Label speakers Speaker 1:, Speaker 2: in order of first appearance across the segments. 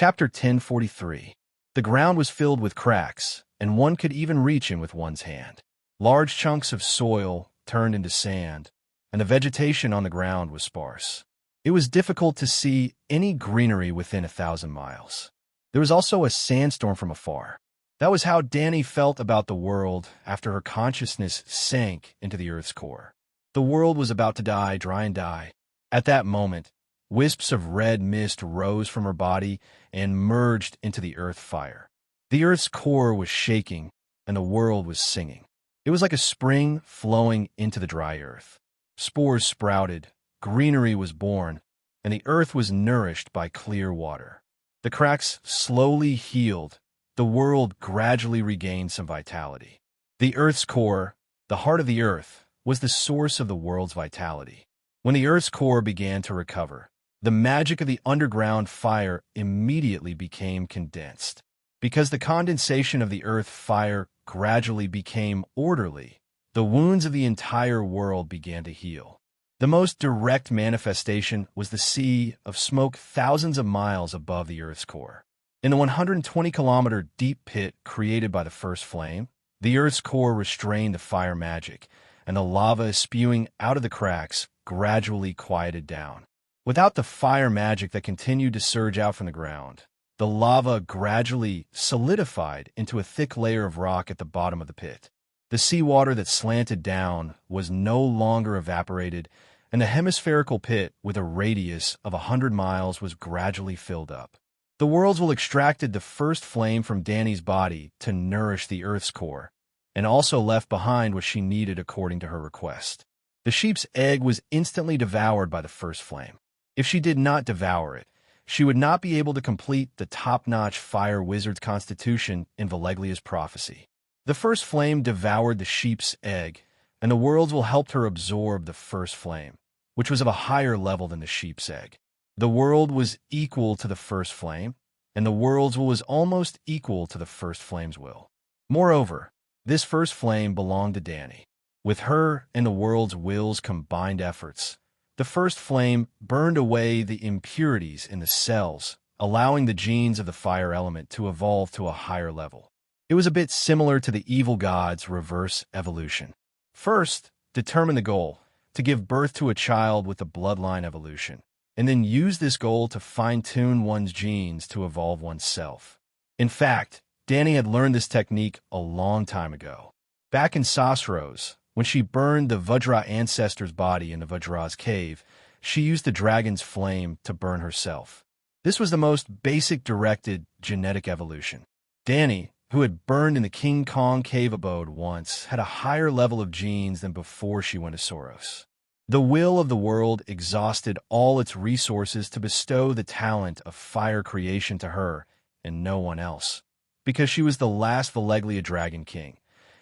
Speaker 1: Chapter 1043. The ground was filled with cracks, and one could even reach in with one's hand. Large chunks of soil turned into sand, and the vegetation on the ground was sparse. It was difficult to see any greenery within 1,000 miles. There was also a sandstorm from afar. That was how Dani felt about the world after her consciousness sank into the Earth's core. The world was about to die, dry and die. At that moment, wisps of red mist rose from her body and merged into the earth fire. The Earth's core was shaking, and the world was singing. It was like a spring flowing into the dry earth. Spores sprouted, greenery was born, and the earth was nourished by clear water. The cracks slowly healed. The world gradually regained some vitality. The Earth's core, the heart of the Earth, was the source of the world's vitality. When the Earth's core began to recover, the magic of the underground fire immediately became condensed. Because the condensation of the earth fire gradually became orderly, the wounds of the entire world began to heal. The most direct manifestation was the sea of smoke thousands of miles above the Earth's core. In the 120-kilometer deep pit created by the first flame, the Earth's core restrained the fire magic, and the lava spewing out of the cracks gradually quieted down. Without the fire magic that continued to surge out from the ground, the lava gradually solidified into a thick layer of rock at the bottom of the pit. The seawater that slanted down was no longer evaporated, and the hemispherical pit with a radius of 100 miles was gradually filled up. The Worldswill extracted the first flame from Dani's body to nourish the Earth's core, and also left behind what she needed according to her request. The sheep's egg was instantly devoured by the first flame. If she did not devour it, she would not be able to complete the top-notch fire wizard's constitution in Valeglia's prophecy. The first flame devoured the sheep's egg, and the Worldswill helped her absorb the first flame, which was of a higher level than the sheep's egg. The world was equal to the first flame, and the Worldswill was almost equal to the first flame's will. Moreover, this first flame belonged to Dani. With her and the world's will's combined efforts, the first flame burned away the impurities in the cells, allowing the genes of the fire element to evolve to a higher level. It was a bit similar to the evil god's reverse evolution. First, determine the goal, to give birth to a child with the bloodline evolution, and then use this goal to fine-tune one's genes to evolve oneself. In fact, Dani had learned this technique a long time ago. Back in Sosros, when she burned the Vajra ancestor's body in the Vajra's cave, she used the dragon's flame to burn herself. This was the most basic directed genetic evolution. Dani, who had burned in the King Kong cave abode once, had a higher level of genes than before she went to Soros. The will of the world exhausted all its resources to bestow the talent of fire creation to her and no one else, because she was the last Valeglia Dragon King,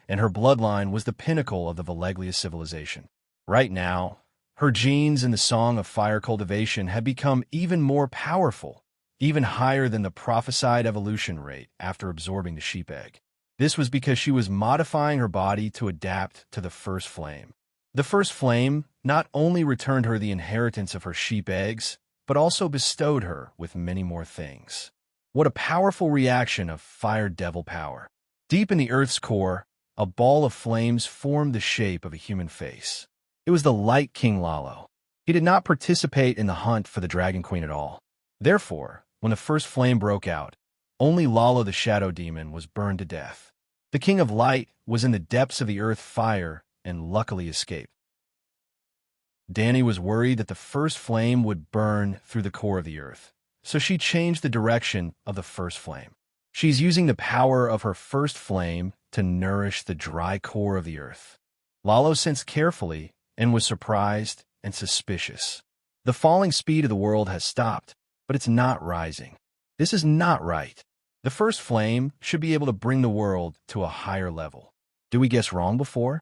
Speaker 1: and her bloodline was the pinnacle of the Valeglia civilization. Right now, her genes in the Song of Fire Cultivation had become even more powerful, even higher than the prophesied evolution rate after absorbing the sheep egg. This was because she was modifying her body to adapt to the first flame. The first flame not only returned her the inheritance of her sheep eggs, but also bestowed her with many more things. What a powerful reaction of fire devil power. Deep in the Earth's core, a ball of flames formed the shape of a human face. It was the Light King Lalo. He did not participate in the hunt for the Dragon Queen at all. Therefore, when the first flame broke out, only Lalo the Shadow Demon was burned to death. The King of Light was in the depths of the earth fire and luckily escaped. Dani was worried that the first flame would burn through the core of the earth, so she changed the direction of the first flame. She's using the power of her first flame to nourish the dry core of the earth. Lalo sensed carefully and was surprised and suspicious. The falling speed of the world has stopped, but it's not rising. This is not right. The first flame should be able to bring the world to a higher level. Did we guess wrong before?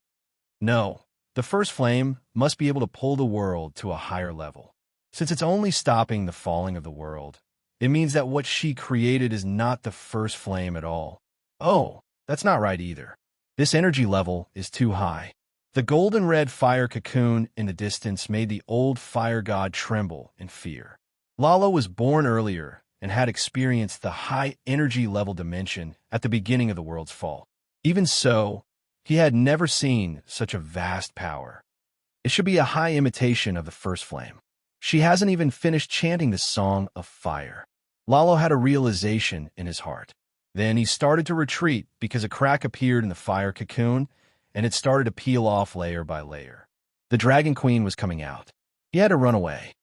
Speaker 1: No. The first flame must be able to pull the world to a higher level. Since it's only stopping the falling of the world, it means that what she created is not the first flame at all. Oh, that's not right either. This energy level is too high. The golden red fire cocoon in the distance made the old fire god tremble in fear. Lalo was born earlier and had experienced the high energy level dimension at the beginning of the world's fall. Even so, he had never seen such a vast power. It should be a high imitation of the first flame. She hasn't even finished chanting the song of fire. Lalo had a realization in his heart. Then he started to retreat because a crack appeared in the fire cocoon, and it started to peel off layer by layer. The Dragon Queen was coming out. He had to run away.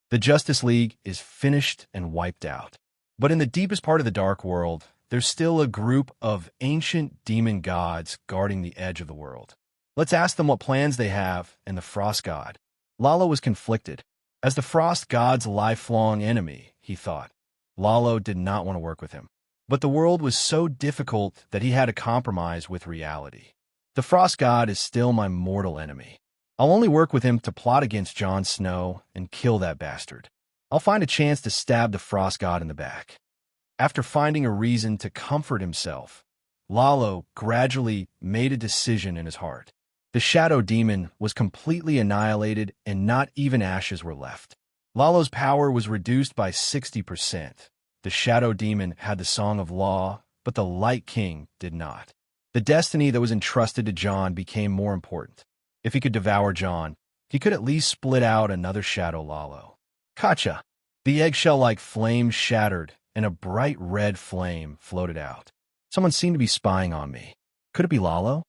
Speaker 1: The Justice League is finished and wiped out. But in the deepest part of the Dark World, there's still a group of ancient demon gods guarding the edge of the world. Let's ask them what plans they have and the Frost God. Lalo was conflicted. As the Frost God's lifelong enemy, he thought, Lalo did not want to work with him. But the world was so difficult that he had to compromise with reality. The Frost God is still my mortal enemy. I'll only work with him to plot against Jon Snow and kill that bastard. I'll find a chance to stab the Frost God in the back. After finding a reason to comfort himself, Lalo gradually made a decision in his heart. The Shadow Demon was completely annihilated and not even ashes were left. Lalo's power was reduced by 60%. The Shadow Demon had the Song of Law, but the Light King did not. The destiny that was entrusted to Jon became more important. If he could devour Jon, he could at least split out another Shadow Lalo. Gotcha! The eggshell-like flame shattered, and a bright red flame floated out. Someone seemed to be spying on me. Could it be Lalo?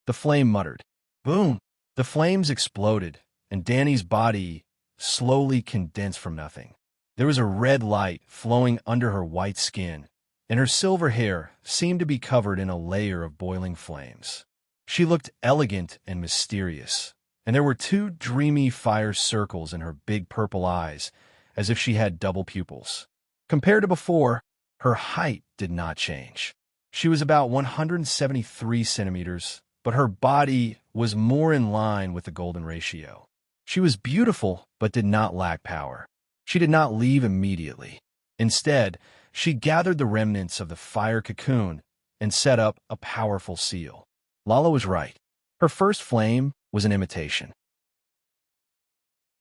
Speaker 1: The flame muttered. Boom! The flames exploded, and Danny's body slowly condensed from nothing. There was a red light flowing under her white skin, and her silver hair seemed to be covered in a layer of boiling flames. She looked elegant and mysterious, and there were two dreamy fire circles in her big purple eyes, as if she had double pupils. Compared to before, her height did not change. She was about 173 centimeters, but her body was more in line with the golden ratio. She was beautiful, but did not lack power. She did not leave immediately. Instead, she gathered the remnants of the fire cocoon and set up a powerful seal. Lalo was right. Her first flame was an imitation.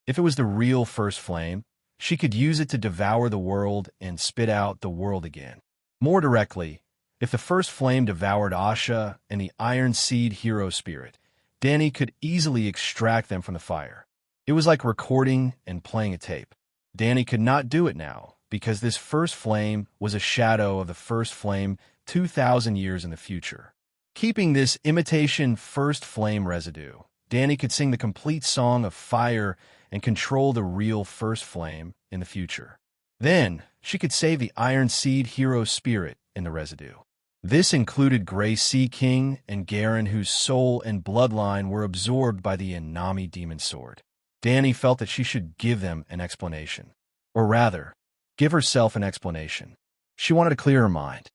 Speaker 1: If it was the real first flame, she could use it to devour the world and spit out the world again. More directly, if the first flame devoured Asha and the Iron Seed hero spirit, Danny could easily extract them from the fire. It was like recording and playing a tape. Danny could not do it now, because this first flame was a shadow of the first flame 2,000 years in the future. Keeping this imitation first flame residue, Danny could sing the complete song of fire and control the real first flame in the future. Then, she could save the Iron Seed hero spirit in the residue. This included Grey Sea King and Garen, whose soul and bloodline were absorbed by the Inami demon sword. Danny felt that she should give them an explanation. Or rather, give herself an explanation. She wanted to clear her mind.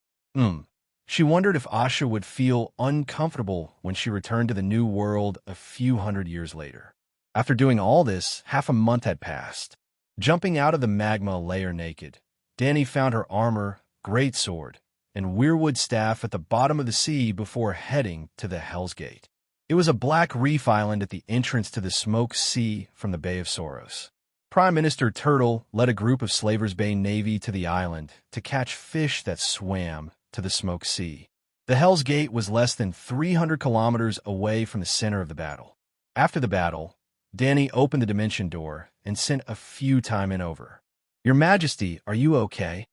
Speaker 1: She wondered if Asha would feel uncomfortable when she returned to the new world a few hundred years later. After doing all this, half a month had passed. Jumping out of the magma layer naked, Danny found her armor, greatsword, and weirwood staff at the bottom of the sea before heading to the Hell's Gate. It was a black reef island at the entrance to the Smoke Sea from the Bay of Sorrows. Prime Minister Turtle led a group of Slavers Bay Navy to the island to catch fish that swam to the Smoke Sea. The Hell's Gate was less than 300 kilometers away from the center of the battle. After the battle, Danny opened the dimension door and sent a few time in over. Your Majesty, are you okay?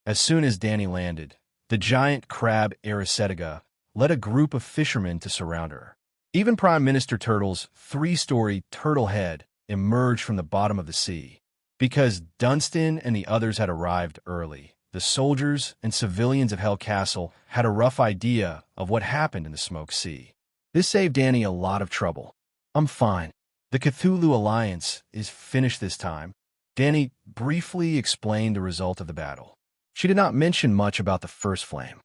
Speaker 1: As soon as Danny landed, the giant crab Erisetiga led a group of fishermen to surround her. Even Prime Minister Turtle's 3-story turtle head emerged from the bottom of the sea. Because Dunstan and the others had arrived early, the soldiers and civilians of Hell Castle had a rough idea of what happened in the Smoke Sea. This saved Danny a lot of trouble. I'm fine. The Cthulhu Alliance is finished this time. Danny briefly explained the result of the battle. She did not mention much about the first flame.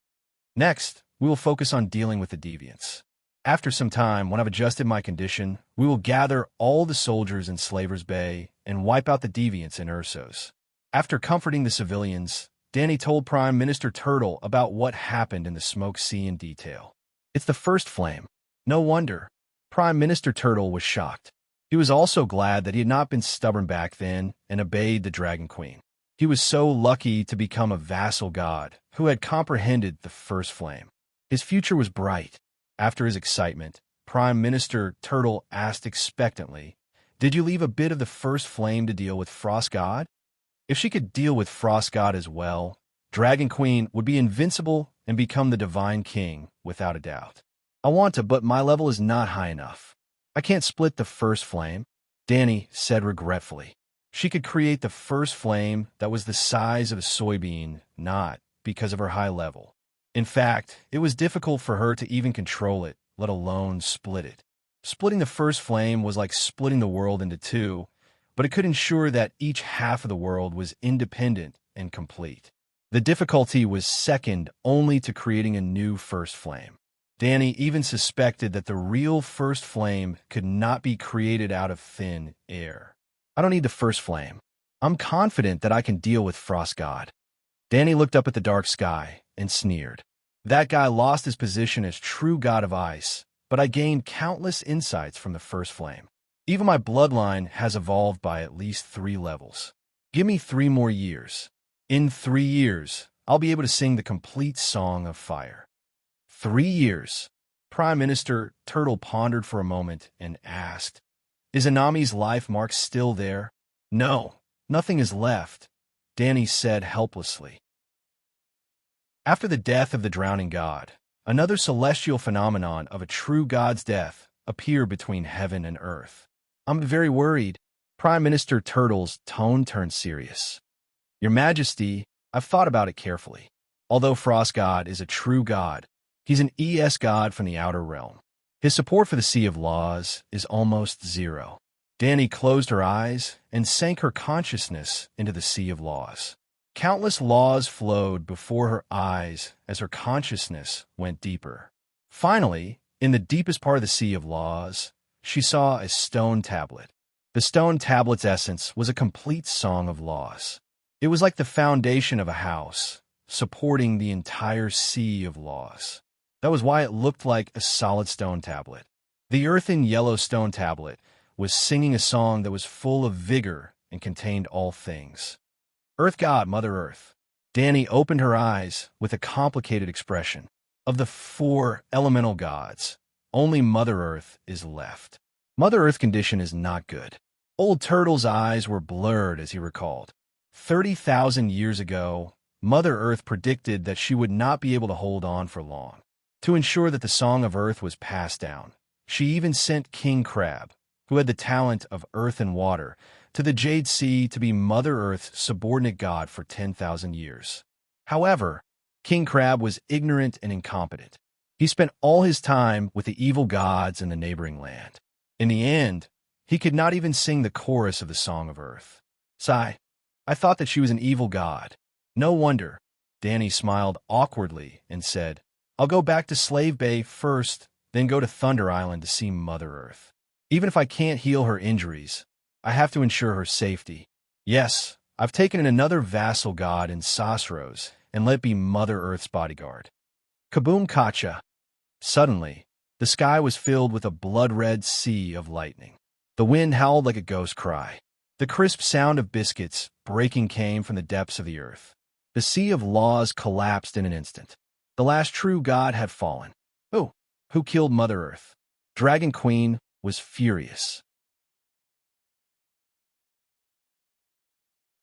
Speaker 1: Next, we will focus on dealing with the deviants. After some time, when I've adjusted my condition, we will gather all the soldiers in Slavers Bay and wipe out the deviants in Ursos. After comforting the civilians, Danny told Prime Minister Turtle about what happened in the Smoke Sea in detail. It's the first flame. No wonder. Prime Minister Turtle was shocked. He was also glad that he had not been stubborn back then and obeyed the Dragon Queen. He He was so lucky to become a vassal god who had comprehended the first flame. His future was bright. After his excitement, Prime Minister Turtle asked expectantly, "Did you leave a bit of the first flame to deal with Frost God?" If she could deal with Frost God as well, Dragon Queen would be invincible and become the Divine King without a doubt. "I want to, but my level is not high enough. I can't split the first flame," Danny said regretfully. She could create the first flame that was the size of a soybean, not because of her high level. In fact, it was difficult for her to even control it, let alone split it. Splitting the first flame was like splitting the world into two, but it could ensure that each half of the world was independent and complete. The difficulty was second only to creating a new first flame. Danny even suspected that the real first flame could not be created out of thin air. "I don't need the first flame. I'm confident that I can deal with Frost God." Danny looked up at the dark sky and sneered. "That guy lost his position as true god of ice, but I gained countless insights from the first flame. Even my bloodline has evolved by at least 3 levels. Give me 3 more years. In 3 years, I'll be able to sing the complete Song of Fire." 3 years. Prime Minister Turtle pondered for a moment and asked, "Is Anami's life mark still there?" "No, nothing is left," Danny said helplessly. After the death of the drowning god, another celestial phenomenon of a true god's death appeared between heaven and earth. "I'm very worried." Prime Minister Turtle's tone turned serious. "Your Majesty, I've thought about it carefully. Although Frost God is a true god, he's an ES god from the outer realm. His support for the Sea of Laws is almost zero." Danny closed her eyes and sank her consciousness into the Sea of Laws. Countless laws flowed before her eyes as her consciousness went deeper. Finally, in the deepest part of the Sea of Laws, she saw a stone tablet. The stone tablet's essence was a complete song of laws. It was like the foundation of a house, supporting the entire Sea of Laws. That was why it looked like a solid stone tablet. The earthen yellow stone tablet was singing a song that was full of vigor and contained all things. "Earth God, Mother Earth." Danny opened her eyes with a complicated expression. Of the 4 elemental gods, only Mother Earth is left. Mother Earth's condition is not good. Old Turtle's eyes were blurred as he recalled. 30,000 years ago, Mother Earth predicted that she would not be able to hold on for long. To ensure that the Song of Earth was passed down, she even sent King Crab, who had the talent of earth and water, to the Jade Sea to be Mother Earth's subordinate god for 10,000 years. However, King Crab was ignorant and incompetent. He spent all his time with the evil gods in the neighboring land. In the end, he could not even sing the chorus of the Song of Earth. "Sigh, I thought that she was an evil god." "No wonder." Danny smiled awkwardly and said, "I'll go back to Slave Bay first, then go to Thunder Island to see Mother Earth. Even if I can't heal her injuries, I have to ensure her safety. Yes, I've taken in another vassal god in Sosros and let be Mother Earth's bodyguard." Kaboom kacha! Suddenly, the sky was filled with a blood-red sea of lightning. The wind howled like a ghost cry. The crisp sound of biscuits breaking came from the depths of the earth. The Sea of Laws collapsed in an instant. The last true god had fallen. Who killed Mother Earth? Dragon Queen was furious.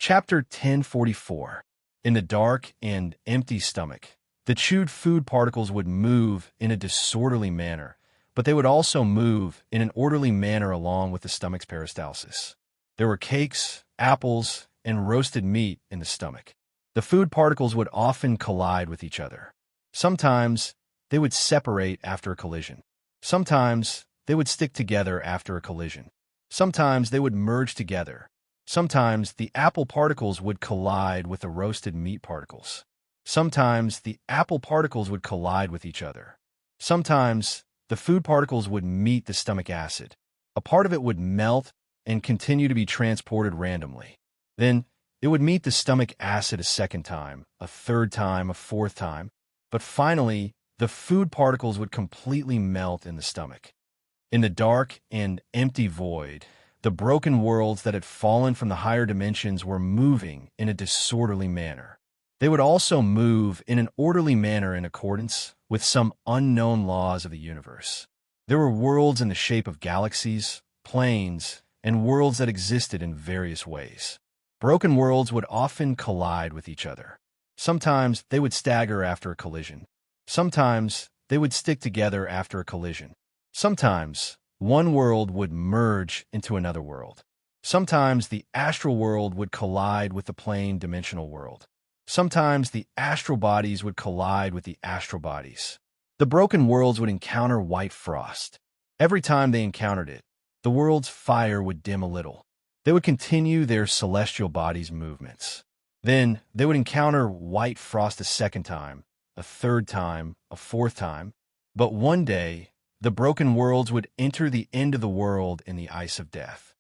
Speaker 1: Chapter 1044. In the dark and empty stomach, the chewed food particles would move in a disorderly manner, but they would also move in an orderly manner along with the stomach's peristalsis. There were cakes, apples, and roasted meat in the stomach. The food particles would often collide with each other. Sometimes they would separate after a collision. Sometimes they would stick together after a collision. Sometimes they would merge together. Sometimes the apple particles would collide with the roasted meat particles. Sometimes the apple particles would collide with each other. Sometimes the food particles would meet the stomach acid. A part of it would melt and continue to be transported randomly. Then it would meet the stomach acid a second time, a third time, a fourth time, but finally the food particles would completely melt in the stomach. In the dark and empty void, The broken worlds that had fallen from the higher dimensions were moving in a disorderly manner. They would also move in an orderly manner in accordance with some unknown laws of the universe. There were worlds in the shape of galaxies, planes, and worlds that existed in various ways. Broken worlds would often collide with each other. Sometimes they would stagger after a collision. Sometimes they would stick together after a collision. Sometimes one world would merge into another world. Sometimes the astral world would collide with the plane dimensional world. Sometimes the astral bodies would collide with the astral bodies. The broken worlds would encounter white frost. Every time they encountered it, the world's fire would dim a little. They would continue their celestial bodies' movements. Then they would encounter white frost a second time, a third time, a fourth time. But one day, the broken worlds would enter the end of the world in the ice of death.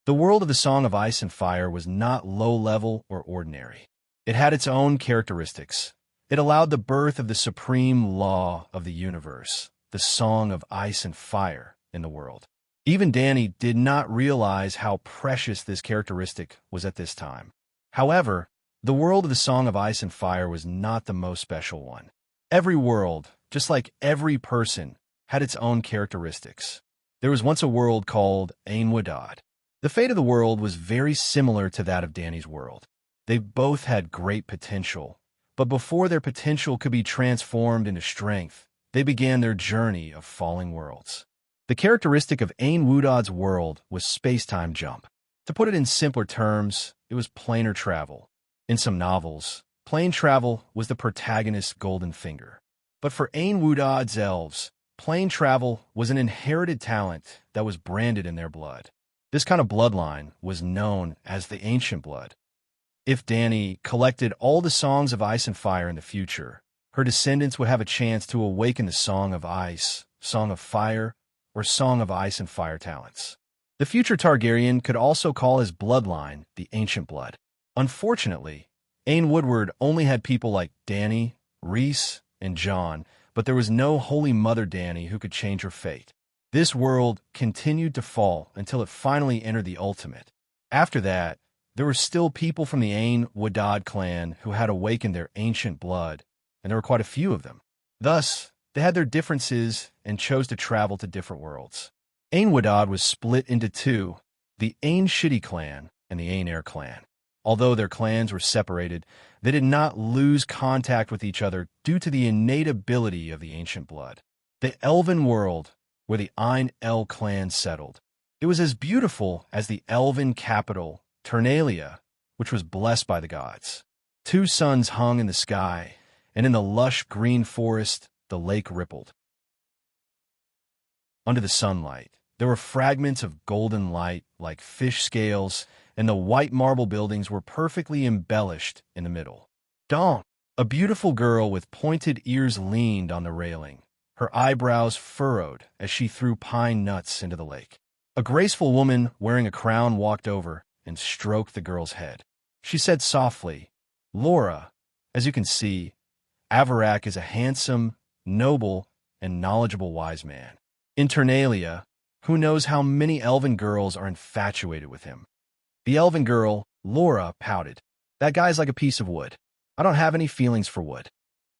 Speaker 1: The world of the Song of Ice and Fire was not low-level or ordinary. It had its own characteristics. It allowed the birth of the supreme law of the universe, the Song of Ice and Fire, in the world. Even Danny did not realize how precious this characteristic was at this time. However, the world of the Song of Ice and Fire was not the most special one. Every world, just like every person, had its own characteristics. There was once a world called Ain-Wadad. The fate of the world was very similar to that of Danny's world. They both had great potential, but before their potential could be transformed into strength, they began their journey of falling worlds. The characteristic of Ain-Wadad's world was space-time jump. To put it in simpler terms, it was planar travel. In some novels, plane travel was the protagonist's golden finger. But for Ain-Wadad's elves, plane travel was an inherited talent that was branded in their blood. This kind of bloodline was known as the ancient blood. If Danny collected all the songs of ice and fire in the future, her descendants would have a chance to awaken the Song of Ice, Song of Fire, or Song of Ice and Fire talents. The future Targaryen could also call his bloodline the ancient blood. Unfortunately, Ain-Woodward only had people like Danny, Rhys, and Jon, but there was no Holy Mother Danny who could change her fate. This world continued to fall until it finally entered the ultimate. After that, there were still people from the Ain-Wadad clan who had awakened their ancient blood, and there were quite a few of them. Thus, they had their differences and chose to travel to different worlds. Ain-Wadad was split into two, the Ain-Shitty clan and the Ain-Air clan. Although their clans were separated, they did not lose contact with each other due to the innate ability of the ancient blood. The Elven world, where the Ain-El clan settled, it was as beautiful as the Elven capital, Ternalia, which was blessed by the gods. 2 suns hung in the sky, and in the lush green forest, the lake rippled. Under the sunlight, there were fragments of golden light like fish scales, and the white marble buildings were perfectly embellished in the middle. Dawn, a beautiful girl with pointed ears, leaned on the railing, her eyebrows furrowed as she threw pine nuts into the lake. A graceful woman wearing a crown walked over and stroked the girl's head. She said softly, "Laura, as you can see, Avarak is a handsome, noble, and knowledgeable wise man. In Ternalia, who knows how many elven girls are infatuated with him?" The elven girl, Laura, pouted. "That guy's like a piece of wood. I don't have any feelings for wood."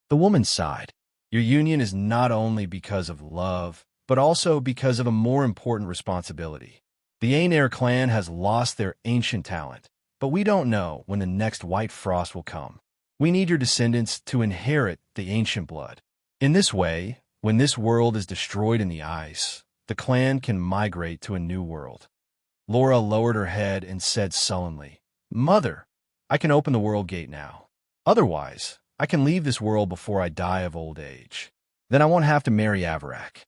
Speaker 1: The woman sighed. "Your union is not only because of love, but also because of a more important responsibility. The Ain-Air clan has lost their ancient talent, but we don't know when the next white frost will come. We need your descendants to inherit the ancient blood. In this way, when this world is destroyed in the ice, the clan can migrate to a new world." Laura lowered her head and said sullenly, "Mother, I can open the world gate now. Otherwise, I can leave this world before I die of old age. Then I won't have to marry Avarak."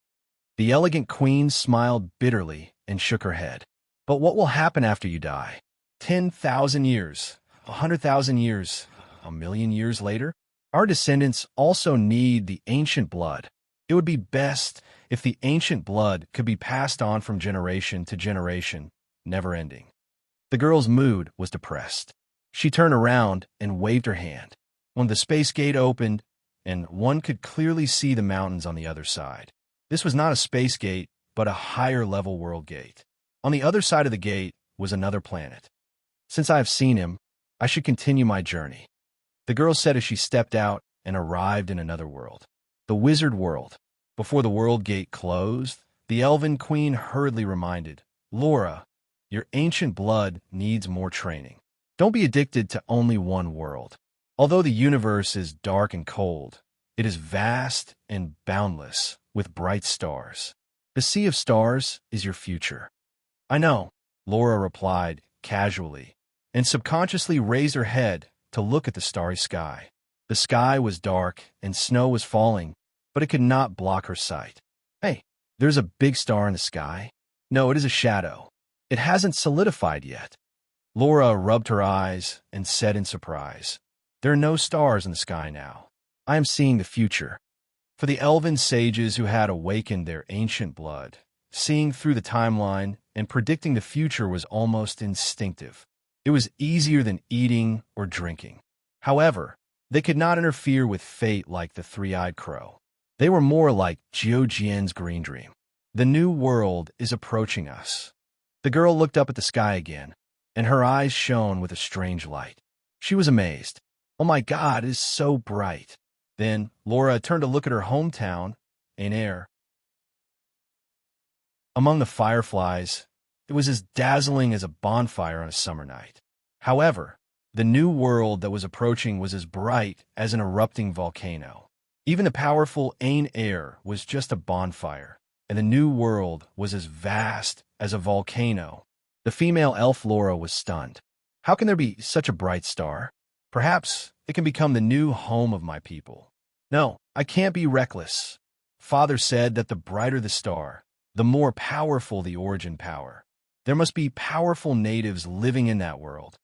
Speaker 1: The elegant queen smiled bitterly and shook her head. "But what will happen after you die? 10,000 years, 100,000 years, 1,000,000 years later? Our descendants also need the ancient blood. It would be best if the ancient blood could be passed on from generation to generation, never ending." The girl's mood was depressed. She turned around and waved her hand. When the space gate opened, and one could clearly see the mountains on the other side. This was not a space gate, but a higher-level world gate. On the other side of the gate was another planet. Since I have seen him, I should continue my journey, the girl said as she stepped out and arrived in another world. The wizard world. Before the world gate closed, the elven queen hurriedly reminded, Laura, your ancient blood needs more training. Don't be addicted to only one world. Although the universe is dark and cold, it is vast and boundless with bright stars. The sea of stars is your future. I know, Laura replied casually, and subconsciously raised her head to look at the starry sky. The sky was dark and snow was falling, but it could not block her sight. Hey, there's a big star in the sky. No, it is a shadow. It hasn't solidified yet. Laura rubbed her eyes and said in surprise, There are no stars in the sky now. I am seeing the future. For the elven sages who had awakened their ancient blood, seeing through the timeline and predicting the future was almost instinctive. It was easier than eating or drinking. However, they could not interfere with fate like the three-eyed crow. They were more like Jiu Jian's green dream. The new world is approaching us. The girl looked up at the sky again, and her eyes shone with a strange light. She was amazed. Oh my God, it is so bright. Then Laura turned to look at her hometown, Air. Among the fireflies, it was as dazzling as a bonfire on a summer night. However, the new world that was approaching was as bright as an erupting volcano. Even the powerful Air was just a bonfire, and the new world was as vast as a volcano. The female elf Laura was stunned. How can there be such a bright star? Perhaps it can become the new home of my people. No, I can't be reckless. Father said that the brighter the star, the more powerful the origin power. There must be powerful natives living in that world.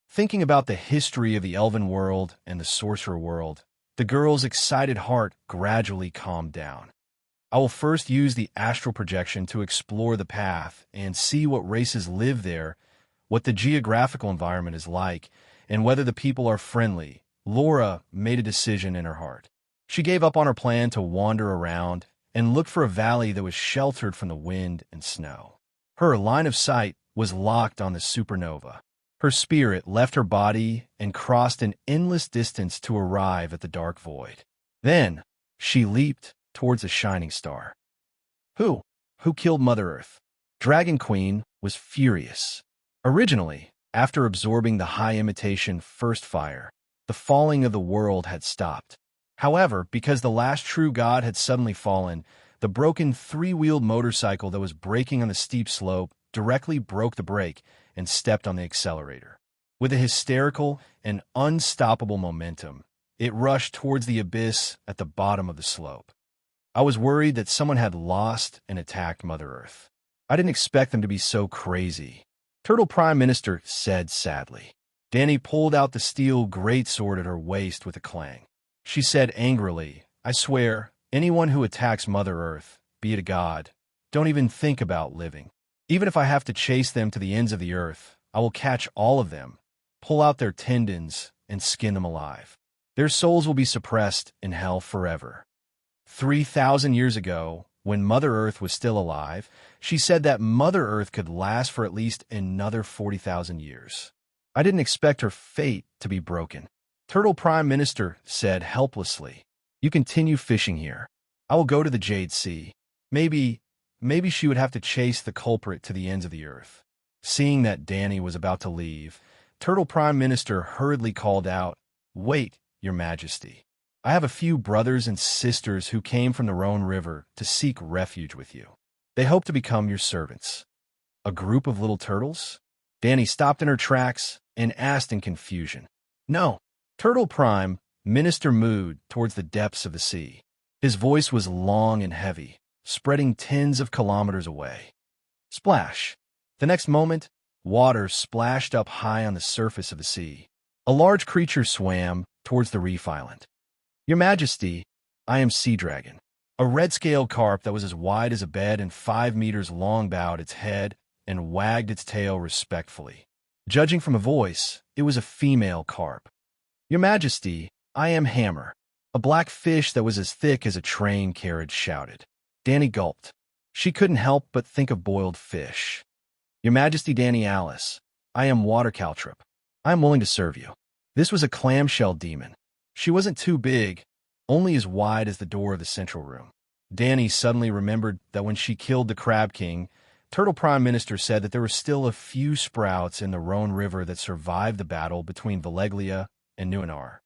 Speaker 1: Thinking about the history of the elven world and the sorcerer world, the girl's excited heart gradually calmed down. I will first use the astral projection to explore the path and see what races live there, what the geographical environment is like, and whether the people are friendly. Laura made a decision in her heart. She gave up on her plan to wander around and look for a valley that was sheltered from the wind and snow. Her line of sight was locked on the supernova. Her spirit left her body and crossed an endless distance to arrive at the dark void. Then she leaped towards a shining star. Who killed Mother Earth? Dragon Queen was furious. Originally, after absorbing the high imitation first fire, the falling of the world had stopped. However, because the last true god had suddenly fallen, the broken three-wheeled motorcycle that was braking on the steep slope directly broke the brake and stepped on the accelerator. With a hysterical and unstoppable momentum, it rushed towards the abyss at the bottom of the slope. I was worried that someone had lost and attacked Mother Earth. I didn't expect them to be so crazy, Turtle Prime Minister said sadly. Danny pulled out the steel greatsword at her waist with a clang. She said angrily, I swear, anyone who attacks Mother Earth, be it a god, don't even think about living. Even if I have to chase them to the ends of the earth, I will catch all of them, pull out their tendons, and skin them alive. Their souls will be suppressed in hell forever. 3,000 years ago, when Mother Earth was still alive, she said that Mother Earth could last for at least another 40,000 years. I didn't expect her fate to be broken. Turtle Prime Minister said helplessly, You continue fishing here. I will go to the Jade Sea. Maybe she would have to chase the culprit to the ends of the earth. Seeing that Danny was about to leave, Turtle Prime Minister hurriedly called out, Wait, Your Majesty. I have a few brothers and sisters who came from the Rhone River to seek refuge with you. They hope to become your servants. A group of little turtles? Danny stopped in her tracks and asked in confusion. No. Turtle Prime Minister moved towards the depths of the sea. His voice was long and heavy, spreading tens of kilometers away. Splash! The next moment, water splashed up high on the surface of the sea. A large creature swam towards the reef island. Your Majesty, I am Sea Dragon. A red-scaled carp that was as wide as a bed and 5 meters long bowed its head and wagged its tail respectfully. Judging from a voice, it was a female carp. Your Majesty, I am Hammer. A black fish that was as thick as a train carriage shouted. Danny gulped. She couldn't help but think of boiled fish. Your Majesty Danny Alice, I am Water Caltrip. I am willing to serve you. This was a clamshell demon. She wasn't too big, only as wide as the door of the central room. Danny suddenly remembered that when she killed the Crab King, Turtle Prime Minister said that there were still a few sprouts in the Rhone River that survived the battle between Valeglia and Nuenar.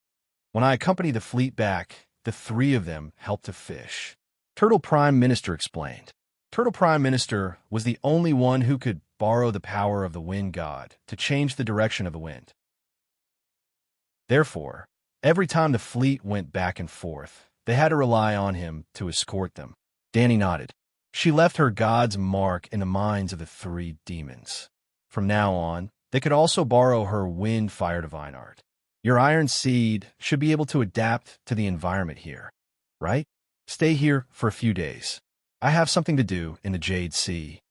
Speaker 1: When I accompanied the fleet back, the three of them helped to fish. Turtle Prime Minister explained. Turtle Prime Minister was the only one who could borrow the power of the wind god to change the direction of the wind. Therefore, every time the fleet went back and forth, they had to rely on him to escort them. Danny nodded. She left her god's mark in the minds of the three demons. From now on, they could also borrow her wind fire divine art. Your iron seed should be able to adapt to the environment here, right? Stay here for a few days. I have something to do in the Jade Sea.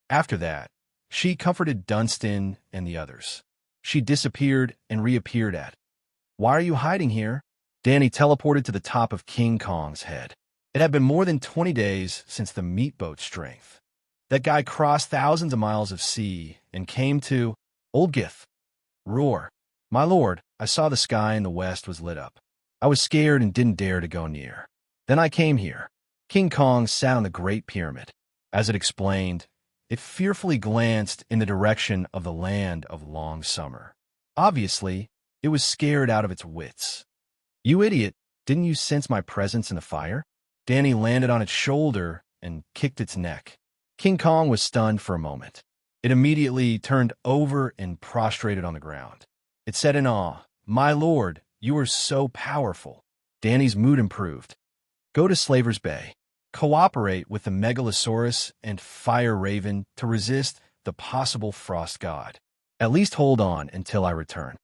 Speaker 1: After that, she comforted Dunstan and the others. She disappeared and reappeared at. Why are you hiding here? Danny teleported to the top of King Kong's head. It had been more than 20 days since the meat boat strength. That guy crossed thousands of miles of sea and came to Oldgith. Roar. My lord, I saw the sky in the west was lit up. I was scared and didn't dare to go near. Then I came here. King Kong sat on the Great Pyramid. As it explained, it fearfully glanced in the direction of the land of long summer. Obviously, it was scared out of its wits. You idiot, didn't you sense my presence in the fire? Danny landed on its shoulder and kicked its neck. King Kong was stunned for a moment. It immediately turned over and prostrated on the ground. It said in awe, My lord, you are so powerful. Danny's mood improved. Go to Slaver's Bay. Cooperate with the Megalosaurus and Fire Raven to resist the possible Frost God. At least hold on until I return.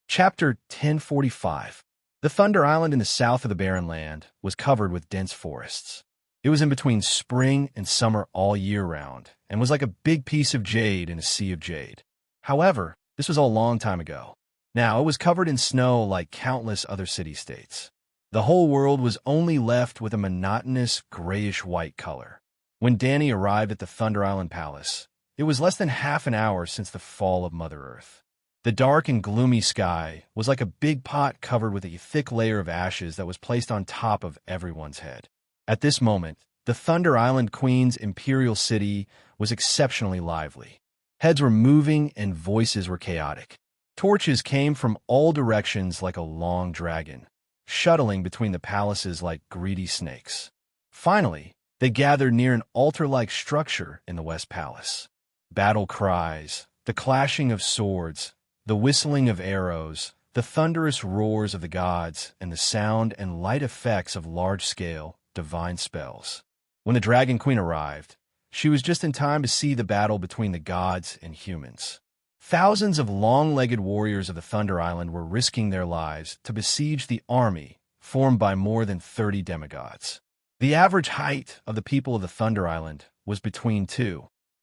Speaker 1: Chapter 1045. The Thunder Island in the south of the Barren Land was covered with dense forests. It was in between spring and summer all year round, and was like a big piece of jade in a sea of jade. However, this was all a long time ago. Now it was covered in snow like countless other city-states. The whole world was only left with a monotonous grayish-white color. When Danny arrived at the Thunder Island Palace, it was less than half an hour since the fall of Mother Earth. The dark and gloomy sky was like a big pot covered with a thick layer of ashes that was placed on top of everyone's head. At this moment, the Thunder Island Queen's imperial city was exceptionally lively. Heads were moving and voices were chaotic. Torches came from all directions like a long dragon, shuttling between the palaces like greedy snakes. Finally, they gathered near an altar-like structure in the West Palace. Battle cries, the clashing of swords, the whistling of arrows, the thunderous roars of the gods, and the sound and light effects of large-scale, divine spells. When the Dragon Queen arrived, she was just in time to see the battle between the gods and humans. Thousands of long-legged warriors of the Thunder Island were risking their lives to besiege the army formed by more than 30 demigods. The average height of the people of the Thunder Island was between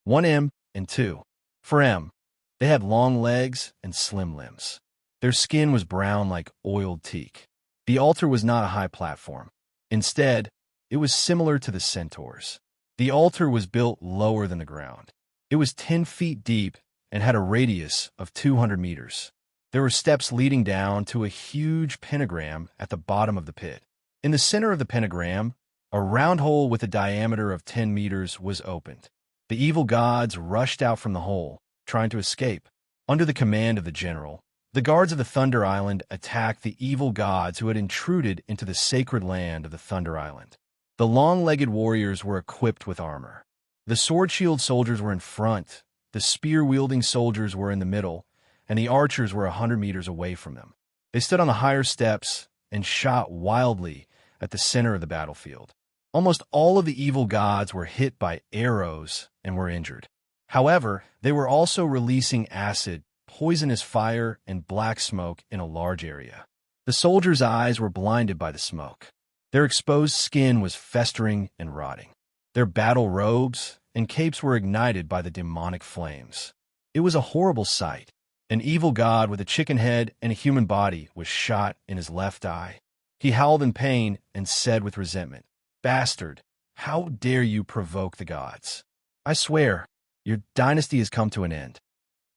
Speaker 1: 1 m and 2. For m, they had long legs and slim limbs. Their skin was brown like oiled teak. The altar was not a high platform. Instead, it was similar to the centaurs. The altar was built lower than the ground. It was 10 feet deep and had a radius of 200 meters. There were steps leading down to a huge pentagram at the bottom of the pit. In the center of the pentagram, a round hole with a diameter of 10 meters was opened. The evil gods rushed out from the hole, trying to escape. Under the command of the general, the guards of the Thunder Island attacked the evil gods who had intruded into the sacred land of the Thunder Island. The long-legged warriors were equipped with armor. The sword-shield soldiers were in front, the spear-wielding soldiers were in the middle, and the archers were 100 meters away from them. They stood on the higher steps and shot wildly at the center of the battlefield. Almost all of the evil gods were hit by arrows and were injured. However, they were also releasing acid, poisonous fire, and black smoke in a large area. The soldiers' eyes were blinded by the smoke. Their exposed skin was festering and rotting. Their battle robes and capes were ignited by the demonic flames. It was a horrible sight. An evil god with a chicken head and a human body was shot in his left eye. He howled in pain and said with resentment, "Bastard, How dare you provoke the gods? I swear, your dynasty has come to an end.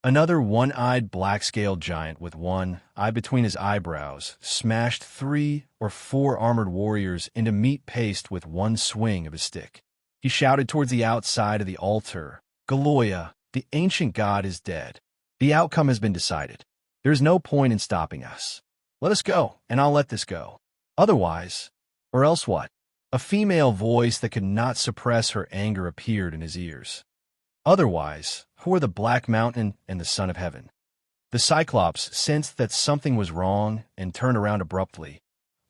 Speaker 1: Another one-eyed black-scaled giant with one eye between his eyebrows smashed 3 or 4 armored warriors into meat paste with one swing of his stick. He shouted towards the outside of the altar, "Galoya, the ancient god is dead. The outcome has been decided. There is no point in stopping us. Let us go, and I'll let this go. Otherwise, or else what?" A female voice that could not suppress her anger appeared in his ears. "Otherwise, who are the Black Mountain and the Son of Heaven?" The Cyclops sensed that something was wrong and turned around abruptly,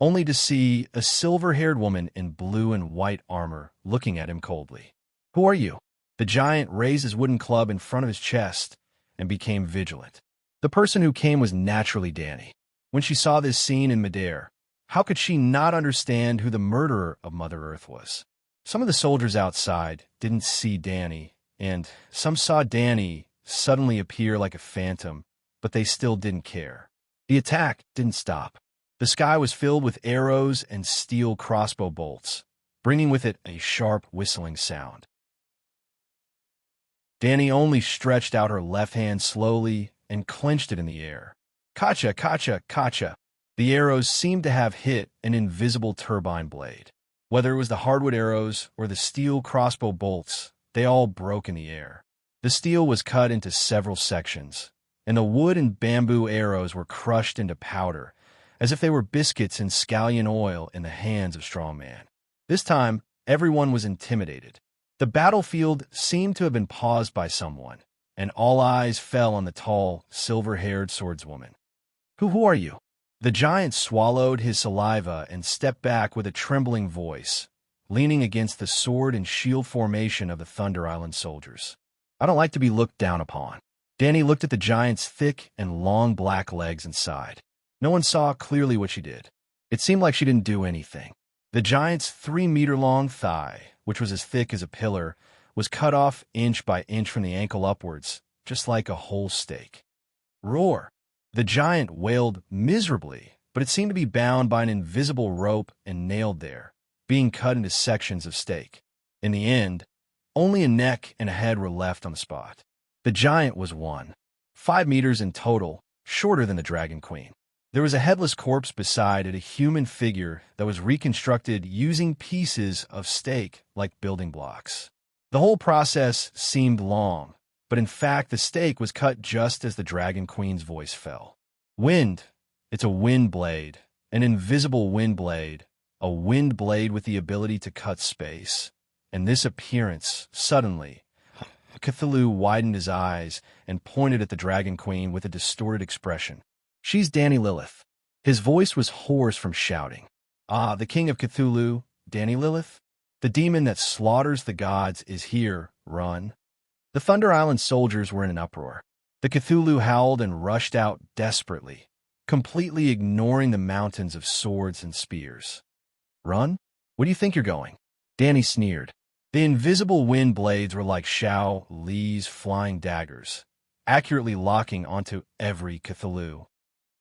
Speaker 1: only to see a silver-haired woman in blue and white armor looking at him coldly. "Who are you?" The giant raised his wooden club in front of his chest and became vigilant. The person who came was naturally Dani. When she saw this scene in midair, how could she not understand who the murderer of Mother Earth was? Some of the soldiers outside didn't see Dani, and some saw Dani suddenly appear like a phantom, but they still didn't care. The attack didn't stop. The sky was filled with arrows and steel crossbow bolts, bringing with it a sharp whistling sound. Dani only stretched out her left hand slowly and clenched it in the air. "Kacha, kacha, kacha." The arrows seemed to have hit an invisible turbine blade. Whether it was the hardwood arrows or the steel crossbow bolts, they all broke in the air. The steel was cut into several sections, and the wood and bamboo arrows were crushed into powder, as if they were biscuits in scallion oil in the hands of strongman. This time, everyone was intimidated. The battlefield seemed to have been paused by someone, and all eyes fell on the tall, silver-haired swordswoman. Who are you?" The giant swallowed his saliva and stepped back with a trembling voice, leaning against the sword and shield formation of the Thunder Island soldiers. "I don't like to be looked down upon." Dani looked at the giant's thick and long black legs and sighed. No one saw clearly what she did. It seemed like she didn't do anything. The giant's 3-meter-long thigh, which was as thick as a pillar, was cut off inch by inch from the ankle upwards, just like a whole steak. "Roar!" The giant wailed miserably, but it seemed to be bound by an invisible rope and nailed there, being cut into sections of steak. In the end, only a neck and a head were left on the spot. The giant was 5 meters in total, shorter than the Dragon Queen. There was a headless corpse beside it, a human figure that was reconstructed using pieces of steak like building blocks. The whole process seemed long, but in fact the steak was cut just as the Dragon Queen's voice fell. "Wind. It's a wind blade, an invisible wind blade, a wind blade with the ability to cut space." And this appearance, suddenly, Cthulhu widened his eyes and pointed at the Dragon Queen with a distorted expression. "She's Dani Lilith." His voice was hoarse from shouting. "Ah, the king of Cthulhu, Dani Lilith? The demon that slaughters the gods is here, run." The Thunder Island soldiers were in an uproar. The Cthulhu howled and rushed out desperately, completely ignoring the mountains of swords and spears. "Run? Where do you think you're going?" Dani sneered. The invisible wind blades were like Shao Li's flying daggers, accurately locking onto every Cthulhu.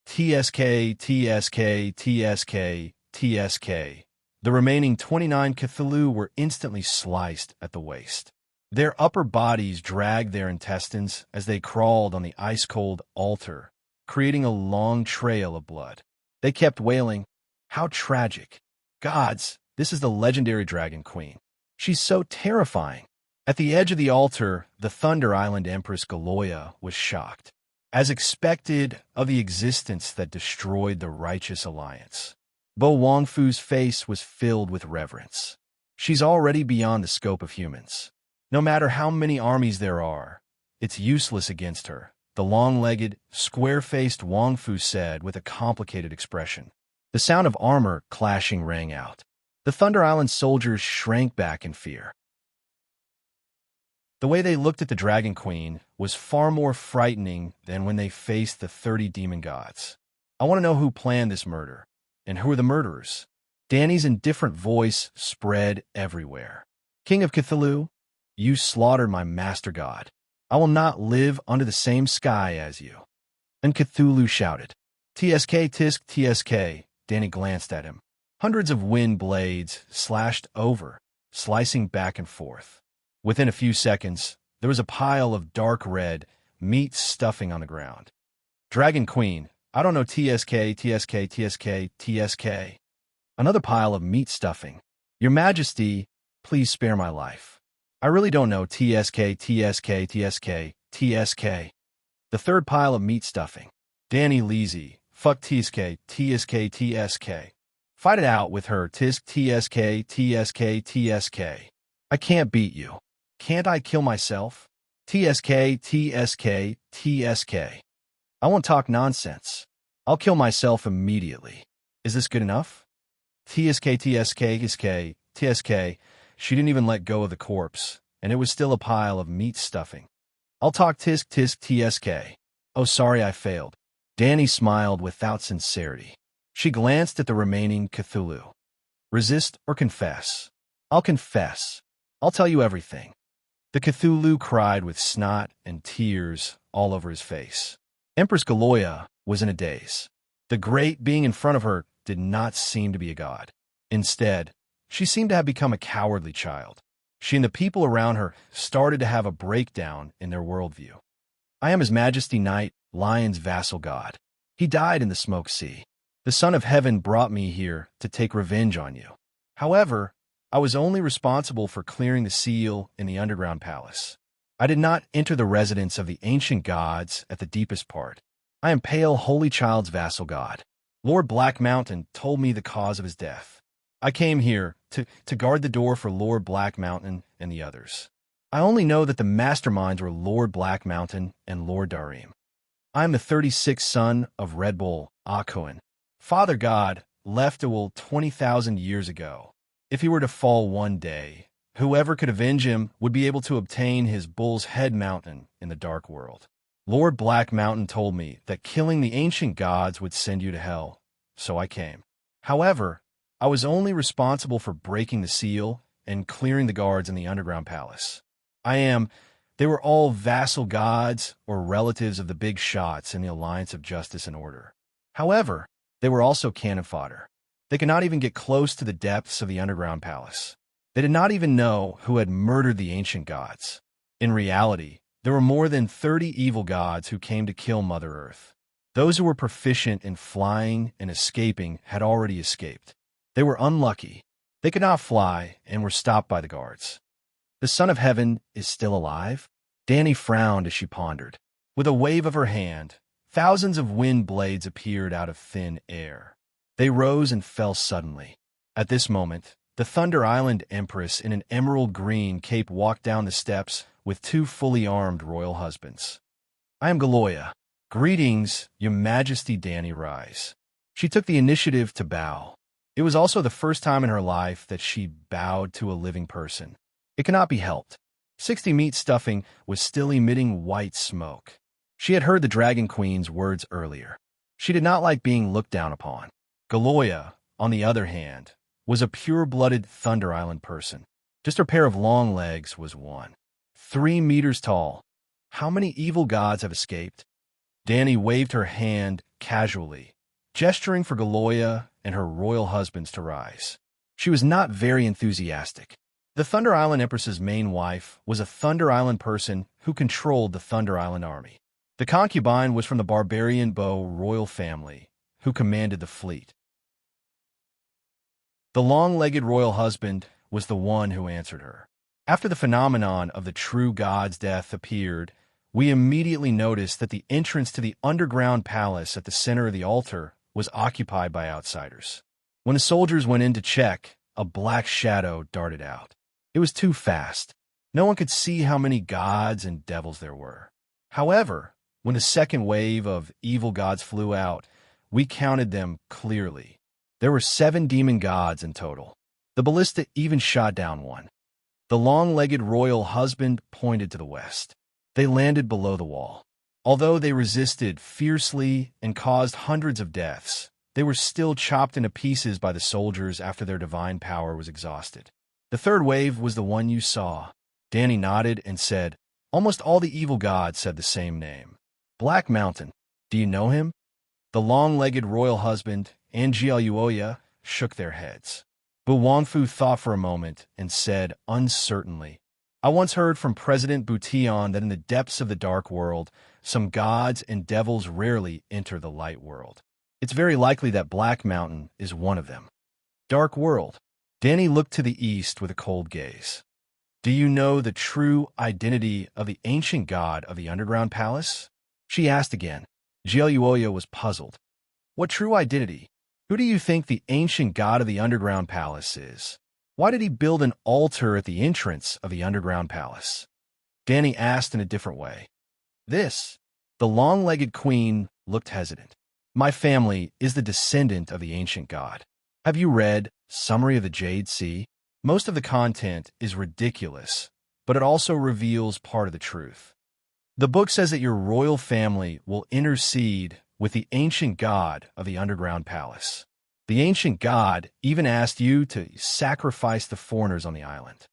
Speaker 1: TSK, TSK, TSK, TSK. The remaining 29 Cthulhu were instantly sliced at the waist. Their upper bodies dragged their intestines as they crawled on the ice-cold altar, creating a long trail of blood. They kept wailing, "How tragic! Gods, this is the legendary Dragon Queen. She's so terrifying." At the edge of the altar, the Thunder Island Empress Galoya was shocked, as expected, of the existence that destroyed the righteous alliance. Bo Wangfu's face was filled with reverence. She's already beyond the scope of humans. No matter how many armies there are, it's useless against her, the long-legged, square-faced Wangfu said with a complicated expression. The sound of armor clashing rang out. The Thunder Island soldiers shrank back in fear. The way they looked at the Dragon Queen was far more frightening than when they faced the 30 demon gods. "I want to know who planned this murder, and who are the murderers." Dani's indifferent voice spread everywhere. "King of Cthulhu, you slaughtered my master god. I will not live under the same sky as you." And Cthulhu shouted, "TSK, tisk, TSK." Dani glanced at him. Hundreds of wind blades slashed over, slicing back and forth. Within a few seconds, there was a pile of dark red meat stuffing on the ground. Dragon Queen, I don't know TSK, TSK, TSK, TSK. Another pile of meat stuffing. Your Majesty, please spare my life. I really don't know TSK, TSK, TSK, TSK. The third pile of meat stuffing. Danny Leasy, fuck TSK, TSK, TSK. Fight it out with her, TSK, TSK, TSK, TSK. I can't beat you. Can't I kill myself? TSK, TSK, TSK. I won't talk nonsense. I'll kill myself immediately. Is this good enough? TSK, TSK, TSK, TSK. She didn't even let go of the corpse, and it was still a pile of meat stuffing. I'll talk tisk, tisk, TSK. Oh, sorry I failed. Danny smiled without sincerity. She glanced at the remaining Cthulhu. Resist or confess? I'll confess. I'll tell you everything. The Cthulhu cried with snot and tears all over his face. Empress Galoya was in a daze. The great being in front of her did not seem to be a god. Instead, she seemed to have become a cowardly child. She and the people around her started to have a breakdown in their worldview. I am His Majesty Knight, Lion's vassal god. He died in the smoke sea. The Son of Heaven brought me here to take revenge on you. However, I was only responsible for clearing the seal in the underground palace. I did not enter the residence of the ancient gods at the deepest part. I am Pale Holy Child's vassal god. Lord Black Mountain told me the cause of his death. I came here to guard the door for Lord Black Mountain and the others. I only know that the masterminds were Lord Black Mountain and Lord Darim. I am the 36th son of Red Bull, Akoin. Father God left Ewell 20,000 years ago. If he were to fall one day, whoever could avenge him would be able to obtain his bull's head mountain in the dark world. Lord Black Mountain told me that killing the ancient gods would send you to hell, so I came. However, I was only responsible for breaking the seal and clearing the guards in the underground palace. They were all vassal gods or relatives of the big shots in the Alliance of Justice and Order. However, they were also cannon fodder. They could not even get close to the depths of the underground palace. They did not even know who had murdered the ancient gods. In reality, there were more than 30 evil gods who came to kill Mother Earth. Those who were proficient in flying and escaping had already escaped. They were unlucky. They could not fly and were stopped by the guards. The Son of Heaven is still alive? Danny frowned as she pondered. With a wave of her hand, thousands of wind blades appeared out of thin air. They rose and fell suddenly. At this moment, the Thunder Island Empress in an emerald green cape walked down the steps with two fully armed royal husbands. I am Galoya. Greetings, Your Majesty. Danny rise. She took the initiative to bow. It was also the first time in her life that she bowed to a living person. It cannot be helped. 60 meat stuffing was still emitting white smoke. She had heard the Dragon Queen's words earlier. She did not like being looked down upon. Galoya, on the other hand, was a pure-blooded Thunder Island person. Just her pair of long legs was 3 meters tall. How many evil gods have escaped? Danny waved her hand casually, gesturing for Galoya and her royal husbands to rise. She was not very enthusiastic. The Thunder Island Empress's main wife was a Thunder Island person who controlled the Thunder Island army. The concubine was from the Barbarian Bow royal family, who commanded the fleet. The long-legged royal husband was the one who answered her. After the phenomenon of the true god's death appeared, we immediately noticed that the entrance to the underground palace at the center of the altar was occupied by outsiders. When the soldiers went in to check, a black shadow darted out. It was too fast. No one could see how many gods and devils there were. However, when the second wave of evil gods flew out, we counted them clearly. There were 7 demon gods in total. The ballista even shot down one. The long-legged royal husband pointed to the west. They landed below the wall. Although they resisted fiercely and caused hundreds of deaths, they were still chopped into pieces by the soldiers after their divine power was exhausted. The third wave was the one you saw. Danny nodded and said, almost all the evil gods said the same name. Black Mountain. Do you know him? The long-legged royal husband and Gialuoya shook their heads. But Wangfu thought for a moment and said uncertainly, I once heard from President Bution that in the depths of the dark world, some gods and devils rarely enter the light world. It's very likely that Black Mountain is one of them. Dark world. Danny looked to the east with a cold gaze. Do you know the true identity of the ancient god of the underground palace? She asked again. Jiaoyuoya was puzzled. What true identity? Who do you think the ancient god of the underground palace is? Why did he build an altar at the entrance of the underground palace? Danny asked in a different way. This. The long-legged queen looked hesitant. My family is the descendant of the ancient god. Have you read Summary of the Jade Sea? Most of the content is ridiculous, but it also reveals part of the truth. The book says that your royal family will intercede with the ancient god of the underground palace. The ancient god even asked you to sacrifice the foreigners on the island.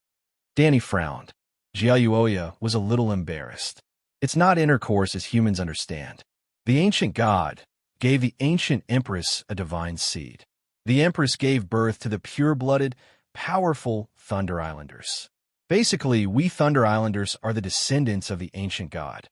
Speaker 1: Danny frowned. Jiaoyuoya was a little embarrassed. It's not intercourse as humans understand. The ancient god gave the ancient empress a divine seed. The empress gave birth to the pure-blooded, powerful Thunder Islanders. Basically, we Thunder Islanders are the descendants of the ancient god.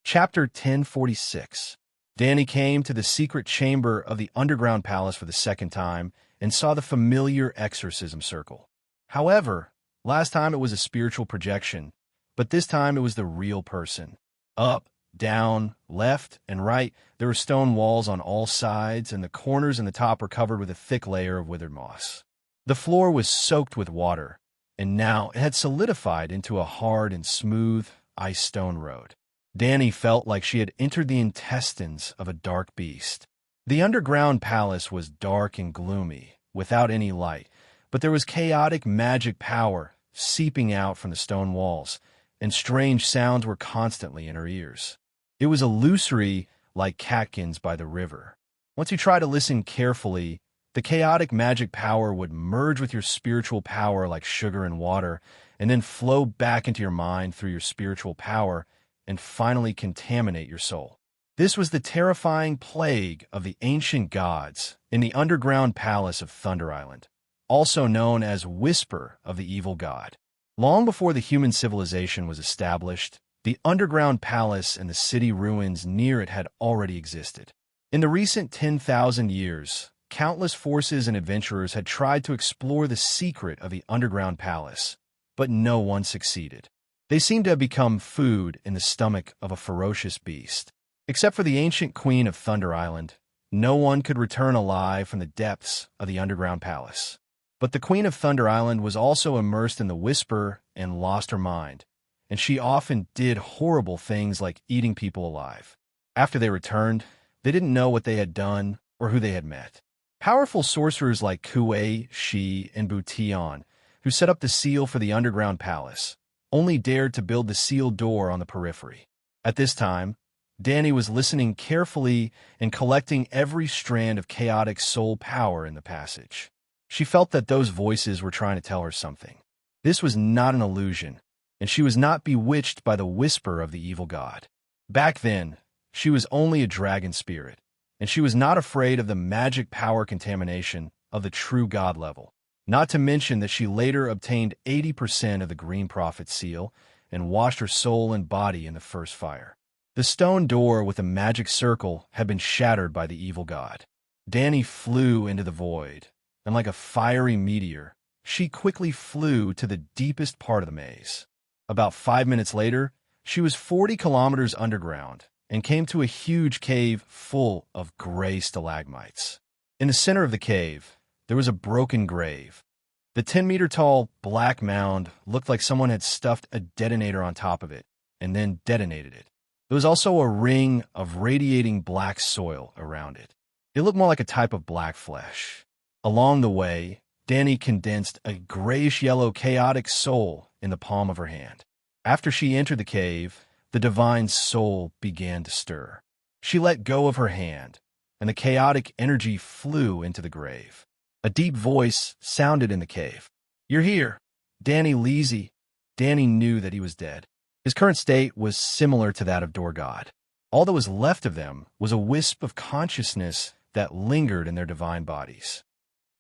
Speaker 1: Chapter 1046. Danny came to the secret chamber of the underground palace for the second time and saw the familiar exorcism circle. However, last time it was a spiritual projection, but this time it was the real person. Up, down, left, and right, there were stone walls on all sides, and the corners and the top were covered with a thick layer of withered moss. The floor was soaked with water, and now it had solidified into a hard and smooth ice stone road. Danny felt like she had entered the intestines of a dark beast. The underground palace was dark and gloomy, without any light, but there was chaotic magic power seeping out from the stone walls, and strange sounds were constantly in her ears. It was illusory like catkins by the river. Once you try to listen carefully, the chaotic magic power would merge with your spiritual power like sugar and water, and then flow back into your mind through your spiritual power, and finally contaminate your soul. This was the terrifying plague of the ancient gods in the underground palace of Thunder Island, also known as Whisper of the Evil God. Long before the human civilization was established, the underground palace and the city ruins near it had already existed. In the recent 10,000 years, countless forces and adventurers had tried to explore the secret of the underground palace, but no one succeeded. They seemed to have become food in the stomach of a ferocious beast. Except for the ancient queen of Thunder Island, no one could return alive from the depths of the underground palace. But the queen of Thunder Island was also immersed in the whisper and lost her mind, and she often did horrible things like eating people alive. After they returned, they didn't know what they had done or who they had met. Powerful sorcerers like Kuei, Shi, and Bution, who set up the seal for the underground palace, only dared to build the sealed door on the periphery. At this time, Danny was listening carefully and collecting every strand of chaotic soul power in the passage. She felt that those voices were trying to tell her something. This was not an illusion, and she was not bewitched by the whisper of the evil god. Back then, she was only a dragon spirit, and she was not afraid of the magic power contamination of the true god level. Not to mention that she later obtained 80% of the Green Prophet seal and washed her soul and body in the first fire. The stone door with the magic circle had been shattered by the evil god. Danny flew into the void, and like a fiery meteor, she quickly flew to the deepest part of the maze. About 5 minutes later, she was 40 kilometers underground and came to a huge cave full of gray stalagmites. In the center of the cave, there was a broken grave. The 10-meter-tall black mound looked like someone had stuffed a detonator on top of it and then detonated it. There was also a ring of radiating black soil around it. It looked more like a type of black flesh. Along the way, Danny condensed a grayish-yellow chaotic soul in the palm of her hand. After she entered the cave, the divine soul began to stir. She let go of her hand, and the chaotic energy flew into the grave. A deep voice sounded in the cave. "You're here, Danny Leasy." Danny knew that he was dead. His current state was similar to that of Dorgod. All that was left of them was a wisp of consciousness that lingered in their divine bodies.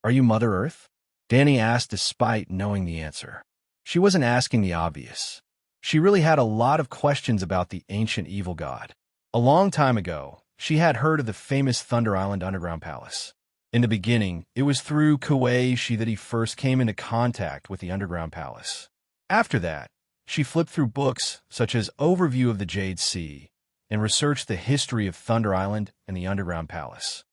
Speaker 1: "Are you Mother Earth?" Dani asked despite knowing the answer. She wasn't asking the obvious. She really had a lot of questions about the ancient evil god. A long time ago, she had heard of the famous Thunder Island underground palace. In the beginning, it was through Kuei-shi that he first came into contact with the underground palace. After that, she flipped through books such as Overview of the Jade Sea and researched the history of Thunder Island and the underground palace.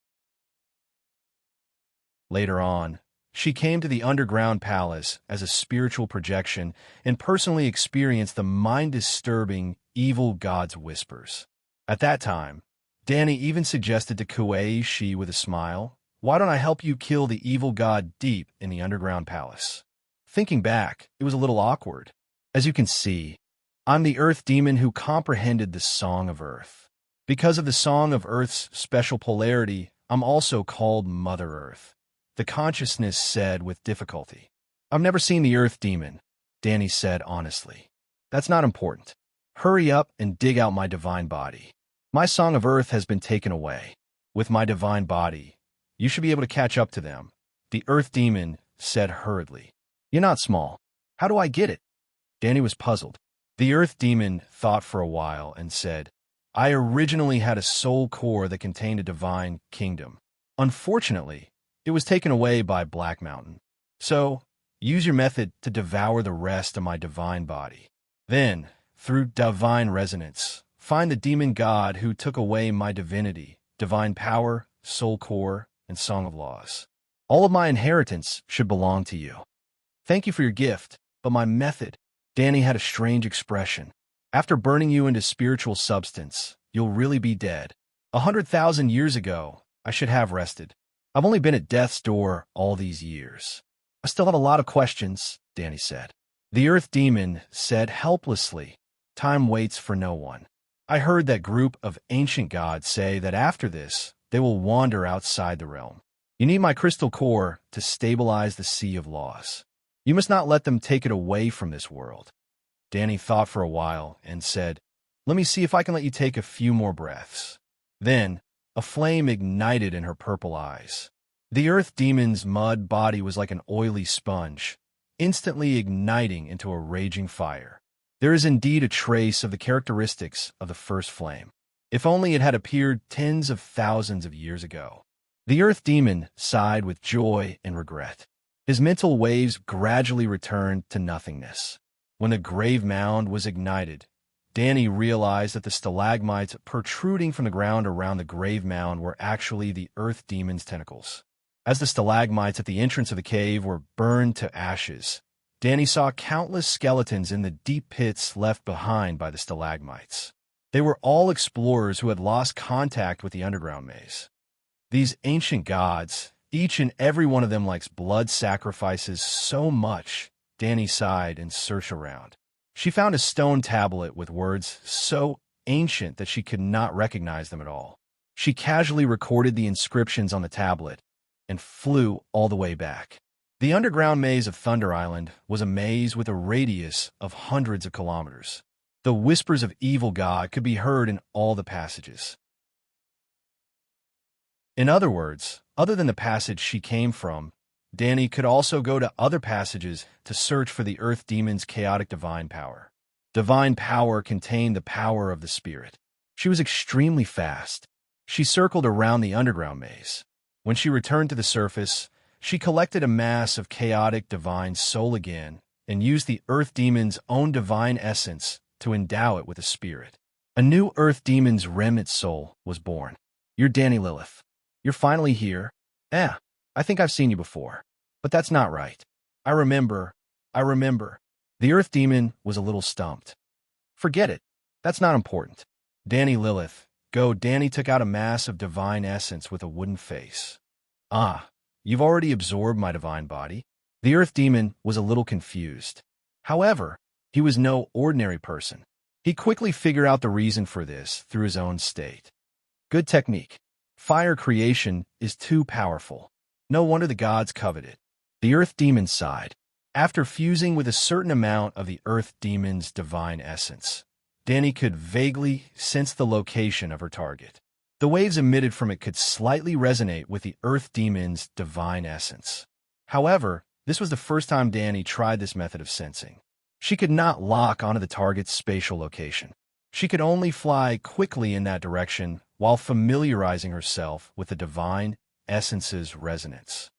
Speaker 1: Later on, she came to the underground palace as a spiritual projection and personally experienced the mind-disturbing evil god's whispers. At that time, Dani even suggested to Kuei-shi with a smile, "Why don't I help you kill the evil god deep in the underground palace?" Thinking back, it was a little awkward. As you can see, I'm the Earth Demon who comprehended the Song of Earth. Because of the Song of Earth's special polarity, I'm also called Mother Earth, the consciousness said with difficulty. "I've never seen the Earth Demon," Dani said honestly. "That's not important. Hurry up and dig out my divine body. My Song of Earth has been taken away. With my divine body, you should be able to catch up to them," the Earth Demon said hurriedly. "You're not small. How do I get it?" Dani was puzzled. The Earth Demon thought for a while and said, "I originally had a soul core that contained a divine kingdom. Unfortunately, it was taken away by Black Mountain. So, use your method to devour the rest of my divine body. Then, through divine resonance, find the demon god who took away my divinity, divine power, soul core, and song of laws. All of my inheritance should belong to you. Thank you for your gift, but my method..." Dani had a strange expression. "After burning you into spiritual substance, you'll really be dead. 100,000 years ago, I should have rested. I've only been at death's door all these years." "I still have a lot of questions," Dani said. The Earth Demon said helplessly, "Time waits for no one. I heard that group of ancient gods say that after this, they will wander outside the realm. You need my crystal core to stabilize the sea of laws. You must not let them take it away from this world." Dani thought for a while and said, "Let me see if I can let you take a few more breaths." Then, a flame ignited in her purple eyes. The Earth Demon's mud body was like an oily sponge, instantly igniting into a raging fire. There is indeed a trace of the characteristics of the first flame. If only it had appeared tens of thousands of years ago. The Earth Demon sighed with joy and regret. His mental waves gradually returned to nothingness. When the grave mound was ignited, Dani realized that the stalagmites protruding from the ground around the grave mound were actually the Earth Demon's tentacles. As the stalagmites at the entrance of the cave were burned to ashes, Dani saw countless skeletons in the deep pits left behind by the stalagmites. They were all explorers who had lost contact with the underground maze. These ancient gods, each and every one of them likes blood sacrifices so much, Dani sighed and searched around. She found a stone tablet with words so ancient that she could not recognize them at all. She casually recorded the inscriptions on the tablet and flew all the way back. The underground maze of Thunder Island was a maze with a radius of hundreds of kilometers. The whispers of evil God could be heard in all the passages. In other words, other than the passage she came from, Dani could also go to other passages to search for the Earth Demon's chaotic divine power. Divine power contained the power of the spirit. She was extremely fast. She circled around the underground maze. When she returned to the surface, she collected a mass of chaotic divine soul again and used the Earth Demon's own divine essence to endow it with a spirit. A new Earth Demon's remnant soul was born. "You're Dani Lilith. You're finally here. I think I've seen you before. But that's not right. I remember. The Earth Demon was a little stumped. "Forget it. That's not important. Dani Lilith, go." Dani took out a mass of divine essence with a wooden face. "Ah, you've already absorbed my divine body?" The Earth Demon was a little confused. However, he was no ordinary person. He quickly figured out the reason for this through his own state. "Good technique. Fire creation is too powerful. No wonder the gods covet it." The Earth Demon sighed. After fusing with a certain amount of the Earth Demon's divine essence, Danny could vaguely sense the location of her target. The waves emitted from it could slightly resonate with the Earth Demon's divine essence. However, this was the first time Danny tried this method of sensing. She could not lock onto the target's spatial location. She could only fly quickly in that direction while familiarizing herself with the divine essence's resonance.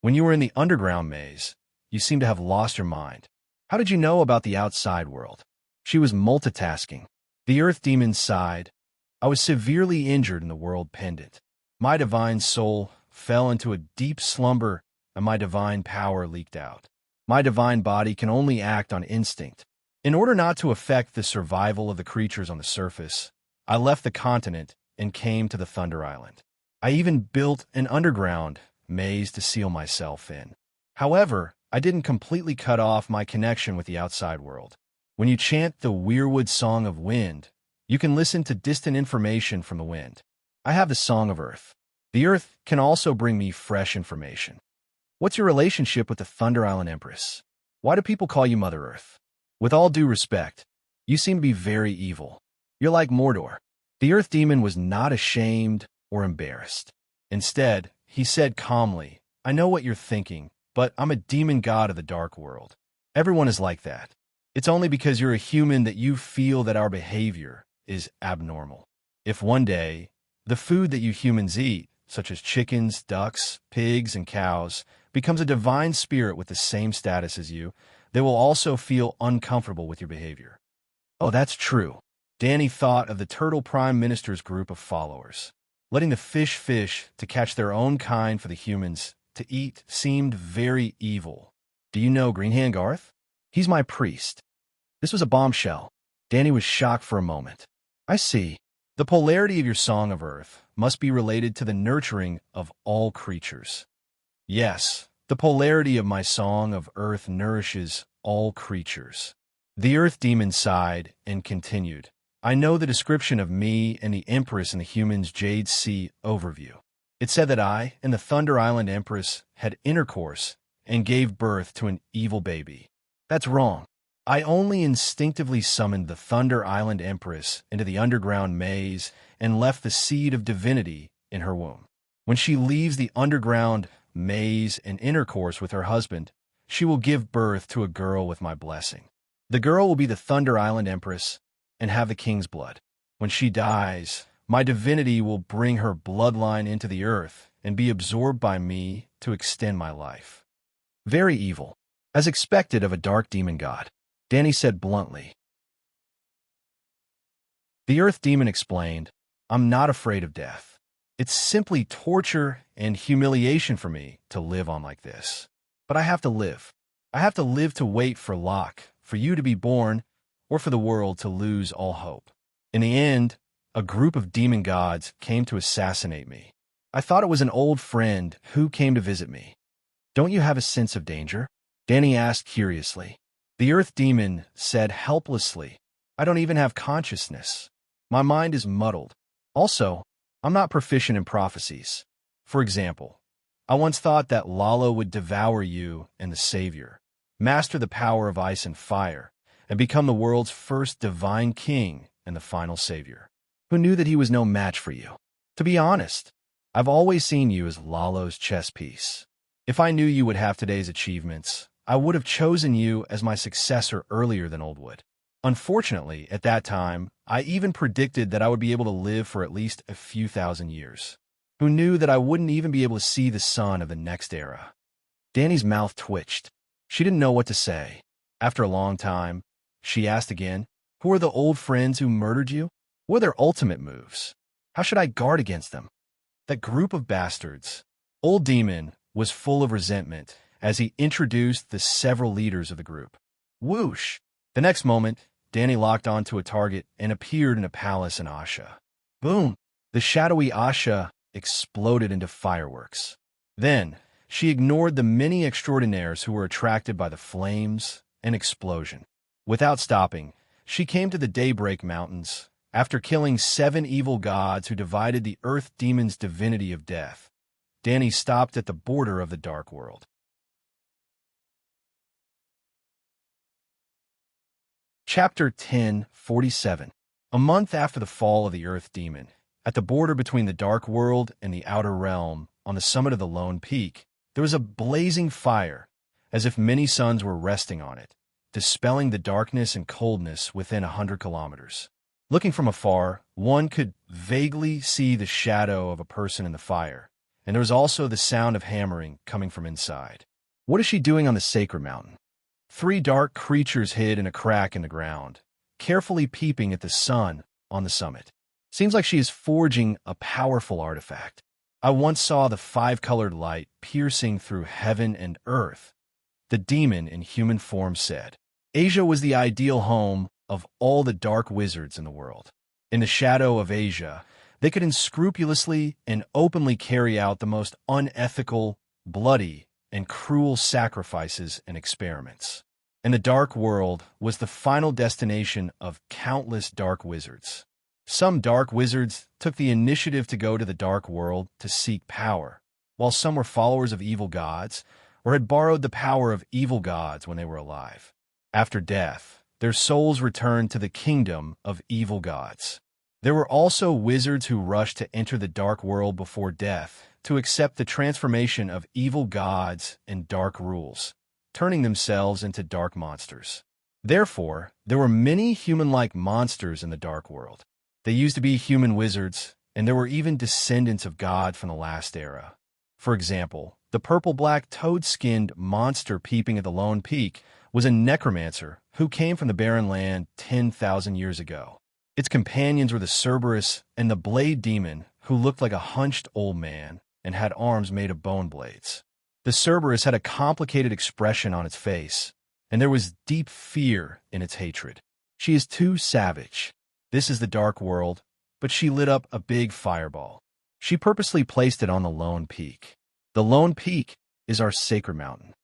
Speaker 1: When you were in the underground maze, you seemed to have lost your mind. How did you know about the outside world? She was multitasking. The Earth Demon sighed. I was severely injured in the world pendant. My divine soul fell into a deep slumber, and my divine power leaked out. My divine body can only act on instinct. In order not to affect the survival of the creatures on the surface, I left the continent and came to the Thunder Island. I even built an underground maze to seal myself in. However, I didn't completely cut off my connection with the outside world. When you chant the Weirwood Song of Wind, you can listen to distant information from the wind. I have the Song of Earth. The Earth can also bring me fresh information. What's your relationship with the Thunder Island Empress? Why do people call you Mother Earth? With all due respect, you seem to be very evil. You're like Mordor. The Earth Demon was not ashamed or embarrassed. Instead, he said calmly, I know what you're thinking, but I'm a demon god of the dark world. Everyone is like that. It's only because you're a human that you feel that our behavior is abnormal. If one day, the food that you humans eat, such as chickens, ducks, pigs, and cows, becomes a divine spirit with the same status as you, they will also feel uncomfortable with your behavior. Oh, that's true. Danny thought of the Turtle Prime Minister's group of followers. Letting the fish to catch their own kind for the humans to eat seemed very evil. Do you know Greenhand Garth? He's my priest. This was a bombshell. Danny was shocked for a moment. I see. The polarity of your Song of Earth must be related to the nurturing of all creatures. Yes, the polarity of my Song of Earth nourishes all creatures. The Earth Demon sighed and continued. I know the description of me and the Empress in the Human's Jade Sea overview. It said that I and the Thunder Island Empress had intercourse and gave birth to an evil baby. That's wrong. I only instinctively summoned the Thunder Island Empress into the underground maze and left the seed of divinity in her womb. When she leaves the underground maze and intercourse with her husband, she will give birth to a girl with my blessing. The girl will be the Thunder Island Empress and have the king's blood. When she dies, my divinity will bring her bloodline into the earth and be absorbed by me to extend my life. Very evil, as expected of a dark demon god, Danny said bluntly. The Earth Demon explained, I'm not afraid of death. It's simply torture and humiliation for me to live on like this. But I have to live. I have to live to wait for Locke, for you to be born, or for the world to lose all hope. In the end, a group of demon gods came to assassinate me. I thought it was an old friend who came to visit me. Don't you have a sense of danger? Danny asked curiously. The Earth Demon said helplessly, I don't even have consciousness. My mind is muddled. Also, I'm not proficient in prophecies. For example, I once thought that Lalo would devour you and the Savior, master the power of ice and fire, and become the world's first divine king and the final savior. Who knew that he was no match for you? To be honest, I've always seen you as Lalo's chess piece. If I knew you would have today's achievements, I would have chosen you as my successor earlier than Oldwood. Unfortunately, at that time, I even predicted that I would be able to live for at least a few thousand years. Who knew that I wouldn't even be able to see the sun of the next era? Danny's mouth twitched. She didn't know what to say. After a long time, she asked again, who are the old friends who murdered you? What are their ultimate moves? How should I guard against them? That group of bastards. Old Demon was full of resentment as he introduced the several leaders of the group. Whoosh! The next moment, Danny locked onto a target and appeared in a palace in Asha. Boom! The shadowy Asha exploded into fireworks. Then, she ignored the many extraordinaires who were attracted by the flames and explosion. Without stopping, she came to the Daybreak Mountains. After killing 7 evil gods who divided the Earth Demon's divinity of death, Danny stopped at the border of the Dark World. Chapter 1047. A month after the fall of the Earth Demon, at the border between the Dark World and the Outer Realm, on the summit of the Lone Peak, there was a blazing fire, as if many suns were resting on it, dispelling the darkness and coldness within 100 kilometers. Looking from afar, one could vaguely see the shadow of a person in the fire, and there was also the sound of hammering coming from inside. What is she doing on the sacred mountain? 3 dark creatures hid in a crack in the ground, carefully peeping at the sun on the summit. Seems like she is forging a powerful artifact. I once saw the 5-colored light piercing through heaven and earth, the demon in human form said. Asia was the ideal home of all the dark wizards in the world. In the shadow of Asia, they could unscrupulously and openly carry out the most unethical, bloody, and cruel sacrifices and experiments. And the Dark World was the final destination of countless dark wizards. Some dark wizards took the initiative to go to the Dark World to seek power, while some were followers of evil gods or had borrowed the power of evil gods when they were alive. After death, their souls returned to the kingdom of evil gods. There were also wizards who rushed to enter the Dark World before death to accept the transformation of evil gods and dark rules, turning themselves into dark monsters. Therefore, there were many human-like monsters in the Dark World. They used to be human wizards, and there were even descendants of God from the last era. For example, the purple-black toad-skinned monster peeping at the Lone Peak was a necromancer who came from the barren land 10,000 years ago. Its companions were the Cerberus and the Blade Demon, who looked like a hunched old man and had arms made of bone blades. The Cerberus had a complicated expression on its face, and there was deep fear in its hatred. She is too savage. This is the Dark World, but she lit up a big fireball. She purposely placed it on the Lone Peak. The Lone Peak is our sacred mountain.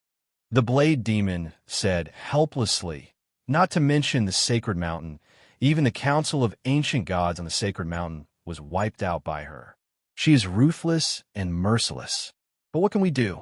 Speaker 1: The Blade Demon said helplessly, not to mention the sacred mountain, even the council of ancient gods on the sacred mountain was wiped out by her. She is ruthless and merciless. But what can we do?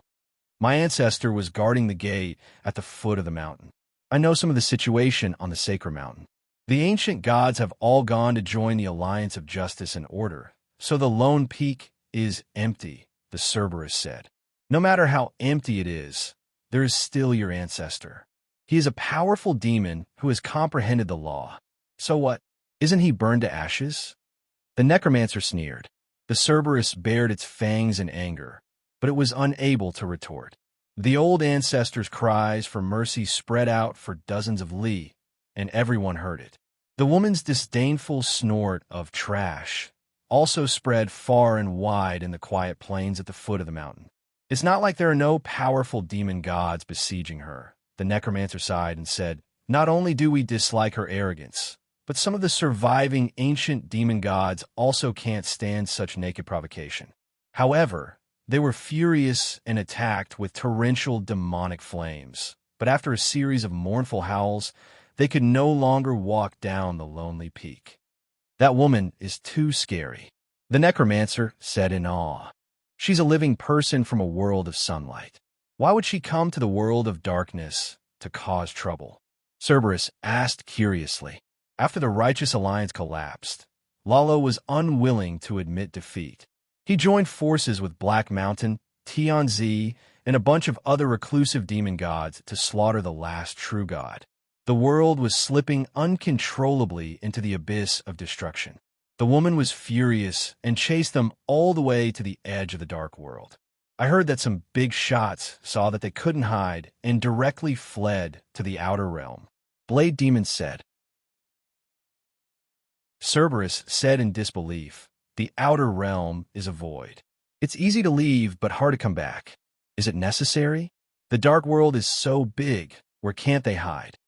Speaker 1: My ancestor was guarding the gate at the foot of the mountain. I know some of the situation on the sacred mountain. The ancient gods have all gone to join the alliance of justice and order, so the Lone Peak is empty, the Cerberus said. No matter how empty it is, there is still your ancestor. He is a powerful demon who has comprehended the law. So what? Isn't he burned to ashes? The necromancer sneered. The Cerberus bared its fangs in anger, but it was unable to retort. The old ancestor's cries for mercy spread out for dozens of li, and everyone heard it. The woman's disdainful snort of trash also spread far and wide in the quiet plains at the foot of the mountain. It's not like there are no powerful demon gods besieging her, the necromancer sighed and said. Not only do we dislike her arrogance, but some of the surviving ancient demon gods also can't stand such naked provocation. However, they were furious and attacked with torrential demonic flames. But after a series of mournful howls, they could no longer walk down the lonely peak. That woman is too scary, the necromancer said in awe. She's a living person from a world of sunlight. Why would she come to the world of darkness to cause trouble? Cerberus asked curiously. After the Righteous Alliance collapsed, Lalo was unwilling to admit defeat. He joined forces with Black Mountain, Tianzi, and a bunch of other reclusive demon gods to slaughter the last true god. The world was slipping uncontrollably into the abyss of destruction. The woman was furious and chased them all the way to the edge of the Dark World. I heard that some big shots saw that they couldn't hide and directly fled to the Outer Realm. Blade Demon said. Cerberus said in disbelief, the Outer Realm is a void. It's easy to leave, but hard to come back. Is it necessary? The Dark World is so big, where can't they hide?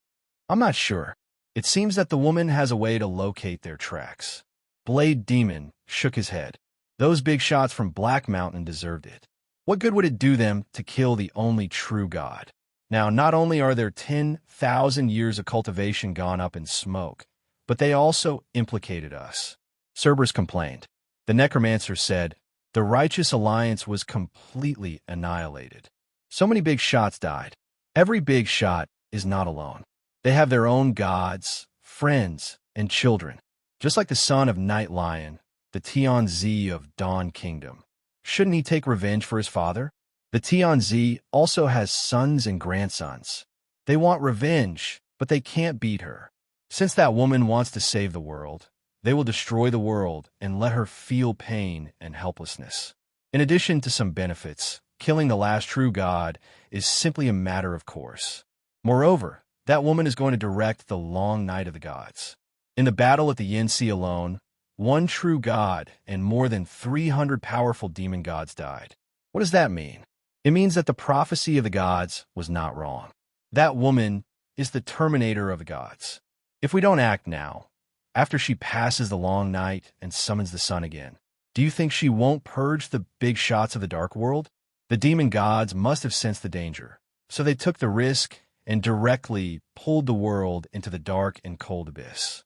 Speaker 1: I'm not sure. It seems that the woman has a way to locate their tracks. Blade Demon shook his head. Those big shots from Black Mountain deserved it. What good would it do them to kill the only true god? Now, not only are there 10,000 years of cultivation gone up in smoke, but they also implicated us. Cerberus complained. The necromancer said, the Righteous Alliance was completely annihilated. So many big shots died. Every big shot is not alone. They have their own gods, friends, and children. Just like the son of Night Lion, the Tianzi of Dawn Kingdom. Shouldn't he take revenge for his father? The Tianzi also has sons and grandsons. They want revenge, but they can't beat her. Since that woman wants to save the world, they will destroy the world and let her feel pain and helplessness. In addition to some benefits, killing the last true god is simply a matter of course. Moreover, that woman is going to direct the long night of the gods. In the battle at the Yin Sea alone, one true god and more than 300 powerful demon gods died. What does that mean? It means that the prophecy of the gods was not wrong. That woman is the terminator of the gods. If we don't act now, after she passes the long night and summons the sun again, do you think she won't purge the big shots of the dark world? The demon gods must have sensed the danger, so they took the risk and directly pulled the world into the dark and cold abyss.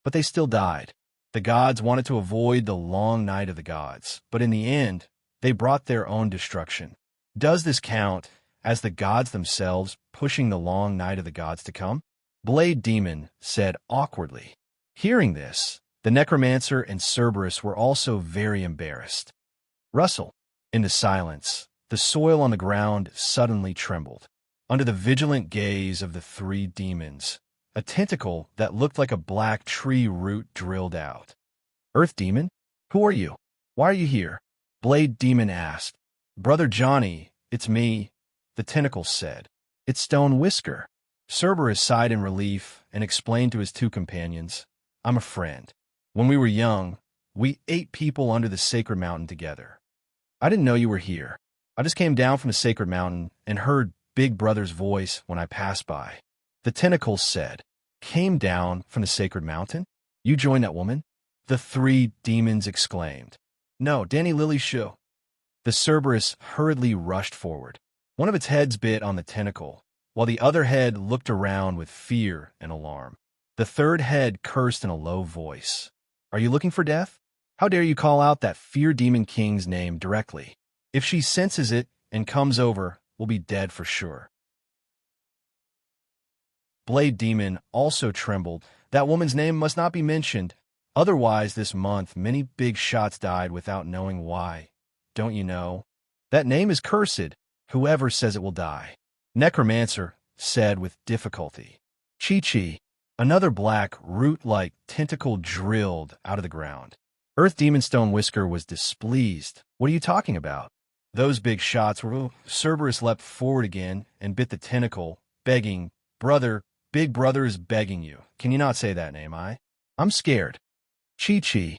Speaker 1: But they still died. The gods wanted to avoid the long night of the gods, but in the end, they brought their own destruction. Does this count as the gods themselves pushing the long night of the gods to come? Blade Demon said awkwardly. Hearing this, the necromancer and Cerberus were also very embarrassed. Rustle. In the silence, the soil on the ground suddenly trembled. Under the vigilant gaze of the three demons, a tentacle that looked like a black tree root drilled out. Earth Demon? Who are you? Why are you here? Blade Demon asked. Brother Johnny, it's me, the tentacle said. It's Stone Whisker. Cerberus sighed in relief and explained to his two companions, I'm a friend. When we were young, we ate people under the sacred mountain together. I didn't know you were here. I just came down from the sacred mountain and heard Big Brother's voice when I passed by. The tentacle said, Came down from the sacred mountain? You joined that woman? The three demons exclaimed. No, Danny Lily's show. The Cerberus hurriedly rushed forward. One of its heads bit on the tentacle, while the other head looked around with fear and alarm. The third head cursed in a low voice. Are you looking for death? How dare you call out that Fear Demon King's name directly? If she senses it and comes over, we'll be dead for sure. Blade Demon also trembled. That woman's name must not be mentioned. Otherwise, this month, many big shots died without knowing why. Don't you know? That name is cursed. Whoever says it will die. Necromancer said with difficulty. Chi-Chi. Another black, root-like tentacle drilled out of the ground. Earth Demon Stone Whisker was displeased. What are you talking about? Those big shots were... Cerberus leapt forward again and bit the tentacle, begging, Brother, Big Brother is begging you. Can you not say that name, I'm scared. Chi-Chi.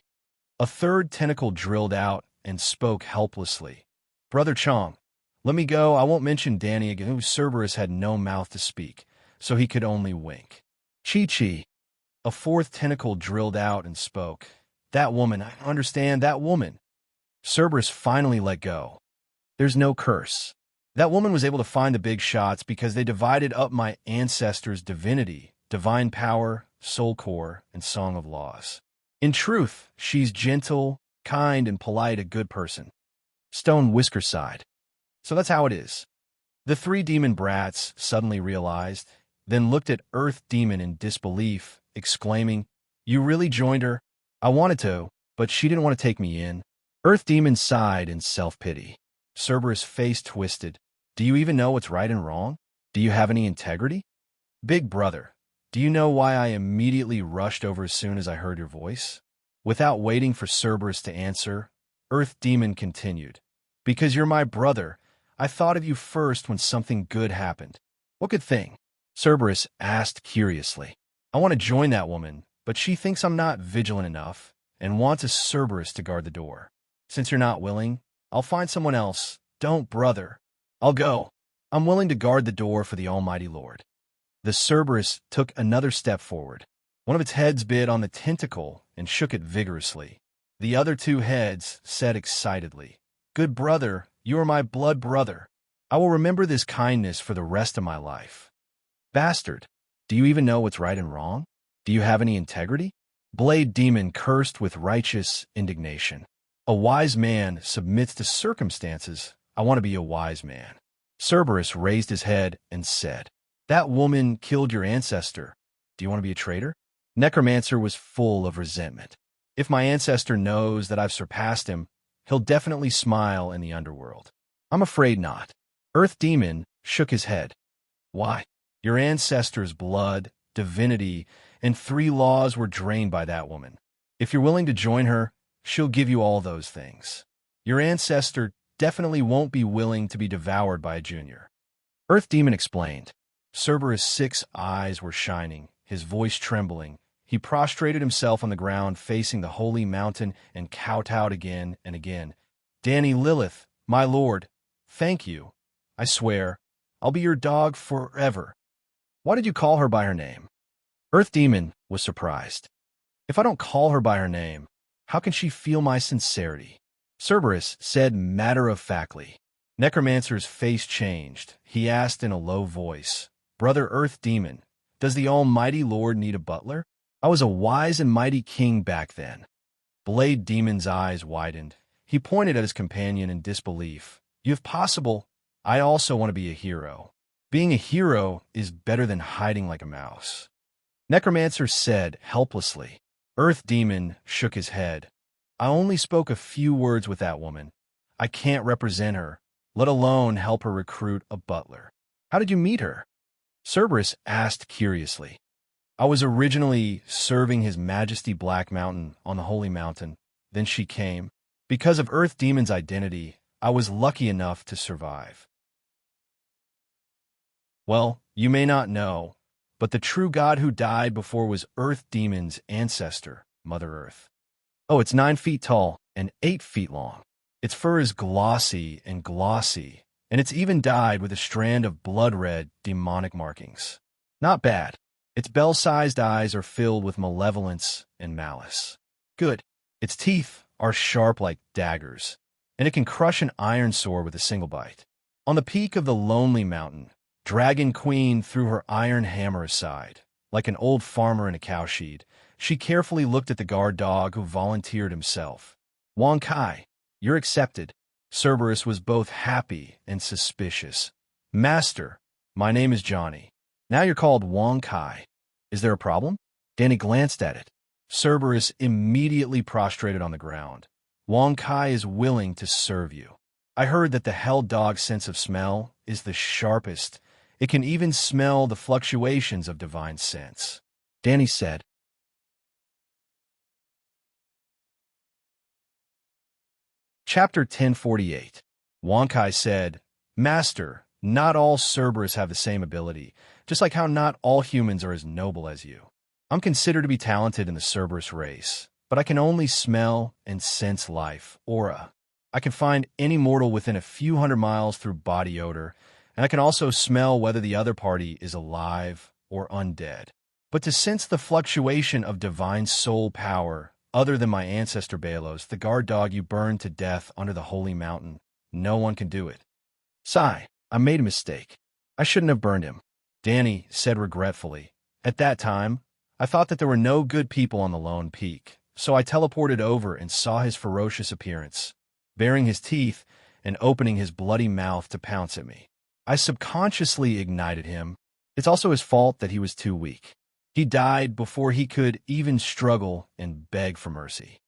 Speaker 1: A third tentacle drilled out and spoke helplessly. Brother Chong, let me go. I won't mention Danny again. Cerberus had no mouth to speak, so he could only wink. Chi-Chi. A fourth tentacle drilled out and spoke. That woman, I understand, that woman. Cerberus finally let go. There's no curse. That woman was able to find the big shots because they divided up my ancestors' divinity, divine power, soul core, and song of laws. In truth, she's gentle, kind, and polite, a good person. Stone Whisker sighed. So that's how it is. The three demon brats suddenly realized, then looked at Earth Demon in disbelief, exclaiming, You really joined her? I wanted to, but she didn't want to take me in. Earth Demon sighed in self-pity. Cerberus' face twisted. Do you even know what's right and wrong? Do you have any integrity? Big Brother, do you know why I immediately rushed over as soon as I heard your voice? Without waiting for Cerberus to answer, Earth Demon continued. Because you're my brother, I thought of you first when something good happened. What good thing? Cerberus asked curiously. I want to join that woman, but she thinks I'm not vigilant enough and wants a Cerberus to guard the door. Since you're not willing, I'll find someone else. Don't, brother. I'll go. I'm willing to guard the door for the Almighty Lord. The Cerberus took another step forward. One of its heads bit on the tentacle and shook it vigorously. The other two heads said excitedly, Good brother, you are my blood brother. I will remember this kindness for the rest of my life. Bastard, do you even know what's right and wrong? Do you have any integrity? Blade Demon cursed with righteous indignation. A wise man submits to circumstances. I want to be a wise man. Cerberus raised his head and said, That woman killed your ancestor. Do you want to be a traitor? Necromancer was full of resentment. If my ancestor knows that I've surpassed him, he'll definitely smile in the underworld. I'm afraid not. Earth Demon shook his head. Why? Your ancestors' blood, divinity, and 3 laws were drained by that woman. If you're willing to join her, she'll give you all those things. Your ancestor definitely won't be willing to be devoured by a junior. Earth Demon explained. Cerberus' 6 eyes were shining, his voice trembling. He prostrated himself on the ground facing the holy mountain and kowtowed again and again. Danny Lilith, my lord, thank you. I swear, I'll be your dog forever. Why did you call her by her name? Earth Demon was surprised. If I don't call her by her name, how can she feel my sincerity? Cerberus said matter-of-factly. Necromancer's face changed. He asked in a low voice, Brother Earth Demon, does the Almighty Lord need a butler? I was a wise and mighty king back then. Blade Demon's eyes widened. He pointed at his companion in disbelief. If possible, I also want to be a hero. Being a hero is better than hiding like a mouse. Necromancer said helplessly. Earth Demon shook his head. I only spoke a few words with that woman. I can't represent her, let alone help her recruit a butler. How did you meet her? Cerberus asked curiously. I was originally serving His Majesty Black Mountain on the Holy Mountain. Then she came. Because of Earth Demon's identity, I was lucky enough to survive. Well, you may not know, but the true god who died before was Earth Demon's ancestor, Mother Earth. Oh, it's 9 feet tall and 8 feet long. Its fur is glossy, and it's even dyed with a strand of blood-red demonic markings. Not bad. Its bell-sized eyes are filled with malevolence and malice. Good. Its teeth are sharp like daggers, and it can crush an iron sword with a single bite. On the peak of the lonely mountain, Dragon Queen threw her iron hammer aside. Like an old farmer in a cowshed, she carefully looked at the guard dog who volunteered himself. Wong Kai, you're accepted. Cerberus was both happy and suspicious. Master, my name is Johnny. Now you're called Wong Kai. Is there a problem? Danny glanced at it. Cerberus immediately prostrated on the ground. Wong Kai is willing to serve you. I heard that the hell dog's sense of smell is the sharpest. It can even smell the fluctuations of divine sense. Danny said. Chapter 1048. Wong Kai said, Master, not all Cerberus have the same ability, just like how not all humans are as noble as you. I'm considered to be talented in the Cerberus race, but I can only smell and sense life, aura. I can find any mortal within a few hundred miles through body odor, and I can also smell whether the other party is alive or undead. But to sense the fluctuation of divine soul power, other than my ancestor Balos, the guard dog you burned to death under the holy mountain, no one can do it. Sigh, I made a mistake. I shouldn't have burned him. Danny said regretfully. At that time, I thought that there were no good people on the lone peak, so I teleported over and saw his ferocious appearance, baring his teeth and opening his bloody mouth to pounce at me. I subconsciously ignited him. It's also his fault that he was too weak. He died before he could even struggle and beg for mercy.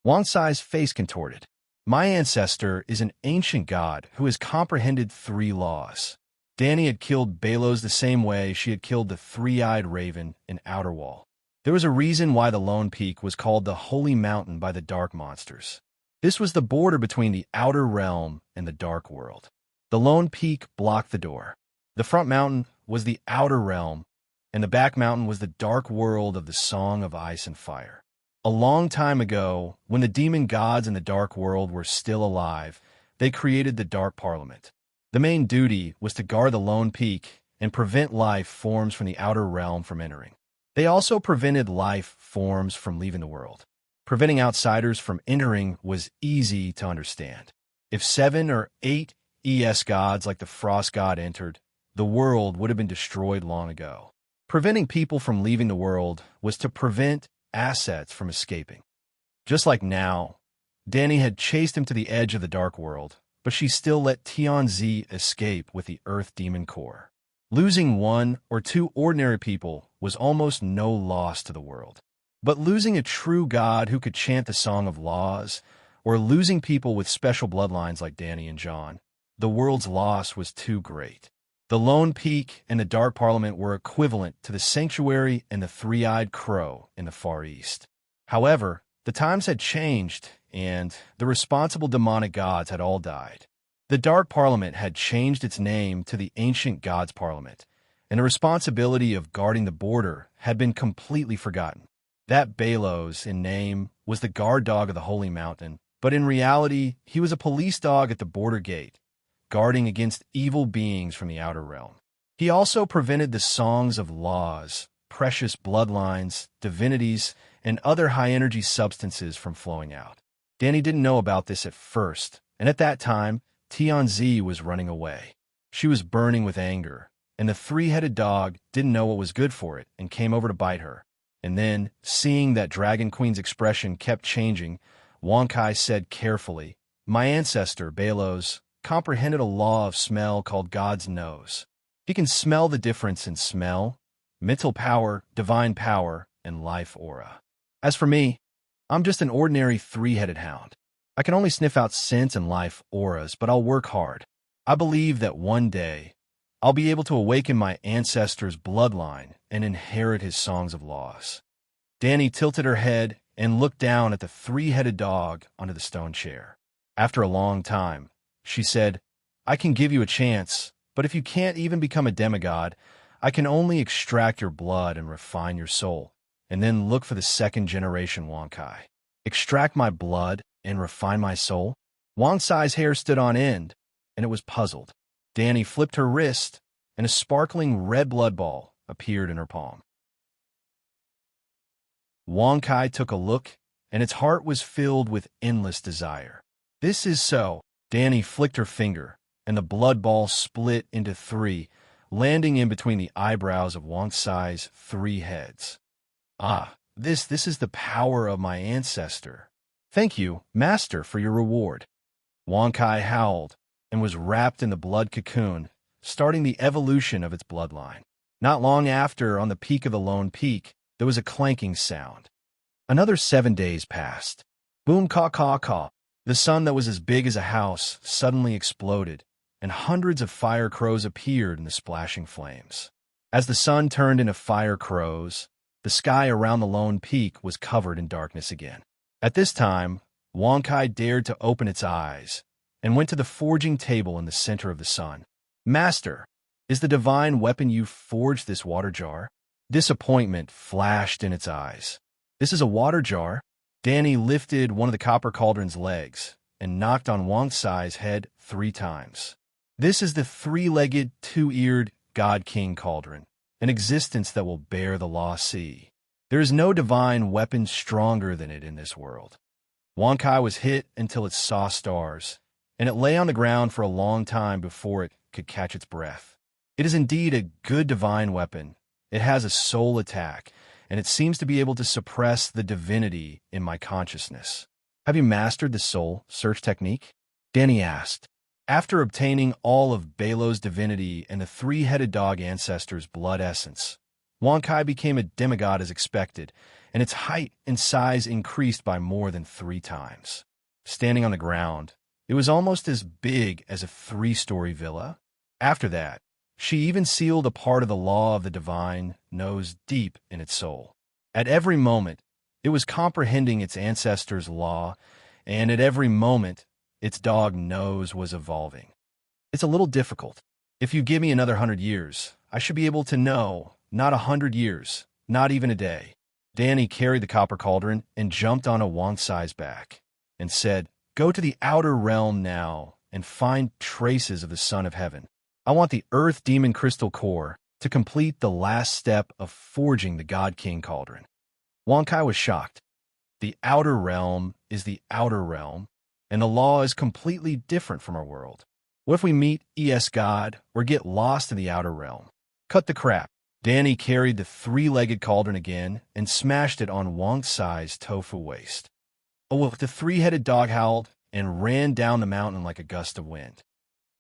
Speaker 1: Wang Sai's face contorted. My ancestor is an ancient god who has comprehended 3 laws. Danny had killed Balos the same way she had killed the 3-eyed raven in Outerwall. There was a reason why the Lone Peak was called the Holy Mountain by the Dark Monsters. This was the border between the Outer Realm and the Dark World. The Lone Peak blocked the door. The front mountain was the Outer Realm, and the back mountain was the Dark World of the Song of Ice and Fire. A long time ago, when the demon gods in the Dark World were still alive, they created the Dark Parliament. The main duty was to guard the Lone Peak and prevent life forms from the Outer Realm from entering. They also prevented life forms from leaving the world. Preventing outsiders from entering was easy to understand. If 7 or 8 ES gods like the Frost God entered, the world would have been destroyed long ago. Preventing people from leaving the world was to prevent assets from escaping. Just like now, Danny had chased him to the edge of the Dark World, but she still let Tianzi escape with the Earth Demon Core. Losing 1 or 2 ordinary people was almost no loss to the world. But losing a true god who could chant the Song of Laws, or losing people with special bloodlines like Danny and John, the world's loss was too great. The Lone Peak and the Dark Parliament were equivalent to the Sanctuary and the Three-Eyed Crow in the Far East. However, the times had changed, and the responsible demonic gods had all died. The Dark Parliament had changed its name to the Ancient Gods Parliament, and the responsibility of guarding the border had been completely forgotten. That Balos, in name, was the guard dog of the Holy Mountain, but in reality, he was a police dog at the border gate, guarding against evil beings from the outer realm. He also prevented the songs of laws, precious bloodlines, divinities, and other high-energy substances from flowing out. Danny didn't know about this at first, and at that time, Tianzi was running away. She was burning with anger, and the three-headed dog didn't know what was good for it and came over to bite her. And then, seeing that Dragon Queen's expression kept changing, Wang Kai said carefully, "My ancestor, Balos, comprehended a law of smell called God's nose. He can smell the difference in smell, mental power, divine power, and life aura. As for me, I'm just an ordinary three-headed hound. I can only sniff out scent and life auras, but I'll work hard. I believe that one day, I'll be able to awaken my ancestor's bloodline and inherit his songs of laws." Danny tilted her head and looked down at the three-headed dog onto the stone chair. After a long time, she said, "I can give you a chance, but if you can't even become a demigod, I can only extract your blood and refine your soul, and then look for the second-generation Wang Kai. Extract my blood and refine my soul?" Wang Sai's hair stood on end, and it was puzzled. Danny flipped her wrist, and a sparkling red blood ball appeared in her palm. Wang Kai took a look, and its heart was filled with endless desire. "This is so." Danny flicked her finger, and the blood ball split into three, landing in between the eyebrows of Wang Sai's three heads. "Ah, this is the power of my ancestor. Thank you, Master, for your reward." Wang Kai howled and was wrapped in the blood cocoon, starting the evolution of its bloodline. Not long after, on the peak of the Lone Peak, there was a clanking sound. Another 7 days passed. Boom, caw, caw, caw. The sun that was as big as a house suddenly exploded, and hundreds of fire crows appeared in the splashing flames. As the sun turned into fire crows, the sky around the Lone Peak was covered in darkness again. At this time, Wang Kai dared to open its eyes and went to the forging table in the center of the sun. "Master, is the divine weapon you forged this water jar?" Disappointment flashed in its eyes. "This is a water jar?" Danny lifted one of the copper cauldron's legs and knocked on Wang Sai's head 3 times. "This is the three-legged, two-eared God King cauldron, an existence that will bear the lost sea. There is no divine weapon stronger than it in this world." Wang Kai was hit until it saw stars, and it lay on the ground for a long time before it could catch its breath. "It is indeed a good divine weapon. It has a soul attack, and it seems to be able to suppress the divinity in my consciousness." "Have you mastered the soul search technique?" Danny asked. After obtaining all of Balos' divinity and the three-headed dog ancestor's blood essence, Wang Kai became a demigod as expected, and its height and size increased by more than 3 times. Standing on the ground, it was almost as big as a 3-story villa. After that, she even sealed a part of the law of the divine nose deep in its soul. At every moment, it was comprehending its ancestor's law, and at every moment, its dog nose was evolving. "It's a little difficult. If you give me another 100 years, I should be able to know, not 100 years, not even a day." Danny carried the copper cauldron and jumped on a Wang Sai's back and said, "Go to the outer realm now and find traces of the Son of Heaven. I want the Earth Demon Crystal Core to complete the last step of forging the God King cauldron." Wang Kai was shocked. The outer realm is the outer realm, and the law is completely different from our world. What if we meet ES God or get lost in the outer realm? Cut the crap. Danny carried the 3-legged cauldron again and smashed it on Wang Sai's tofu waist. Oh, the 3-headed dog howled and ran down the mountain like a gust of wind.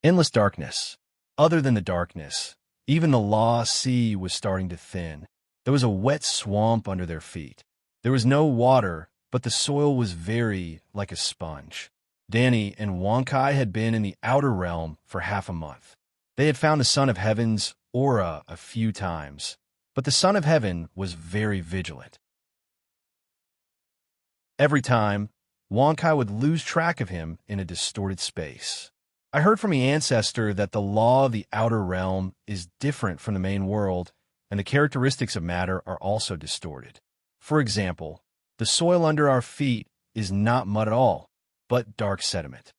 Speaker 1: Endless darkness. Other than the darkness, even the law sea was starting to thin. There was a wet swamp under their feet. There was no water, but the soil was very like a sponge. Danny and Wonkai had been in the outer realm for half a month. They had found the Son of Heaven's aura a few times, but the Son of Heaven was very vigilant. Every time, Wonkai would lose track of him in a distorted space. I heard from the ancestor that the law of the outer realm is different from the main world, and the characteristics of matter are also distorted. For example, the soil under our feet is not mud at all, but dark sediment.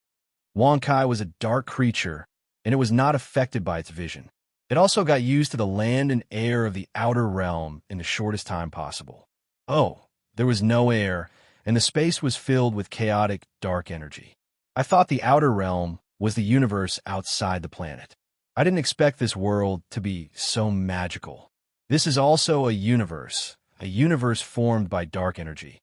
Speaker 1: Wonkai was a dark creature, and it was not affected by its vision. It also got used to the land and air of the outer realm in the shortest time possible. Oh, there was no air, and the space was filled with chaotic, dark energy. I thought the outer realm was the universe outside the planet. I didn't expect this world to be so magical. This is also a universe formed by dark energy.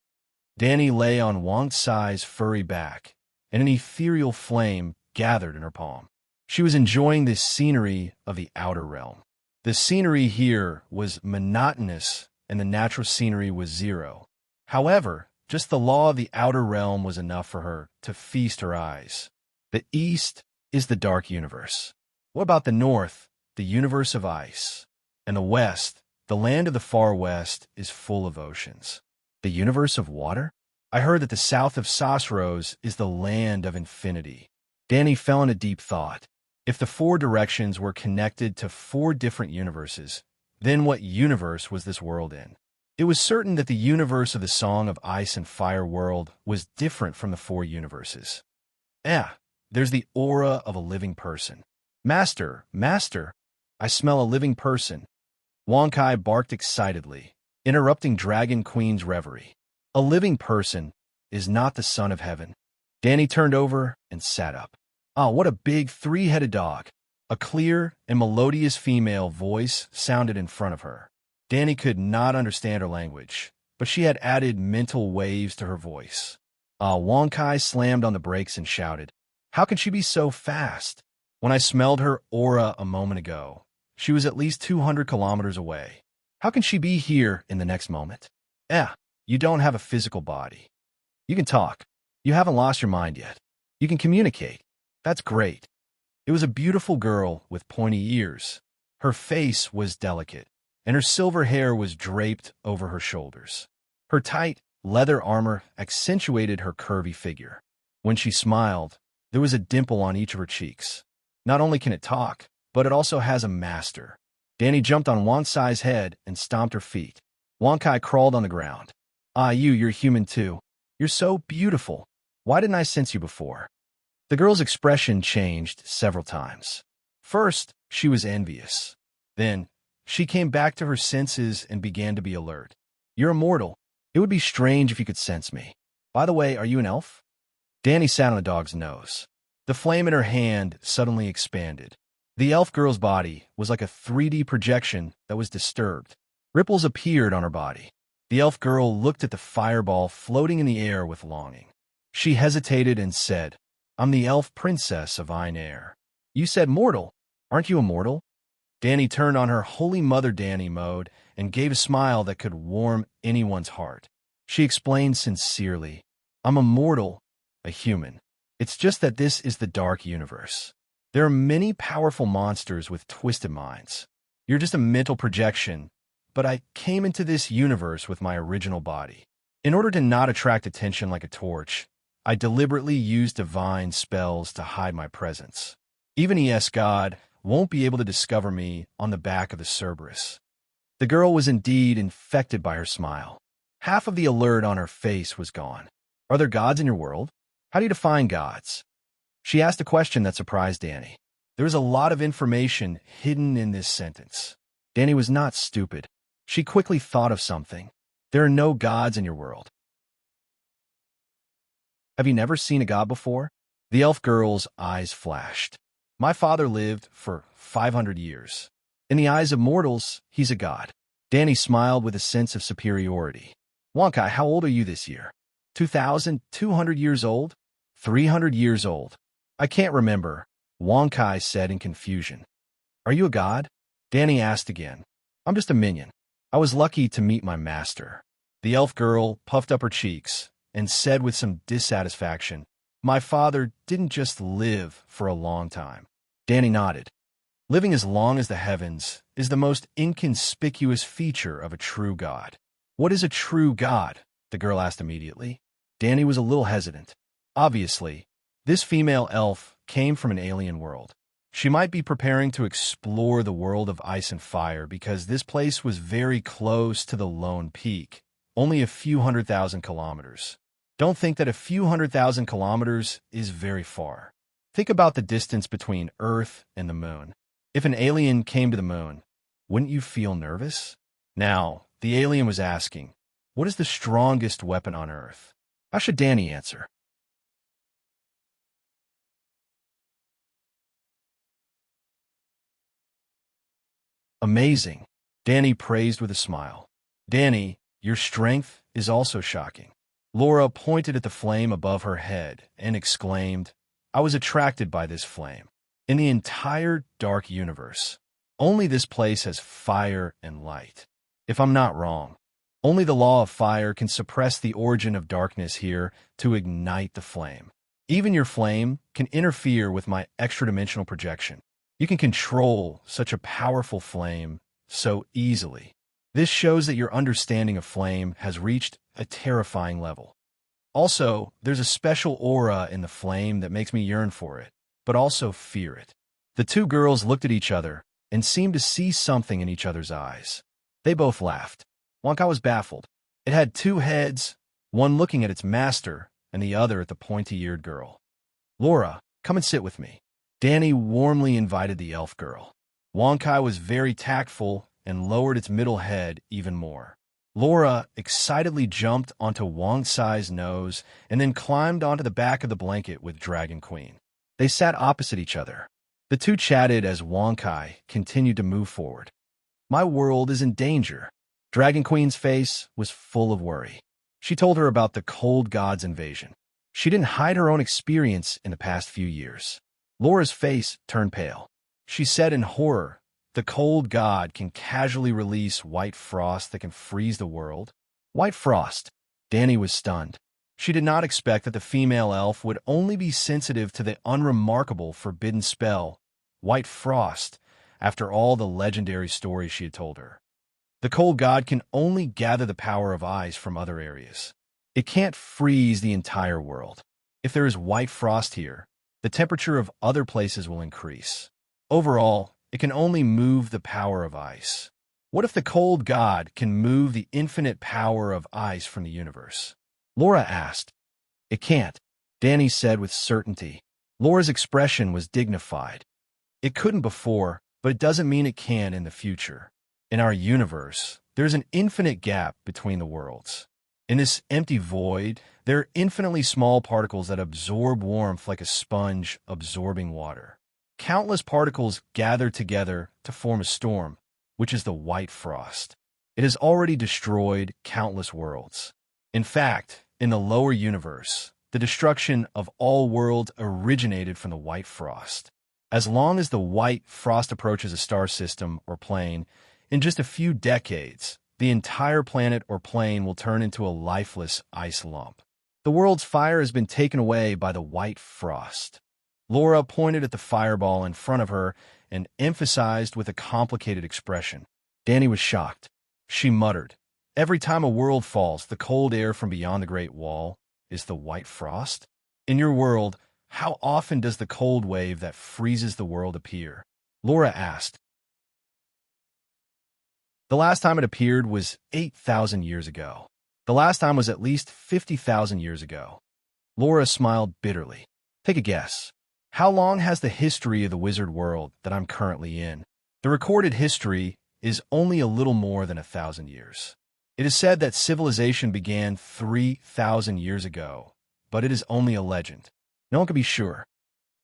Speaker 1: Danny lay on Wonkai's furry back, and an ethereal flame gathered in her palm. She was enjoying this scenery of the outer realm. The scenery here was monotonous, and the natural scenery was zero. However, just the law of the outer realm was enough for her to feast her eyes. The east is the dark universe. What about the north, the universe of ice? And the west, the land of the far west, is full of oceans. The universe of water? I heard that the south of Sosros is the land of infinity. Danny fell into deep thought. If the four directions were connected to four different universes, then what universe was this world in? It was certain that the universe of the Song of Ice and Fire world was different from the four universes. There's the aura of a living person. Master, I smell a living person. Wonkai barked excitedly, interrupting Dragon Queen's reverie. A living person is not the Son of Heaven. Danny turned over and sat up. What a big three-headed dog. A clear and melodious female voice sounded in front of her. Danny could not understand her language, but she had added mental waves to her voice. Wonkai slammed on the brakes and shouted, "How can she be so fast? When I smelled her aura a moment ago, she was at least 200 kilometers away. How can she be here in the next moment?" You don't have a physical body. You can talk. You haven't lost your mind yet. You can communicate. That's great. It was a beautiful girl with pointy ears. Her face was delicate, and her silver hair was draped over her shoulders. Her tight, leather armor accentuated her curvy figure. When she smiled, there was a dimple on each of her cheeks. Not only can it talk, but it also has a master. Danny jumped on Wonkai's head and stomped her feet. Wonkai crawled on the ground. You're human too. You're so beautiful. Why didn't I sense you before? The girl's expression changed several times. First, she was envious. Then, she came back to her senses and began to be alert. You're immortal. It would be strange if you could sense me. By the way, are you an elf? Danny sat on the dog's nose. The flame in her hand suddenly expanded. The elf girl's body was like a 3D projection that was disturbed. Ripples appeared on her body. The elf girl looked at the fireball floating in the air with longing. She hesitated and said, "I'm the elf princess of Ainair." "You said mortal. Aren't you immortal?" Danny turned on her Holy Mother Danny mode and gave a smile that could warm anyone's heart. She explained sincerely, "I'm immortal, a human. It's just that this is the dark universe. There are many powerful monsters with twisted minds. You're just a mental projection, but I came into this universe with my original body. In order to not attract attention like a torch, I deliberately used divine spells to hide my presence. Even ES God won't be able to discover me on the back of the Cerberus." The girl was indeed infected by her smile. Half of the alert on her face was gone. "Are there gods in your world? How do you define gods?" She asked a question that surprised Danny. There was a lot of information hidden in this sentence. Danny was not stupid. She quickly thought of something. There are no gods in your world. Have you never seen a god before? The elf girl's eyes flashed. My father lived for 500 years. In the eyes of mortals, he's a god. Danny smiled with a sense of superiority. Wonkai, how old are you this year? 2,200 years old? 300 years old? I can't remember, Wonkai said in confusion. Are you a god? Danny asked again. I'm just a minion. I was lucky to meet my master. The elf girl puffed up her cheeks and said with some dissatisfaction, "My father didn't just live for a long time." Danny nodded. Living as long as the heavens is the most inconspicuous feature of a true god. What is a true god? The girl asked immediately. Danny was a little hesitant. Obviously, this female elf came from an alien world. She might be preparing to explore the world of ice and fire because this place was very close to the lone peak, only a few 100,000 kilometers. Don't think that a few 100,000 kilometers is very far. Think about the distance between Earth and the moon. If an alien came to the moon, wouldn't you feel nervous? Now, the alien was asking, what is the strongest weapon on Earth? How should Danny answer? Amazing, Danny praised with a smile. Danny, your strength is also shocking. Laura pointed at the flame above her head and exclaimed, I was attracted by this flame. In the entire dark universe, only this place has fire and light. If I'm not wrong, only the law of fire can suppress the origin of darkness here to ignite the flame. Even your flame can interfere with my extra-dimensional projection. You can control such a powerful flame so easily. This shows that your understanding of flame has reached a terrifying level. Also, there's a special aura in the flame that makes me yearn for it, but also fear it. The two girls looked at each other and seemed to see something in each other's eyes. They both laughed. Wonka was baffled. It had two heads, one looking at its master and the other at the pointy-eared girl. Laura, come and sit with me. Danny warmly invited the elf girl. Wonkai was very tactful and lowered its middle head even more. Laura excitedly jumped onto Wongsai's nose and then climbed onto the back of the blanket with Dragon Queen. They sat opposite each other. The two chatted as Wonkai continued to move forward. My world is in danger. Dragon Queen's face was full of worry. She told her about the cold god's invasion. She didn't hide her own experience in the past few years. Laura's face turned pale. She said in horror, the cold god can casually release white frost that can freeze the world. White frost. Danny was stunned. She did not expect that the female elf would only be sensitive to the unremarkable forbidden spell, white frost, after all the legendary stories she had told her. The cold god can only gather the power of ice from other areas. It can't freeze the entire world. If there is white frost here, the temperature of other places will increase. Overall, it can only move the power of ice. What if the cold god can move the infinite power of ice from the universe? Laura asked. It can't, Danny said with certainty. Laura's expression was dignified. It couldn't before, but it doesn't mean it can in the future. In our universe, there's an infinite gap between the worlds. In this empty void, there are infinitely small particles that absorb warmth like a sponge absorbing water. Countless particles gather together to form a storm, which is the white frost. It has already destroyed countless worlds. In fact, in the lower universe, the destruction of all worlds originated from the white frost. As long as the white frost approaches a star system or plane, in just a few decades, the entire planet or plane will turn into a lifeless ice lump. The world's fire has been taken away by the white frost. Laura pointed at the fireball in front of her and emphasized with a complicated expression. Danny was shocked. She muttered, every time a world falls, the cold air from beyond the Great Wall is the white frost? In your world, how often does the cold wave that freezes the world appear? Laura asked. The last time it appeared was 8,000 years ago. The last time was at least 50,000 years ago. Laura smiled bitterly. Take a guess. How long has the history of the wizard world that I'm currently in? The recorded history is only a little more than 1,000 years. It is said that civilization began 3,000 years ago, but it is only a legend. No one can be sure.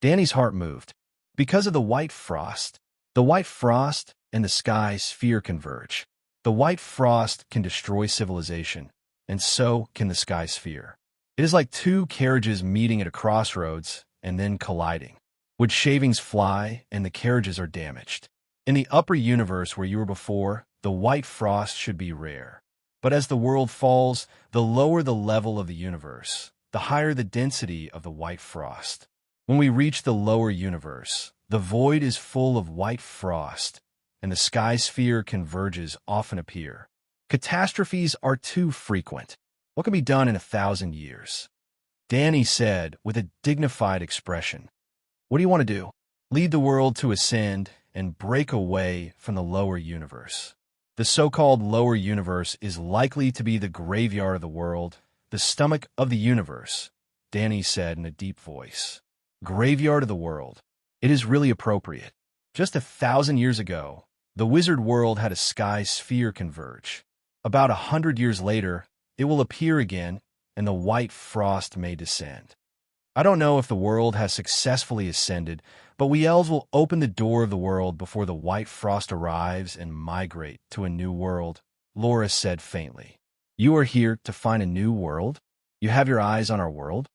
Speaker 1: Danny's heart moved. Because of the white frost and the sky sphere converge. The white frost can destroy civilization, and so can the sky sphere. It is like two carriages meeting at a crossroads and then colliding. Wood shavings fly, and the carriages are damaged. In the upper universe where you were before, the white frost should be rare. But as the world falls, the lower the level of the universe, the higher the density of the white frost. When we reach the lower universe, the void is full of white frost, and the sky sphere converges often appear. Catastrophes are too frequent. What can be done in 1,000 years? Danny said with a dignified expression. What do you want to do? Lead the world to ascend and break away from the lower universe. The so-called lower universe is likely to be the graveyard of the world, the stomach of the universe, Danny said in a deep voice. Graveyard of the world. It is really appropriate. Just 1,000 years ago, the wizard world had a sky sphere converge. About 100 years later, it will appear again, and the white frost may descend. I don't know if the world has successfully ascended, but we elves will open the door of the world before the white frost arrives and migrate to a new world, Laura said faintly. You are here to find a new world? You have your eyes on our world?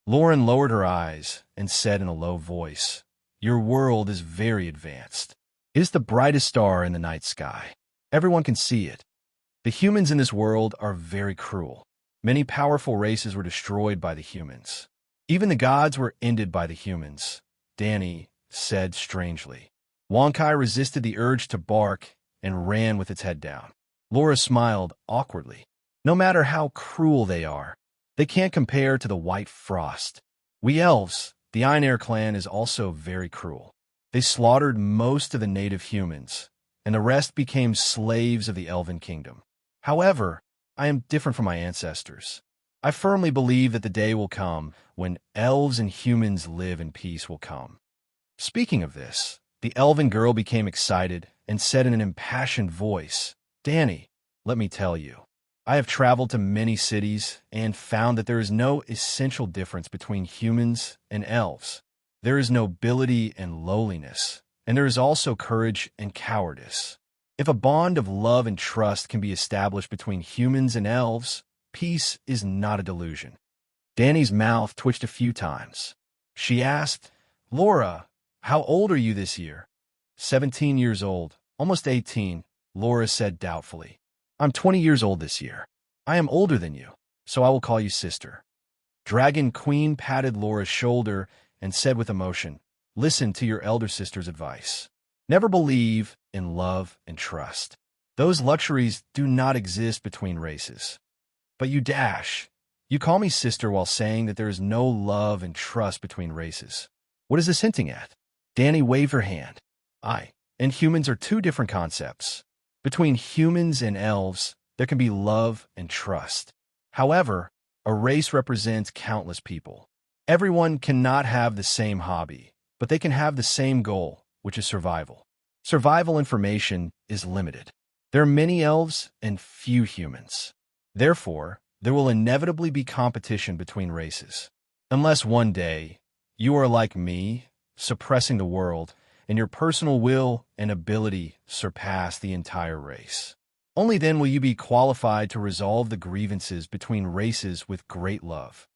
Speaker 1: Lauren lowered her eyes and said in a low voice, Your world is very advanced. It is the brightest star in the night sky. Everyone can see it. The humans in this world are very cruel. Many powerful races were destroyed by the humans. Even the gods were ended by the humans, Danny said strangely. Wonkai resisted the urge to bark and ran with its head down. Laura smiled awkwardly. No matter how cruel they are, they can't compare to the white frost. We elves, the Einair clan, is also very cruel. They slaughtered most of the native humans, and the rest became slaves of the elven kingdom. However, I am different from my ancestors. I firmly believe that the day will come when elves and humans live in peace will come. Speaking of this, the elven girl became excited and said in an impassioned voice, Danny, let me tell you, I have traveled to many cities and found that there is no essential difference between humans and elves. There is nobility and lowliness, and there is also courage and cowardice. If a bond of love and trust can be established between humans and elves, peace is not a delusion. Danny's mouth twitched a few times. She asked, Laura, how old are you this year? 17 years old, almost 18, Laura said doubtfully. I'm 20 years old this year. I am older than you, so I will call you sister. Dragon Queen patted Laura's shoulder and said with emotion, Listen to your elder sister's advice. Never believe in love and trust. Those luxuries do not exist between races. But you You call me sister while saying that there is no love and trust between races. What is this hinting at? Danny waved her hand. I and humans are two different concepts. Between humans and elves, there can be love and trust. However, a race represents countless people. Everyone cannot have the same hobby, but they can have the same goal, which is survival. Survival information is limited. There are many elves and few humans. Therefore, there will inevitably be competition between races. Unless one day, you are like me, suppressing the world, and your personal will and ability surpass the entire race. Only then will you be qualified to resolve the grievances between races with great love.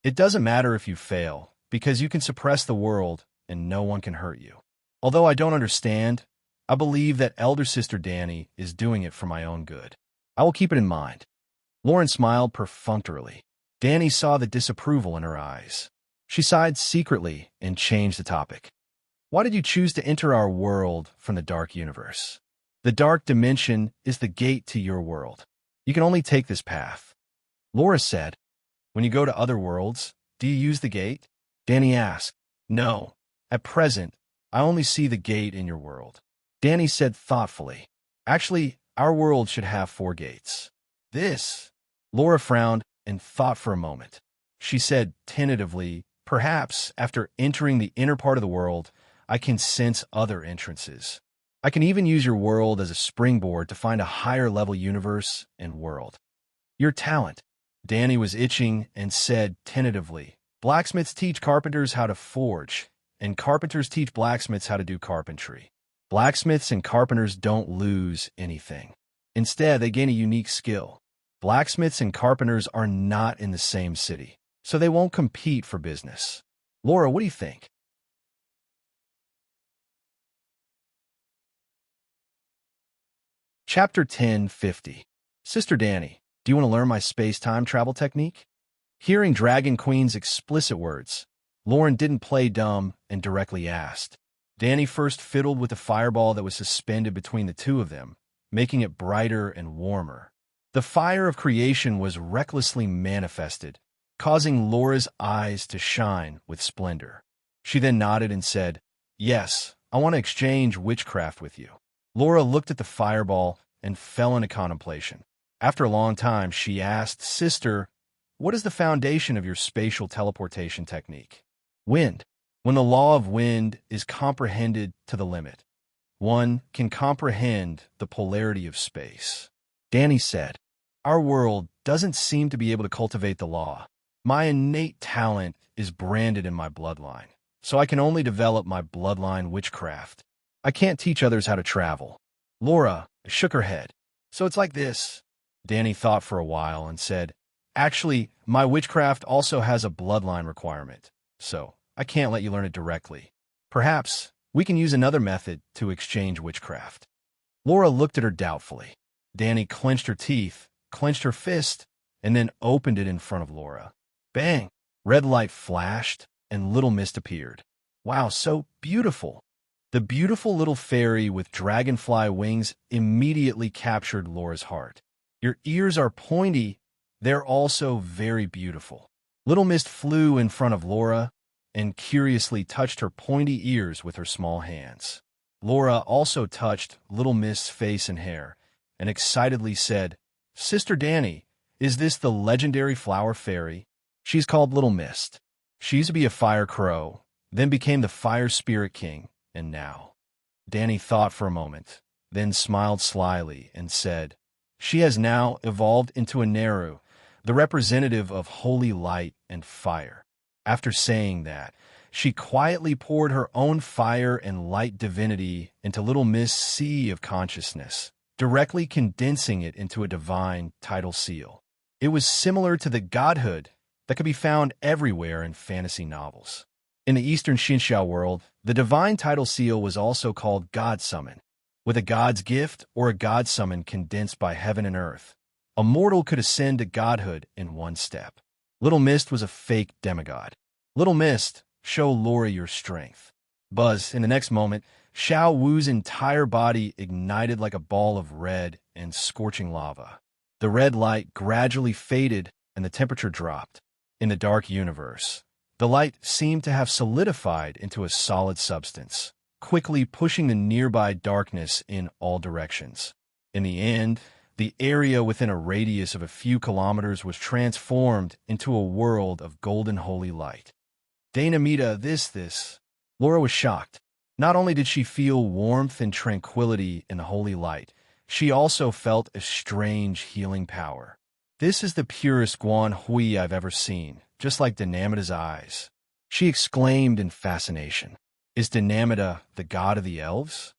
Speaker 1: It doesn't matter if you fail, because you can suppress the world and no one can hurt you. Although I don't understand, I believe that elder sister Danny is doing it for my own good. I will keep it in mind. Lauren smiled perfunctorily. Danny saw the disapproval in her eyes. She sighed secretly and changed the topic. Why did you choose to enter our world from the dark universe? The dark dimension is the gate to your world. You can only take this path. Laura said, When you go to other worlds, do you use the gate? Danny asked. No. At present, I only see the gate in your world. Danny said thoughtfully. Actually, our world should have 4 gates. Laura frowned and thought for a moment. She said tentatively, Perhaps, after entering the inner part of the world, I can sense other entrances. I can even use your world as a springboard to find a higher-level universe and world. Your talent. Danny was itching and said tentatively, Blacksmiths teach carpenters how to forge, and carpenters teach blacksmiths how to do carpentry. Blacksmiths and carpenters don't lose anything. Instead, they gain a unique skill. Blacksmiths and carpenters are not in the same city, so they won't compete for business. Laura, what do you think? Chapter 1050. Sister Danny, do you want to learn my space-time travel technique? Hearing Dragon Queen's explicit words, Lauren didn't play dumb and directly asked. Danny first fiddled with the fireball that was suspended between the two of them, making it brighter and warmer. The fire of creation was recklessly manifested, causing Laura's eyes to shine with splendor. She then nodded and said, "Yes, I want to exchange witchcraft with you." Laura looked at the fireball and fell into contemplation. After a long time, she asked, "Sister, what is the foundation of your spatial teleportation technique?" Wind. When the law of wind is comprehended to the limit, one can comprehend the polarity of space. Danny said, "Our world doesn't seem to be able to cultivate the law. My innate talent is branded in my bloodline, so I can only develop my bloodline witchcraft. I can't teach others how to travel." Laura shook her head. "So it's like this." Danny thought for a while and said, "Actually, my witchcraft also has a bloodline requirement, so I can't let you learn it directly. Perhaps we can use another method to exchange witchcraft." Laura looked at her doubtfully. Danny clenched her teeth, clenched her fist, and then opened it in front of Laura. Bang! Red light flashed, and little mist appeared. "Wow, so beautiful." The beautiful little fairy with dragonfly wings immediately captured Laura's heart. "Your ears are pointy. They're also very beautiful." Little Mist flew in front of Laura and curiously touched her pointy ears with her small hands. Laura also touched Little Mist's face and hair and excitedly said, "Sister Danny, is this the legendary flower fairy?" "She's called Little Mist. She used to be a fire crow, then became the fire spirit king, and now." Danny thought for a moment, then smiled slyly and said, "She has now evolved into a Neru, the representative of holy light and fire." After saying that, she quietly poured her own fire and light divinity into Little Mist's sea of consciousness, directly condensing it into a divine title seal. It was similar to the godhood that could be found everywhere in fantasy novels. In the Eastern Xinxiao world, the divine title seal was also called God Summon. With a god's gift or a god summon condensed by heaven and earth, a mortal could ascend to godhood in one step. Little Mist was a fake demigod. "Little Mist, show Laura your strength." Buzz, in the next moment, Xiao Wu's entire body ignited like a ball of red and scorching lava. The red light gradually faded and the temperature dropped. In the dark universe, the light seemed to have solidified into a solid substance, quickly pushing the nearby darkness in all directions. In the end, the area within a radius of a few kilometers was transformed into a world of golden holy light. "Dana-mita, this. Laura was shocked. Not only did she feel warmth and tranquility in the holy light, she also felt a strange healing power. "This is the purest Guan Hui I've ever seen, just like Dynamita's eyes," she exclaimed in fascination. "Is Dynamita the god of the elves?"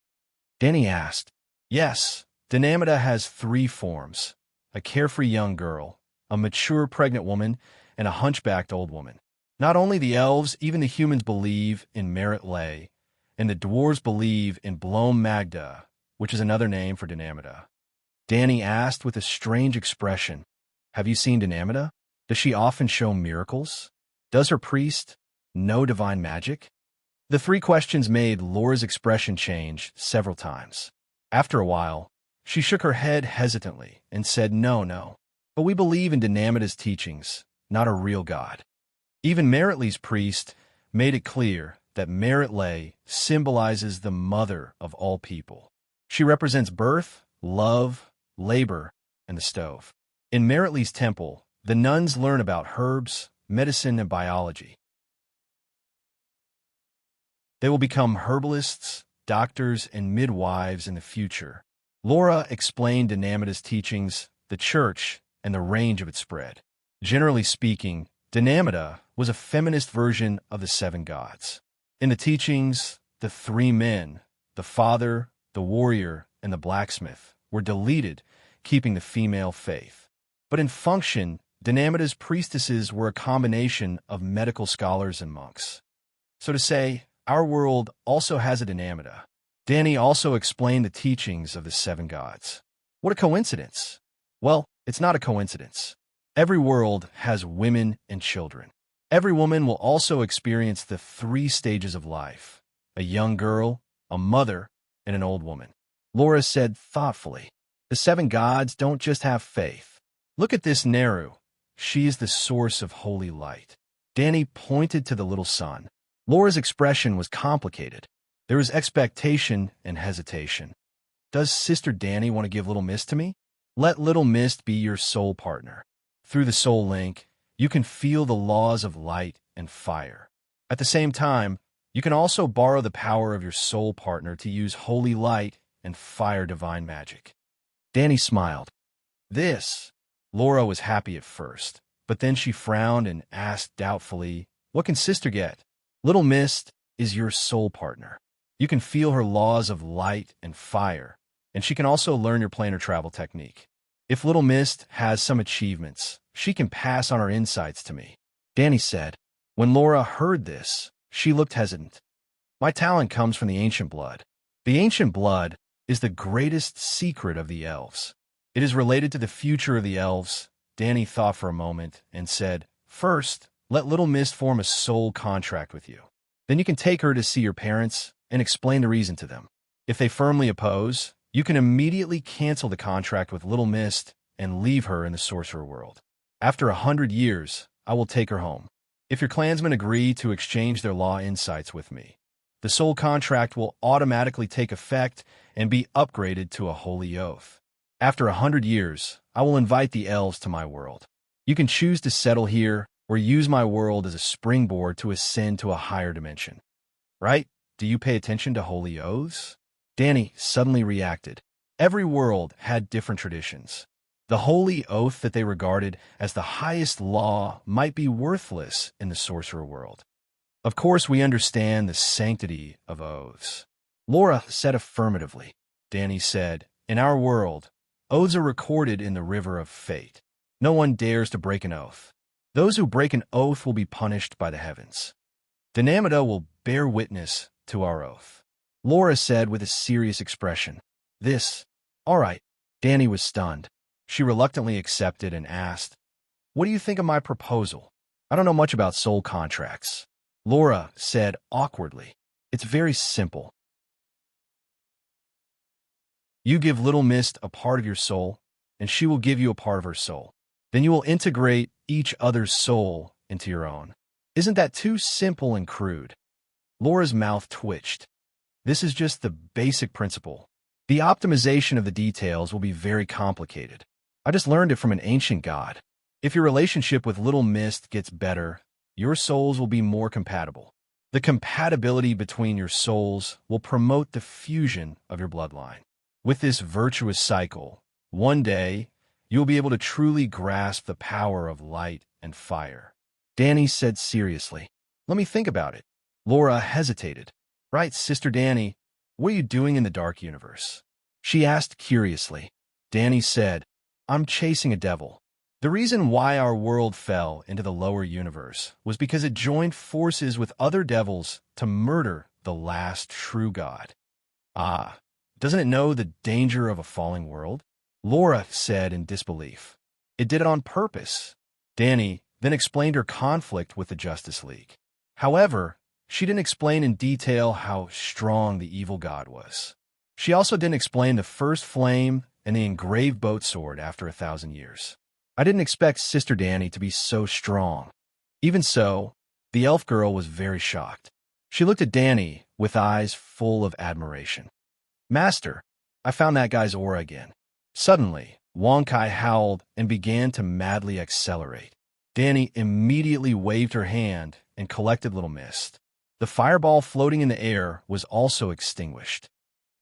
Speaker 1: Danny asked. "Yes, Dynamita has 3 forms: a carefree young girl, a mature pregnant woman, and a hunchbacked old woman. Not only the elves, even the humans believe in Merit Lay, and the dwarves believe in Blom Magda, which is another name for Dynamita." Danny asked with a strange expression, "Have you seen Dynamita? Does she often show miracles? Does her priest know divine magic?" The 3 questions made Laura's expression change several times. After a while, she shook her head hesitantly and said, No, but we believe in Dynamita's teachings, not a real god." Even Meritlee's priest made it clear that Meritlee symbolizes the mother of all people. She represents birth, love, labor, and the stove. In Meritlee's temple, the nuns learn about herbs, medicine, and biology. They will become herbalists, doctors, and midwives in the future. Laura explained Dynamita's teachings, the church, and the range of its spread. Generally speaking, Dynamita was a feminist version of the 7 gods. In the teachings, the 3 men, the father, the warrior, and the blacksmith, were deleted, keeping the female faith. But in function, Dynamita's priestesses were a combination of medical scholars and monks. So to say, our world also has a Dynamita. Danny also explained the teachings of the 7 gods. What a coincidence. Well, it's not a coincidence. Every world has women and children. Every woman will also experience the 3 stages of life: a young girl, a mother, and an old woman. Laura said thoughtfully, the 7 gods don't just have faith. Look at this Neru. She is the source of holy light. Danny pointed to the little sun. Laura's expression was complicated. There was expectation and hesitation. Does Sister Danny want to give Little Mist to me? Let Little Mist be your soul partner. Through the soul link, you can feel the laws of light and fire. At the same time, you can also borrow the power of your soul partner to use holy light and fire divine magic. Danny smiled. This. Laura was happy at first, but then she frowned and asked doubtfully, what can Sister get? Little Mist is your soul partner. You can feel her laws of light and fire, and she can also learn your planar travel technique. If Little Mist has some achievements, she can pass on her insights to me, Danny said. When Laura heard this, she looked hesitant. My talent comes from the ancient blood. The ancient blood is the greatest secret of the elves. It is related to the future of the elves. Danny thought for a moment and said, first, let Little Mist form a soul contract with you. Then you can take her to see your parents and explain the reason to them. If they firmly oppose, you can immediately cancel the contract with Little Mist and leave her in the sorcerer world. After 100 years, I will take her home. If your clansmen agree to exchange their law insights with me, the soul contract will automatically take effect and be upgraded to a holy oath. After 100 years, I will invite the elves to my world. You can choose to settle here or use my world as a springboard to ascend to a higher dimension. Right? Do you pay attention to holy oaths? Danny suddenly reacted. Every world had different traditions. The holy oath that they regarded as the highest law might be worthless in the sorcerer world. Of course, we understand the sanctity of oaths. Laura said affirmatively. Danny said, in our world, oaths are recorded in the river of fate. No one dares to break an oath. Those who break an oath will be punished by the heavens. Dinamida will bear witness to our oath, Laura said with a serious expression. All right. Danny was stunned. She reluctantly accepted and asked, what do you think of my proposal? I don't know much about soul contracts. Laura said awkwardly. It's very simple. You give Little Mist a part of your soul, and she will give you a part of her soul. Then you will integrate each other's soul into your own. Isn't that too simple and crude? Laura's mouth twitched. This is just the basic principle. The optimization of the details will be very complicated. I just learned it from an ancient god. If your relationship with Little Mist gets better, your souls will be more compatible. The compatibility between your souls will promote the fusion of your bloodline. With this virtuous cycle, one day, you'll be able to truly grasp the power of light and fire. Danny said seriously. Let me think about it. Laura hesitated. Right, Sister Danny, what are you doing in the dark universe? She asked curiously. Danny said, I'm chasing a devil. The reason why our world fell into the lower universe was because it joined forces with other devils to murder the last true god. Ah, doesn't it know the danger of a falling world? Laura said in disbelief. It did it on purpose. Danny then explained her conflict with the Justice League. However, she didn't explain in detail how strong the evil god was. She also didn't explain the first flame and the engraved boat sword after 1,000 years. I didn't expect Sister Danny to be so strong. Even so, the elf girl was very shocked. She looked at Danny with eyes full of admiration. Master, I found that guy's aura again. Suddenly, Wonkai howled and began to madly accelerate. Danny immediately waved her hand and collected Little Mist. The fireball floating in the air was also extinguished.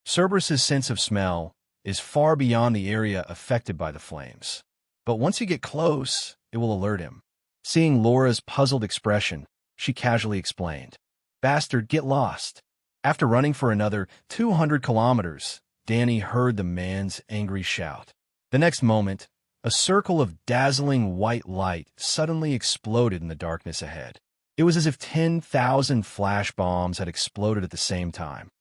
Speaker 1: Cerberus's sense of smell is far beyond the area affected by the flames. But once you get close, it will alert him. Seeing Laura's puzzled expression, she casually explained, Bastard, get lost. After running for another 200 kilometers, Danny heard the man's angry shout. The next moment, a circle of dazzling white light suddenly exploded in the darkness ahead. It was as if 10,000 flash bombs had exploded at the same time.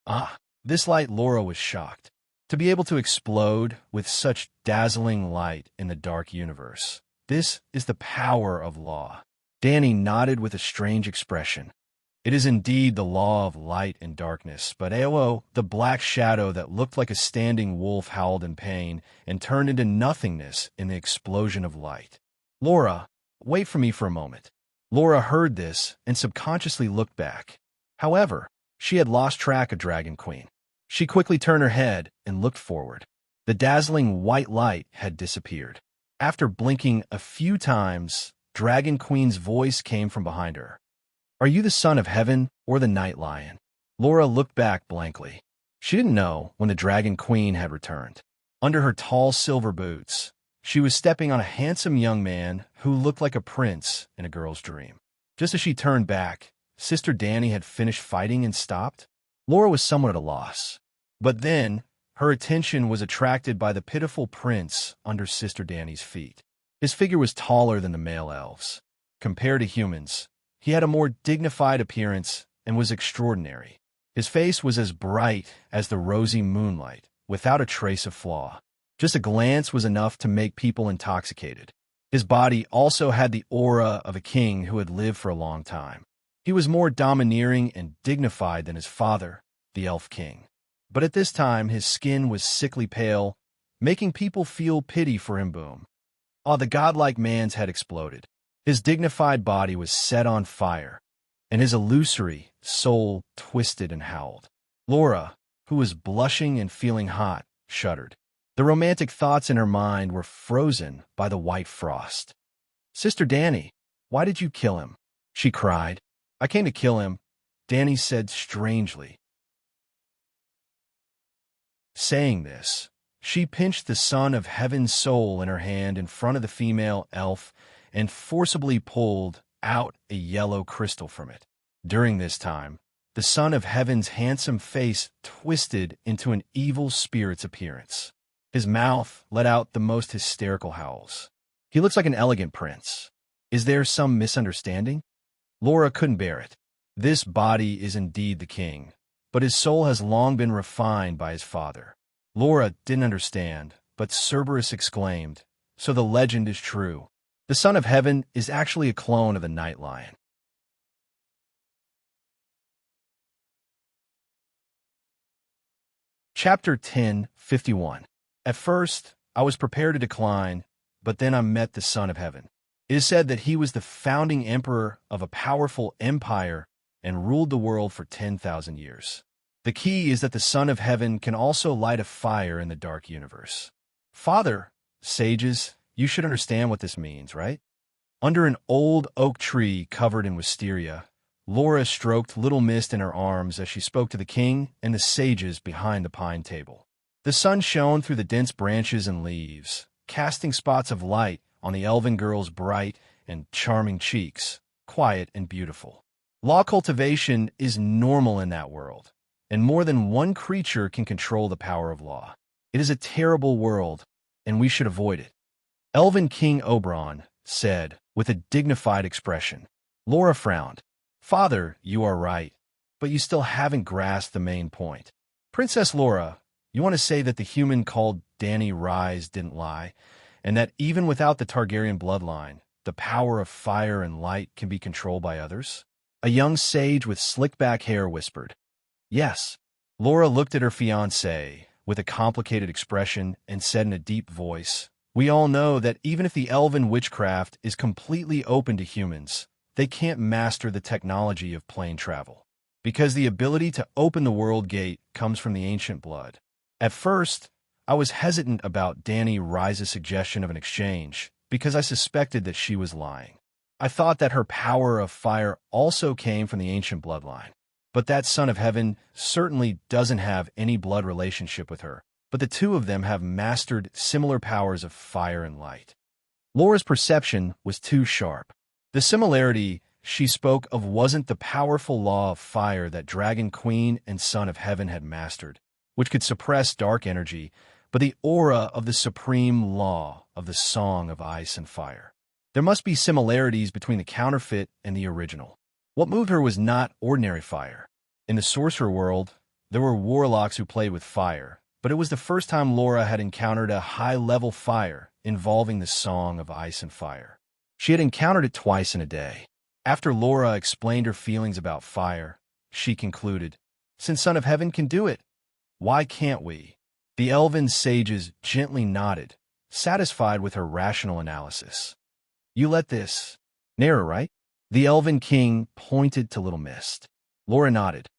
Speaker 1: Ah, this light, Laura was shocked. To be able to explode with such dazzling light in the dark universe. This is the power of law. Danny nodded with a strange expression. It is indeed the law of light and darkness, but Awo, the black shadow that looked like a standing wolf, howled in pain and turned into nothingness in the explosion of light. Laura, wait for me for a moment. Laura heard this and subconsciously looked back. However, she had lost track of Dragon Queen. She quickly turned her head and looked forward. The dazzling white light had disappeared. After blinking a few times, Dragon Queen's voice came from behind her. Are you the son of heaven or the night lion? Laura looked back blankly. She didn't know when the Dragon Queen had returned. Under her tall silver boots, she was stepping on a handsome young man who looked like a prince in a girl's dream. Just as she turned back, Sister Danny had finished fighting and stopped. Laura was somewhat at a loss. But then, her attention was attracted by the pitiful prince under Sister Danny's feet. His figure was taller than the male elves. Compared to humans, he had a more dignified appearance and was extraordinary. His face was as bright as the rosy moonlight, without a trace of flaw. Just a glance was enough to make people intoxicated. His body also had the aura of a king who had lived for a long time. He was more domineering and dignified than his father, the Elf King. But at this time, his skin was sickly pale, making people feel pity for him. Boom. The godlike man's head exploded. His dignified body was set on fire, and his illusory soul twisted and howled. Laura, who was blushing and feeling hot, shuddered. The romantic thoughts in her mind were frozen by the white frost. Sister Danny, why did you kill him? She cried. I came to kill him, Danny said strangely. Saying this, she pinched the son of heaven's soul in her hand in front of the female elf and forcibly pulled out a yellow crystal from it. During this time, the son of heaven's handsome face twisted into an evil spirit's appearance. His mouth let out the most hysterical howls. He looks like an elegant prince. Is there some misunderstanding? Laura couldn't bear it. This body is indeed the king, but his soul has long been refined by his father. Laura didn't understand, but Cerberus exclaimed, so the legend is true. The son of heaven is actually a clone of the night lion. Chapter 10:51. At first, I was prepared to decline, but then I met the Son of Heaven. It is said that he was the founding emperor of a powerful empire and ruled the world for 10,000 years. The key is that the Son of Heaven can also light a fire in the dark universe. Father, sages, you should understand what this means, right? Under an old oak tree covered in wisteria, Laura stroked little Mist in her arms as she spoke to the king and the sages behind the pine table. The sun shone through the dense branches and leaves, casting spots of light on the elven girl's bright and charming cheeks, quiet and beautiful. Law cultivation is normal in that world, and more than one creature can control the power of law. It is a terrible world, and we should avoid it. Elven King Oberon said, with a dignified expression. Laura frowned. Father, you are right, but you still haven't grasped the main point. Princess Laura, you want to say that the human called Danny Rise didn't lie, and that even without the Targaryen bloodline, the power of fire and light can be controlled by others? A young sage with slick-back hair whispered. Yes. Laura looked at her fiancé with a complicated expression and said in a deep voice, we all know that even if the elven witchcraft is completely open to humans, they can't master the technology of plane travel, because the ability to open the world gate comes from the ancient blood. At first, I was hesitant about Danny Rise's suggestion of an exchange, because I suspected that she was lying. I thought that her power of fire also came from the ancient bloodline. But that Son of Heaven certainly doesn't have any blood relationship with her, but the two of them have mastered similar powers of fire and light. Laura's perception was too sharp. The similarity she spoke of wasn't the powerful law of fire that Dragon Queen and Son of Heaven had mastered, which could suppress dark energy, but the aura of the supreme law of the Song of Ice and Fire. There must be similarities between the counterfeit and the original. What moved her was not ordinary fire. In the sorcerer world, there were warlocks who played with fire, but it was the first time Laura had encountered a high-level fire involving the Song of Ice and Fire. She had encountered it twice in a day. After Laura explained her feelings about fire, she concluded, "Since Son of Heaven can do it, why can't we?" The elven sages gently nodded, satisfied with her rational analysis. "You let this Nera, right?" The elven king pointed to Little Mist. Laura nodded.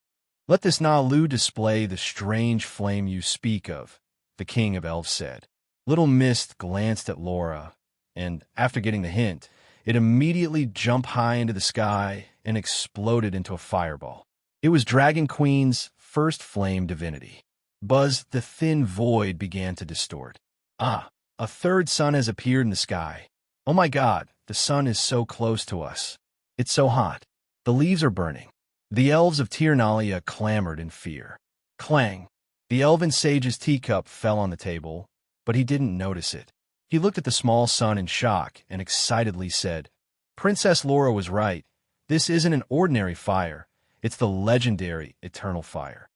Speaker 1: "Let this Nalu display the strange flame you speak of," the king of elves said. Little Mist glanced at Laura, and, after getting the hint, it immediately jumped high into the sky and exploded into a fireball. It was Dragon Queen's first flame divinity. Buzz, the thin void began to distort. "Ah, a third sun has appeared in the sky. Oh my God, the sun is so close to us. It's so hot. The leaves are burning." The elves of Tiernalia clamored in fear. Clang! The elven sage's teacup fell on the table, but he didn't notice it. He looked at the small sun in shock and excitedly said, "Princess Laura was right. This isn't an ordinary fire. It's the legendary eternal fire."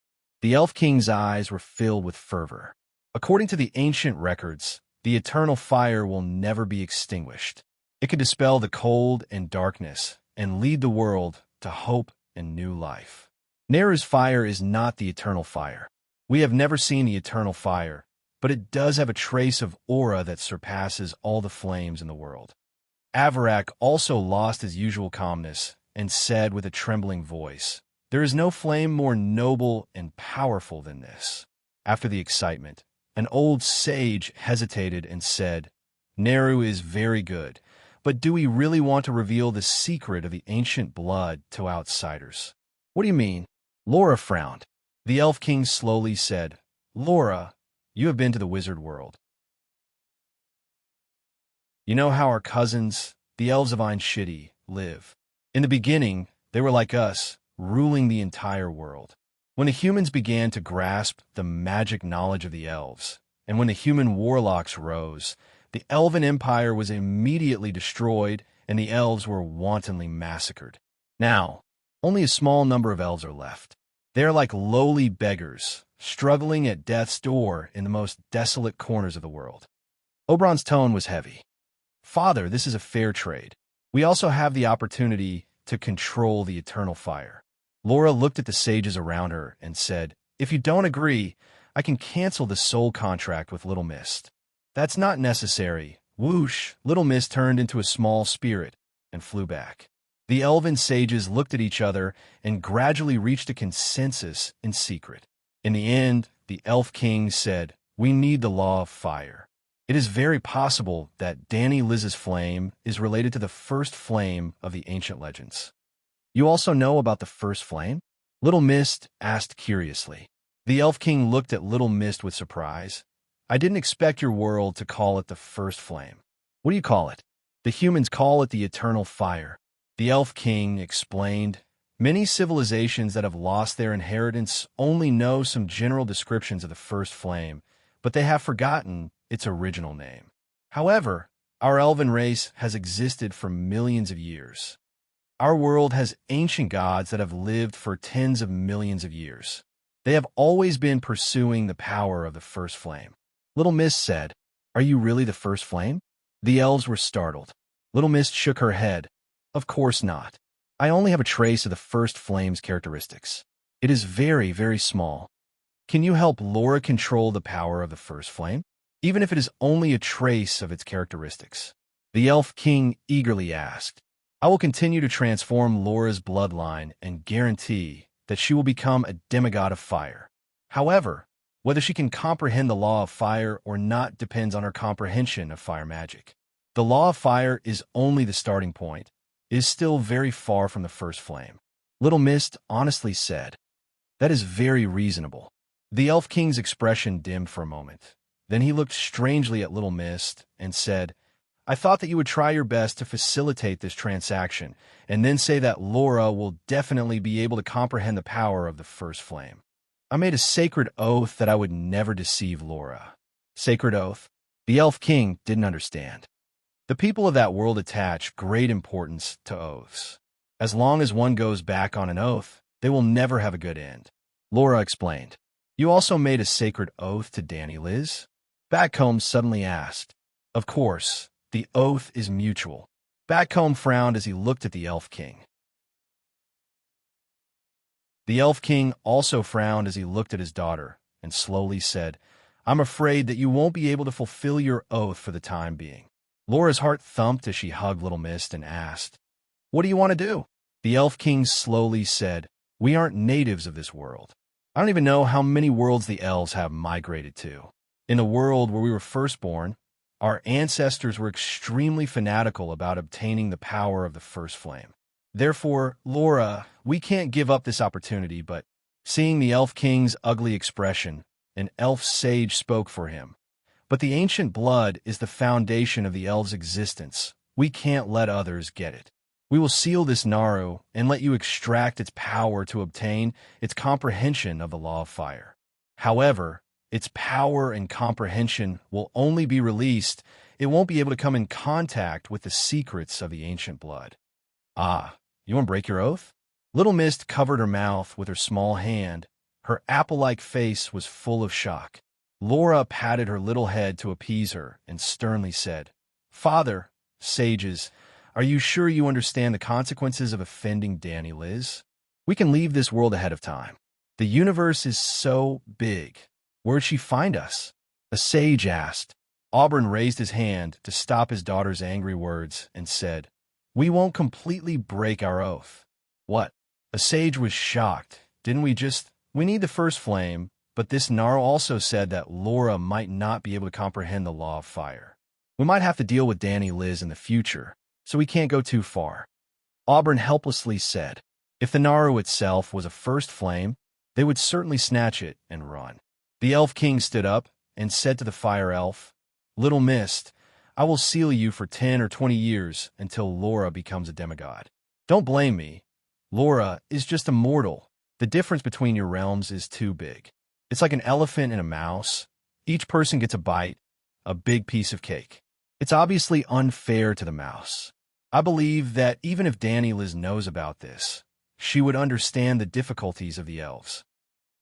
Speaker 1: The Elf King's eyes were filled with fervor. According to the ancient records, the eternal fire will never be extinguished. It can dispel the cold and darkness and lead the world to hope and new life. Nera's fire is not the eternal fire. We have never seen the eternal fire, but it does have a trace of aura that surpasses all the flames in the world. Avarak also lost his usual calmness and said with a trembling voice, "There is no flame more noble and powerful than this." After the excitement, an old sage hesitated and said, "Neru is very good, but do we really want to reveal the secret of the ancient blood to outsiders?" "What do you mean?" Laura frowned. The Elf King slowly said, "Laura, you have been to the wizard world. You know how our cousins, the elves of Einshitty, live. In the beginning, they were like us, ruling the entire world. When the humans began to grasp the magic knowledge of the elves, and when the human warlocks rose, the elven empire was immediately destroyed and the elves were wantonly massacred. Now, only a small number of elves are left. They are like lowly beggars, struggling at death's door in the most desolate corners of the world." Oberon's tone was heavy. "Father, this is a fair trade. We also have the opportunity to control the eternal fire." Laura looked at the sages around her and said, "If you don't agree, I can cancel the soul contract with Little Mist." "That's not necessary." Whoosh! Little Mist turned into a small spirit and flew back. The elven sages looked at each other and gradually reached a consensus in secret. In the end, the Elf King said, "We need the law of fire. It is very possible that Danny Liz's flame is related to the first flame of the ancient legends." "You also know about the first flame?" Little Mist asked curiously. The Elf King looked at Little Mist with surprise. "I didn't expect your world to call it the first flame." "What do you call it?" "The humans call it the eternal fire." The Elf King explained, "Many civilizations that have lost their inheritance only know some general descriptions of the first flame, but they have forgotten its original name. However, our elven race has existed for millions of years. Our world has ancient gods that have lived for tens of millions of years. They have always been pursuing the power of the first flame." Little Mist said, "Are you really the first flame?" The elves were startled. Little Mist shook her head. "Of course not. I only have a trace of the first flame's characteristics. It is very, very small. Can you help Laura control the power of the first flame, even if it is only a trace of its characteristics?" The Elf King eagerly asked. "I will continue to transform Laura's bloodline and guarantee that she will become a demigod of fire. However, whether she can comprehend the law of fire or not depends on her comprehension of fire magic. The law of fire is only the starting point. It is still very far from the first flame." Little Mist honestly said, "That is very reasonable." The Elf King's expression dimmed for a moment. Then he looked strangely at Little Mist and said, "I thought that you would try your best to facilitate this transaction and then say that Laura will definitely be able to comprehend the power of the first flame." "I made a sacred oath that I would never deceive Laura." "Sacred oath?" The Elf King didn't understand. The people of that world attach great importance to oaths. As long as one goes back on an oath, they will never have a good end. Laura explained. You also made a sacred oath to Danny Liz? Backcomb suddenly asked. Of course, the oath is mutual. Backcomb frowned as he looked at the Elf King. The Elf King also frowned as he looked at his daughter and slowly said, I'm afraid that you won't be able to fulfill your oath for the time being. Laura's heart thumped as she hugged Little Mist and asked, What do you want to do? The Elf King slowly said, We aren't natives of this world. I don't even know how many worlds the elves have migrated to. In the world where we were first born, our ancestors were extremely fanatical about obtaining the power of the first flame. Therefore, Laura, we can't give up this opportunity, but seeing the Elf King's ugly expression, an elf sage spoke for him. But the ancient blood is the foundation of the elves' existence. We can't let others get it. We will seal this Naru and let you extract its power to obtain its comprehension of the law of fire. However, its power and comprehension will only be released. It won't be able to come in contact with the secrets of the ancient blood. Ah, you want to break your oath? Little Mist covered her mouth with her small hand. Her apple-like face was full of shock. Laura patted her little head to appease her and sternly said, Father, sages, are you sure you understand the consequences of offending Danny Liz? We can leave this world ahead of time. The universe is so big. Where'd she find us? A sage asked. Auburn raised his hand to stop his daughter's angry words and said, We won't completely break our oath. What? A sage was shocked. Didn't we need the first flame, but this Gnarl also said that Laura might not be able to comprehend the law of fire. We might have to deal with Danny Liz in the future, so we can't go too far. Auburn helplessly said, If the Naru itself was a first flame, they would certainly snatch it and run. The Elf King stood up and said to the Fire Elf, Little Mist, I will seal you for 10 or 20 years until Laura becomes a demigod. Don't blame me. Laura is just a mortal. The difference between your realms is too big. It's like an elephant and a mouse. Each person gets a bite, a big piece of cake. It's obviously unfair to the mouse. I believe that even if Danny Liz knows about this, she would understand the difficulties of the elves.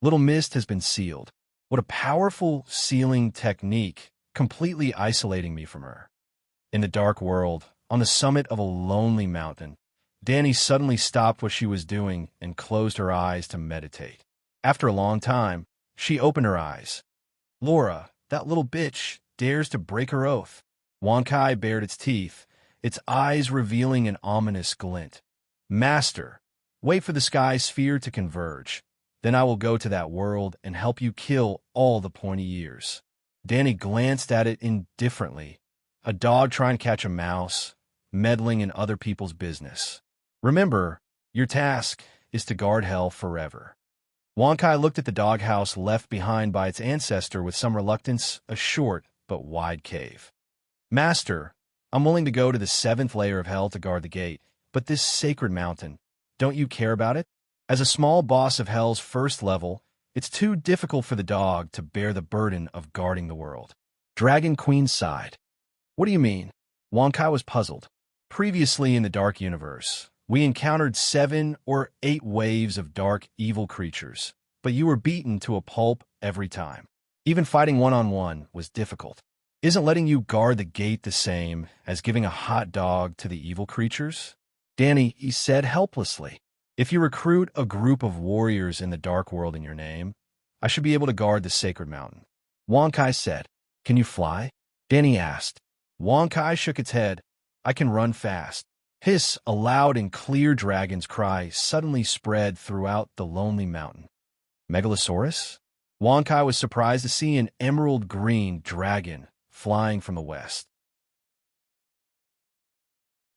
Speaker 1: Little Mist has been sealed. What a powerful sealing technique, completely isolating me from her. In the dark world, on the summit of a lonely mountain, Danny suddenly stopped what she was doing and closed her eyes to meditate. After a long time, she opened her eyes. Laura, that little bitch, dares to break her oath. Wankai bared its teeth, its eyes revealing an ominous glint. Master, wait for the sky sphere to converge. Then I will go to that world and help you kill all the pointy ears. Danny glanced at it indifferently. A dog trying to catch a mouse, meddling in other people's business. Remember, your task is to guard hell forever. Wankai looked at the doghouse left behind by its ancestor with some reluctance, a short but wide cave. Master, I'm willing to go to the 7th layer of hell to guard the gate, but this sacred mountain, don't you care about it? As a small boss of hell's first level, it's too difficult for the dog to bear the burden of guarding the world. Dragon Queen sighed. What do you mean? Wankai was puzzled. Previously in the Dark Universe, we encountered 7 or 8 waves of dark, evil creatures, but you were beaten to a pulp every time. Even fighting one-on-one was difficult. Isn't letting you guard the gate the same as giving a hot dog to the evil creatures? Danny, he said helplessly. If you recruit a group of warriors in the dark world in your name, I should be able to guard the sacred mountain. Wankai said, Can you fly? Danny asked. Wankai shook its head. I can run fast. Hiss, a loud and clear dragon's cry suddenly spread throughout the lonely mountain. Megalosaurus? Wankai was surprised to see an emerald-green dragon flying from the west.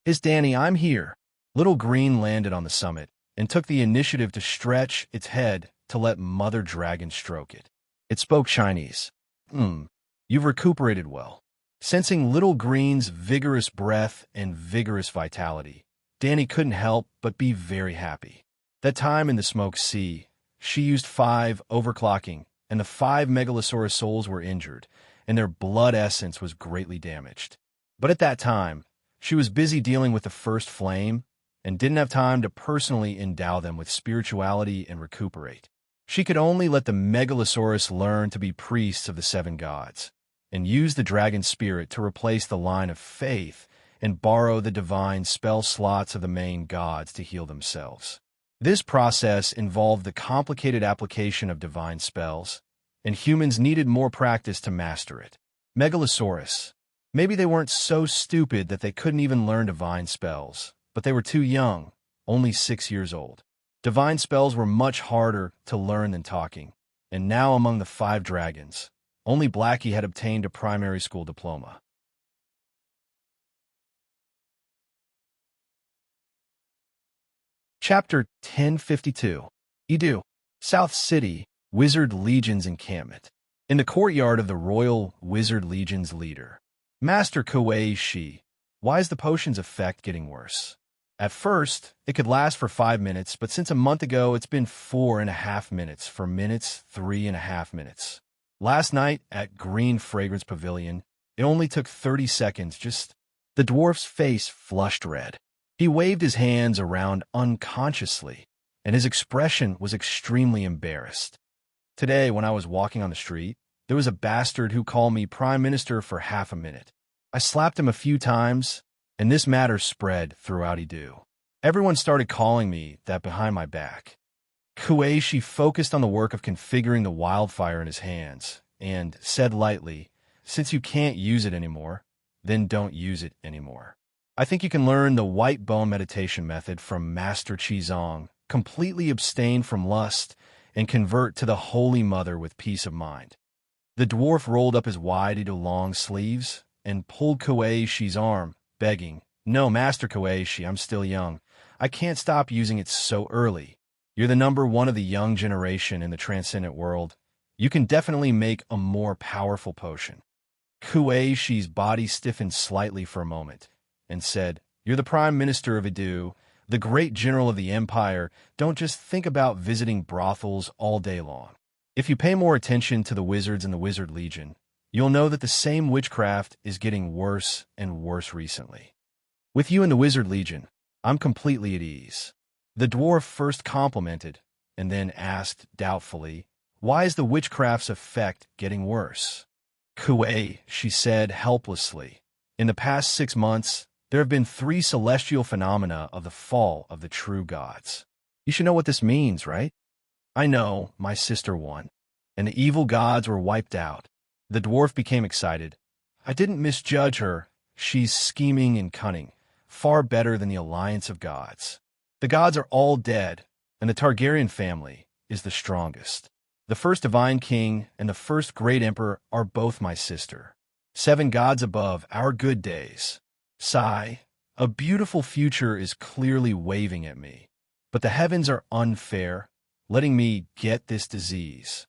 Speaker 1: Is Danny, I'm here. Little Green landed on the summit and took the initiative to stretch its head to let Mother Dragon stroke it. It spoke Chinese. You've recuperated well. Sensing Little Green's vigorous breath and vigorous vitality, Danny couldn't help but be very happy. That time in the Smoke Sea, she used 5 overclocking, and the 5 Megalosaurus souls were injured, and their blood essence was greatly damaged. But at that time, she was busy dealing with the first flame and didn't have time to personally endow them with spirituality and recuperate. She could only let the Megalosaurus learn to be priests of the seven gods, and use the dragon spirit to replace the line of faith and borrow the divine spell slots of the main gods to heal themselves. This process involved the complicated application of divine spells, and humans needed more practice to master it. Megalosaurus. Maybe they weren't so stupid that they couldn't even learn divine spells, but they were too young, only 6 years old. Divine spells were much harder to learn than talking, and now among the 5 dragons, only Blackie had obtained a primary school diploma. Chapter 1052. Edu. South City, Wizard Legion's encampment. In the courtyard of the Royal Wizard Legion's leader, Master Kuei Shi. Why is the potion's effect getting worse? At first, it could last for 5 minutes, but since a month ago, it's been 4.5 minutes, for minutes, 3.5 minutes. Last night, at Green Fragrance Pavilion, it only took 30 seconds, The dwarf's face flushed red. He waved his hands around unconsciously, and his expression was extremely embarrassed. Today, when I was walking on the street, there was a bastard who called me Prime Minister for half a minute. I slapped him a few times, and this matter spread throughout Edu. Everyone started calling me that behind my back. Kueishi focused on the work of configuring the wildfire in his hands, and said lightly, "Since you can't use it anymore, then don't use it anymore. I think you can learn the white bone meditation method from Master Qizong, completely abstain from lust, and convert to the Holy Mother with peace of mind." The dwarf rolled up his wide long sleeves and pulled Kueishi's arm, begging, "No, Master Kueishi, I'm still young. I can't stop using it so early. You're the number one of the young generation in the transcendent world. You can definitely make a more powerful potion." Kueishi's body stiffened slightly for a moment, and said, "You're the Prime Minister of Edu, the great general of the Empire. Don't just think about visiting brothels all day long. If you pay more attention to the wizards in the Wizard Legion, you'll know that the same witchcraft is getting worse and worse recently. With you in the Wizard Legion, I'm completely at ease." The dwarf first complimented, and then asked doubtfully, "Why is the witchcraft's effect getting worse?" "Kuei," she said helplessly, "in the past 6 months, there have been 3 celestial phenomena of the fall of the true gods. You should know what this means, right?" "I know, my sister won, and the evil gods were wiped out." The dwarf became excited. "I didn't misjudge her. She's scheming and cunning, far better than the alliance of gods. The gods are all dead, and the Targaryen family is the strongest. The first divine king and the first great emperor are both my sister. 7 gods above, our good days. Sigh, a beautiful future is clearly waving at me, but the heavens are unfair, letting me get this disease."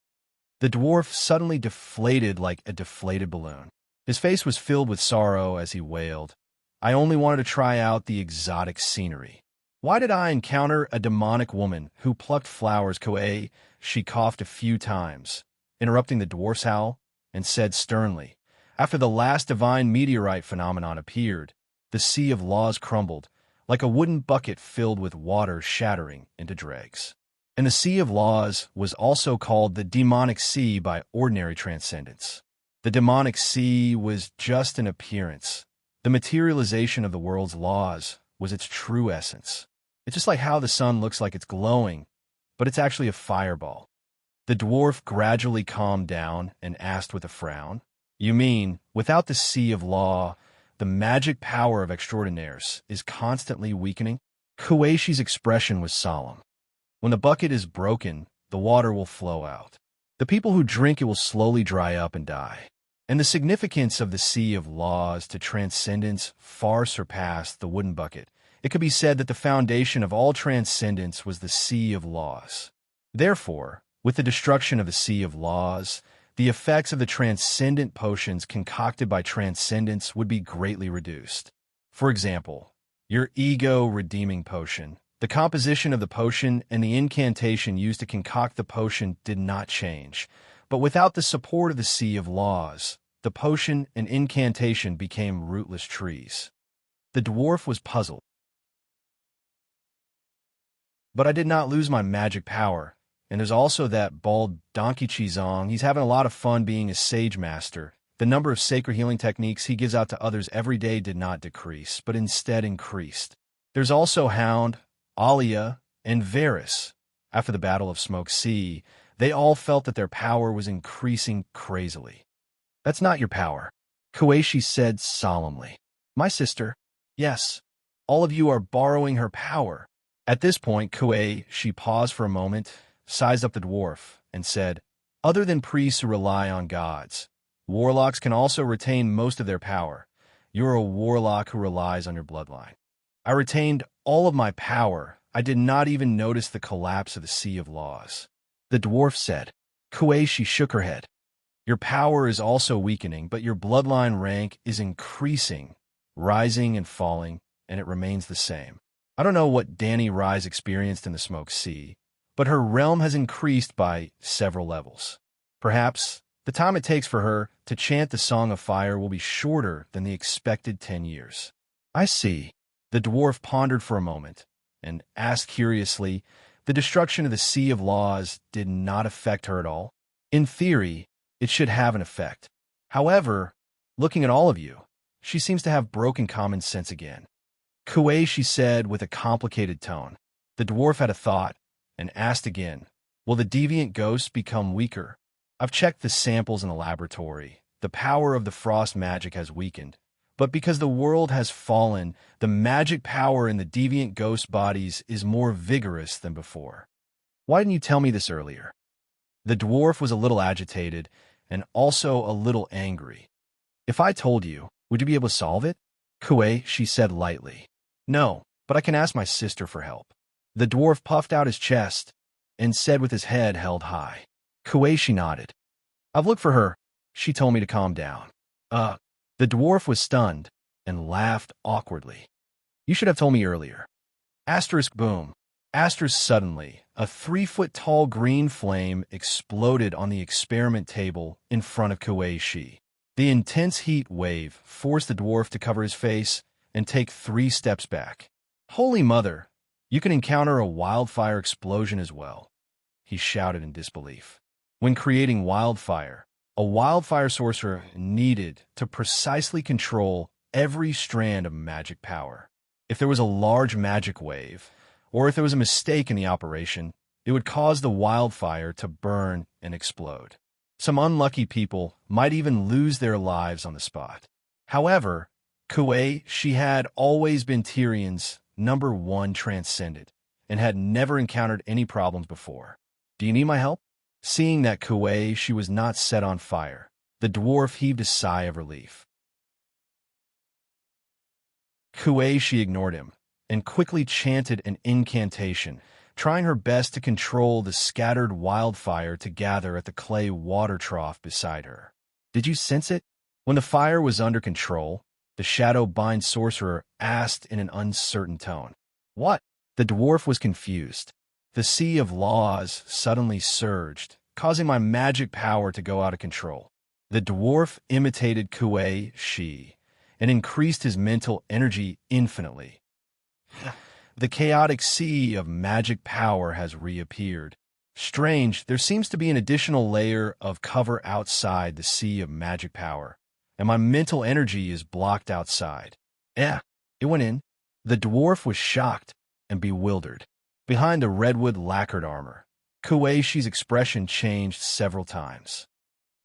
Speaker 1: The dwarf suddenly deflated like a deflated balloon. His face was filled with sorrow as he wailed, "I only wanted to try out the exotic scenery. Why did I encounter a demonic woman who plucked flowers?" Kuei, she coughed a few times, interrupting the dwarf's howl, and said sternly, "After the last divine meteorite phenomenon appeared, the sea of laws crumbled, like a wooden bucket filled with water shattering into dregs. And the sea of laws was also called the demonic sea by ordinary transcendents. The demonic sea was just an appearance. The materialization of the world's laws was its true essence. It's just like how the sun looks like it's glowing, but it's actually a fireball." The dwarf gradually calmed down and asked with a frown, "You mean, without the sea of law, the magic power of extraordinaires is constantly weakening?" Kueishi's expression was solemn. "When the bucket is broken, the water will flow out. The people who drink it will slowly dry up and die. And the significance of the sea of laws to transcendence far surpassed the wooden bucket. It could be said that the foundation of all transcendence was the sea of laws. Therefore, with the destruction of the sea of laws, the effects of the transcendent potions concocted by transcendence would be greatly reduced. For example, your ego-redeeming potion. The composition of the potion and the incantation used to concoct the potion did not change, but without the support of the sea of laws, the potion and incantation became rootless trees." The dwarf was puzzled. "But I did not lose my magic power. And there's also that bald donkey Chizong. He's having a lot of fun being a sage master. The number of sacred healing techniques he gives out to others every day did not decrease, but instead increased. There's also Hound, Alia, and Varys. After the Battle of Smoke Sea, they all felt that their power was increasing crazily. That's not your power, Kueishi said solemnly. My sister. Yes, all of you are borrowing her power. At this point, Kueishi paused for a moment, sized up the dwarf, and said, other than priests who rely on gods, warlocks can also retain most of their power. You're a warlock who relies on your bloodline. I retained all of my power. I did not even notice the collapse of the Sea of Laws. The dwarf said. Kueishi shook her head. Your power is also weakening, but your bloodline rank is increasing, rising and falling, and it remains the same. I don't know what Dany Rise experienced in the Smoke Sea, but her realm has increased by several levels. Perhaps the time it takes for her to chant the Song of Fire will be shorter than the expected 10 years. I see. The dwarf pondered for a moment and asked curiously, the destruction of the Sea of Laws did not affect her at all? In theory, it should have an effect. However, looking at all of you, she seems to have broken common sense again. Kueishi said with a complicated tone. The dwarf had a thought and asked again, will the deviant ghosts become weaker? I've checked the samples in the laboratory. The power of the frost magic has weakened, but because the world has fallen, the magic power in the deviant ghost bodies is more vigorous than before. Why didn't you tell me this earlier? The dwarf was a little agitated and also a little angry. If I told you, would you be able to solve it? Kueishi said lightly. No, but I can ask my sister for help. The dwarf puffed out his chest and said with his head held high. Kueishi nodded. I've looked for her. She told me to calm down. The dwarf was stunned and laughed awkwardly. You should have told me earlier. Asterisk boom. Asterisk suddenly, a 3-foot-tall green flame exploded on the experiment table in front of Kueishi. The intense heat wave forced the dwarf to cover his face and take 3 steps back. Holy Mother, you can encounter a wildfire explosion as well, he shouted in disbelief. When creating wildfire, a wildfire sorcerer needed to precisely control every strand of magic power. If there was a large magic wave, or if there was a mistake in the operation, it would cause the wildfire to burn and explode. Some unlucky people might even lose their lives on the spot. However, Kueishi had always been Tyrion's #1 transcendent and had never encountered any problems before. Do you need my help? Seeing that Kueishi was not set on fire, the dwarf heaved a sigh of relief. Kueishi ignored him and quickly chanted an incantation, trying her best to control the scattered wildfire to gather at the clay water trough beside her. Did you sense it? When the fire was under control, the shadow-bind sorcerer asked in an uncertain tone. What? The dwarf was confused. The Sea of Laws suddenly surged, causing my magic power to go out of control. The dwarf imitated Kueishi and increased his mental energy infinitely. The chaotic sea of magic power has reappeared. Strange, there seems to be an additional layer of cover outside the sea of magic power, and my mental energy is blocked outside. It went in. The dwarf was shocked and bewildered. Behind the redwood lacquered armor, Kueishi's expression changed several times.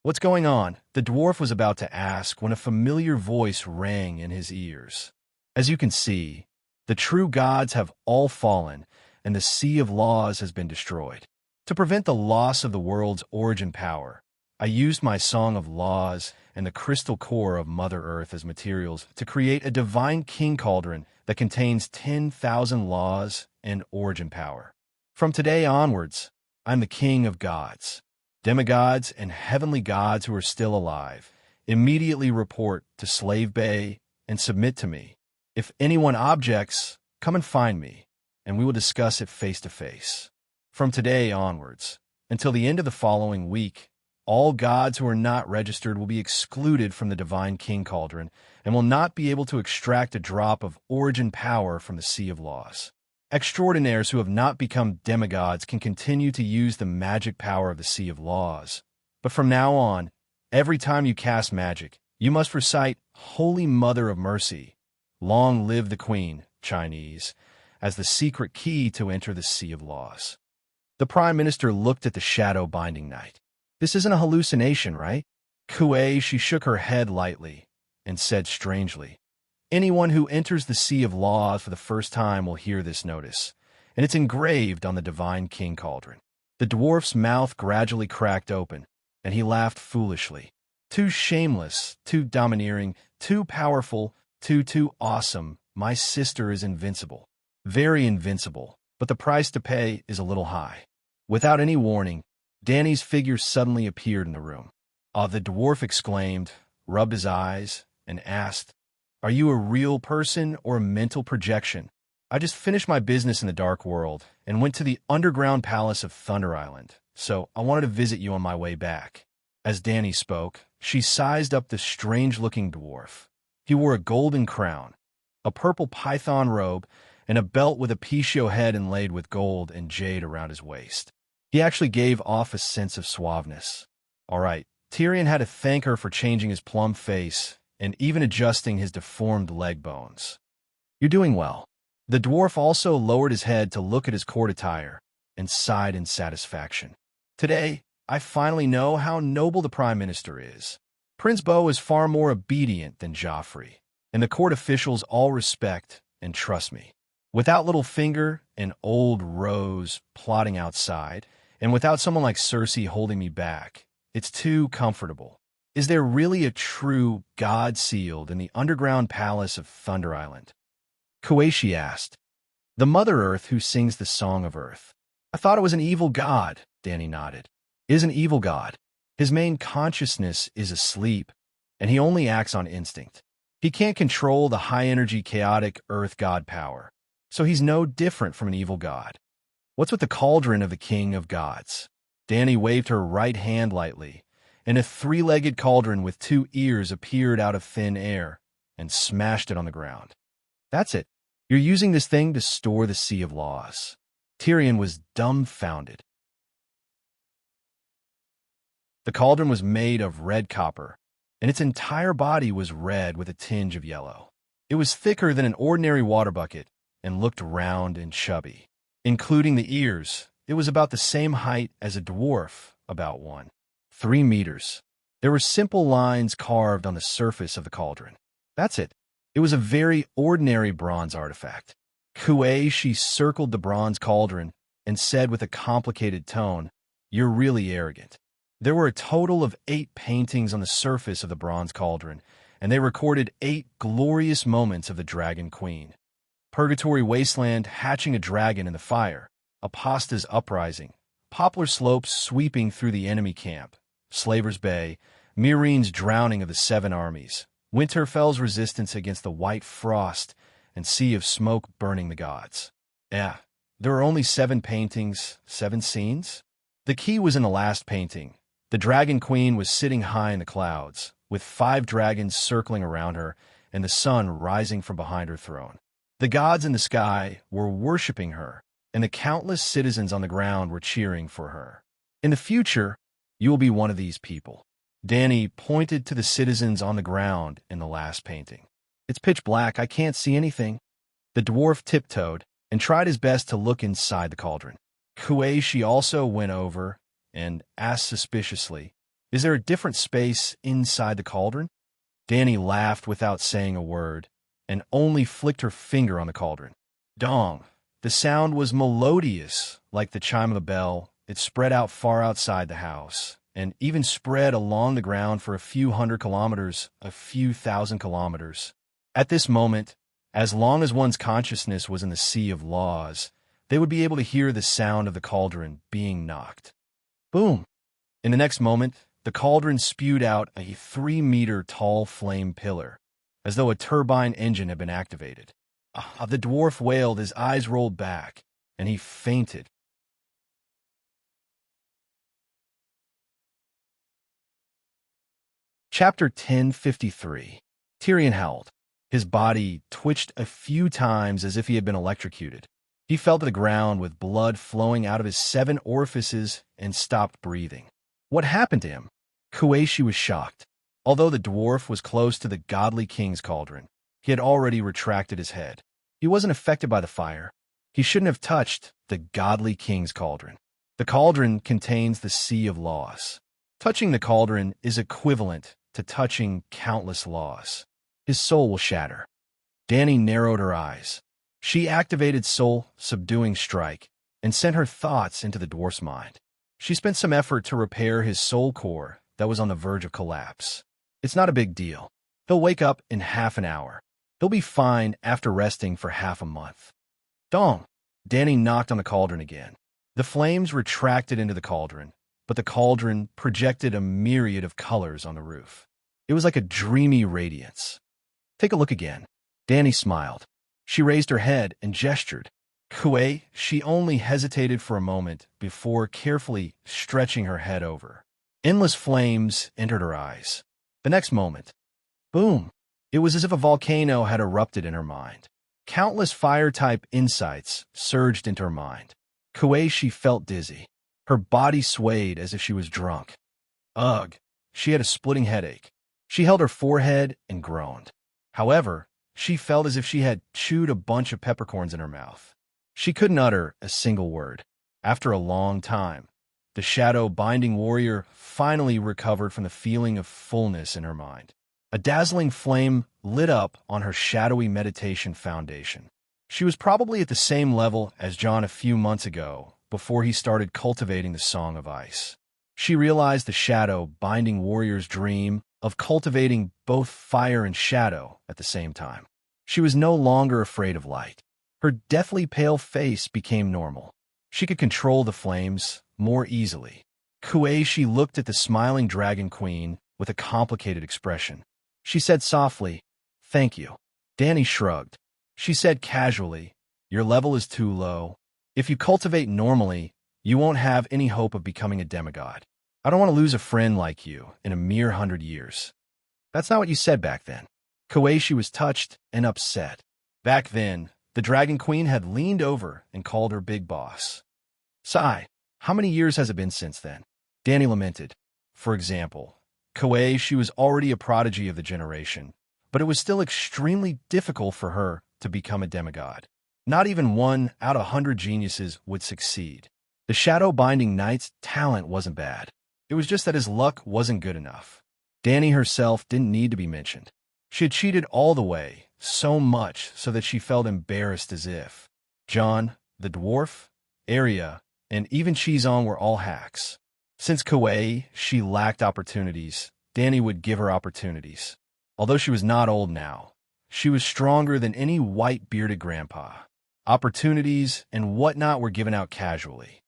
Speaker 1: What's going on? The dwarf was about to ask when a familiar voice rang in his ears. As you can see, the true gods have all fallen, and the Sea of Laws has been destroyed. To prevent the loss of the world's origin power, I used my Song of Laws and the crystal core of Mother Earth as materials to create a divine king cauldron that contains 10,000 laws and origin power. From today onwards, I'm the king of gods. Demigods and heavenly gods who are still alive immediately report to Slave Bay and submit to me. If anyone objects, come and find me, and we will discuss it face to face. From today onwards, until the end of the following week, all gods who are not registered will be excluded from the Divine King Cauldron and will not be able to extract a drop of origin power from the Sea of Laws. Extraordinaires who have not become demigods can continue to use the magic power of the Sea of Laws. But from now on, every time you cast magic, you must recite Holy Mother of Mercy, long live the Queen, Chinese, as the secret key to enter the Sea of Laws. The Prime Minister looked at the shadow-binding knight. This isn't a hallucination, right? Kuei, she shook her head lightly and said strangely, anyone who enters the Sea of Laws for the first time will hear this notice, and it's engraved on the Divine King Cauldron. The dwarf's mouth gradually cracked open, and he laughed foolishly. Too shameless, too domineering, too powerful, too awesome. My sister is invincible. Very invincible, but the price to pay is a little high. Without any warning, Danny's figure suddenly appeared in the room. The dwarf exclaimed, rubbed his eyes, and asked, are you a real person or a mental projection? I just finished my business in the Dark World and went to the underground palace of Thunder Island, so I wanted to visit you on my way back. As Danny spoke, she sized up the strange-looking dwarf. He wore a golden crown, a purple python robe, and a belt with a piccio head inlaid with gold and jade around his waist. He actually gave off a sense of suaveness. All right, Tyrion had to thank her for changing his plump face and even adjusting his deformed leg bones. You're doing well. The dwarf also lowered his head to look at his court attire and sighed in satisfaction. Today, I finally know how noble the Prime Minister is. Prince Beau is far more obedient than Joffrey, and the court officials all respect and trust me. Without Littlefinger and old Rose plotting outside, and without someone like Cersei holding me back, it's too comfortable. Is there really a true god sealed in the underground palace of Thunder Island? Kuei asked. The Mother Earth who sings the Song of Earth. I thought it was an evil god, Danny nodded. It is an evil god. His main consciousness is asleep, and he only acts on instinct. He can't control the high-energy, chaotic Earth god power, so he's no different from an evil god. What's with the cauldron of the King of Gods? Danny waved her right hand lightly, and a three-legged cauldron with two ears appeared out of thin air and smashed it on the ground. That's it. You're using this thing to store the Sea of Laws. Tyrion was dumbfounded. The cauldron was made of red copper, and its entire body was red with a tinge of yellow. It was thicker than an ordinary water bucket and looked round and chubby. Including the ears, it was about the same height as a dwarf, about 3 meters. There were simple lines carved on the surface of the cauldron. That's it. It was a very ordinary bronze artifact. Kuei, she circled the bronze cauldron and said with a complicated tone, you're really arrogant. There were a total of 8 paintings on the surface of the bronze cauldron, and they recorded 8 glorious moments of the Dragon Queen. Purgatory Wasteland hatching a dragon in the fire, Apasta's uprising, Poplar Slopes sweeping through the enemy camp, Slaver's Bay, Meereen's drowning of the 7 armies, Winterfell's resistance against the White Frost, and Sea of Smoke burning the gods. There are only 7 paintings, 7 scenes. The key was in the last painting. The Dragon Queen was sitting high in the clouds, with 5 dragons circling around her and the sun rising from behind her throne. The gods in the sky were worshipping her, and the countless citizens on the ground were cheering for her. In the future, you will be one of these people. Danny pointed to the citizens on the ground in the last painting. It's pitch black, I can't see anything. The dwarf tiptoed and tried his best to look inside the cauldron. Kuei, she also went over and asked suspiciously, is there a different space inside the cauldron? Danny laughed without saying a word and only flicked her finger on the cauldron. Dong! The sound was melodious, like the chime of a bell. It spread out far outside the house, and even spread along the ground for a few hundred kilometers, a few thousand kilometers. At this moment, as long as one's consciousness was in the Sea of Laws, they would be able to hear the sound of the cauldron being knocked. Boom! In the next moment, the cauldron spewed out a 3-meter tall flame pillar, as though a turbine engine had been activated. The dwarf wailed, his eyes rolled back, and he fainted. Chapter 1053. Tyrion howled. His body twitched a few times as if he had been electrocuted. He fell to the ground with blood flowing out of his 7 orifices and stopped breathing. What happened to him? Kueishi was shocked. Although the dwarf was close to the godly king's cauldron, he had already retracted his head. He wasn't affected by the fire. He shouldn't have touched the godly king's cauldron. The cauldron contains the sea of laws. Touching the cauldron is equivalent to touching countless laws. His soul will shatter. Danny narrowed her eyes. She activated soul-subduing strike and sent her thoughts into the dwarf's mind. She spent some effort to repair his soul core that was on the verge of collapse. It's not a big deal. He'll wake up in half an hour. He'll be fine after resting for half a month. Dong! Danny knocked on the cauldron again. The flames retracted into the cauldron, but the cauldron projected a myriad of colors on the roof. It was like a dreamy radiance. Take a look again. Danny smiled. She raised her head and gestured. Kuei, she only hesitated for a moment before carefully stretching her head over. Endless flames entered her eyes. The next moment, boom! It was as if a volcano had erupted in her mind. Countless fire-type insights surged into her mind. Kuei, she felt dizzy. Her body swayed as if she was drunk. Ugh! She had a splitting headache. She held her forehead and groaned. However, she felt as if she had chewed a bunch of peppercorns in her mouth. She couldn't utter a single word. After a long time, the shadow-binding warrior finally recovered from the feeling of fullness in her mind. A dazzling flame lit up on her shadowy meditation foundation. She was probably at the same level as John a few months ago, before he started cultivating the Song of Ice. She realized the shadow-binding warrior's dream of cultivating both fire and shadow at the same time. She was no longer afraid of light. Her deathly pale face became normal. She could control the flames more easily. Kuei, she looked at the smiling dragon queen with a complicated expression. She said softly, "Thank you." Danny shrugged. She said casually, "Your level is too low. If you cultivate normally, you won't have any hope of becoming a demigod. I don't want to lose a friend like you in a mere 100 years. That's not what you said back then." Kuei was touched and upset. Back then, the Dragon Queen had leaned over and called her big boss. Sigh, how many years has it been since then? Danny lamented. For example, Kuei, she was already a prodigy of the generation, but it was still extremely difficult for her to become a demigod. Not even 1 out of 100 geniuses would succeed. The Shadow-Binding Knight's talent wasn't bad. It was just that his luck wasn't good enough. Danny herself didn't need to be mentioned. She had cheated all the way, so much so that she felt embarrassed as if John, the dwarf, Arya, and even Chizon were all hacks. Since Kuei, she lacked opportunities, Danny would give her opportunities. Although she was not old now, she was stronger than any white-bearded grandpa. Opportunities and whatnot were given out casually.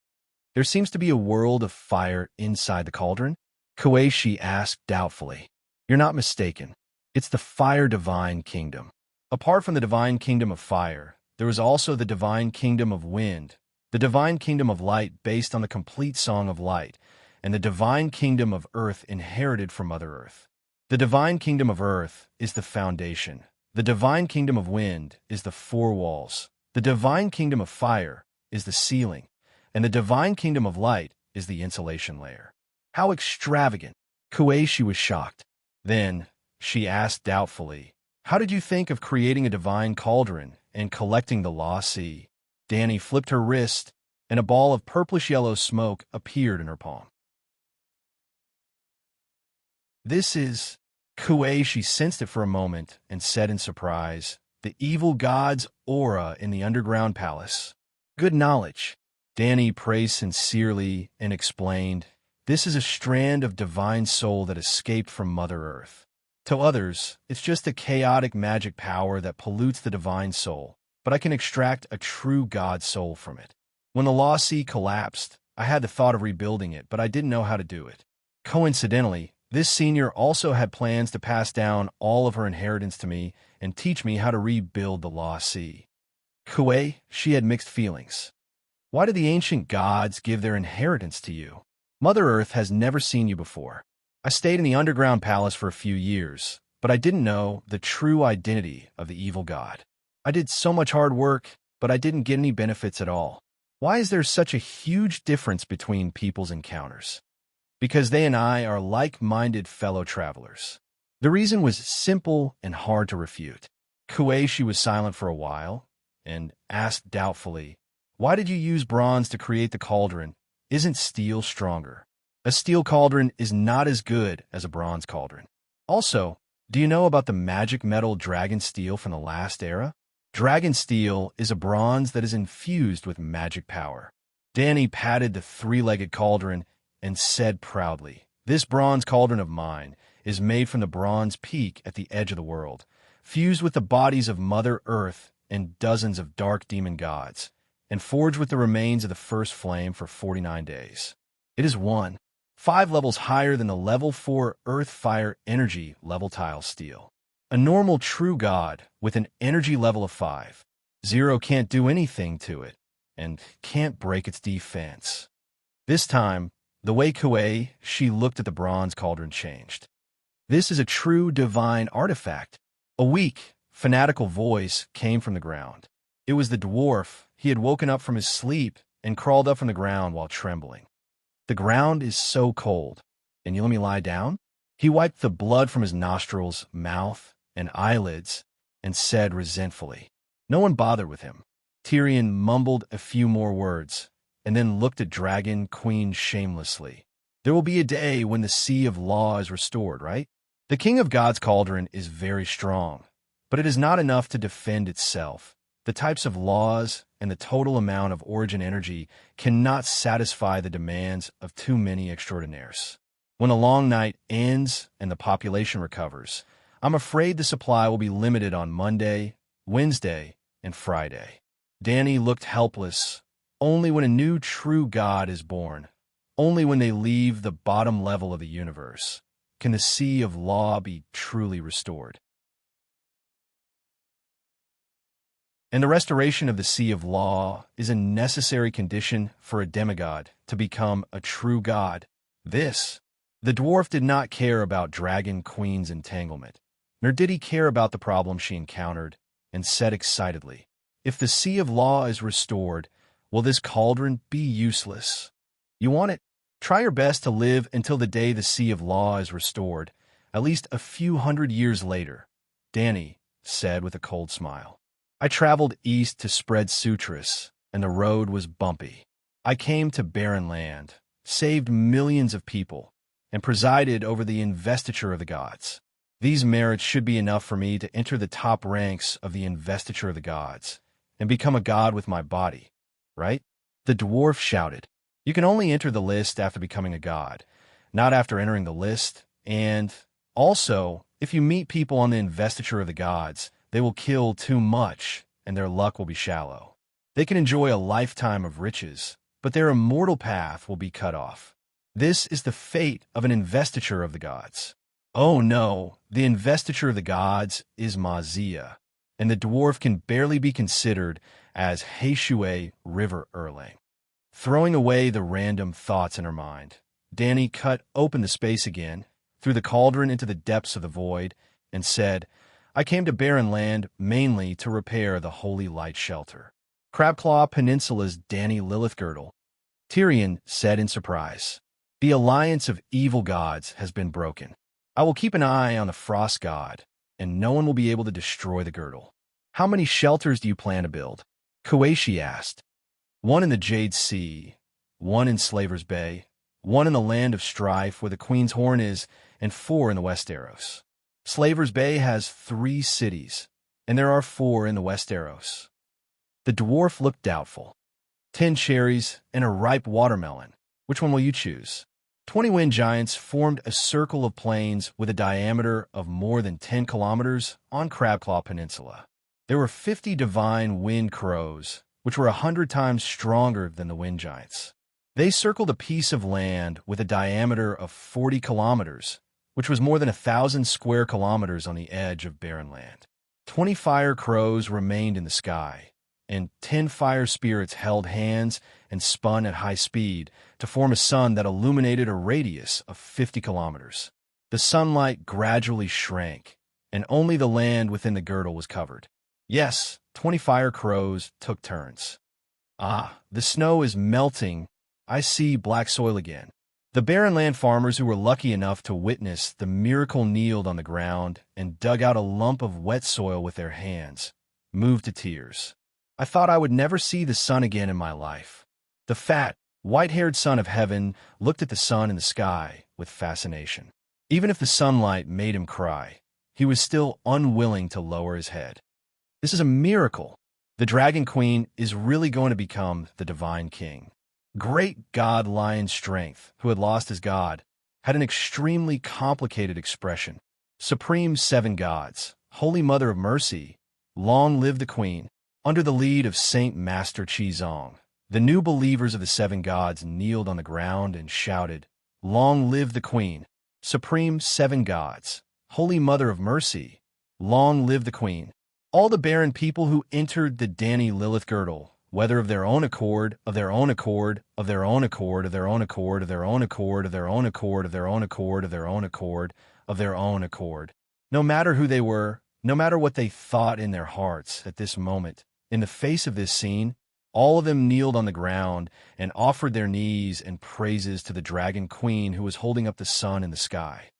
Speaker 1: There seems to be a world of fire inside the cauldron? Kuei, she asked doubtfully. You're not mistaken. It's the Fire Divine Kingdom. Apart from the Divine Kingdom of Fire, there is also the Divine Kingdom of Wind, the Divine Kingdom of Light based on the complete Song of Light, and the Divine Kingdom of Earth inherited from Mother Earth. The Divine Kingdom of Earth is the foundation. The Divine Kingdom of Wind is the 4 walls. The Divine Kingdom of Fire is the ceiling, and the Divine Kingdom of Light is the insulation layer. How extravagant! Kuei, she was shocked. Then, she asked doubtfully, how did you think of creating a divine cauldron and collecting the lost sea? Danny flipped her wrist, and a ball of purplish-yellow smoke appeared in her palm. This is... Kuei, she sensed it for a moment and said in surprise, the evil god's aura in the underground palace. Good knowledge. Danny praised sincerely and explained, this is a strand of divine soul that escaped from Mother Earth. To others, it's just a chaotic magic power that pollutes the divine soul, but I can extract a true god soul from it. When the Lost Sea collapsed, I had the thought of rebuilding it, but I didn't know how to do it. Coincidentally, this senior also had plans to pass down all of her inheritance to me and teach me how to rebuild the Lost Sea. Kuei, she had mixed feelings. Why did the ancient gods give their inheritance to you? Mother Earth has never seen you before. I stayed in the underground palace for a few years, but I didn't know the true identity of the evil god. I did so much hard work, but I didn't get any benefits at all. Why is there such a huge difference between people's encounters? Because they and I are like-minded fellow travelers. The reason was simple and hard to refute. Kueishi was silent for a while and asked doubtfully, "Why did you use bronze to create the cauldron? Isn't steel stronger?" "A steel cauldron is not as good as a bronze cauldron." "Also, do you know about the magic metal dragon steel from the last era? Dragon steel is a bronze that is infused with magic power." Danny patted the three-legged cauldron and said proudly, "This bronze cauldron of mine is made from the bronze peak at the edge of the world, fused with the bodies of Mother Earth and dozens of dark demon gods, and forged with the remains of the first flame for 49 days. It is 5 levels higher than the level 4 Earth Fire Energy level tile steel. A normal true god with an energy level of 5, 0 can't do anything to it, and can't break its defense." This time, the way Kuei-shi looked at the bronze cauldron changed. "This is a true divine artifact." A weak, fanatical voice came from the ground. It was the dwarf. He had woken up from his sleep and crawled up from the ground while trembling. "The ground is so cold. And you let me lie down?" He wiped the blood from his nostrils, mouth, and eyelids, and said resentfully. No one bothered with him. Tyrion mumbled a few more words, and then looked at Dragon Queen shamelessly. "There will be a day when the Sea of Law is restored, right? The King of God's cauldron is very strong, but it is not enough to defend itself. The types of laws and the total amount of origin energy cannot satisfy the demands of too many extraordinaires. When the long night ends and the population recovers, I'm afraid the supply will be limited on Monday, Wednesday, and Friday." Danny looked helpless. Only when a new true god is born, only when they leave the bottom level of the universe, can the Sea of Law be truly restored. And the restoration of the Sea of Law is a necessary condition for a demigod to become a true god. The dwarf did not care about Dragon Queen's entanglement, nor did he care about the problem she encountered, and said excitedly, "If the Sea of Law is restored, will this cauldron be useless? You want it? Try your best to live until the day the Sea of Law is restored, at least a few hundred years later," Danny said with a cold smile. "I traveled east to spread sutras, and the road was bumpy. I came to barren land, saved millions of people, and presided over the investiture of the gods. These merits should be enough for me to enter the top ranks of the investiture of the gods, and become a god with my body, right?" The dwarf shouted, "You can only enter the list after becoming a god, not after entering the list, and also, if you meet people on the investiture of the gods, they will kill too much, and their luck will be shallow. They can enjoy a lifetime of riches, but their immortal path will be cut off. This is the fate of an investiture of the gods. Oh no, the investiture of the gods is Mazia, and the dwarf can barely be considered as Heishui River Erlang." Throwing away the random thoughts in her mind, Danny cut open the space again, threw the cauldron into the depths of the void, and said, "I came to barren land mainly to repair the Holy Light Shelter. Crabclaw Peninsula's Danny Lilithgirdle," Tyrion said in surprise. "The alliance of evil gods has been broken. I will keep an eye on the Frost God, and no one will be able to destroy the girdle." "How many shelters do you plan to build?" Kueishi asked. "One in the Jade Sea, one in Slaver's Bay, one in the Land of Strife where the Queen's Horn is, and 4 in the Westeros. Slaver's Bay has 3 cities, and there are 4 in the Westeros." The dwarf looked doubtful. 10 cherries and a ripe watermelon. Which one will you choose?" 20 wind giants formed a circle of plains with a diameter of more than 10 kilometers on Crabclaw Peninsula. There were 50 divine wind crows, which were 100 times stronger than the wind giants. They circled a piece of land with a diameter of 40 kilometers, which was more than 1,000 square kilometers on the edge of barren land. 20 fire crows remained in the sky, and 10 fire spirits held hands and spun at high speed to form a sun that illuminated a radius of 50 kilometers. The sunlight gradually shrank, and only the land within the girdle was covered. Yes, 20 fire crows took turns. Ah, the snow is melting. I see black soil again. The barren land farmers who were lucky enough to witness the miracle kneeled on the ground and dug out a lump of wet soil with their hands, moved to tears. I thought I would never see the sun again in my life. The fat, white-haired son of heaven looked at the sun in the sky with fascination. Even if the sunlight made him cry, he was still unwilling to lower his head. This is a miracle. The Dragon Queen is really going to become the divine king. Great God Lion Strength, who had lost his god, had an extremely complicated expression. Supreme Seven Gods, Holy Mother of Mercy, long live the Queen. Under the lead of Saint Master Qizong, the new believers of the Seven Gods kneeled on the ground and shouted, "Long live the Queen! Supreme Seven Gods, Holy Mother of Mercy, long live the Queen!" All the barren people who entered the Dani Lilith girdle, whether of their own accord, of their own accord, of their own accord, of their own accord, of their own accord, of their own accord, of their own accord, of their own accord, of their own accord, no matter who they were, no matter what they thought in their hearts at this moment, in the face of this scene, all of them kneeled on the ground and offered their knees and praises to the Dragon Queen who was holding up the sun in the sky.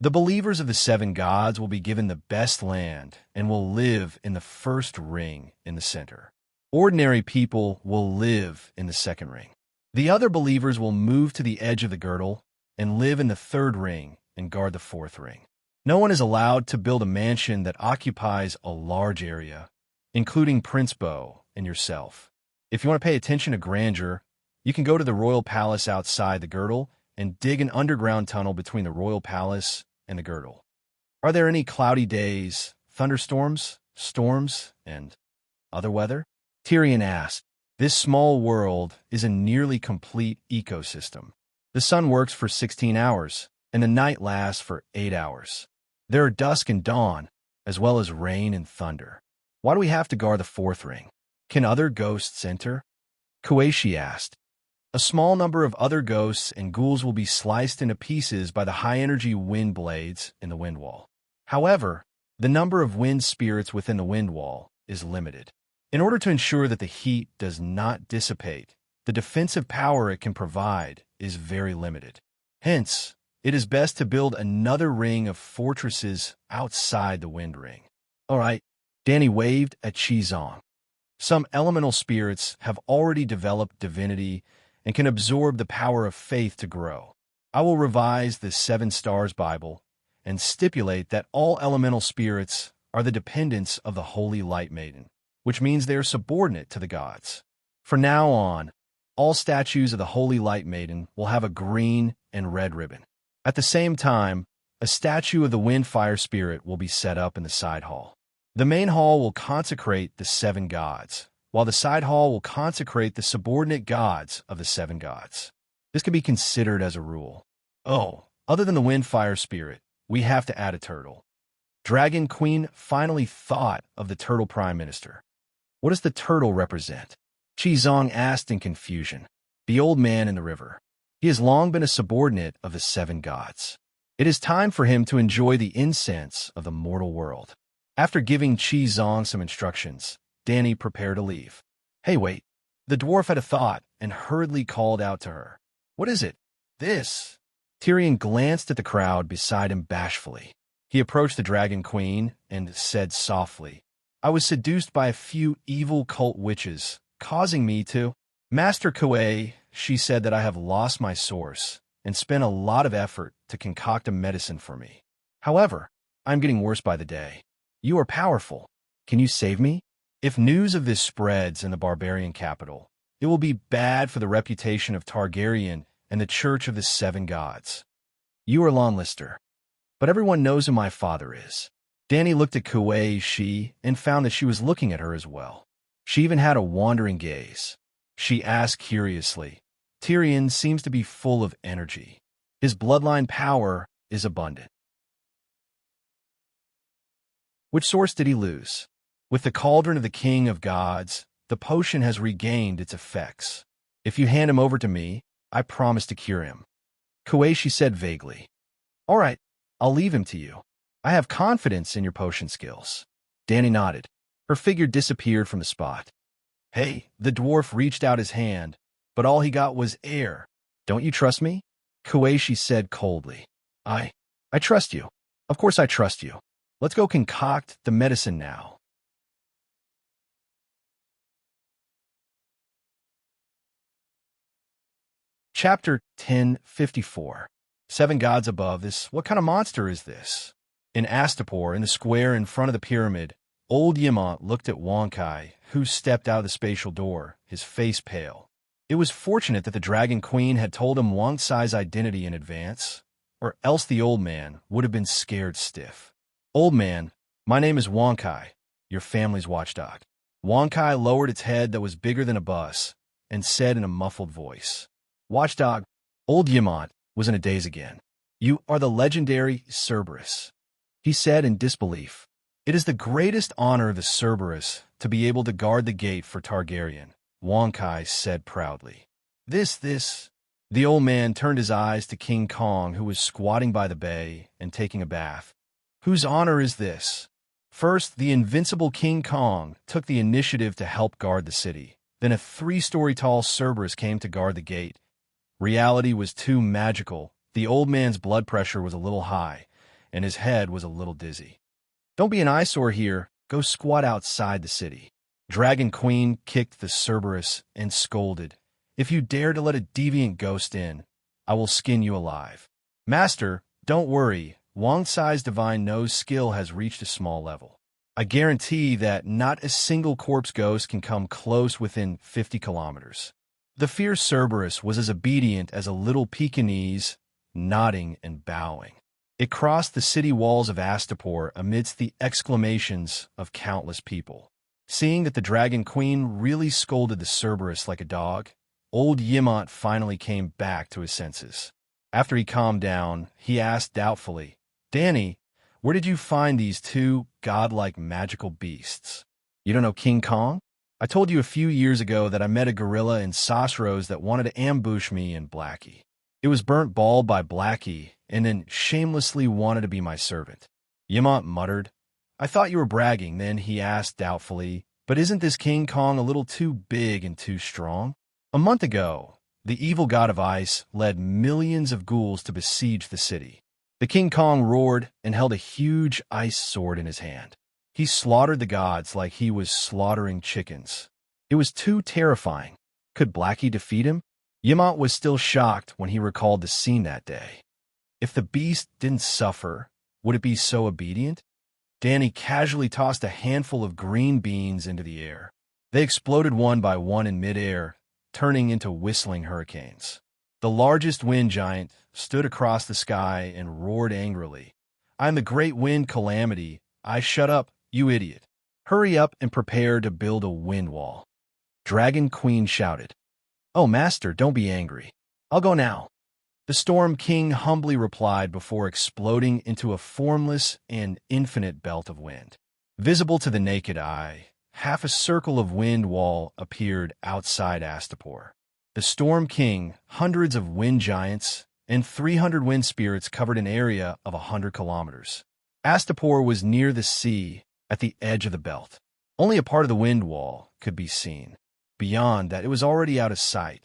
Speaker 1: The believers of the Seven Gods will be given the best land and will live in the first ring in the center. Ordinary people will live in the second ring. The other believers will move to the edge of the girdle and live in the third ring and guard the fourth ring. No one is allowed to build a mansion that occupies a large area, including Prince Bo and yourself. If you want to pay attention to grandeur, you can go to the royal palace outside the girdle and dig an underground tunnel between the royal palace and the girdle. Are there any cloudy days, thunderstorms, storms, and other weather? Tyrion asked. This small world is a nearly complete ecosystem. The sun works for 16 hours, and the night lasts for 8 hours. There are dusk and dawn, as well as rain and thunder. Why do we have to guard the fourth ring? Can other ghosts enter? Kueishi asked. A small number of other ghosts and ghouls will be sliced into pieces by the high-energy wind blades in the wind wall. However, the number of wind spirits within the wind wall is limited. In order to ensure that the heat does not dissipate, the defensive power it can provide is very limited. Hence, it is best to build another ring of fortresses outside the wind ring. All right, Dani waved at Qizong. Some elemental spirits have already developed divinity and can absorb the power of faith to grow. I will revise the Seven Stars Bible and stipulate that all elemental spirits are the dependents of the Holy Light Maiden, which means they are subordinate to the gods. From now on, all statues of the Holy Light Maiden will have a green and red ribbon. At the same time, a statue of the Wind Fire Spirit will be set up in the side hall. The main hall will consecrate the seven gods, while the side hall will consecrate the subordinate gods of the seven gods. This can be considered as a rule. Oh, other than the Wind Fire Spirit, we have to add a turtle. Dragon Queen finally thought of the turtle prime minister. What does the turtle represent? Qizong asked in confusion. The old man in the river. He has long been a subordinate of the seven gods. It is time for him to enjoy the incense of the mortal world. After giving Qizong some instructions, Dani prepared to leave. Hey, wait. The dwarf had a thought and hurriedly called out to her. What is it? This. Tyrion glanced at the crowd beside him bashfully. He approached the Dragon Queen and said softly, I was seduced by a few evil cult witches, causing me to. Master Kuei, she said that I have lost my source and spent a lot of effort to concoct a medicine for me. However, I'm getting worse by the day. You are powerful. Can you save me? If news of this spreads in the barbarian capital, it will be bad for the reputation of Targaryen and the Church of the Seven Gods. You are Lonlister, but everyone knows who my father is. Dani looked at Kuei and found that she was looking at her as well. She even had a wandering gaze. She asked curiously, Tyrion seems to be full of energy. His bloodline power is abundant. Which source did he lose? With the cauldron of the King of Gods, the potion has regained its effects. If you hand him over to me, I promise to cure him. Kuei said vaguely. All right, I'll leave him to you. I have confidence in your potion skills. Danny nodded. Her figure disappeared from the spot. Hey, the dwarf reached out his hand, but all he got was air. Don't you trust me? Kueishi said coldly. I trust you. Of course I trust you. Let's go concoct the medicine now. Chapter 1054. Seven gods above this. What kind of monster is this? In Astapor, in the square in front of the pyramid, old Yamant looked at Wonkai, who stepped out of the spatial door, his face pale. It was fortunate that the Dragon Queen had told him Wonkai's identity in advance, or else the old man would have been scared stiff. Old man, my name is Wonkai, your family's watchdog. Wonkai lowered its head that was bigger than a bus and said in a muffled voice, Watchdog, old Yamant was in a daze again. You are the legendary Cerberus. He said in disbelief. It is the greatest honor of the Cerberus to be able to guard the gate for Targaryen, Wonkai said proudly. The old man turned his eyes to King Kong, who was squatting by the bay and taking a bath. Whose honor is this? First, the invincible King Kong took the initiative to help guard the city. Then a 3-story tall Cerberus came to guard the gate. Reality was too magical. The old man's blood pressure was a little high, and his head was a little dizzy. Don't be an eyesore here. Go squat outside the city. Dragon Queen kicked the Cerberus and scolded. If you dare to let a deviant ghost in, I will skin you alive. Master, don't worry. Wonkai's divine nose skill has reached a small level. I guarantee that not a single corpse ghost can come close within 50 kilometers. The fierce Cerberus was as obedient as a little Pekingese, nodding and bowing. It crossed the city walls of Astapor amidst the exclamations of countless people. Seeing that the Dragon Queen really scolded the Cerberus like a dog, old Yamant finally came back to his senses. After he calmed down, he asked doubtfully, Danny, where did you find these two godlike magical beasts? You don't know King Kong? I told you a few years ago that I met a gorilla in Sosros that wanted to ambush me and Blackie. It was burnt bald by Blackie, and then shamelessly wanted to be my servant. Yamant muttered. I thought you were bragging. Then he asked doubtfully, but isn't this King Kong a little too big and too strong? A month ago, the evil god of ice led millions of ghouls to besiege the city. The King Kong roared and held a huge ice sword in his hand. He slaughtered the gods like he was slaughtering chickens. It was too terrifying. Could Blackie defeat him? Yamant was still shocked when he recalled the scene that day. If the beast didn't suffer, would it be so obedient? Danny casually tossed a handful of green beans into the air. They exploded one by one in midair, turning into whistling hurricanes. The largest wind giant stood across the sky and roared angrily. I'm the great wind calamity. Shut up, you idiot. Hurry up and prepare to build a wind wall. Dragon Queen shouted. Oh, master, don't be angry. I'll go now. The Storm King humbly replied before exploding into a formless and infinite belt of wind. Visible to the naked eye, half a circle of wind wall appeared outside Astapor. The Storm King, hundreds of wind giants, and 300 wind spirits covered an area of 100 kilometers. Astapor was near the sea, at the edge of the belt. Only a part of the wind wall could be seen. Beyond that, it was already out of sight.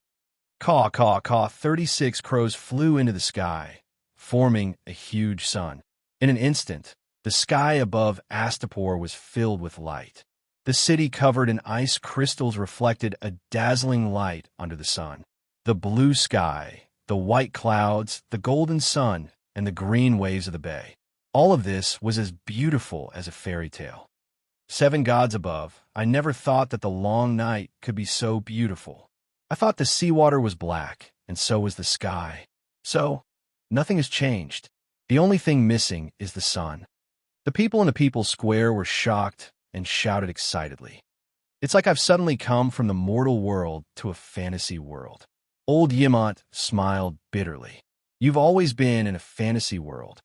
Speaker 1: Caw, caw, caw, 36 crows flew into the sky, forming a huge sun. In an instant, the sky above Astapor was filled with light. The city covered in ice crystals reflected a dazzling light under the sun. The blue sky, the white clouds, the golden sun, and the green waves of the bay. All of this was as beautiful as a fairy tale. Seven gods above, I never thought that the long night could be so beautiful. I thought the seawater was black, and so was the sky. So, nothing has changed. The only thing missing is the sun. The people in the People's Square were shocked and shouted excitedly. It's like I've suddenly come from the mortal world to a fantasy world. Old Yamant smiled bitterly. You've always been in a fantasy world.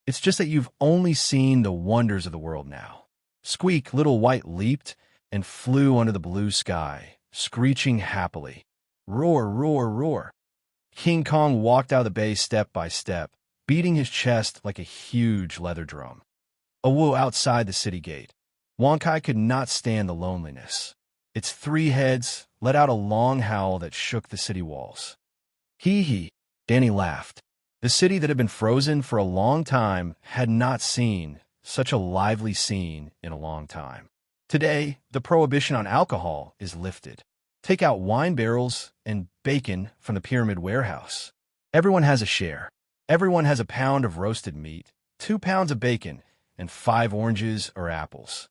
Speaker 1: It's just that you've only seen the wonders of the world now. Squeak, Little White leaped and flew under the blue sky, screeching happily. Roar, roar, roar. King Kong walked out of the bay step by step, beating his chest like a huge leather drum. Awu outside the city gate. Wonkai could not stand the loneliness. Its 3 heads let out a long howl that shook the city walls. Hee. Danny laughed. The city that had been frozen for a long time had not seen such a lively scene in a long time. Today, the prohibition on alcohol is lifted. Take out wine barrels and bacon from the pyramid warehouse. Everyone has a share. Everyone has a pound of roasted meat, 2 pounds of bacon, and 5 oranges or apples.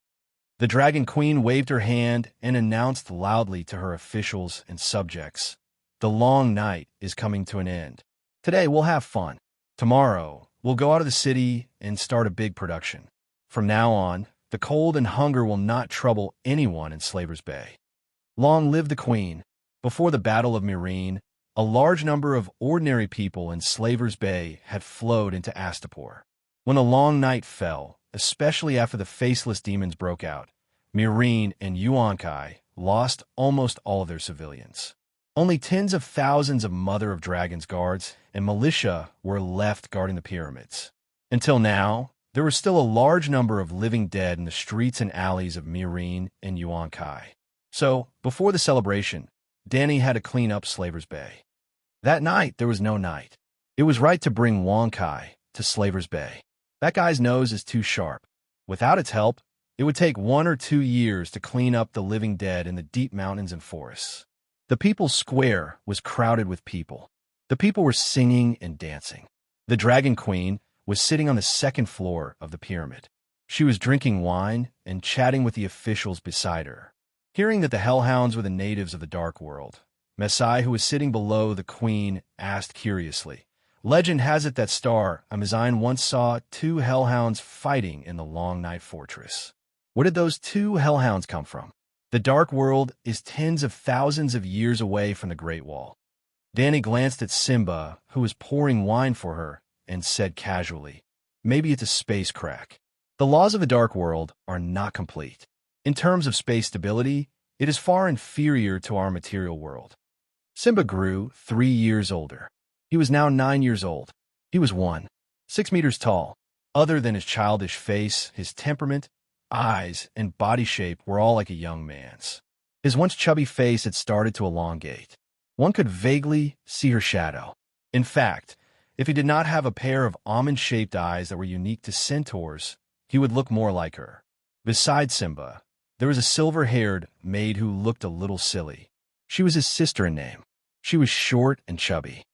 Speaker 1: The Dragon Queen waved her hand and announced loudly to her officials and subjects, "The long night is coming to an end. Today we'll have fun. Tomorrow we'll go out of the city and start a big production. From now on, the cold and hunger will not trouble anyone in Slaver's Bay." Long live the Queen! Before the Battle of Serene, a large number of ordinary people in Slaver's Bay had flowed into Astapor. When the long night fell, especially after the faceless demons broke out, Serene and Yuankai lost almost all of their civilians. Only tens of thousands of Mother of Dragons guards and militia were left guarding the pyramids. Until now, there was still a large number of living dead in the streets and alleys of Serene and Yuankai. So, before the celebration, Danny had to clean up Slaver's Bay. That night, there was no night. It was right to bring Wonkai to Slaver's Bay. That guy's nose is too sharp. Without its help, it would take 1 or 2 years to clean up the living dead in the deep mountains and forests. The People's Square was crowded with people. The people were singing and dancing. The Dragon Queen was sitting on the 2nd floor of the pyramid. She was drinking wine and chatting with the officials beside her. Hearing that the Hellhounds were the natives of the Dark World, Mesai, who was sitting below the Queen, asked curiously, "Legend has it that Star Amazine once saw 2 Hellhounds fighting in the Long Night Fortress. Where did those 2 Hellhounds come from? The Dark World is tens of thousands of years away from the Great Wall." Danny glanced at Simba, who was pouring wine for her, and said casually, "Maybe it's a space crack. The laws of the Dark World are not complete. In terms of space stability, it is far inferior to our material world." Simba grew 3 years older. He was now 9 years old. He was 1.6 meters tall. Other than his childish face, his temperament, eyes, and body shape were all like a young man's. His once chubby face had started to elongate. One could vaguely see her shadow. In fact, if he did not have a pair of almond-shaped eyes that were unique to centaurs, he would look more like her. Besides Simba, there was a silver-haired maid who looked a little silly. She was his sister in name. She was short and chubby.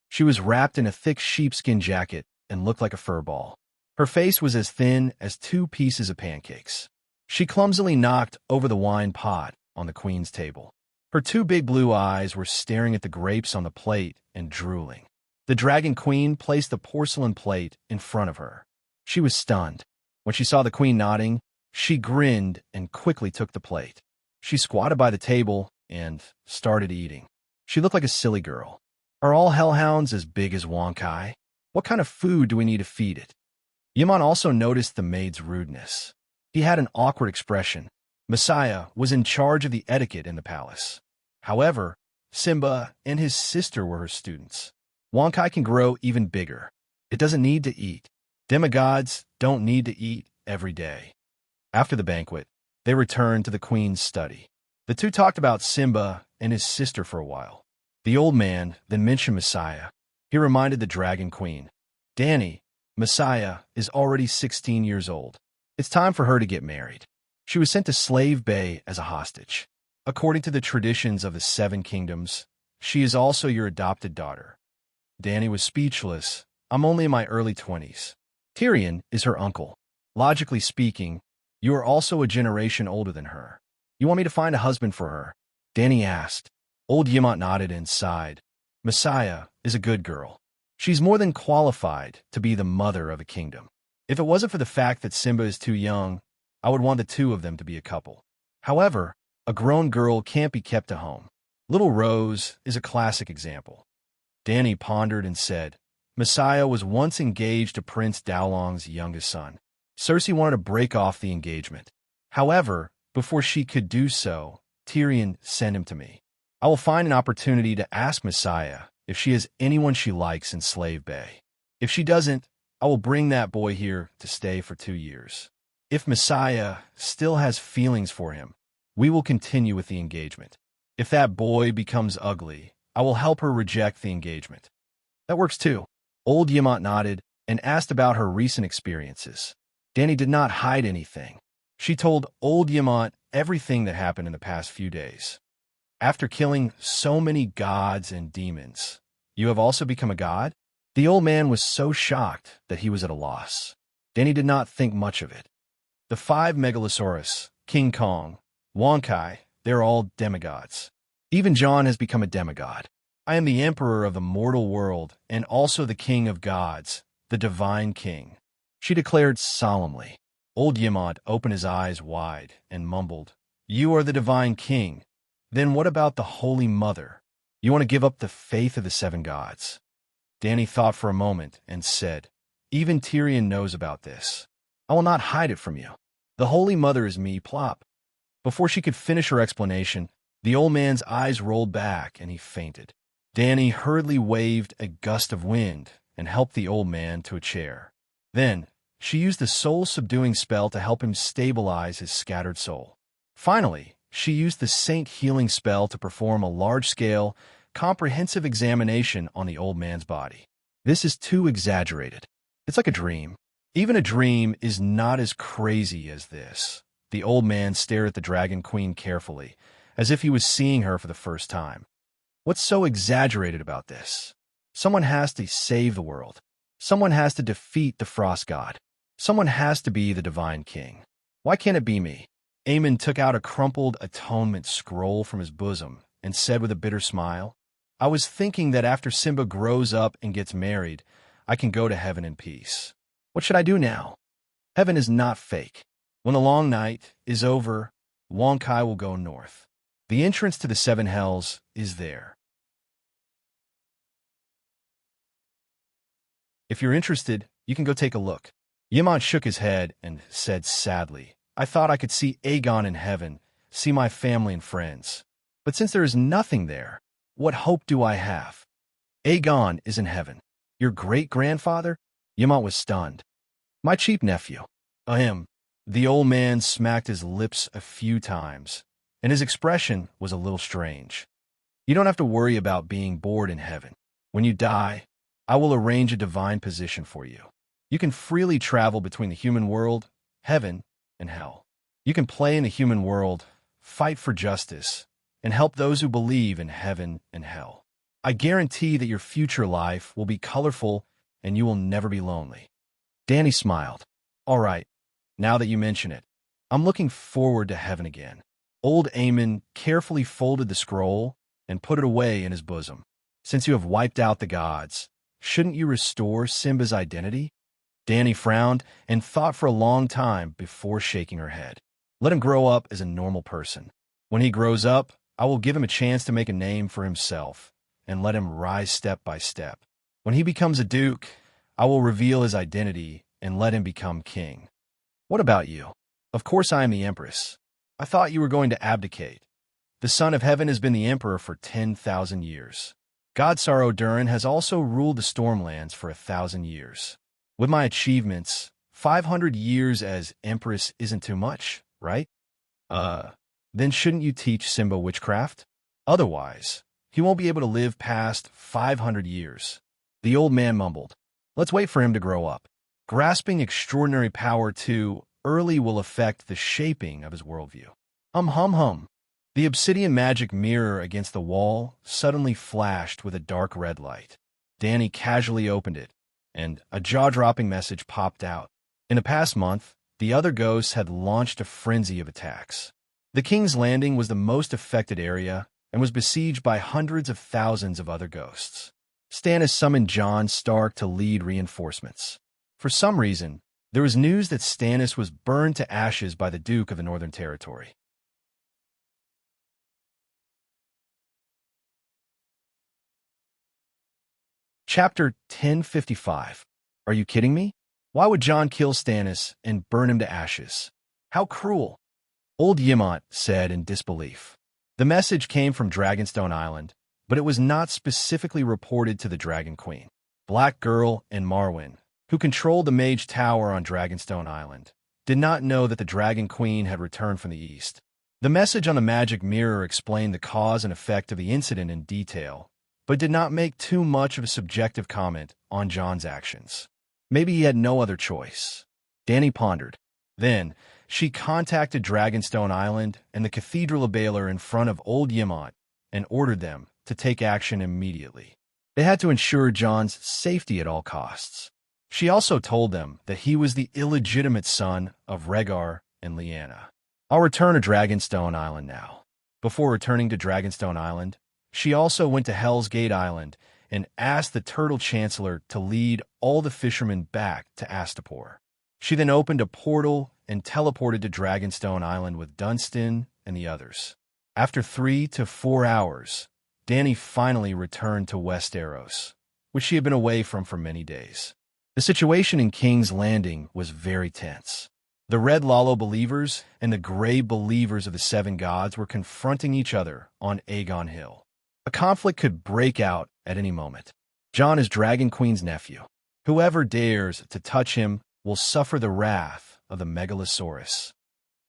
Speaker 1: She was wrapped in a thick sheepskin jacket and looked like a fur ball. Her face was as thin as 2 pieces of pancakes. She clumsily knocked over the wine pot on the Queen's table. Her 2 big blue eyes were staring at the grapes on the plate and drooling. The Dragon Queen placed the porcelain plate in front of her. She was stunned. When she saw the Queen nodding, she grinned and quickly took the plate. She squatted by the table and started eating. She looked like a silly girl. "Are all hellhounds as big as Wonkai? What kind of food do we need to feed it?" Yaman also noticed the maid's rudeness. He had an awkward expression. Messiah was in charge of the etiquette in the palace. However, Simba and his sister were her students. Wonkai can grow even bigger. It doesn't need to eat. Demigods don't need to eat every day. After the banquet, they returned to the Queen's study. The 2 talked about Simba and his sister for a while. The old man then mentioned Messiah. He reminded the Dragon Queen, "Danny, Messiah is already 16 years old. It's time for her to get married. She was sent to Slave Bay as a hostage. According to the traditions of the 7 kingdoms, she is also your adopted daughter." Danny was speechless. "I'm only in my early 20s. Tyrion is her uncle. Logically speaking, you are also a generation older than her. You want me to find a husband for her?" Danny asked. Old Yamant nodded and sighed. "Messiah is a good girl. She's more than qualified to be the mother of a kingdom. If it wasn't for the fact that Simba is too young, I would want the 2 of them to be a couple. However, a grown girl can't be kept at home. Little Rose is a classic example." Danny pondered and said, "Messiah was once engaged to Prince Daolong's youngest son. Cersei wanted to break off the engagement. However, before she could do so, Tyrion sent him to me. I will find an opportunity to ask Messiah if she has anyone she likes in Slave Bay. If she doesn't, I will bring that boy here to stay for 2 years. If Messiah still has feelings for him, we will continue with the engagement. If that boy becomes ugly, I will help her reject the engagement. That works too. Old Yamant nodded and asked about her recent experiences. Danny did not hide anything. She told old Yamant everything that happened in the past few days. After killing so many gods and demons, you have also become a god? The old man was so shocked that he was at a loss. Danny did not think much of it. The 5 Megalosaurus, King Kong, Wonkai, they're all demigods. Even John has become a demigod. I am the emperor of the mortal world and also the king of gods, the divine king, she declared solemnly. Old Yamant opened his eyes wide and mumbled, "You are the divine king. Then what about the Holy Mother? You want to give up the faith of the 7 gods?" Danny thought for a moment and said, "Even Tyrion knows about this. I will not hide it from you. The Holy Mother is me, plop." Before she could finish her explanation, the old man's eyes rolled back and he fainted. Danny hurriedly waved a gust of wind and helped the old man to a chair. Then, she used a soul-subduing spell to help him stabilize his scattered soul. Finally, she used the Saint Healing spell to perform a large-scale, comprehensive examination on the old man's body. This is too exaggerated. It's like a dream. Even a dream is not as crazy as this. The old man stared at the Dragon Queen carefully, as if he was seeing her for the first time. What's so exaggerated about this? Someone has to save the world. Someone has to defeat the Frost God. Someone has to be the Divine King. Why can't it be me? Aemon took out a crumpled atonement scroll from his bosom and said with a bitter smile, "I was thinking that after Simba grows up and gets married, I can go to heaven in peace. What should I do now? Heaven is not fake. When the long night is over, Wonkai will go north. The entrance to the 7 hells is there. If you're interested, you can go take a look." Yamant shook his head and said sadly, "I thought I could see Aegon in heaven, see my family and friends. But since there is nothing there, what hope do I have? Aegon is in heaven. Your great-grandfather?" Yamant was stunned. "My cheap nephew." Ahem. The old man smacked his lips a few times, and his expression was a little strange. "You don't have to worry about being bored in heaven. When you die, I will arrange a divine position for you. You can freely travel between the human world, heaven, and hell. You can play in the human world, fight for justice, and help those who believe in heaven and hell. I guarantee that your future life will be colorful and you will never be lonely." Danny smiled. "All right, now that you mention it, I'm looking forward to heaven again." Old Aemon carefully folded the scroll and put it away in his bosom. "Since you have wiped out the gods, shouldn't you restore Simba's identity?" Danny frowned and thought for a long time before shaking her head. "Let him grow up as a normal person. When he grows up, I will give him a chance to make a name for himself and let him rise step by step. When he becomes a duke, I will reveal his identity and let him become king. What about you? Of course I am the empress. I thought you were going to abdicate. The Son of Heaven has been the emperor for 10,000 years. God Saro Durin has also ruled the Stormlands for 1,000 years. With my achievements, 500 years as empress isn't too much, right? Then shouldn't you teach Simba witchcraft? Otherwise, he won't be able to live past 500 years. The old man mumbled. Let's wait for him to grow up. Grasping extraordinary power too early will affect the shaping of his worldview. Hum. The obsidian magic mirror against the wall suddenly flashed with a dark red light. Danny casually opened it, and a jaw-dropping message popped out. In the past month, the other ghosts had launched a frenzy of attacks. The King's Landing was the most affected area and was besieged by hundreds of thousands of other ghosts. Stannis summoned Jon Stark to lead reinforcements. For some reason, there was news that Stannis was burned to ashes by the Duke of the Northern Territory. Chapter 1055. Are you kidding me? Why would Jon kill Stannis and burn him to ashes? How cruel! Old Yamant said in disbelief. The message came from Dragonstone Island, but it was not specifically reported to the Dragon Queen. Black Girl and Marwyn, who controlled the Mage Tower on Dragonstone Island, did not know that the Dragon Queen had returned from the east. The message on the magic mirror explained the cause and effect of the incident in detail, but did not make too much of a subjective comment on John's actions. Maybe he had no other choice. Dany pondered. Then, she contacted Dragonstone Island and the Cathedral of Baylor in front of Old Yemont and ordered them to take action immediately. They had to ensure John's safety at all costs. She also told them that he was the illegitimate son of Rhaegar and Lyanna. I'll return to Dragonstone Island now. Before returning to Dragonstone Island, she also went to Hell's Gate Island and asked the Turtle Chancellor to lead all the fishermen back to Astapor. She then opened a portal and teleported to Dragonstone Island with Dunstan and the others. After 3 to 4 hours, Dany finally returned to Westeros, which she had been away from for many days. The situation in King's Landing was very tense. The Red Lalo believers and the Grey believers of the Seven Gods were confronting each other on Aegon Hill. A conflict could break out at any moment. Jon is Dragon Queen's nephew. Whoever dares to touch him will suffer the wrath of the Megalosaurus.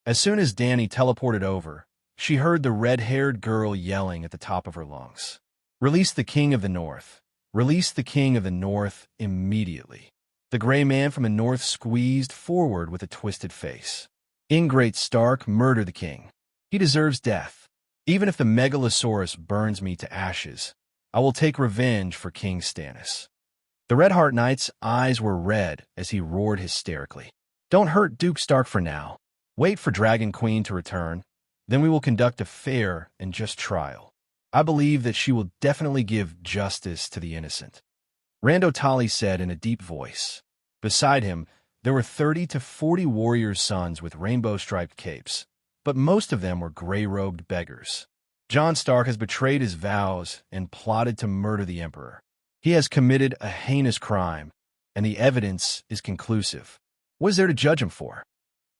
Speaker 1: As soon as Dany teleported over, she heard the red-haired girl yelling at the top of her lungs. "Release the King of the North. Release the King of the North immediately." The gray man from the north squeezed forward with a twisted face. "Ingrate Stark murdered the king. He deserves death. Even if the Megalosaurus burns me to ashes, I will take revenge for King Stannis." The Red Heart Knight's eyes were red as he roared hysterically. "Don't hurt Duke Stark for now. Wait for Dragon Queen to return. Then we will conduct a fair and just trial. I believe that she will definitely give justice to the innocent." Rando Tali said in a deep voice. Beside him, there were 30 to 40 warriors' sons with rainbow-striped capes, but most of them were gray-robed beggars. "Jon Stark has betrayed his vows and plotted to murder the Emperor. He has committed a heinous crime, and the evidence is conclusive. What is there to judge him for?"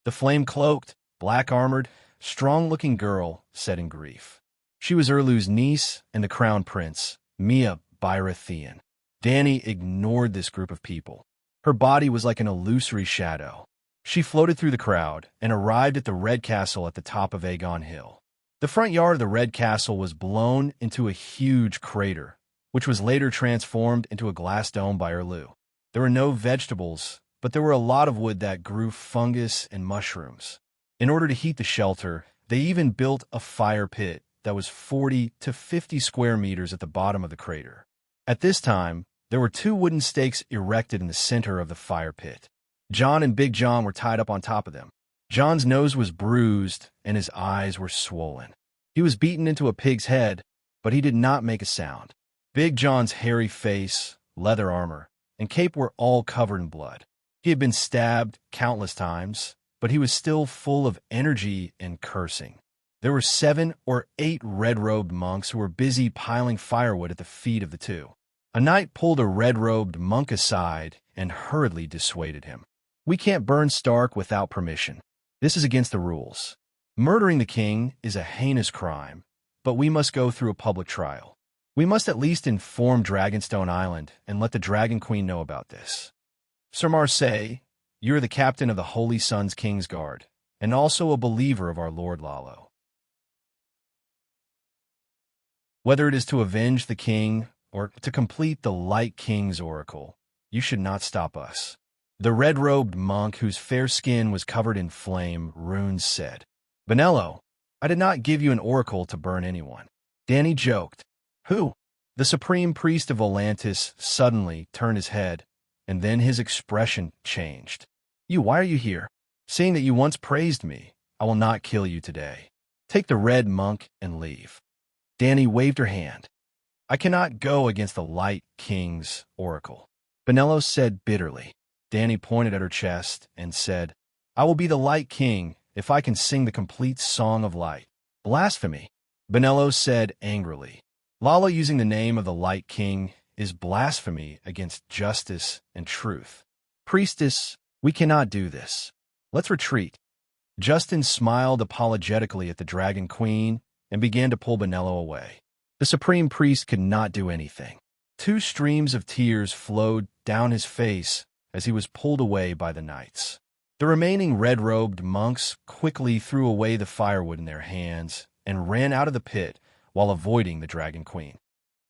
Speaker 1: The flame-cloaked, black-armored, strong-looking girl said in grief. She was Erlu's niece and the crown prince, Mia Baratheon. Dany ignored this group of people. Her body was like an illusory shadow. She floated through the crowd and arrived at the Red Castle at the top of Aegon Hill. The front yard of the Red Castle was blown into a huge crater, which was later transformed into a glass dome by Erlu. There were no vegetables, but there were a lot of wood that grew fungus and mushrooms. In order to heat the shelter, they even built a fire pit that was 40 to 50 square meters at the bottom of the crater. At this time, there were 2 wooden stakes erected in the center of the fire pit. Jon and Big Jon were tied up on top of them. Jon's nose was bruised and his eyes were swollen. He was beaten into a pig's head, but he did not make a sound. Big Jon's hairy face, leather armor, and cape were all covered in blood. He had been stabbed countless times, but he was still full of energy and cursing. There were 7 or 8 red-robed monks who were busy piling firewood at the feet of the 2. A knight pulled a red-robed monk aside and hurriedly dissuaded him. "We can't burn Stark without permission. This is against the rules. Murdering the king is a heinous crime, but we must go through a public trial. We must at least inform Dragonstone Island and let the Dragon Queen know about this. Sir Marseille, you are the captain of the Holy Sun's King's Guard, and also a believer of our Lord Lalo. Whether it is to avenge the king or to complete the Light King's oracle, you should not stop us." The red-robed monk, whose fair skin was covered in flame, runes said. "Benello, I did not give you an oracle to burn anyone." Dany joked. "Who?" The supreme priest of Volantis suddenly turned his head, and then his expression changed. Why are you here? Seeing that you once praised me, I will not kill you today. Take the red monk and leave." Dany waved her hand. "I cannot go against the Light King's oracle," Benello said bitterly. Dany pointed at her chest and said, "I will be the Light King if I can sing the complete Song of Light." "Blasphemy," Benello said angrily. "Lalo using the name of the Light King is blasphemy against justice and truth. Priestess, we cannot do this. Let's retreat." Justin smiled apologetically at the Dragon Queen and began to pull Benello away. The supreme priest could not do anything. Two streams of tears flowed down his face as he was pulled away by the knights. The remaining red-robed monks quickly threw away the firewood in their hands and ran out of the pit while avoiding the Dragon Queen.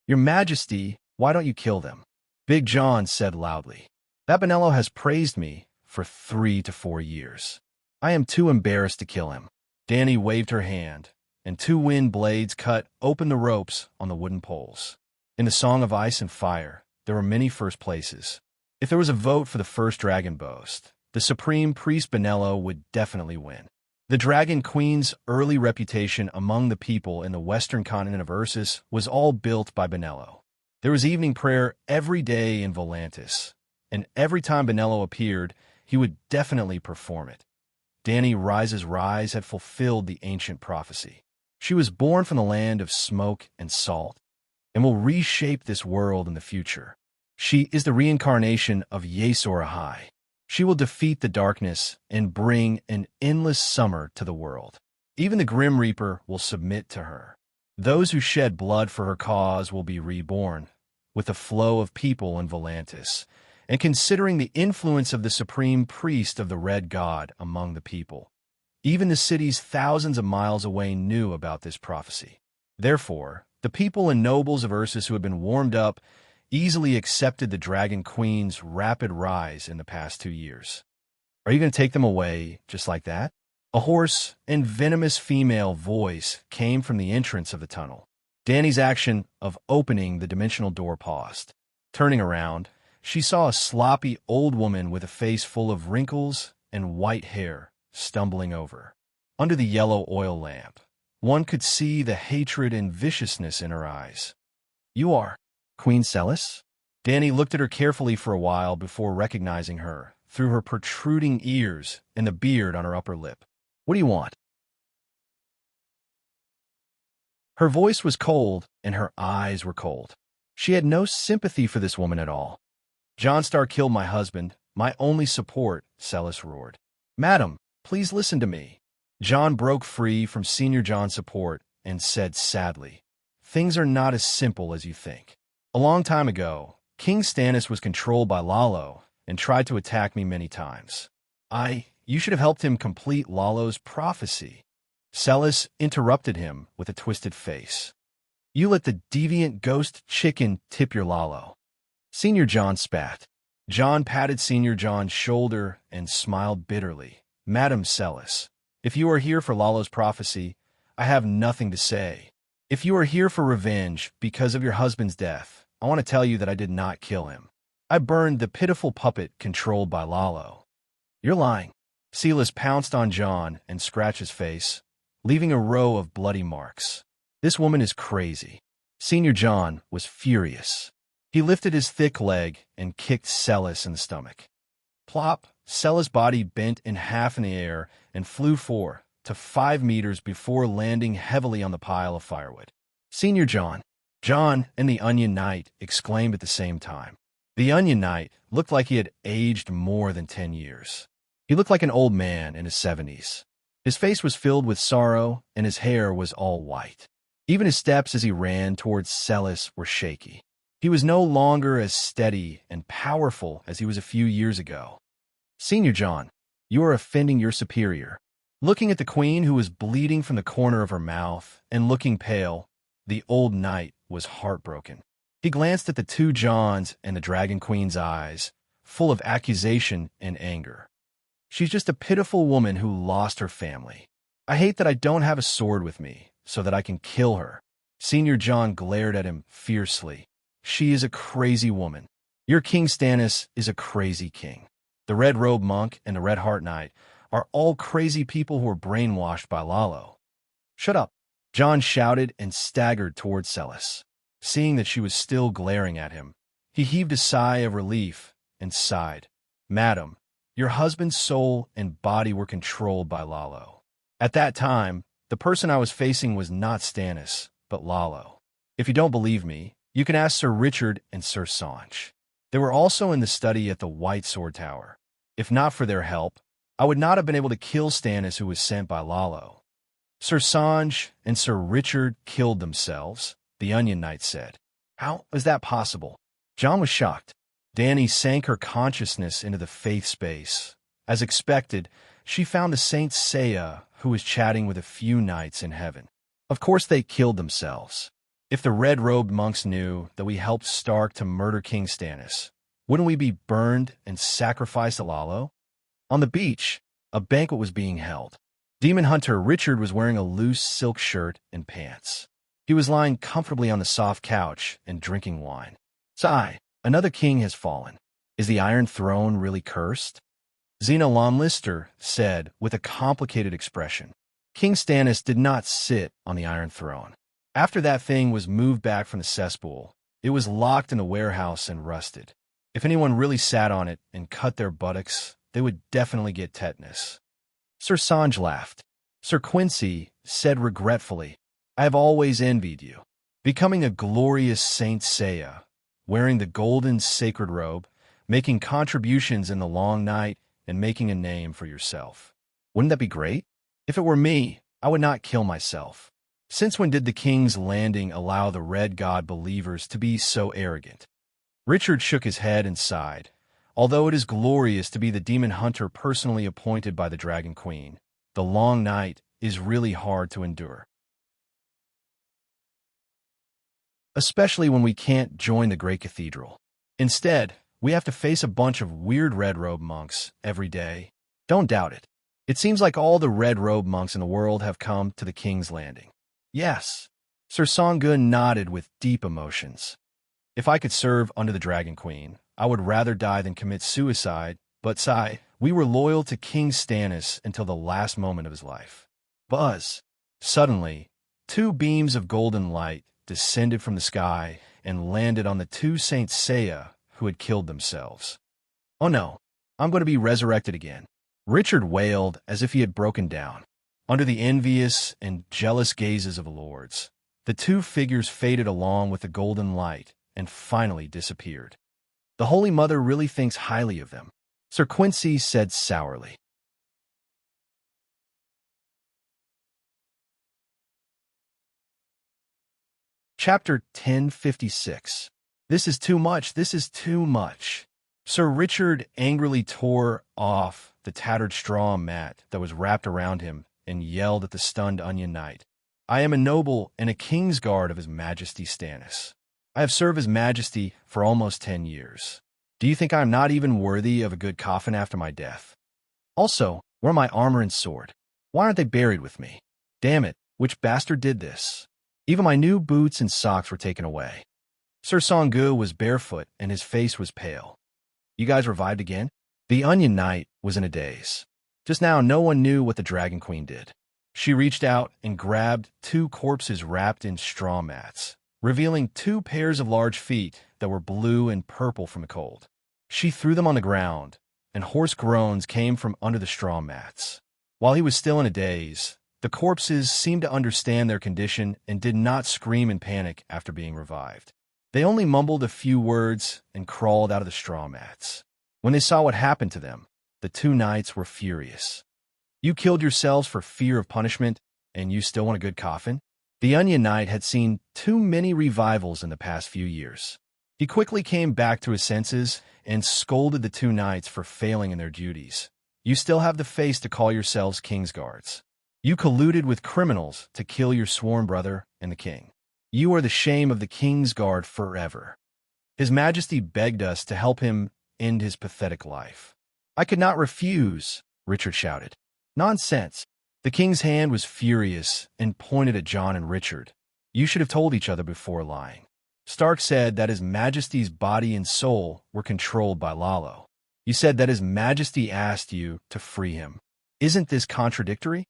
Speaker 1: "Your Majesty, why don't you kill them?" Big John said loudly. "That Benello has praised me for 3 to 4 years. I am too embarrassed to kill him." Dany waved her hand, and 2 wind blades cut open the ropes on the wooden poles. In the Song of Ice and Fire, there were many first places. If there was a vote for the first dragon boast, the supreme priest Benello would definitely win. The Dragon Queen's early reputation among the people in the western continent of Ursus was all built by Benello. There was evening prayer every day in Volantis, and every time Benello appeared, he would definitely perform it. Dany Rise's rise had fulfilled the ancient prophecy. She was born from the land of smoke and salt, and will reshape this world in the future. She is the reincarnation of Yesor Ahai. She will defeat the darkness and bring an endless summer to the world. Even the Grim Reaper will submit to her. Those who shed blood for her cause will be reborn, with a flow of people in Volantis. And considering the influence of the supreme priest of the Red God among the people, even the cities thousands of miles away knew about this prophecy. Therefore, the people and nobles of Ursus who had been warmed up easily accepted the Dragon Queen's rapid rise in the past 2 years. "Are you going to take them away just like that?" A hoarse and venomous female voice came from the entrance of the tunnel. Dany's action of opening the dimensional door paused. Turning around, she saw a sloppy old woman with a face full of wrinkles and white hair stumbling over. Under the yellow oil lamp, one could see the hatred and viciousness in her eyes. "You are Queen Celis?" Dany looked at her carefully for a while before recognizing her through her protruding ears and the beard on her upper lip. "What do you want?" Her voice was cold and her eyes were cold. She had no sympathy for this woman at all. "Johnstar killed my husband, my only support," Celis roared. "Madam, please listen to me." John broke free from Senior John's support and said sadly, "Things are not as simple as you think. A long time ago, King Stannis was controlled by Lalo and tried to attack me many times. You should have helped him complete Lalo's prophecy." Celis interrupted him with a twisted face. "You let the deviant ghost chicken tip your Lalo." Senior John spat. John patted Senior John's shoulder and smiled bitterly. "Madam Celis, if you are here for Lalo's prophecy, I have nothing to say. If you are here for revenge because of your husband's death, I want to tell you that I did not kill him. I burned the pitiful puppet controlled by Lalo." "You're lying." Celis pounced on John and scratched his face, leaving a row of bloody marks. "This woman is crazy." Senior John was furious. He lifted his thick leg and kicked Celis in the stomach. Plop! Celis' body bent in half in the air and flew 4 to 5 meters before landing heavily on the pile of firewood. "Senior John!" John and the Onion Knight exclaimed at the same time. The Onion Knight looked like he had aged more than 10 years. He looked like an old man in his 70s. His face was filled with sorrow, and his hair was all white. Even his steps as he ran towards Celis were shaky. He was no longer as steady and powerful as he was a few years ago. "Senior John, you are offending your superior." Looking at the queen, who was bleeding from the corner of her mouth and looking pale, the old knight was heartbroken. He glanced at the 2 Johns and the Dragon Queen's eyes, full of accusation and anger. "She's just a pitiful woman who lost her family. I hate that I don't have a sword with me so that I can kill her." Senior John glared at him fiercely. "She is a crazy woman. Your King Stannis is a crazy king. The Red Robe Monk and the Red Heart Knight are all crazy people who are brainwashed by Lalo." "Shut up!" John shouted and staggered towards Celis. Seeing that she was still glaring at him, he heaved a sigh of relief and sighed. "Madam, your husband's soul and body were controlled by Lalo. At that time, the person I was facing was not Stannis, but Lalo. If you don't believe me, you can ask Sir Richard and Sir Sanche. They were also in the study at the White Sword Tower. If not for their help, I would not have been able to kill Stannis, who was sent by Lalo. Sir Sanche and Sir Richard killed themselves. the Onion Knight said. How is that possible? John was shocked. Danny sank her consciousness into the faith space. As expected, she found the Saint Seiya, who was chatting with a few knights in heaven. Of course they killed themselves. If the red-robed monks knew that we helped Stark to murder King Stannis, wouldn't we be burned and sacrificed to Lalo? On the beach, a banquet was being held. Demon Hunter Richard was wearing a loose silk shirt and pants. He was lying comfortably on the soft couch and drinking wine. Sigh, another king has fallen. Is the Iron Throne really cursed? Xena Lonlister said with a complicated expression. King Stannis did not sit on the Iron Throne. After that thing was moved back from the cesspool, it was locked in a warehouse and rusted. If anyone really sat on it and cut their buttocks, they would definitely get tetanus. Sir Sanj laughed. Sir Quincy said regretfully, I have always envied you. Becoming a glorious Saint Seiya, wearing the golden sacred robe, making contributions in the long night, and making a name for yourself. Wouldn't that be great? If it were me, I would not kill myself. Since when did the King's Landing allow the Red God believers to be so arrogant? Richard shook his head and sighed. Although it is glorious to be the demon hunter personally appointed by the Dragon Queen, the long night is really hard to endure. Especially when we can't join the great cathedral. Instead, we have to face a bunch of weird red-robe monks every day. Don't doubt it. It seems like all the red-robe monks in the world have come to the King's Landing. Yes. Sir Songun nodded with deep emotions. If I could serve under the Dragon Queen, I would rather die than commit suicide, but sigh, we were loyal to King Stannis until the last moment of his life. Buzz. Suddenly, two beams of golden light descended from the sky and landed on the two Saint Seiya who had killed themselves. Oh no, I'm going to be resurrected again. Richard wailed as if he had broken down. Under the envious and jealous gazes of lords, the two figures faded along with the golden light and finally disappeared. The Holy Mother really thinks highly of them, Sir Quincy said sourly. Chapter 1056. This is too much, this is too much. Sir Richard angrily tore off the tattered straw mat that was wrapped around him and yelled at the stunned Onion Knight. I am a noble and a king's guard of His Majesty Stannis. I have served His Majesty for almost 10 years. Do you think I am not even worthy of a good coffin after my death? Also, where are my armor and sword? Why aren't they buried with me? Damn it, which bastard did this? Even my new boots and socks were taken away. Sir Songu was barefoot and his face was pale. You guys revived again? The Onion Knight was in a daze. Just now, no one knew what the Dragon Queen did. She reached out and grabbed two corpses wrapped in straw mats, revealing two pairs of large feet that were blue and purple from the cold. She threw them on the ground, and hoarse groans came from under the straw mats. While he was still in a daze, the corpses seemed to understand their condition and did not scream in panic after being revived. They only mumbled a few words and crawled out of the straw mats. When they saw what happened to them, the two knights were furious. You killed yourselves for fear of punishment, and you still want a good coffin? The Onion Knight had seen too many revivals in the past few years. He quickly came back to his senses and scolded the two knights for failing in their duties. You still have the face to call yourselves King's Guards. You colluded with criminals to kill your sworn brother and the king. You are the shame of the King's Guard forever. His Majesty begged us to help him end his pathetic life. I could not refuse, Richard shouted. Nonsense. The king's hand was furious and pointed at John and Richard. You should have told each other before lying. Stark said that His Majesty's body and soul were controlled by Lalo. You said that His Majesty asked you to free him. Isn't this contradictory?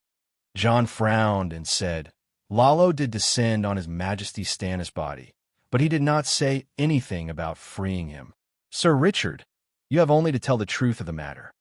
Speaker 1: John frowned and said, Lalo did descend on His Majesty Stannis' body, but he did not say anything about freeing him. Sir Richard, you have only to tell the truth of the matter.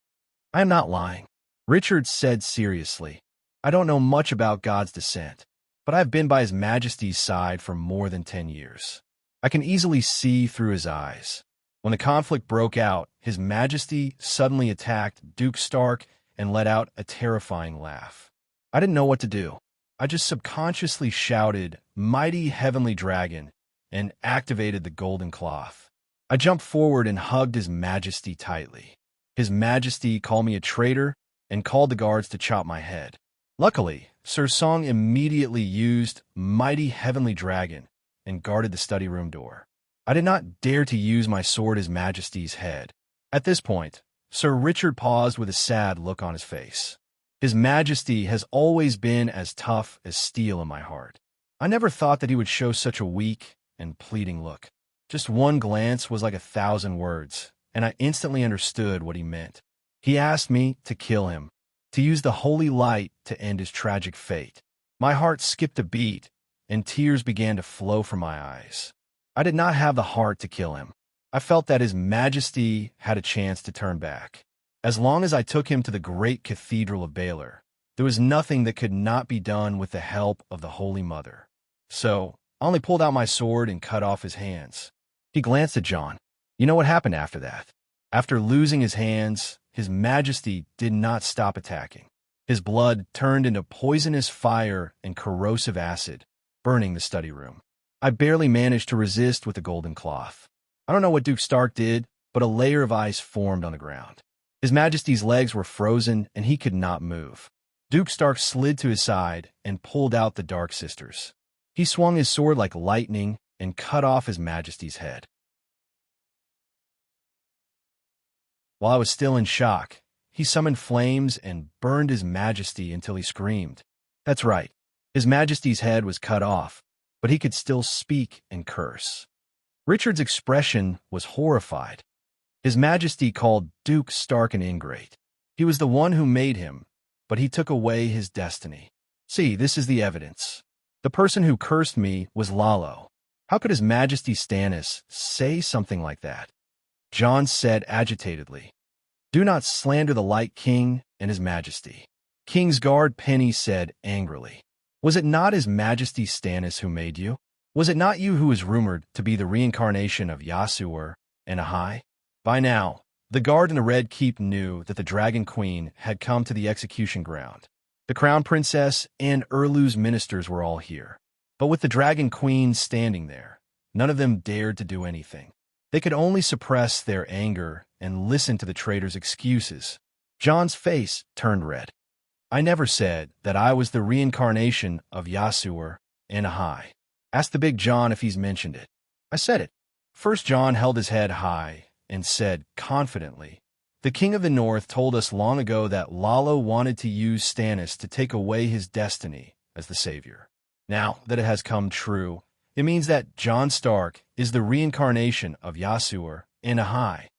Speaker 1: I am not lying. Richard said seriously, I don't know much about God's descent, but I have been by His Majesty's side for more than 10 years. I can easily see through his eyes. When the conflict broke out, His Majesty suddenly attacked Duke Stark and let out a terrifying laugh. I didn't know what to do. I just subconsciously shouted, "Mighty heavenly dragon," and activated the golden cloth. I jumped forward and hugged His Majesty tightly. His Majesty called me a traitor and called the guards to chop my head. Luckily, Sir Song immediately used "Mighty heavenly dragon" and guarded the study room door. I did not dare to use my sword at His Majesty's head. At this point, Sir Richard paused with a sad look on his face. His Majesty has always been as tough as steel in my heart. I never thought that he would show such a weak and pleading look. Just one glance was like 1,000 words, and I instantly understood what he meant. He asked me to kill him, to use the holy light to end his tragic fate. My heart skipped a beat, and tears began to flow from my eyes. I did not have the heart to kill him. I felt that His Majesty had a chance to turn back. As long as I took him to the great cathedral of Baylor, there was nothing that could not be done with the help of the Holy Mother. So, I only pulled out my sword and cut off his hands. He glanced at John. You know what happened after that? After losing his hands, His Majesty did not stop attacking. His blood turned into poisonous fire and corrosive acid, burning the study room. I barely managed to resist with the golden cloth. I don't know what Duke Stark did, but a layer of ice formed on the ground. His Majesty's legs were frozen, and he could not move. Duke Stark slid to his side and pulled out the Dark Sisters. He swung his sword like lightning and cut off His Majesty's head. While I was still in shock, he summoned flames and burned His Majesty until he screamed. That's right, His Majesty's head was cut off, but he could still speak and curse. Richard's expression was horrified. His Majesty called Duke Stark an ingrate. He was the one who made him, but he took away his destiny. See, this is the evidence. The person who cursed me was Lalo. How could His Majesty Stannis say something like that? Jon said agitatedly, "Do not slander the Light King and His Majesty." Kingsguard Penny said angrily, "Was it not His Majesty Stannis who made you? Was it not you who was rumored to be the reincarnation of Yasur and Ahai?" By now, the guard in the Red Keep knew that the Dragon Queen had come to the execution ground. The Crown Princess and Erlu's ministers were all here. But with the Dragon Queen standing there, none of them dared to do anything. They could only suppress their anger and listen to the traitor's excuses. Jon's face turned red. I never said that I was the reincarnation of Yasur and Ahai. Ask the big Jon if he's mentioned it. I said it. First Jon held his head high and said confidently, "The King of the North told us long ago that Lalo wanted to use Stannis to take away his destiny as the savior. Now that it has come true, it means that Jon Stark is the reincarnation of Yasur and Ahai."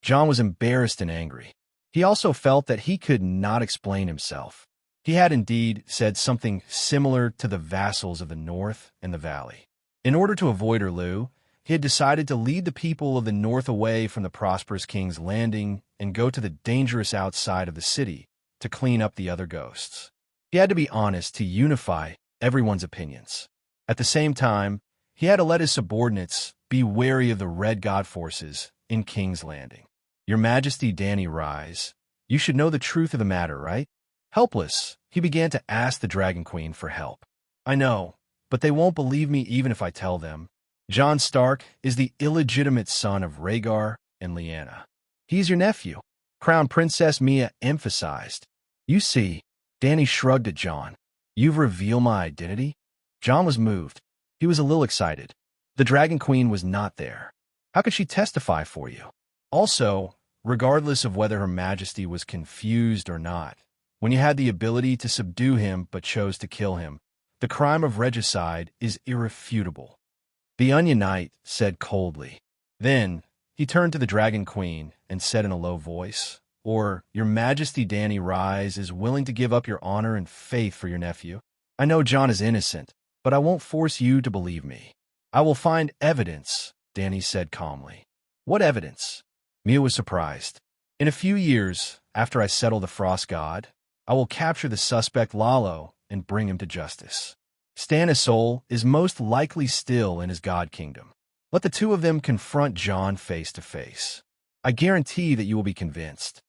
Speaker 1: Jon was embarrassed and angry. He also felt that he could not explain himself. He had indeed said something similar to the vassals of the North and the Valley. In order to avoid Erlu, he had decided to lead the people of the North away from the prosperous King's Landing and go to the dangerous outside of the city to clean up the other ghosts. He had to be honest to unify everyone's opinions. At the same time, he had to let his subordinates be wary of the Red God forces in King's Landing. "Your Majesty Dany Rise, you should know the truth of the matter, right?" Helpless, he began to ask the Dragon Queen for help. "I know, but they won't believe me even if I tell them. Jon Stark is the illegitimate son of Rhaegar and Lyanna. He's your nephew," Crown Princess Mia emphasized. "You see," Dany shrugged at Jon. "You've revealed my identity?" Jon was moved. He was a little excited. The Dragon Queen was not there. How could she testify for you? Also, regardless of whether Her Majesty was confused or not, when you had the ability to subdue him but chose to kill him, the crime of regicide is irrefutable. The Onion Knight said coldly. Then, he turned to the Dragon Queen and said in a low voice, "Or, Your Majesty Dany Rise is willing to give up your honor and faith for your nephew? I know Jon is innocent, but I won't force you to believe me. I will find evidence," Dany said calmly. "What evidence?" Mia was surprised. "In a few years, after I settle the Frost God, I will capture the suspect Lalo and bring him to justice. Stannis' soul is most likely still in his god kingdom. Let the two of them confront Jon face to face. I guarantee that you will be convinced."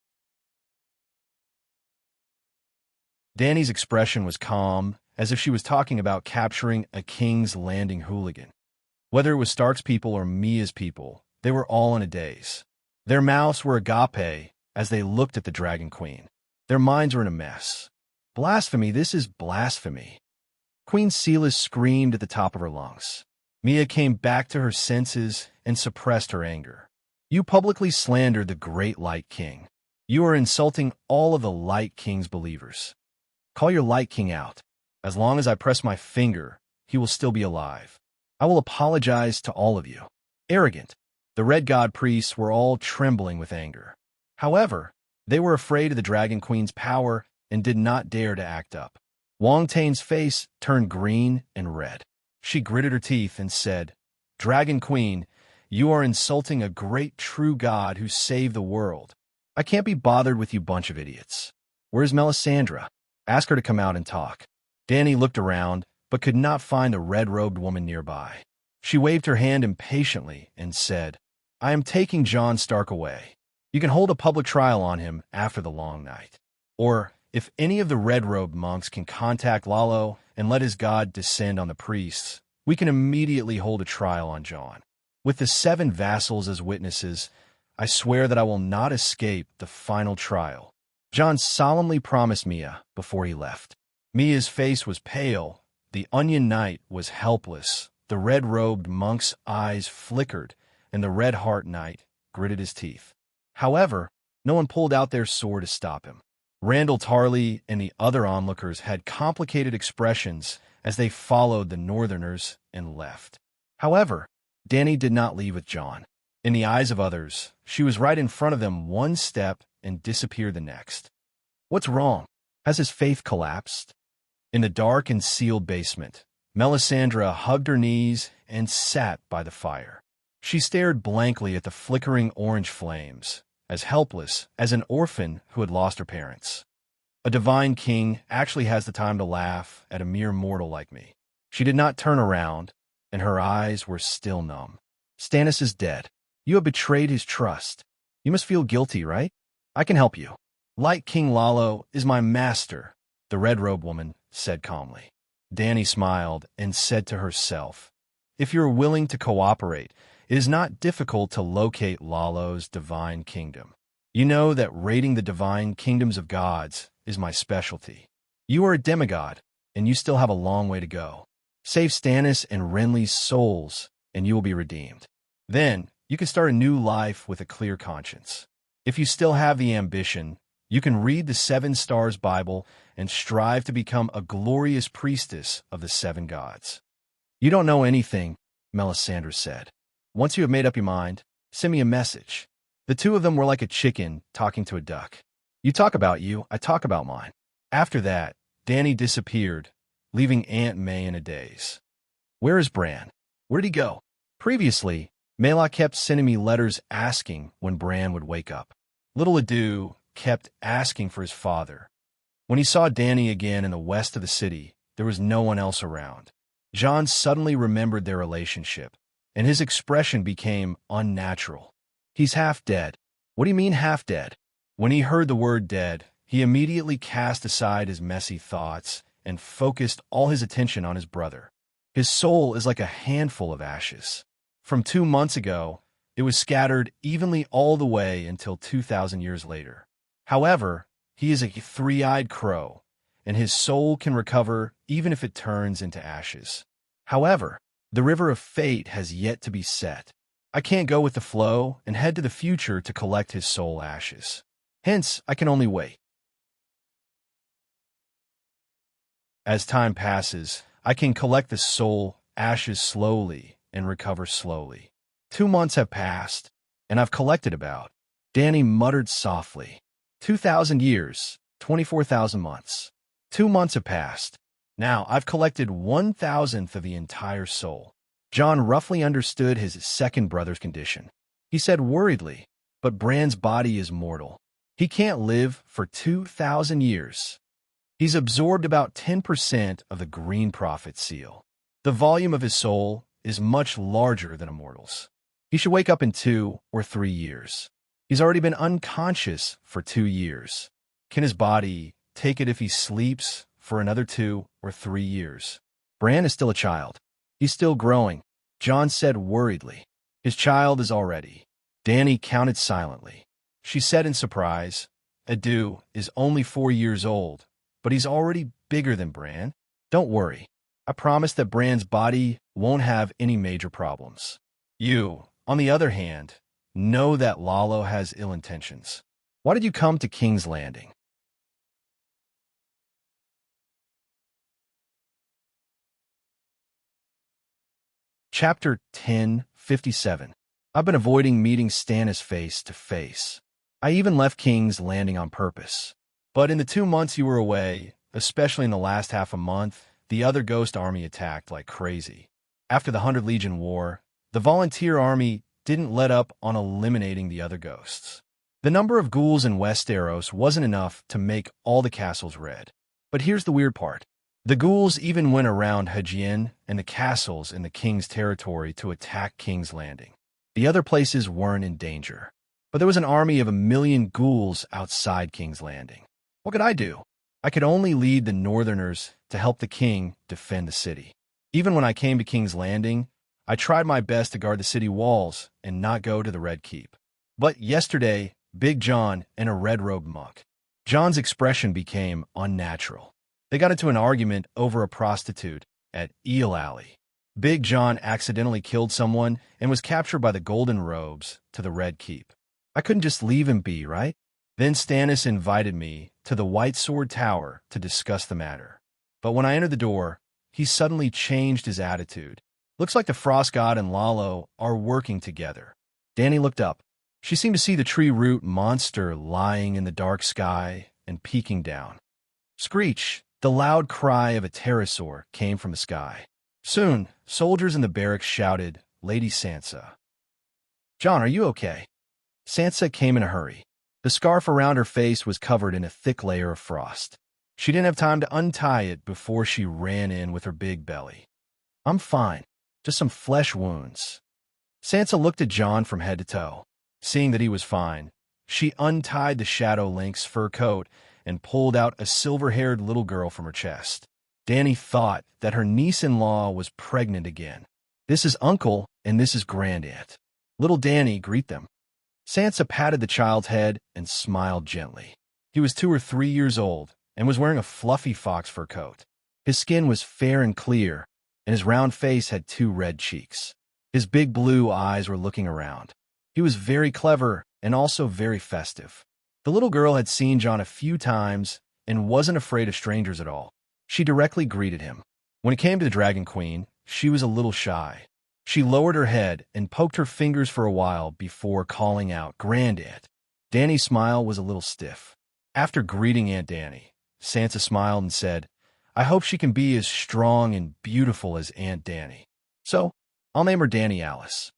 Speaker 1: Danny's expression was calm, as if she was talking about capturing a King's Landing hooligan. Whether it was Stark's people or Mia's people, they were all in a daze. Their mouths were agape as they looked at the Dragon Queen. Their minds were in a mess. Blasphemy, this is blasphemy. Queen Seelis screamed at the top of her lungs. Mia came back to her senses and suppressed her anger. You publicly slandered the great Light King. You are insulting all of the Light King's believers. Call your Light King out. As long as I press my finger, he will still be alive. I will apologize to all of you. Arrogant. The Red God priests were all trembling with anger. However, they were afraid of the Dragon Queen's power and did not dare to act up. Wang Tane's face turned green and red. She gritted her teeth and said, Dragon Queen, you are insulting a great true God who saved the world. I can't be bothered with you bunch of idiots. Where's Melisandre? Ask her to come out and talk. Danny looked around, but could not find the red-robed woman nearby. She waved her hand impatiently and said, I am taking Jon Stark away. You can hold a public trial on him after the long night. Or, if any of the red-robed monks can contact Lalo and let his god descend on the priests, we can immediately hold a trial on Jon. With the 7 vassals as witnesses, I swear that I will not escape the final trial. Jon solemnly promised Mia before he left. Mia's face was pale, the Onion Knight was helpless, the red-robed monk's eyes flickered, and the Red Heart Knight gritted his teeth. However, no one pulled out their sword to stop him. Randall Tarley and the other onlookers had complicated expressions as they followed the Northerners and left. However, Danny did not leave with Jon. In the eyes of others, she was right in front of them one step and disappeared the next. What's wrong? Has his faith collapsed? In the dark and sealed basement, Melisandre hugged her knees and sat by the fire. She stared blankly at the flickering orange flames, as helpless as an orphan who had lost her parents. A divine king actually has the time to laugh at a mere mortal like me. She did not turn around, and her eyes were still numb. Stannis is dead. You have betrayed his trust. You must feel guilty, right? I can help you. Light King Lalo is my master, the red-robed woman said calmly. Danny smiled and said to herself, if you're willing to cooperate, it is not difficult to locate Lalo's divine kingdom. You know that raiding the divine kingdoms of gods is my specialty. You are a demigod, and you still have a long way to go. Save Stannis and Renly's souls, and you will be redeemed. Then, you can start a new life with a clear conscience. If you still have the ambition, you can read the 7 Stars Bible and strive to become a glorious priestess of the 7 gods. You don't know anything, Melisandre said. Once you have made up your mind, send me a message. The two of them were like a chicken talking to a duck. You talk about you, I talk about mine. After that, Danny disappeared, leaving Aunt May in a daze. Where is Bran? Where'd he go? Previously, Maylock kept sending me letters asking when Bran would wake up. Little Ado kept asking for his father. When he saw Danny again in the west of the city, there was no one else around. Jon suddenly remembered their relationship, and his expression became unnatural. He's half dead. What do you mean half dead? When he heard the word dead, he immediately cast aside his messy thoughts and focused all his attention on his brother. His soul is like a handful of ashes. From 2 months ago, it was scattered evenly all the way until 2,000 years later. However, he is a 3-eyed crow, and his soul can recover even if it turns into ashes. However, the river of fate has yet to be set. I can't go with the flow and head to the future to collect his soul ashes. Hence, I can only wait. As time passes, I can collect the soul ashes slowly and recover slowly. 2 months have passed, and I've collected about. Danny muttered softly. 2,000 years, 24,000 months. 2 months have passed. Now I've collected 1,000th of the entire soul. Jon roughly understood his second brother's condition. He said worriedly, but Bran's body is mortal. He can't live for 2,000 years. He's absorbed about 10% of the Green Prophet seal. The volume of his soul is much larger than a mortal's. He should wake up in 2 or 3 years. He's already been unconscious for 2 years. Can his body take it if he sleeps for another 2 or 3 years. Bran is still a child. He's still growing, Jon said worriedly. His child is already. Dany counted silently. She said in surprise, Edu is only 4 years old, but he's already bigger than Bran. Don't worry. I promise that Bran's body won't have any major problems. You, on the other hand, know that Lalo has ill intentions. Why did you come to King's Landing? Chapter 10:57. I've been avoiding meeting Stannis face to face. I even left King's Landing on purpose. But in the 2 months you were away, especially in the last half a month, the other Ghost Army attacked like crazy. After the 100 Legion War, the Volunteer Army didn't let up on eliminating the other ghosts. The number of ghouls in Westeros wasn't enough to make all the castles red. But here's the weird part. The ghouls even went around Hajin and the castles in the King's territory to attack King's Landing. The other places weren't in danger. But there was an army of 1,000,000 ghouls outside King's Landing. What could I do? I could only lead the Northerners to help the king defend the city. Even when I came to King's Landing, I tried my best to guard the city walls and not go to the Red Keep. But yesterday, Big John and a red-robed monk. John's expression became unnatural. They got into an argument over a prostitute at Eel Alley. Big John accidentally killed someone and was captured by the Golden Robes to the Red Keep. I couldn't just leave him be, right? Then Stannis invited me to the White Sword Tower to discuss the matter. But when I entered the door, he suddenly changed his attitude. Looks like the Frost God and Lalo are working together. Dany looked up. She seemed to see the tree root monster lying in the dark sky and peeking down. Screech! The loud cry of a pterosaur came from the sky. Soon, soldiers in the barracks shouted, Lady Sansa. Jon, are you okay? Sansa came in a hurry. The scarf around her face was covered in a thick layer of frost. She didn't have time to untie it before she ran in with her big belly. I'm fine. Just some flesh wounds. Sansa looked at Jon from head to toe. Seeing that he was fine, she untied the Shadow Lynx's fur coat and pulled out a silver-haired little girl from her chest. Dany thought that her niece-in-law was pregnant again. This is Uncle, and this is Grandaunt. Little Dany, greet them. Sansa patted the child's head and smiled gently. He was 2 or 3 years old and was wearing a fluffy fox fur coat. His skin was fair and clear, and his round face had 2 red cheeks. His big blue eyes were looking around. He was very clever and also very festive. The little girl had seen Jon a few times and wasn't afraid of strangers at all. She directly greeted him. When it came to the Dragon Queen, she was a little shy. She lowered her head and poked her fingers for a while before calling out, Grandaunt. Dany's smile was a little stiff. After greeting Aunt Dany, Sansa smiled and said, I hope she can be as strong and beautiful as Aunt Dany. So, I'll name her Dany Alice.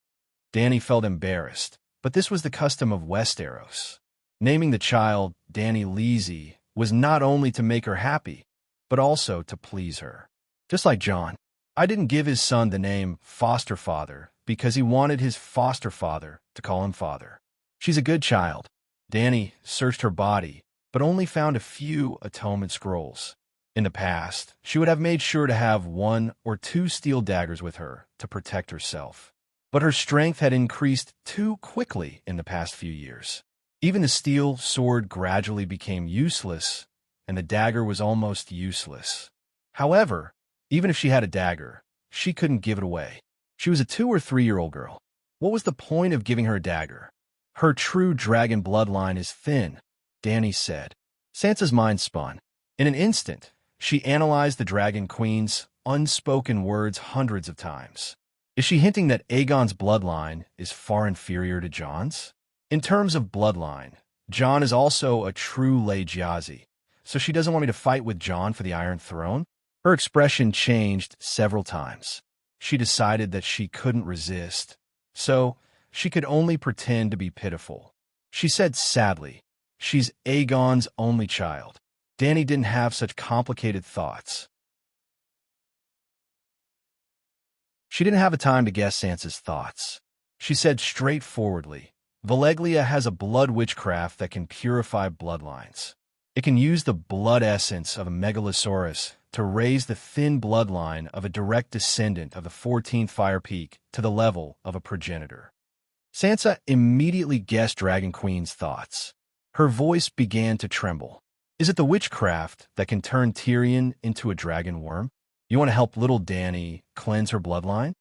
Speaker 1: Dany felt embarrassed, but this was the custom of Westeros. Naming the child Dany Leezy was not only to make her happy, but also to please her. Just like Jon, I didn't give his son the name foster father because he wanted his foster father to call him father. She's a good child. Dany searched her body, but only found a few atonement scrolls. In the past, she would have made sure to have 1 or 2 steel daggers with her to protect herself. But her strength had increased too quickly in the past few years. Even the steel sword gradually became useless, and the dagger was almost useless. However, even if she had a dagger, she couldn't give it away. She was a 2 or 3-year-old girl. What was the point of giving her a dagger? Her true dragon bloodline is thin, Dany said. Sansa's mind spun. In an instant, she analyzed the Dragon Queen's unspoken words hundreds of times. Is she hinting that Aegon's bloodline is far inferior to Jon's? In terms of bloodline, Jon is also a true Lejyazi, so she doesn't want me to fight with Jon for the Iron Throne? Her expression changed several times. She decided that she couldn't resist, so she could only pretend to be pitiful. She said sadly, she's Aegon's only child. Dany didn't have such complicated thoughts. She didn't have a time to guess Sansa's thoughts. She said straightforwardly, Valeglia has a blood witchcraft that can purify bloodlines. It can use the blood essence of a megalosaurus to raise the thin bloodline of a direct descendant of the 14th Fire Peak to the level of a progenitor. Sansa immediately guessed Dragon Queen's thoughts. Her voice began to tremble. Is it the witchcraft that can turn Tyrion into a dragon worm? You want to help little Dany cleanse her bloodline?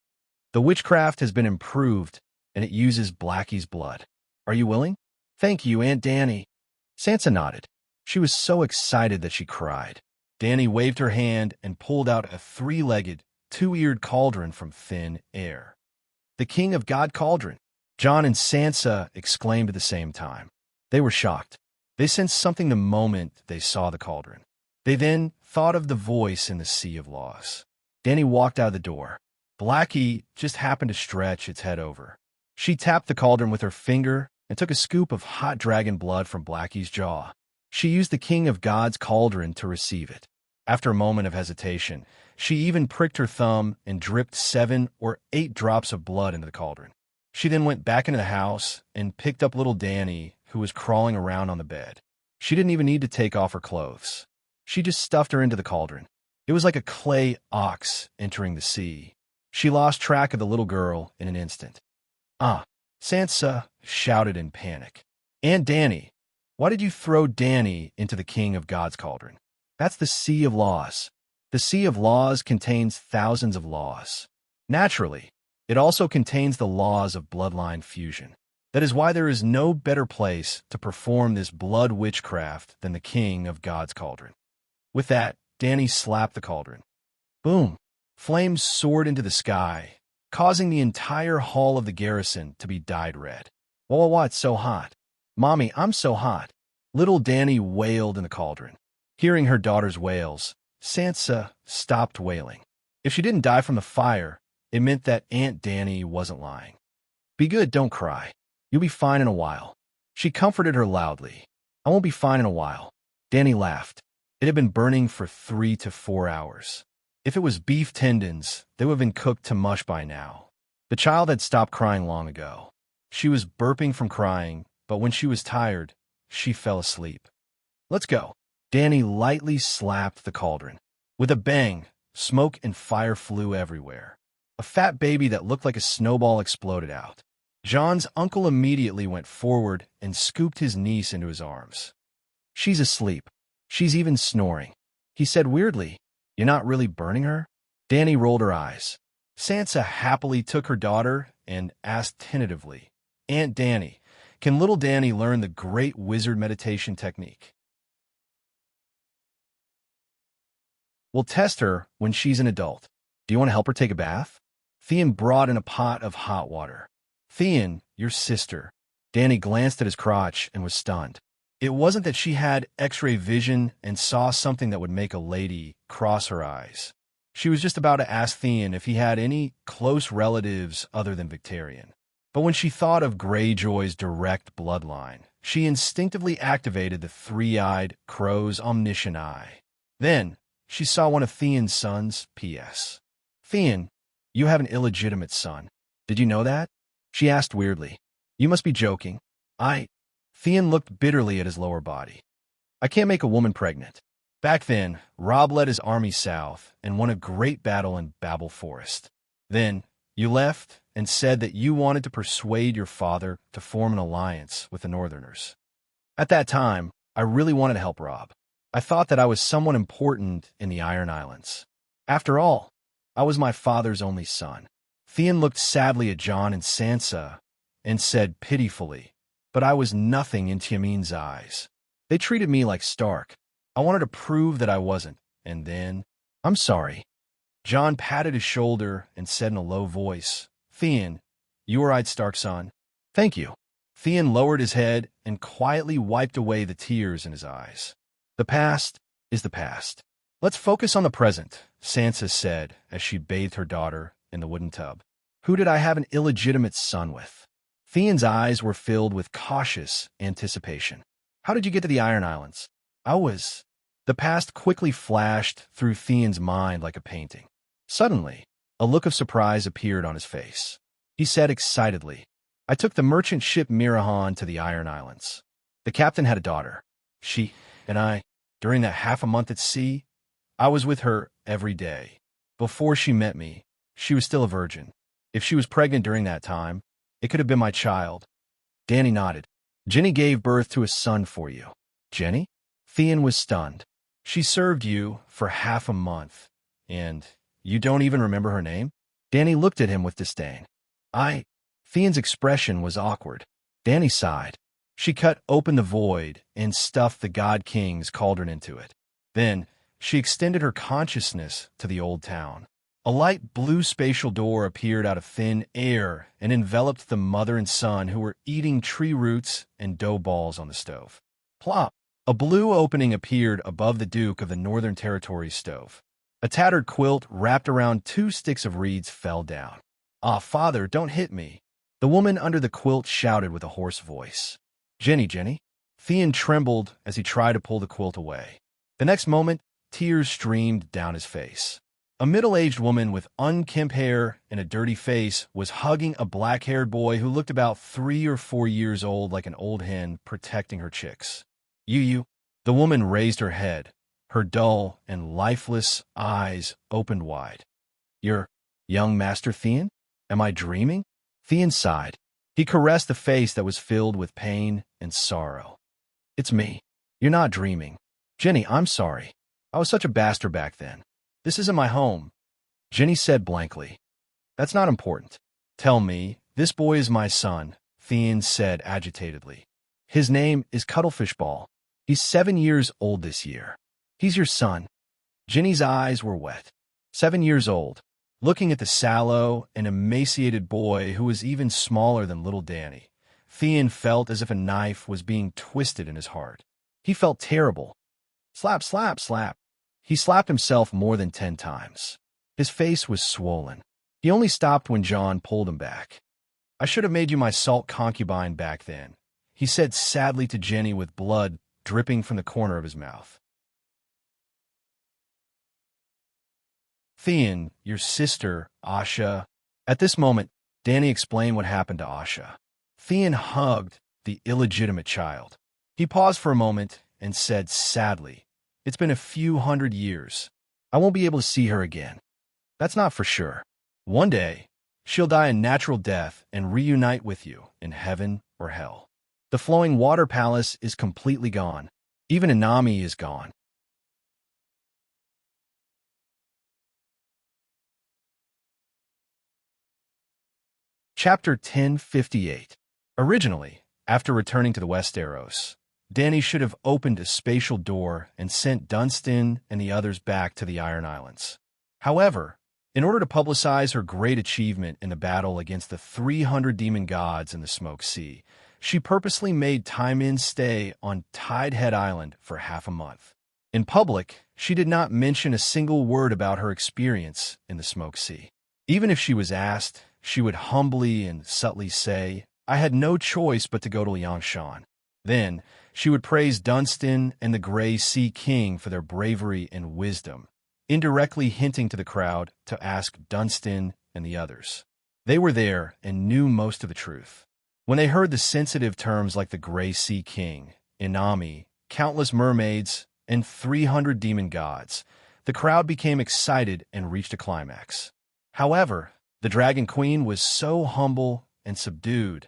Speaker 1: The witchcraft has been improved, and it uses Blackie's blood. Are you willing? Thank you, Aunt Dany. Sansa nodded. She was so excited that she cried. Dany waved her hand and pulled out a three-legged, two-eared cauldron from thin air. The King of God cauldron! Jon and Sansa exclaimed at the same time. They were shocked. They sensed something the moment they saw the cauldron. They then thought of the voice in the Sea of Laws. Dany walked out of the door. Blackie just happened to stretch its head over. She tapped the cauldron with her finger and took a scoop of hot dragon blood from Blackie's jaw. She used the King of God's cauldron to receive it. After a moment of hesitation, she even pricked her thumb and dripped 7 or 8 drops of blood into the cauldron. She then went back into the house and picked up little Dany, who was crawling around on the bed. She didn't even need to take off her clothes. She just stuffed her into the cauldron. It was like a clay ox entering the sea. She lost track of the little girl in an instant. "Ah!" Sansa shouted in panic. "Aunt Dany, why did you throw Dany into the King of God's cauldron? That's the Sea of Laws. The Sea of Laws contains thousands of laws. Naturally, it also contains the laws of bloodline fusion. That is why there is no better place to perform this blood witchcraft than the King of God's cauldron." With that, Dany slapped the cauldron. Boom! Flames soared into the sky, causing the entire hall of the garrison to be dyed red. Whoa, it's so hot. Mommy, I'm so hot. Little Dany wailed in the cauldron. Hearing her daughter's wails, Sansa stopped wailing. If she didn't die from the fire, it meant that Aunt Dany wasn't lying. "Be good, don't cry. You'll be fine in a while." She comforted her loudly. "I won't be fine in a while." Dany laughed. It had been burning for 3 to 4 hours. If it was beef tendons, they would have been cooked to mush by now. The child had stopped crying long ago. She was burping from crying, but when she was tired, she fell asleep. "Let's go." Dany lightly slapped the cauldron. With a bang, smoke and fire flew everywhere. A fat baby that looked like a snowball exploded out. Jon's uncle immediately went forward and scooped his niece into his arms. "She's asleep. She's even snoring," he said weirdly. "You're not really burning her?" Dany rolled her eyes. Sansa happily took her daughter and asked tentatively, "Aunt Dany, can little Dany learn the great wizard meditation technique?" "We'll test her when she's an adult. Do you want to help her take a bath?" Theon brought in a pot of hot water. "Theon, your sister." Dany glanced at his crotch and was stunned. It wasn't that she had X-ray vision and saw something that would make a lady cross her eyes. She was just about to ask Theon if he had any close relatives other than Victarion. But when she thought of Greyjoy's direct bloodline, she instinctively activated the three-eyed crow's omniscient eye. Then, she saw one of Theon's sons, P.S. "Theon, you have an illegitimate son. Did you know that?" she asked weirdly. "You must be joking." Theon looked bitterly at his lower body. "I can't make a woman pregnant." Back then, Robb led his army south and won a great battle in Babel Forest. Then, you left and said that you wanted to persuade your father to form an alliance with the Northerners. At that time, I really wanted to help Robb. I thought that I was someone important in the Iron Islands. After all, I was my father's only son. Theon looked sadly at Jon and Sansa and said pitifully, "But I was nothing in Tyamin's eyes. They treated me like Stark. I wanted to prove that I wasn't, and then, I'm sorry." Jon patted his shoulder and said in a low voice, "Theon, you were Ed Stark's son." "Thank you." Theon lowered his head and quietly wiped away the tears in his eyes. "The past is the past. Let's focus on the present," Sansa said as she bathed her daughter in the wooden tub. "Who did I have an illegitimate son with?" Theon's eyes were filled with cautious anticipation. "How did you get to the Iron Islands?" The past quickly flashed through Theon's mind like a painting. Suddenly, a look of surprise appeared on his face. He said excitedly, "I took the merchant ship Mirahan to the Iron Islands. The captain had a daughter. She and I During that half a month at sea, I was with her every day. Before she met me, she was still a virgin. If she was pregnant during that time, it could have been my child. Danny nodded. Jenny gave birth to a son for you. Jenny? Theon was stunned. She served you for half a month, and you don't even remember her name? Danny looked at him with disdain. Theon's expression was awkward. Danny sighed. She cut open the void and stuffed the God King's cauldron into it. Then, she extended her consciousness to the old town. A light blue spatial door appeared out of thin air and enveloped the mother and son who were eating tree roots and dough balls on the stove. Plop! A blue opening appeared above the Duke of the Northern Territories stove. A tattered quilt wrapped around 2 sticks of reeds fell down. "Ah, Father, don't hit me!" The woman under the quilt shouted with a hoarse voice. Jenny. Theon trembled as he tried to pull the quilt away. The next moment, tears streamed down his face. A middle-aged woman with unkempt hair and a dirty face was hugging a black-haired boy who looked about 3 or 4 years old, like an old hen protecting her chicks. You. The woman raised her head, her dull and lifeless eyes opened wide. "You're young Master Theon? Am I dreaming?" Theon sighed. He caressed the face that was filled with pain and sorrow. "It's me. You're not dreaming. Jenny, I'm sorry. I was such a bastard back then. This isn't my home." Jenny said blankly. "That's not important." "Tell me, this boy is my son," Theon said agitatedly. "His name is Cuttlefish Ball. He's 7 years old this year. He's your son." Jenny's eyes were wet. 7 years old, looking at the sallow and emaciated boy who was even smaller than little Danny. Theon felt as if a knife was being twisted in his heart. He felt terrible. Slap, slap, slap. He slapped himself more than 10 times. His face was swollen. He only stopped when John pulled him back. "I should have made you my salt concubine back then," he said sadly to Jenny with blood dripping from the corner of his mouth. "Theon, your sister, Asha." At this moment, Danny explained what happened to Asha. Theon hugged the illegitimate child. He paused for a moment and said sadly, "It's been a few hundred years. I won't be able to see her again. That's not for sure. One day, she'll die a natural death and reunite with you in heaven or hell. The flowing water palace is completely gone. Even Inami is gone." Chapter 1058. Originally, after returning to the Westeros, Danny should have opened a spatial door and sent Dunstan and the others back to the Iron Islands. However, in order to publicize her great achievement in the battle against the 300 demon gods in the Smoke Sea, she purposely made Tywin stay on Tidehead Island for half a month. In public, she did not mention a single word about her experience in the Smoke Sea. Even if she was asked, she would humbly and subtly say, "I had no choice but to go to Liangshan." Then, she would praise Dunstan and the Grey Sea King for their bravery and wisdom, indirectly hinting to the crowd to ask Dunstan and the others. They were there and knew most of the truth. When they heard the sensitive terms like the Grey Sea King, Inami, countless mermaids, and 300 demon gods, the crowd became excited and reached a climax. However, the Dragon Queen was so humble and subdued.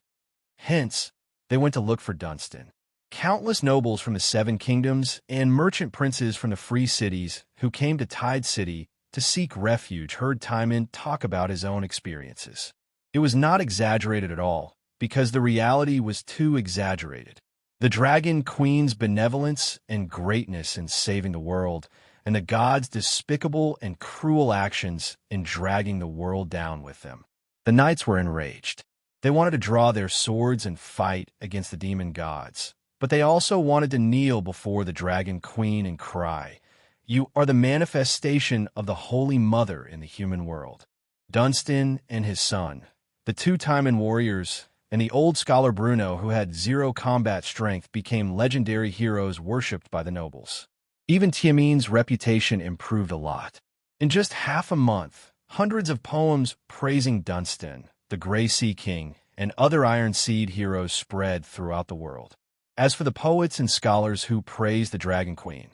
Speaker 1: Hence, they went to look for Dunstan. Countless nobles from the 7 kingdoms and merchant princes from the free cities who came to Tide City to seek refuge heard Tywin talk about his own experiences. It was not exaggerated at all, because the reality was too exaggerated. The Dragon Queen's benevolence and greatness in saving the world, and the gods' despicable and cruel actions in dragging the world down with them. The knights were enraged. They wanted to draw their swords and fight against the demon gods, but they also wanted to kneel before the Dragon Queen and cry, "You are the manifestation of the Holy Mother in the human world." Dunstan and his son, the 2 Tywin warriors, and the old scholar Bruno, who had 0 combat strength, became legendary heroes worshipped by the nobles. Even Tiamin's reputation improved a lot. In just half a month, hundreds of poems praising Dunstan, the Grey Sea King, and other Iron Seed heroes spread throughout the world. As for the poets and scholars who praised the Dragon Queen,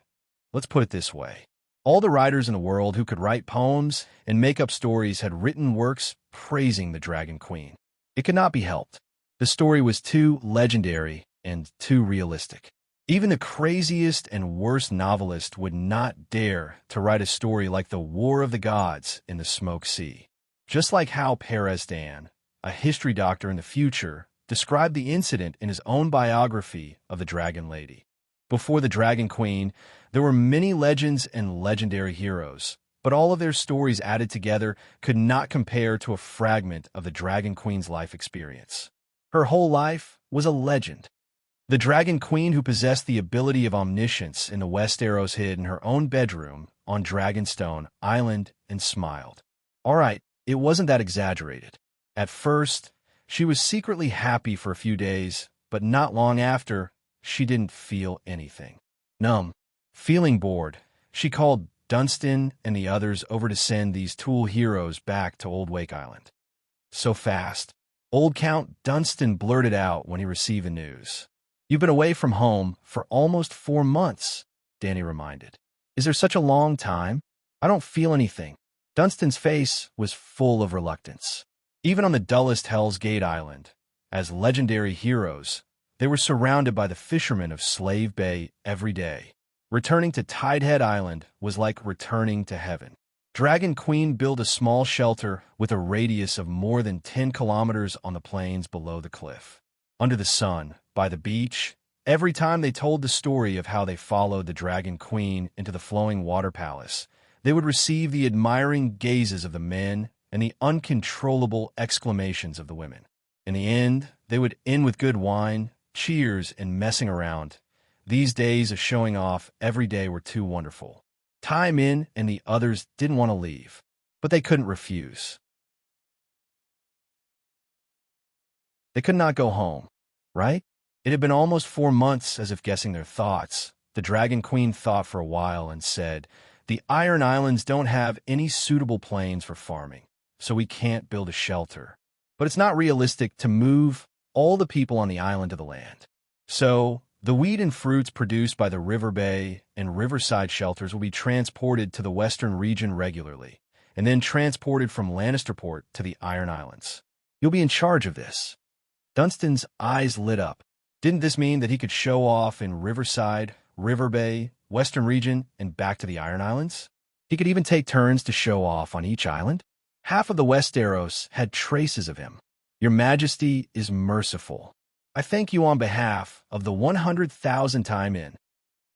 Speaker 1: Let's put it this way. All the writers in the world who could write poems and make up stories had written works praising the Dragon Queen. It could not be helped. The story was too legendary and too realistic. Even the craziest and worst novelist would not dare to write a story like the War of the Gods in the Smoke Sea. Just like how Perez Dan, a history doctor in the future, described the incident in his own biography of the Dragon Lady. Before the Dragon Queen, there were many legends and legendary heroes, but all of their stories added together could not compare to a fragment of the Dragon Queen's life experience. Her whole life was a legend. The Dragon Queen who possessed the ability of omniscience in the Westeros hid in her own bedroom on Dragonstone Island and smiled. All right, it wasn't that exaggerated. At first, she was secretly happy for a few days, but not long after, she didn't feel anything. Numb, feeling bored, she called Dunstan and the others over to send these tool heroes back to Old Wake Island. So fast, old Count Dunstan blurted out when he received the news. "You've been away from home for almost 4 months," Danny reminded. "Is there such a long time? I don't feel anything." Dunstan's face was full of reluctance. Even on the dullest Hell's Gate Island, as legendary heroes, they were surrounded by the fishermen of Slave Bay every day. Returning to Tidehead Island was like returning to heaven. Dragon Queen built a small shelter with a radius of more than 10 kilometers on the plains below the cliff. Under the sun, by the beach, every time they told the story of how they followed the Dragon Queen into the flowing water palace, they would receive the admiring gazes of the men and the uncontrollable exclamations of the women. In the end, they would end with good wine, cheers, and messing around. These days of showing off every day were too wonderful. Time in and the others didn't want to leave, but they couldn't refuse. They could not go home, right? It had been almost 4 months, as if guessing their thoughts. The Dragon Queen thought for a while and said, "The Iron Islands don't have any suitable plains for farming, so we can't build a shelter. But it's not realistic to move all the people on the island to the land. So the wheat and fruits produced by the River Bay and riverside shelters will be transported to the western region regularly, and then transported from Lannisterport to the Iron Islands. You'll be in charge of this." Dunstan's eyes lit up. Didn't this mean that he could show off in Riverside, River Bay, Western Region, and back to the Iron Islands? He could even take turns to show off on each island? Half of the Westeros had traces of him. "Your Majesty is merciful. I thank you on behalf of the 100,000 time in."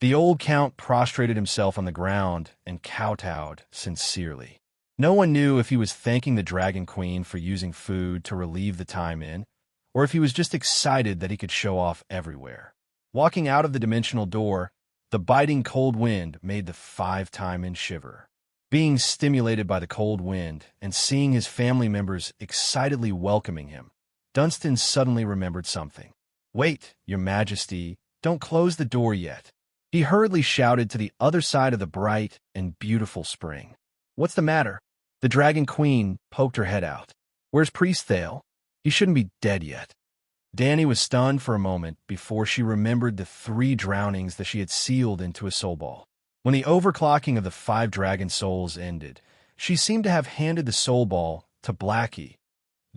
Speaker 1: The old count prostrated himself on the ground and kowtowed sincerely. No one knew if he was thanking the Dragon Queen for using food to relieve the time in, or if he was just excited that he could show off everywhere. Walking out of the dimensional door, the biting cold wind made the 5 time in shiver. Being stimulated by the cold wind and seeing his family members excitedly welcoming him, Dunstan suddenly remembered something. "Wait, Your Majesty, don't close the door yet." He hurriedly shouted to the other side of the bright and beautiful spring. "What's the matter?" The Dragon Queen poked her head out. "Where's Priest Thale? He shouldn't be dead yet." Dany was stunned for a moment before she remembered the 3 drownings that she had sealed into a soul ball. When the overclocking of the 5 dragon souls ended, she seemed to have handed the soul ball to Blackie.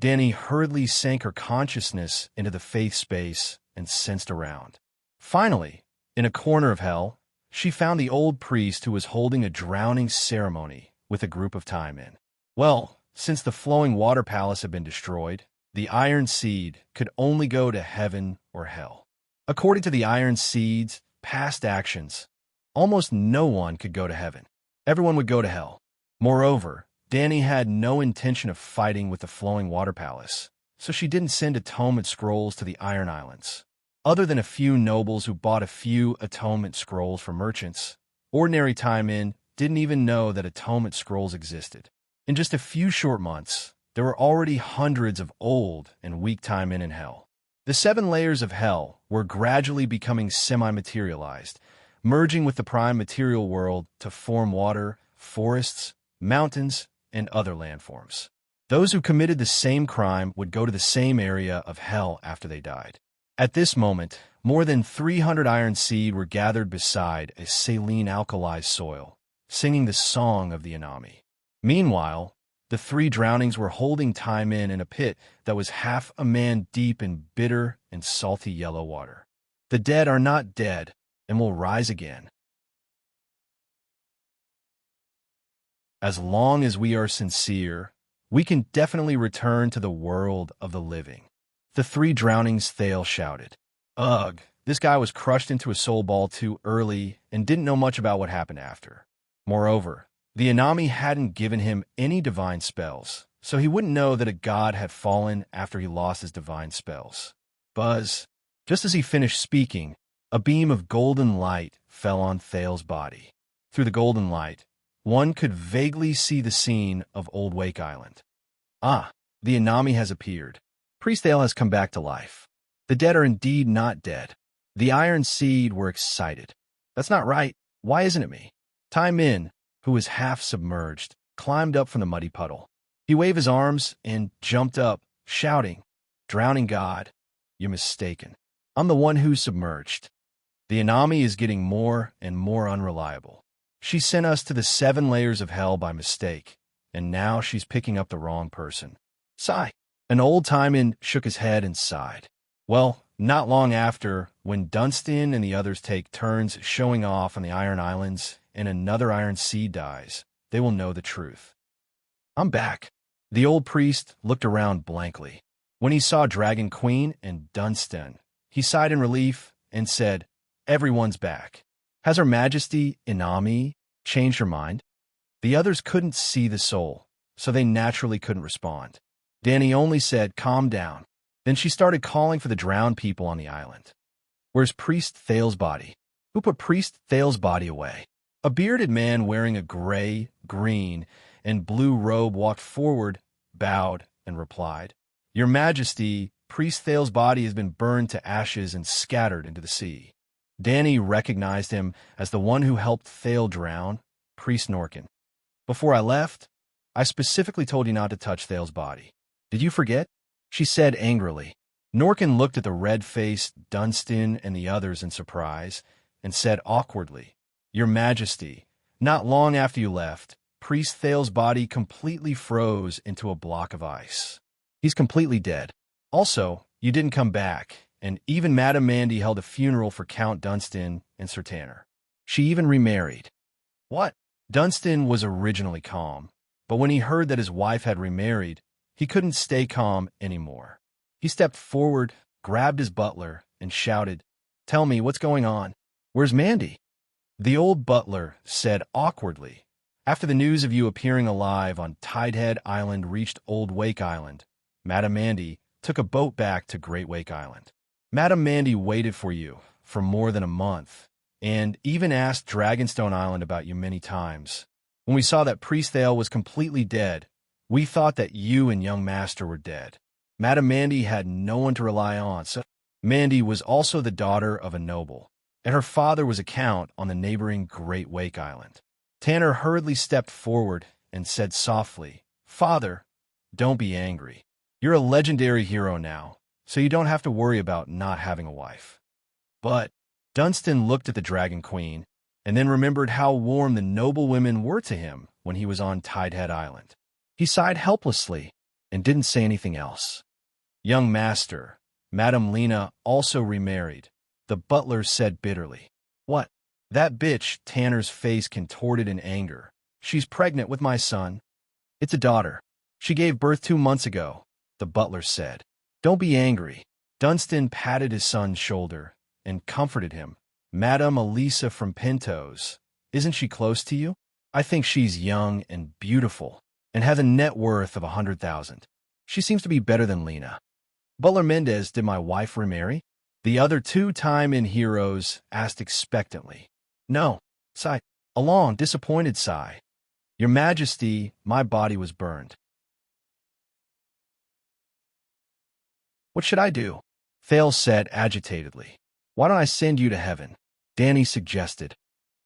Speaker 1: Dany hurriedly sank her consciousness into the faith space and sensed around. Finally, in a corner of hell, she found the old priest who was holding a drowning ceremony with a group of time in. Well, since the flowing water palace had been destroyed, the Iron Seed could only go to heaven or hell. According to the Iron Seed's past actions, almost no one could go to heaven. Everyone would go to hell. Moreover, Dany had no intention of fighting with the flowing water palace, so she didn't send atonement scrolls to the Iron Islands. Other than a few nobles who bought a few atonement scrolls from merchants, ordinary time in didn't even know that atonement scrolls existed. In just a few short months, there were already hundreds of old and weak time in hell. The 7 layers of hell were gradually becoming semi-materialized, merging with the prime material world to form water, forests, mountains, and other landforms. Those who committed the same crime would go to the same area of hell after they died. At this moment, more than 300 iron seed were gathered beside a saline alkalized soil, singing the song of the Inami. Meanwhile, the three drownings were holding time in a pit that was half a man deep in bitter and salty yellow water. The dead are not dead and will rise again. As long as we are sincere, we can definitely return to the world of the living. The three drownings, Thale shouted. Ugh, this guy was crushed into a soul ball too early and didn't know much about what happened after. Moreover, the Inami hadn't given him any divine spells, so he wouldn't know that a god had fallen after he lost his divine spells. Buzz. Just as he finished speaking, a beam of golden light fell on Thale's body. Through the golden light, one could vaguely see the scene of Old Wake Island. Ah, the Inami has appeared. Priest Thale has come back to life. The dead are indeed not dead. The Iron Seed were excited. That's not right. Why isn't it me? Time In, who was half submerged, climbed up from the muddy puddle. He waved his arms and jumped up, shouting, Drowning God, you're mistaken. I'm the one who's submerged. The Inami is getting more and more unreliable. She sent us to the 7 layers of hell by mistake, and now she's picking up the wrong person. Sigh. An old Time In shook his head and sighed. Well, not long after, when Dunstan and the others take turns showing off on the Iron Islands and another Iron Seed dies, they will know the truth. I'm back. The old priest looked around blankly. When he saw Dragon Queen and Dunstan, he sighed in relief and said, Everyone's back. Has Her Majesty, Inami, changed her mind? The others couldn't see the soul, so they naturally couldn't respond. Danny only said, Calm down. Then she started calling for the drowned people on the island. Where's Priest Thale's body? Who put Priest Thale's body away? A bearded man wearing a gray, green, and blue robe walked forward, bowed, and replied, Your Majesty, Priest Thale's body has been burned to ashes and scattered into the sea. Danny recognized him as the one who helped Thale drown, Priest Norkin. Before I left, I specifically told you not to touch Thale's body. Did you forget? She said angrily. Norkin looked at the red-faced Dunstan and the others in surprise and said awkwardly, Your Majesty, not long after you left, Priest Thale's body completely froze into a block of ice. He's completely dead. Also, you didn't come back, and even Madame Mandy held a funeral for Count Dunstan and Sir Tanner. She even remarried. What? Dunstan was originally calm, but when he heard that his wife had remarried, he couldn't stay calm anymore. He stepped forward, grabbed his butler, and shouted, Tell me, what's going on? Where's Mandy? The old butler said awkwardly, After the news of you appearing alive on Tidehead Island reached Old Wake Island, Madame Mandy took a boat back to Great Wake Island. Madame Mandy waited for you for more than a month, and even asked Dragonstone Island about you many times. When we saw that Priest Thale was completely dead, we thought that you and young Master were dead. Madame Mandy had no one to rely on, so Mandy was also the daughter of a noble, and her father was a count on the neighboring Great Wake Island. Tanner hurriedly stepped forward and said softly, Father, don't be angry. You're a legendary hero now, so you don't have to worry about not having a wife. But Dunstan looked at the Dragon Queen and then remembered how warm the noble women were to him when he was on Tidehead Island. He sighed helplessly and didn't say anything else. Young Master, Madame Lena also remarried, the butler said bitterly. What? That bitch, Tanner's face contorted in anger. She's pregnant with my son. It's a daughter. She gave birth 2 months ago, the butler said. Don't be angry. Dunstan patted his son's shoulder and comforted him. Madame Elisa from Pintos, isn't she close to you? I think she's young and beautiful and has a net worth of 100,000. She seems to be better than Lena. Butler Mendez, did my wife remarry? The other 2 Time In heroes asked expectantly. No, sigh. A long, disappointed sigh. Your Majesty, my body was burned. What should I do? Thale said agitatedly. Why don't I send you to heaven? Danny suggested.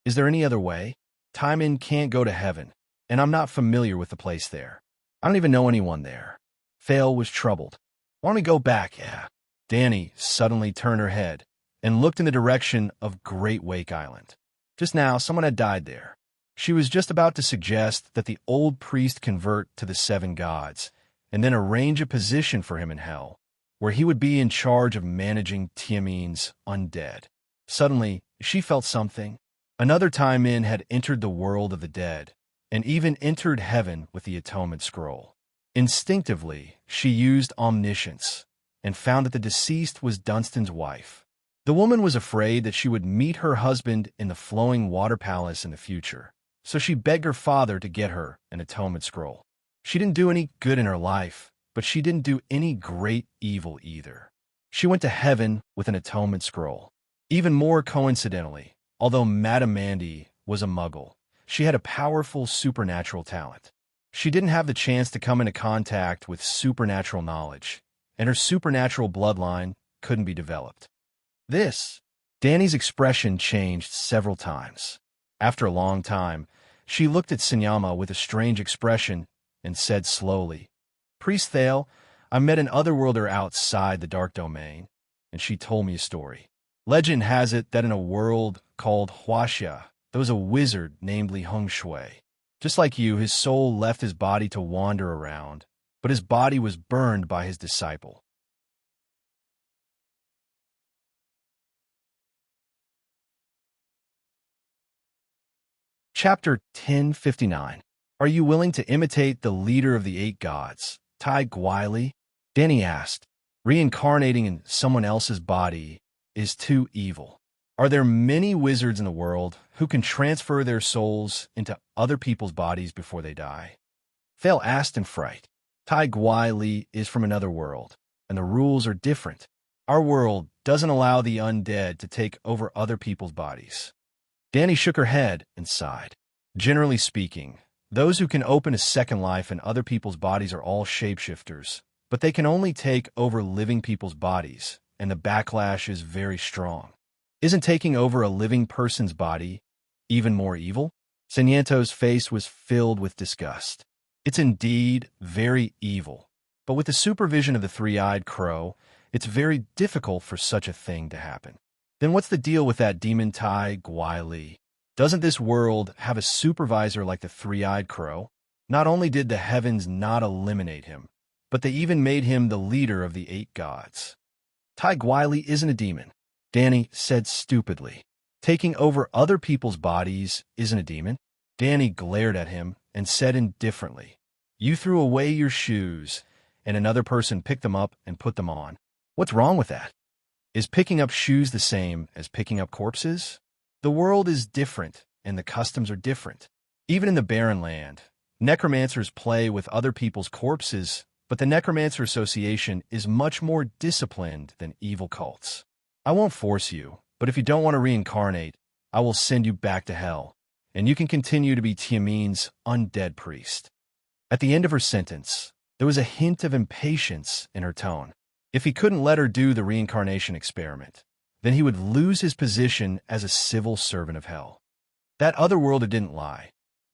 Speaker 1: Is there any other way? Time In can't go to heaven, and I'm not familiar with the place there. I don't even know anyone there. Thale was troubled. Why don't we go back? Yeah. Danny suddenly turned her head and looked in the direction of Great Wake Island. Just now, someone had died there. She was just about to suggest that the old priest convert to the seven gods and then arrange a position for him in hell, where he would be in charge of managing Tiamin's undead. Suddenly, she felt something. Another time in had entered the world of the dead, and even entered heaven with the atonement scroll. Instinctively, she used omniscience, and found that the deceased was Dunstan's wife. The woman was afraid that she would meet her husband in the flowing water palace in the future, so she begged her father to get her an atonement scroll. She didn't do any good in her life, but she didn't do any great evil either. She went to heaven with an atonement scroll. Even more coincidentally, although Madame Mandy was a muggle, she had a powerful supernatural talent. She didn't have the chance to come into contact with supernatural knowledge, and her supernatural bloodline couldn't be developed. Danny's expression changed several times. After a long time, she looked at Senyama with a strange expression and said slowly, "Priest Thale, I met an otherworlder outside the Dark Domain, and she told me a story. Legend has it that in a world called Huaxia, there was a wizard named Li Hongshui. Just like you, his soul left his body to wander around, but his body was burned by his disciple. Chapter 1059. Are you willing to imitate the leader of the eight gods, Tai Gweili? Danny asked. Reincarnating in someone else's body is too evil. Are there many wizards in the world who can transfer their souls into other people's bodies before they die? Thale asked in fright. Tai Gweili is from another world, and the rules are different. Our world doesn't allow the undead to take over other people's bodies. Danny shook her head and sighed. Generally speaking, those who can open a second life in other people's bodies are all shapeshifters, but they can only take over living people's bodies, and the backlash is very strong. Isn't taking over a living person's body even more evil? Senyento's face was filled with disgust. It's indeed very evil, but with the supervision of the three-eyed crow, it's very difficult for such a thing to happen. Then what's the deal with that demon Tai Gweili? Doesn't this world have a supervisor like the three-eyed crow? Not only did the heavens not eliminate him, but they even made him the leader of the eight gods. Tai Gweili isn't a demon, Danny said stupidly. Taking over other people's bodies isn't a demon. Danny glared at him and said indifferently, You threw away your shoes, and another person picked them up and put them on. What's wrong with that? Is picking up shoes the same as picking up corpses? The world is different, and the customs are different. Even in the barren land, necromancers play with other people's corpses, but the Necromancer Association is much more disciplined than evil cults. I won't force you, but if you don't want to reincarnate, I will send you back to hell, and you can continue to be Tiamin's undead priest. At the end of her sentence, there was a hint of impatience in her tone. If he couldn't let her do the reincarnation experiment, then he would lose his position as a civil servant of hell. That otherworlder didn't lie,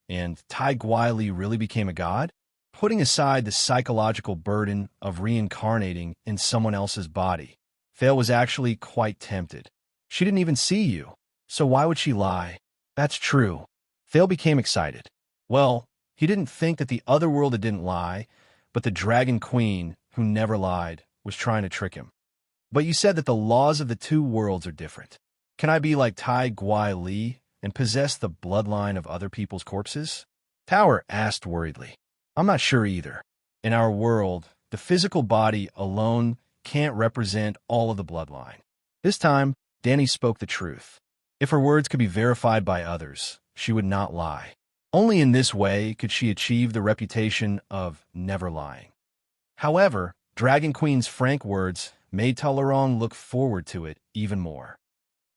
Speaker 1: and Tai Gweili really became a god? Putting aside the psychological burden of reincarnating in someone else's body, Thale was actually quite tempted. She didn't even see you, so why would she lie? That's true. Thale became excited. Well, he didn't think that the otherworlder didn't lie, but the Dragon Queen, who never lied, was trying to trick him. But you said that the laws of the two worlds are different. Can I be like Tai Gweili and possess the bloodline of other people's corpses? Tower asked worriedly. I'm not sure either. In our world, the physical body alone can't represent all of the bloodline. This time, Danny spoke the truth. If her words could be verified by others, she would not lie. Only in this way could she achieve the reputation of never lying. However, Dragon Queen's frank words made Tolerong look forward to it even more.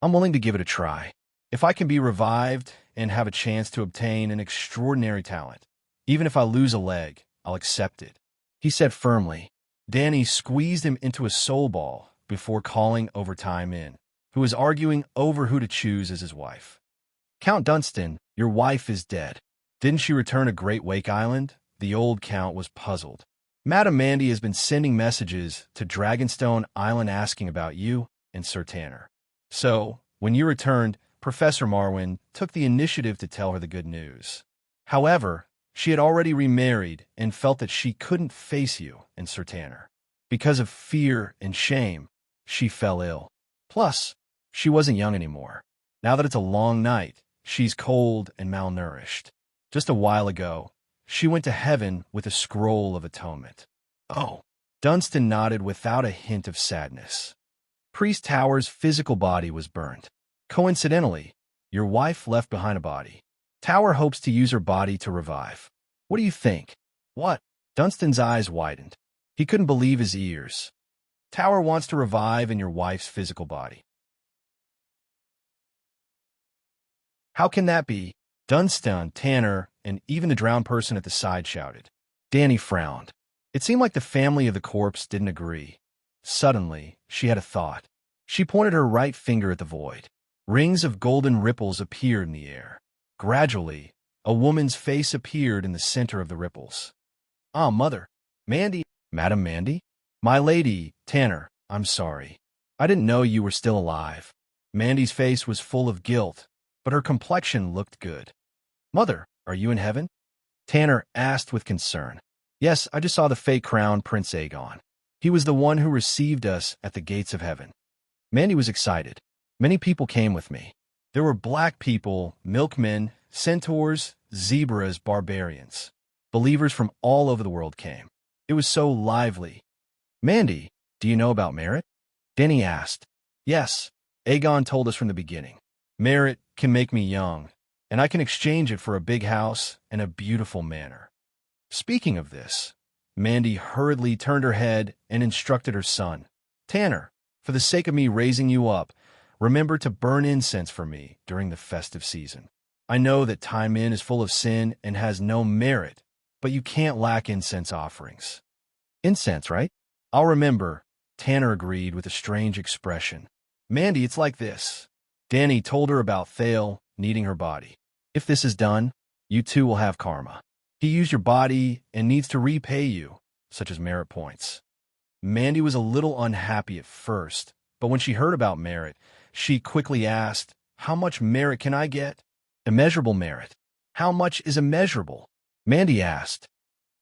Speaker 1: I'm willing to give it a try. If I can be revived and have a chance to obtain an extraordinary talent, even if I lose a leg, I'll accept it, he said firmly. Danny squeezed him into a soul ball before calling over Tai Min, who was arguing over who to choose as his wife. Count Dunstan, your wife is dead. Didn't she return to Great Wake Island? The old count was puzzled. Madam Mandy has been sending messages to Dragonstone Island asking about you and Sir Tanner. So, when you returned, Professor Marwin took the initiative to tell her the good news. However, she had already remarried and felt that she couldn't face you and Sir Tanner. Because of fear and shame, she fell ill. Plus, she wasn't young anymore. Now that it's a long night, she's cold and malnourished. Just a while ago, she went to heaven with a scroll of atonement. Oh, Dunstan nodded without a hint of sadness. Priest Tower's physical body was burnt. Coincidentally, your wife left behind a body. Tower hopes to use her body to revive. What do you think? What? Dunstan's eyes widened. He couldn't believe his ears. Tower wants to revive in your wife's physical body. How can that be? Dunstan, Tanner, and even the drowned person at the side shouted. Danny frowned. It seemed like the family of the corpse didn't agree. Suddenly, she had a thought. She pointed her right finger at the void. Rings of golden ripples appeared in the air. Gradually, a woman's face appeared in the center of the ripples. Ah, Mother. Mandy. Madam Mandy? My lady, Tanner, I'm sorry. I didn't know you were still alive. Mandy's face was full of guilt, but her complexion looked good. Mother, are you in heaven? Tanner asked with concern. Yes, I just saw the fake-crowned Prince Aegon. He was the one who received us at the gates of heaven. Mandy was excited. Many people came with me. There were black people, milkmen, centaurs, zebras, barbarians. Believers from all over the world came. It was so lively. Mandy, do you know about merit? Denny asked. Yes, Aegon told us from the beginning. Merit can make me young, and I can exchange it for a big house and a beautiful manor. Speaking of this, Mandy hurriedly turned her head and instructed her son. Tanner, for the sake of me raising you up, remember to burn incense for me during the festive season. I know that Time Inn is full of sin and has no merit, but you can't lack incense offerings. Incense, right? I'll remember, Tanner agreed with a strange expression. Mandy, it's like this. Danny told her about Thale needing her body. If this is done, you too will have karma. He used your body and needs to repay you, such as merit points. Mandy was a little unhappy at first, but when she heard about merit, she quickly asked, how much merit can I get? Immeasurable merit. How much is immeasurable? Mandy asked.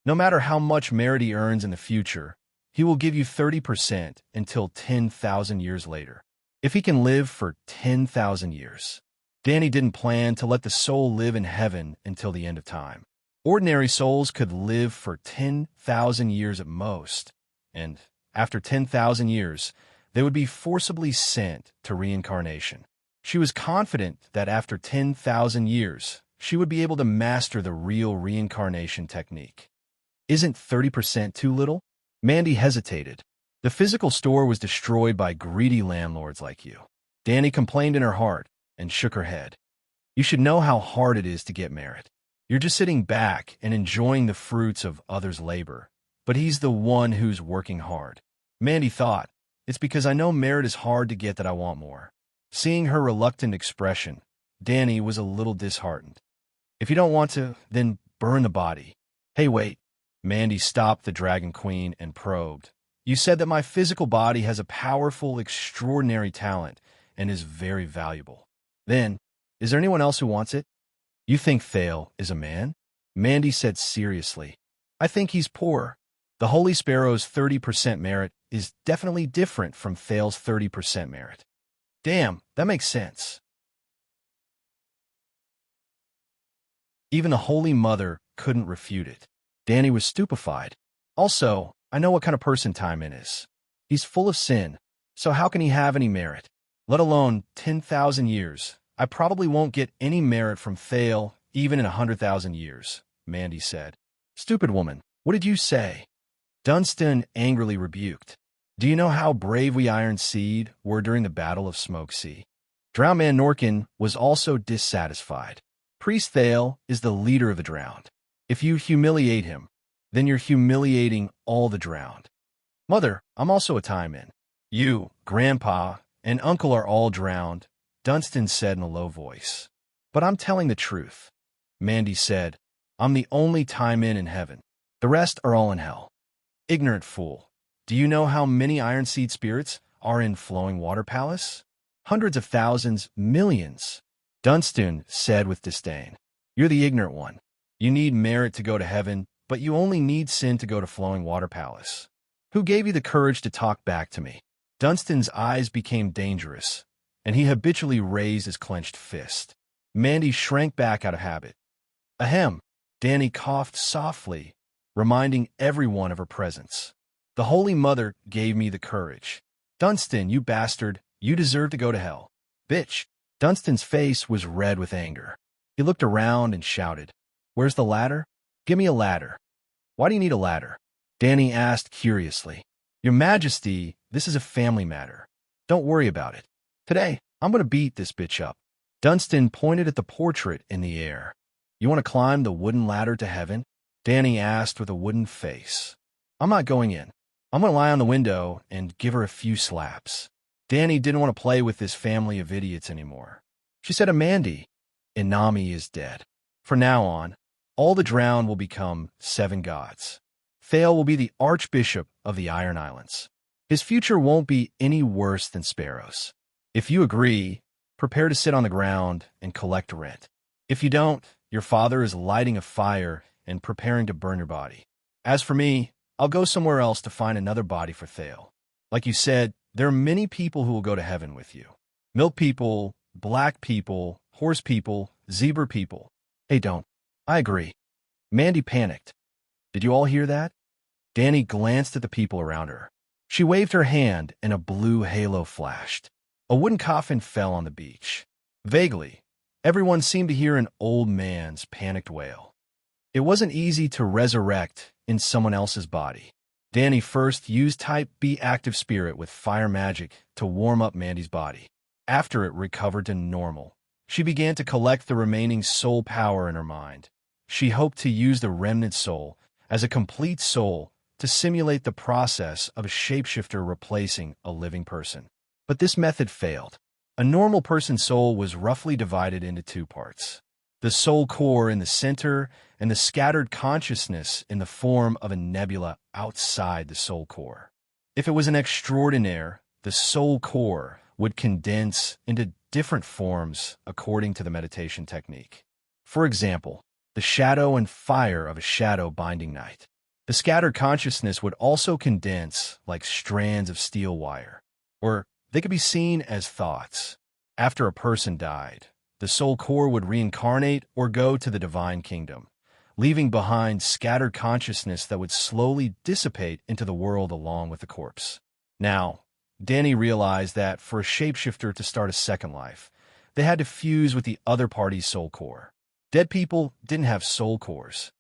Speaker 1: No matter how much merit he earns in the future, he will give you 30% until 10,000 years later. If he can live for 10,000 years. Danny didn't plan to let the soul live in heaven until the end of time. Ordinary souls could live for 10,000 years at most, and after 10,000 years, they would be forcibly sent to reincarnation. She was confident that after 10,000 years, she would be able to master the real reincarnation technique. Isn't 30% too little? Mandy hesitated. The physical store was destroyed by greedy landlords like you. Danny complained in her heart and shook her head. You should know how hard it is to get merit. You're just sitting back and enjoying the fruits of others' labor, but he's the one who's working hard. Mandy thought, it's because I know merit is hard to get that I want more. Seeing her reluctant expression, Danny was a little disheartened. If you don't want to, then burn the body. Hey, wait. Mandy stopped the Dragon Queen and probed. You said that my physical body has a powerful, extraordinary talent and is very valuable. Then, is there anyone else who wants it? You think Thale is a man? Mandy said seriously. I think he's poor. The Holy Sparrow's 30% merit is definitely different from Thale's 30% merit. Damn, that makes sense. Even the Holy Mother couldn't refute it. Danny was stupefied. Also, I know what kind of person Time Inn is. He's full of sin, so how can he have any merit? Let alone 10,000 years. I probably won't get any merit from Thale even in 100,000 years, Mandy said. Stupid woman, what did you say? Dunstan angrily rebuked. Do you know how brave we Iron Seed were during the Battle of Smoke Sea? Drownman Norkin was also dissatisfied. Priest Thale is the leader of the drowned. If you humiliate him, then you're humiliating all the drowned. Mother, I'm also a Time Inn. You, Grandpa, and Uncle are all drowned, Dunstan said in a low voice. But I'm telling the truth. Mandy said, I'm the only Time Inn in heaven. The rest are all in hell. Ignorant fool. Do you know how many Ironseed spirits are in Flowing Water Palace? Hundreds of thousands, millions. Dunstan said with disdain. You're the ignorant one. You need merit to go to heaven, but you only need sin to go to Flowing Water Palace. Who gave you the courage to talk back to me? Dunstan's eyes became dangerous, and he habitually raised his clenched fist. Mandy shrank back out of habit. Ahem. Danny coughed softly, reminding everyone of her presence. The Holy Mother gave me the courage. Dunstan, you bastard, you deserve to go to hell. Bitch. Dunstan's face was red with anger. He looked around and shouted, Where's the ladder? Give me a ladder. Why do you need a ladder? Danny asked curiously. Your Majesty, this is a family matter. Don't worry about it. Today, I'm going to beat this bitch up. Dunstan pointed at the portrait in the air. You want to climb the wooden ladder to heaven? Danny asked with a wooden face. I'm not going in. I'm going to lie on the window and give her a few slaps. Danny didn't want to play with this family of idiots anymore. She said to Mandy, Inami is dead. From now on, all the drowned will become 7 gods. Thale will be the Archbishop of the Iron Islands. His future won't be any worse than Sparrow's. If you agree, prepare to sit on the ground and collect rent. If you don't, your father is lighting a fire and preparing to burn your body. As for me, I'll go somewhere else to find another body for Thale. Like you said, there are many people who will go to heaven with you. Milk people, black people, horse people, zebra people. Hey, don't. I agree. Mandy panicked. Did you all hear that? Danny glanced at the people around her. She waved her hand and a blue halo flashed. A wooden coffin fell on the beach. Vaguely, everyone seemed to hear an old man's panicked wail. It wasn't easy to resurrect in someone else's body. Danny first used Type B active spirit with fire magic to warm up Mandy's body. After it recovered to normal, she began to collect the remaining soul power in her mind. She hoped to use the remnant soul as a complete soul to simulate the process of a shapeshifter replacing a living person. But this method failed. A normal person's soul was roughly divided into 2 parts. The soul core in the center and the scattered consciousness in the form of a nebula outside the soul core. If it was an extraordinaire, the soul core would condense into different forms according to the meditation technique. For example, the shadow and fire of a shadow binding night. The scattered consciousness would also condense like strands of steel wire, or they could be seen as thoughts. After a person died, the soul core would reincarnate or go to the divine kingdom, leaving behind scattered consciousness that would slowly dissipate into the world along with the corpse. Now, Danny realized that for a shapeshifter to start a second life, they had to fuse with the other party's soul core. Dead people didn't have soul cores.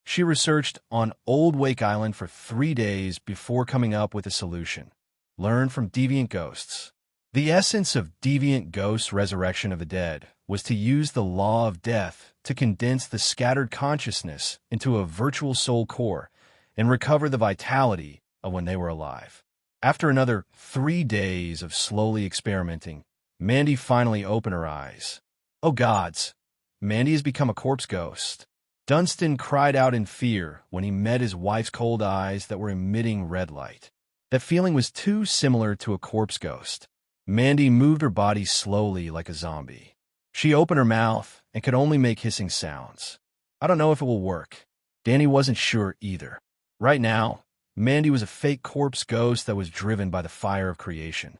Speaker 1: She researched on Old Wake Island for 3 days before coming up with a solution. Learn from deviant ghosts. The essence of deviant ghosts' resurrection of the dead was to use the law of death to condense the scattered consciousness into a virtual soul core and recover the vitality of when they were alive. After another 3 days of slowly experimenting, Mandy finally opened her eyes. Oh gods, Mandy has become a corpse ghost. Dunstan cried out in fear when he met his wife's cold eyes that were emitting red light. That feeling was too similar to a corpse ghost. Mandy moved her body slowly like a zombie. She opened her mouth and could only make hissing sounds. I don't know if it will work. Danny wasn't sure either. Right now, Mandy was a fake corpse ghost that was driven by the fire of creation.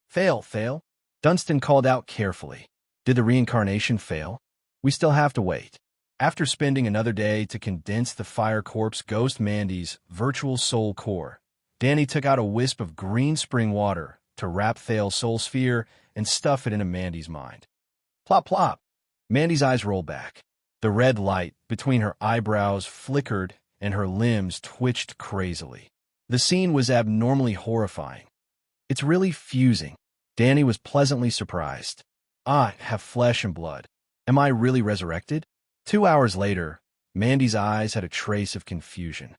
Speaker 1: Fail. Dunstan called out carefully. Did the reincarnation fail? We still have to wait. After spending another day to condense the fire corpse ghost Mandy's virtual soul core, Danny took out a wisp of green spring water to wrap Thale's soul sphere and stuff it into Mandy's mind. Plop, plop. Mandy's eyes rolled back. The red light between her eyebrows flickered and her limbs twitched crazily. The scene was abnormally horrifying. It's really fusing. Danny was pleasantly surprised. I have flesh and blood. Am I really resurrected? 2 hours later, Mandy's eyes had a trace of confusion.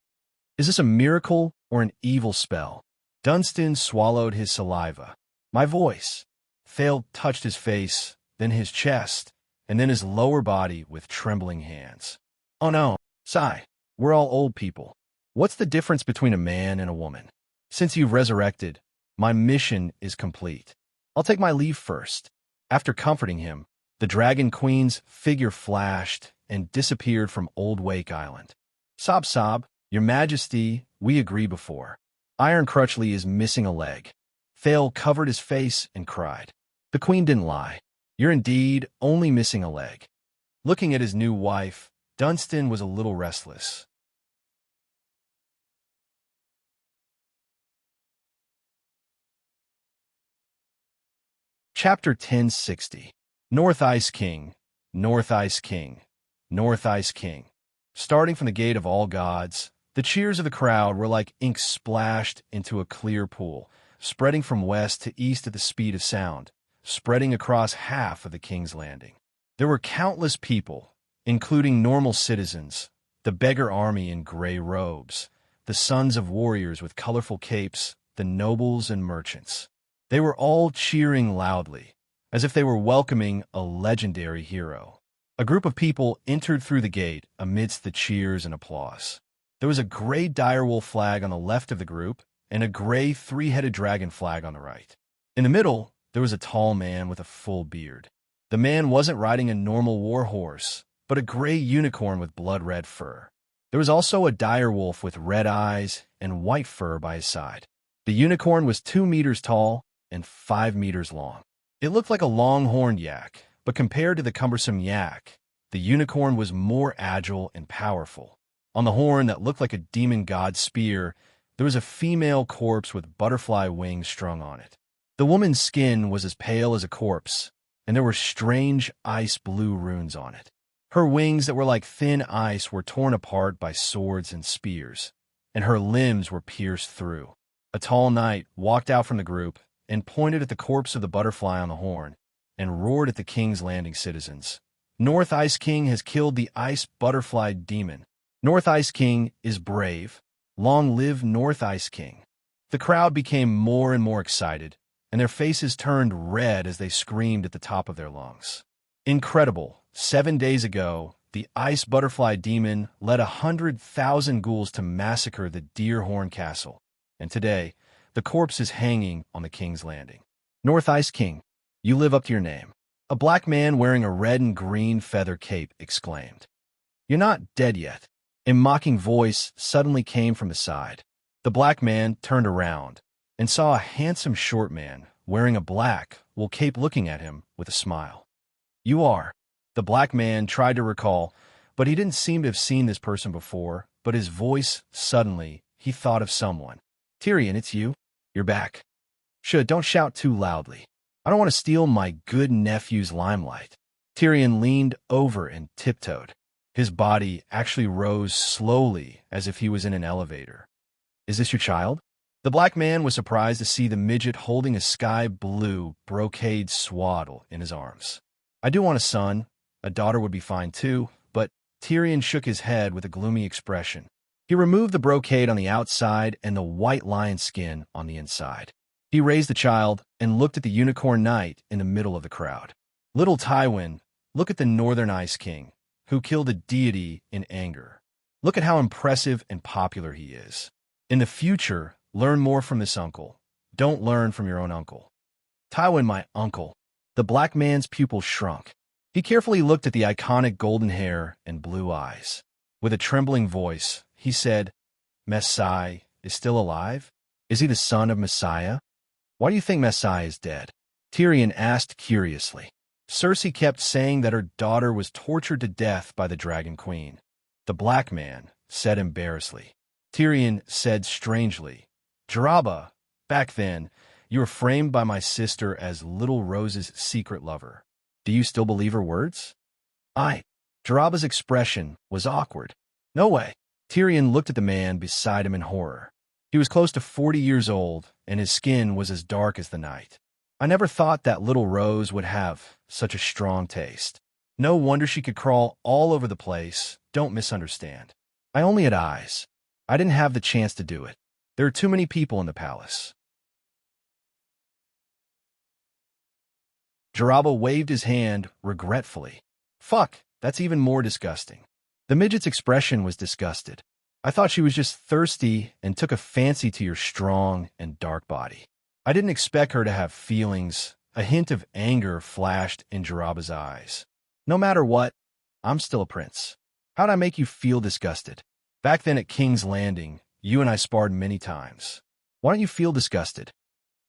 Speaker 1: Is this a miracle or an evil spell? Dunstan swallowed his saliva. My voice. Thale touched his face, then his chest, and then his lower body with trembling hands. Oh no, Sigh. We're all old people. What's the difference between a man and a woman? Since you've resurrected, my mission is complete. I'll take my leave first. After comforting him, the Dragon Queen's figure flashed and disappeared from Old Wake Island. Sob sob, your majesty, we agree before. Iron Crutchley is missing a leg. Thale covered his face and cried. The queen didn't lie. You're indeed only missing a leg. Looking at his new wife, Dunstan was a little restless. Chapter 1060. North Ice King, North Ice King, North Ice King. Starting from the Gate of All Gods, the cheers of the crowd were like ink splashed into a clear pool, spreading from west to east at the speed of sound, spreading across half of the King's Landing. There were countless people, including normal citizens, the beggar army in gray robes, the sons of warriors with colorful capes, the nobles and merchants. They were all cheering loudly, as if they were welcoming a legendary hero. A group of people entered through the gate amidst the cheers and applause. There was a gray direwolf flag on the left of the group and a gray three-headed dragon flag on the right. In the middle, there was a tall man with a full beard. The man wasn't riding a normal war horse, but a gray unicorn with blood-red fur. There was also a direwolf with red eyes and white fur by his side. The unicorn was 2 meters tall and 5 meters long. It looked like a long-horned yak, but compared to the cumbersome yak, the unicorn was more agile and powerful. On the horn that looked like a demon god's spear, there was a female corpse with butterfly wings strung on it. The woman's skin was as pale as a corpse, and there were strange ice blue runes on it. Her wings that were like thin ice were torn apart by swords and spears, and her limbs were pierced through. A tall knight walked out from the group and pointed at the corpse of the butterfly on the horn, and roared at the King's Landing citizens. North Ice King has killed the ice butterfly demon. North Ice King is brave. Long live North Ice King. The crowd became more and more excited, and their faces turned red as they screamed at the top of their lungs. Incredible. 7 days ago, the ice butterfly demon led 100,000 ghouls to massacre the Deerhorn Castle, and today, the corpse is hanging on the King's Landing. North Ice King, you live up to your name. A black man wearing a red and green feather cape exclaimed. You're not dead yet. A mocking voice suddenly came from the side. The black man turned around and saw a handsome short man wearing a black wool cape looking at him with a smile. You are. The black man tried to recall, but he didn't seem to have seen this person before, but his voice, suddenly, he thought of someone. Tyrion, it's you. You're back. Don't shout too loudly. I don't want to steal my good nephew's limelight. Tyrion leaned over and tiptoed. His body actually rose slowly as if he was in an elevator. Is this your child? The black man was surprised to see the midget holding a sky-blue brocade swaddle in his arms. I do want a son. A daughter would be fine too, but Tyrion shook his head with a gloomy expression. He removed the brocade on the outside and the white lion skin on the inside. He raised the child and looked at the unicorn knight in the middle of the crowd. Little Tywin, look at the Northern Ice King, who killed a deity in anger. Look at how impressive and popular he is. In the future, learn more from this uncle. Don't learn from your own uncle. Tywin, my uncle. The black man's pupils shrunk. He carefully looked at the iconic golden hair and blue eyes. With a trembling voice, he said, Messiah is still alive? Is he the son of Messiah? Why do you think Messiah is dead? Tyrion asked curiously. Cersei kept saying that her daughter was tortured to death by the Dragon Queen. The black man said embarrassedly. Tyrion said strangely, Jaraba, back then, you were framed by my sister as Little Rose's secret lover. Do you still believe her words? Jaraba's expression was awkward. No way. Tyrion looked at the man beside him in horror. He was close to 40 years old, and his skin was as dark as the night. I never thought that Little Rose would have such a strong taste. No wonder she could crawl all over the place. Don't misunderstand. I only had eyes. I didn't have the chance to do it. There are too many people in the palace. Jaraba waved his hand regretfully. Fuck, that's even more disgusting. The midget's expression was disgusted. I thought she was just thirsty and took a fancy to your strong and dark body. I didn't expect her to have feelings. A hint of anger flashed in Jaraba's eyes. No matter what, I'm still a prince. How'd I make you feel disgusted? Back then at King's Landing, you and I sparred many times. Why don't you feel disgusted?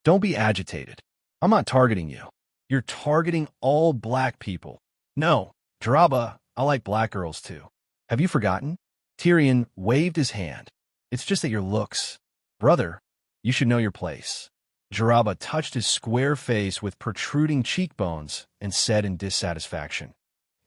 Speaker 1: Don't be agitated. I'm not targeting you. You're targeting all black people. No, Jaraba, I like black girls too. Have you forgotten? Tyrion waved his hand. It's just that your looks. Brother, you should know your place. Jaraba touched his square face with protruding cheekbones and said in dissatisfaction,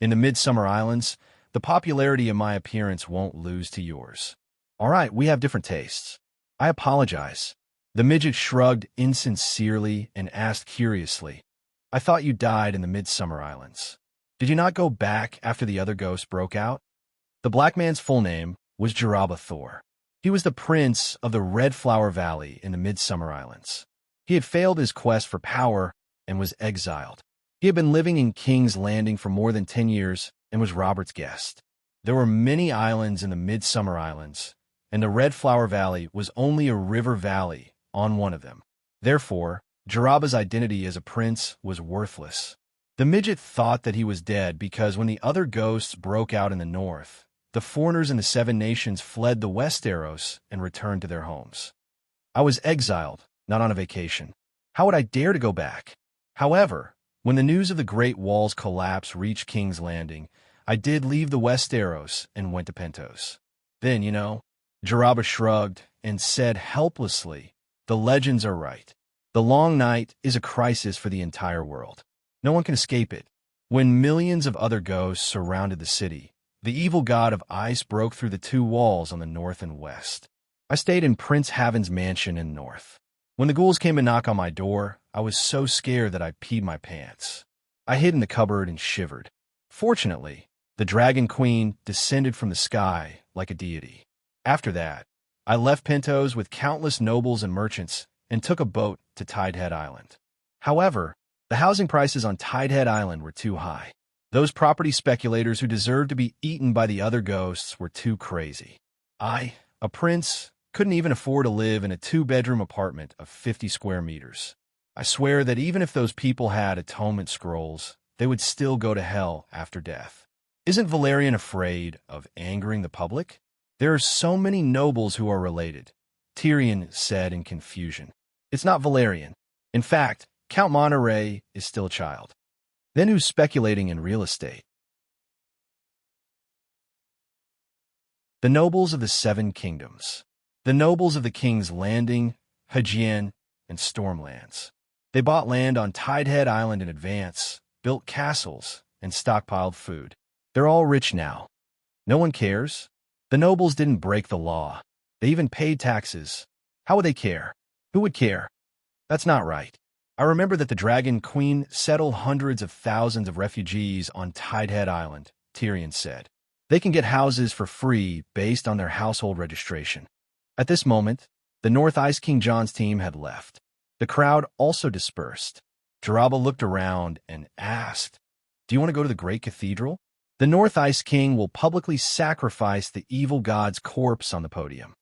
Speaker 1: in the Midsummer Islands, the popularity of my appearance won't lose to yours. All right, we have different tastes. I apologize. The midget shrugged insincerely and asked curiously, I thought you died in the Midsummer Islands. Did you not go back after the other ghosts broke out? The black man's full name was Jaraba Thor. He was the prince of the Red Flower Valley in the Midsummer Islands. He had failed his quest for power and was exiled. He had been living in King's Landing for more than 10 years and was Robert's guest. There were many islands in the Midsummer Islands, and the Red Flower Valley was only a river valley on one of them. Therefore, Jaraba's identity as a prince was worthless. The midget thought that he was dead because when the other ghosts broke out in the north, the foreigners in the Seven Nations fled the Westeros and returned to their homes. I was exiled, not on a vacation. How would I dare to go back? However, when the news of the Great Wall's collapse reached King's Landing, I did leave the Westeros and went to Pentos. Then, Jaraba shrugged and said helplessly, the legends are right. The Long Night is a crisis for the entire world. No one can escape it. When millions of other ghosts surrounded the city, the evil god of ice broke through the two walls on the north and west. I stayed in Prince Haven's mansion in the north. When the ghouls came to knock on my door, I was so scared that I peed my pants. I hid in the cupboard and shivered. Fortunately, the Dragon Queen descended from the sky like a deity. After that, I left Pentos with countless nobles and merchants and took a boat to Tidehead Island. However, the housing prices on Tidehead Island were too high. Those property speculators who deserved to be eaten by the other ghosts were too crazy. I, a prince, couldn't even afford to live in a 2-bedroom apartment of 50 square meters. I swear that even if those people had atonement scrolls, they would still go to hell after death. Isn't Valerian afraid of angering the public? There are so many nobles who are related, Tyrion said in confusion. It's not Valerian. In fact, Count Monterey is still a child. Then who's speculating in real estate? The nobles of the Seven Kingdoms. The nobles of the King's Landing, Hajian, and Stormlands. They bought land on Tidehead Island in advance, built castles, and stockpiled food. They're all rich now. No one cares. The nobles didn't break the law. They even paid taxes. How would they care? Who would care? That's not right. I remember that the Dragon Queen settled hundreds of thousands of refugees on Tidehead Island, Tyrion said. They can get houses for free based on their household registration. At this moment, the North Ice King Jon's team had left. The crowd also dispersed. Jaraba looked around and asked, Do you want to go to the Great Cathedral? The North Ice King will publicly sacrifice the evil god's corpse on the podium.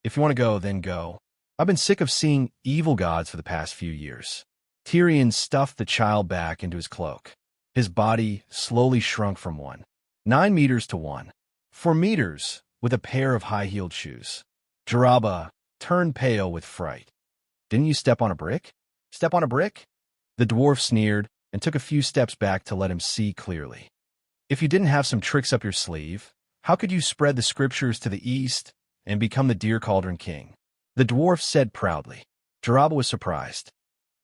Speaker 1: If you want to go, then go. I've been sick of seeing evil gods for the past few years. Tyrion stuffed the child back into his cloak. His body slowly shrunk from 9 meters to 4 meters with a pair of high-heeled shoes. Jaraba turned pale with fright. Didn't you step on a brick? Step on a brick? The dwarf sneered and took a few steps back to let him see clearly. If you didn't have some tricks up your sleeve, how could you spread the scriptures to the east and become the Deer Cauldron King? The dwarf said proudly. Jaraba was surprised.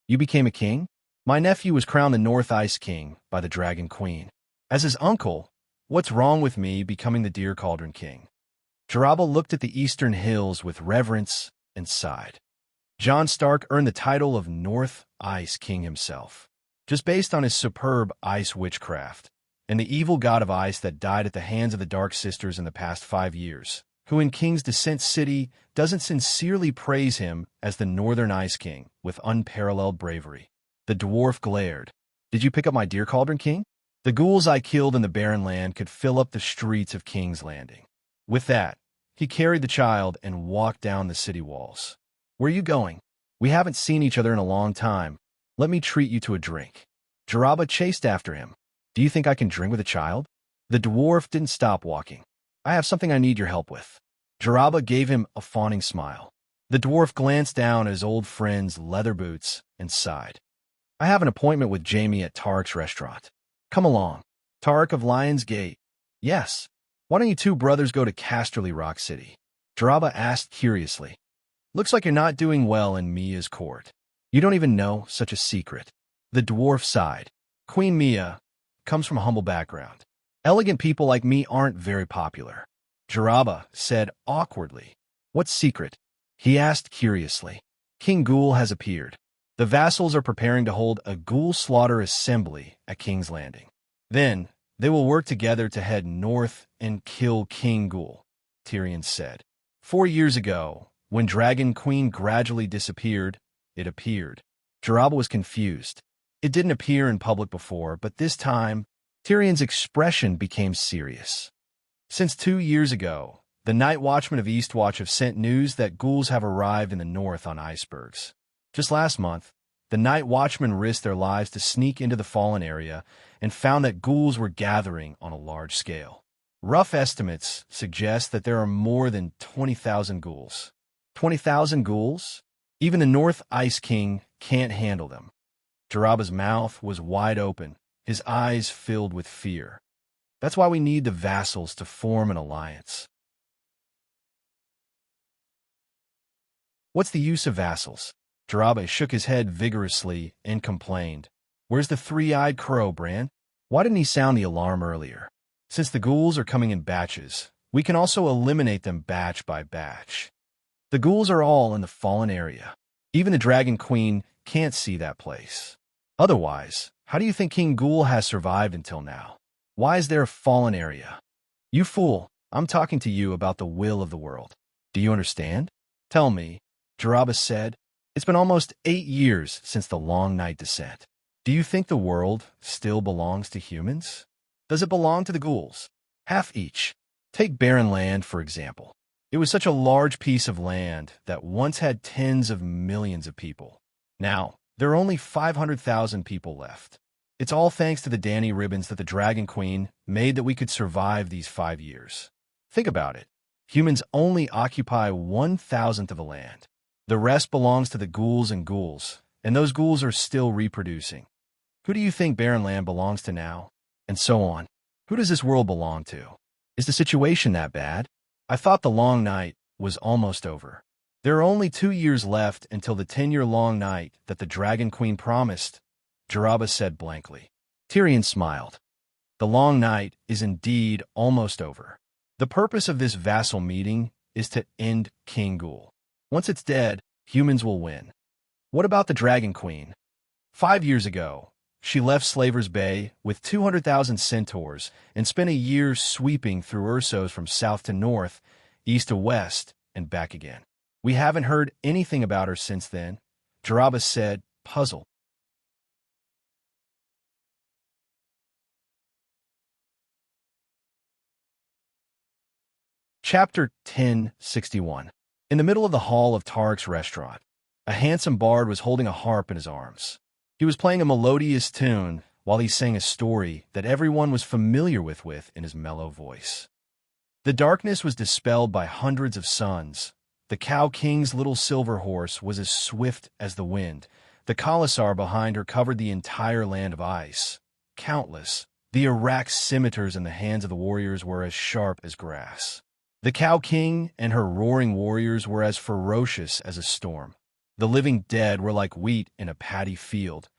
Speaker 1: You became a king? My nephew was crowned the North Ice King by the Dragon Queen. As his uncle, what's wrong with me becoming the Deer Cauldron King? Jaraba looked at the eastern hills with reverence and sighed. Jon Stark earned the title of North Ice King himself, just based on his superb ice witchcraft, and the evil god of ice that died at the hands of the Dark Sisters in the past 5 years, who in King's Descent City doesn't sincerely praise him as the Northern Ice King with unparalleled bravery. The dwarf glared. Did you pick up my Deer Cauldron King? The ghouls I killed in the barren land could fill up the streets of King's Landing. With that, he carried the child and walked down the city walls. Where are you going? We haven't seen each other in a long time. Let me treat you to a drink. Jaraba chased after him. Do you think I can drink with a child? The dwarf didn't stop walking. I have something I need your help with. Jaraba gave him a fawning smile. The dwarf glanced down at his old friend's leather boots and sighed. I have an appointment with Jamie at Tarek's restaurant. Come along. Tarek of Lion's Gate. Yes. Why don't you two brothers go to Casterly Rock City? Jaraba asked curiously. Looks like you're not doing well in Mia's court. You don't even know such a secret. The dwarf sighed. Queen Mia comes from a humble background. Elegant people like me aren't very popular. Jaraba said awkwardly. What secret? He asked curiously. King Ghoul has appeared. The vassals are preparing to hold a ghoul slaughter assembly at King's Landing. Then, they will work together to head north and kill King Ghoul, Tyrion said. 4 years ago, when Dragon Queen gradually disappeared, it appeared. Jaraba was confused. It didn't appear in public before, but this time, Tyrion's expression became serious. Since 2 years ago, the Night Watchmen of Eastwatch have sent news that ghouls have arrived in the north on icebergs. Just last month, the Night Watchmen risked their lives to sneak into the fallen area and found that ghouls were gathering on a large scale. Rough estimates suggest that there are more than 20,000 ghouls. 20,000 ghouls? Even the North Ice King can't handle them. Jaraba's mouth was wide open, his eyes filled with fear. That's why we need the vassals to form an alliance. What's the use of vassals? Jaraba shook his head vigorously and complained. Where's the three-eyed crow, Bran? Why didn't he sound the alarm earlier? Since the ghouls are coming in batches, we can also eliminate them batch by batch. The ghouls are all in the fallen area. Even the Dragon Queen can't see that place. Otherwise, how do you think King Ghoul has survived until now? Why is there a fallen area? You fool, I'm talking to you about the will of the world. Do you understand? Tell me, Jaraba said. It's been almost 8 years since the long night descent. Do you think the world still belongs to humans? Does it belong to the ghouls? Half each. Take barren land, for example. It was such a large piece of land that once had tens of millions of people. Now, there are only 500,000 people left. It's all thanks to the Danny ribbons that the Dragon Queen made that we could survive these 5 years. Think about it. Humans only occupy 1,000th of the land. The rest belongs to the ghouls, and those ghouls are still reproducing. Who do you think barren land belongs to now? And so on. Who does this world belong to? Is the situation that bad? I thought the long night was almost over. There are only 2 years left until the 10-year-long night that the Dragon Queen promised, Jaraba said blankly. Tyrion smiled. The long night is indeed almost over. The purpose of this vassal meeting is to end King Ghoul. Once it's dead, humans will win. What about the Dragon Queen? 5 years ago, she left Slaver's Bay with 200,000 centaurs and spent a year sweeping through Ursos from south to north, east to west, and back again. We haven't heard anything about her since then, Jaraba said, puzzled. Chapter 1061. In the middle of the hall of Tarek's restaurant, a handsome bard was holding a harp in his arms. He was playing a melodious tune while he sang a story that everyone was familiar with in his mellow voice. The darkness was dispelled by hundreds of suns. The Cow King's little silver horse was as swift as the wind. The Khalasar behind her covered the entire land of ice. Countless, the Iraq scimitars in the hands of the warriors were as sharp as grass. The Cow King and her roaring warriors were as ferocious as a storm. The living dead were like wheat in a paddy field,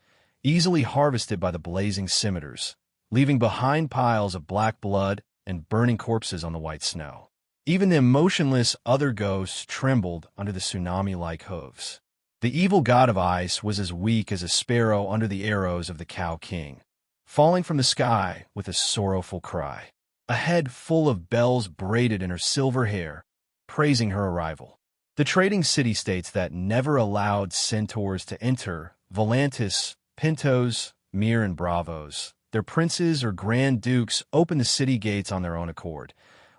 Speaker 1: easily harvested by the blazing scimitars, leaving behind piles of black blood and burning corpses on the white snow. Even the emotionless other ghosts trembled under the tsunami-like hooves. The evil god of ice was as weak as a sparrow under the arrows of the Cow King, falling from the sky with a sorrowful cry. A head full of bells braided in her silver hair, praising her arrival. The trading city-states that never allowed centaurs to enter, Volantis, Pintos, Mir, and Bravos, their princes or grand dukes opened the city gates on their own accord,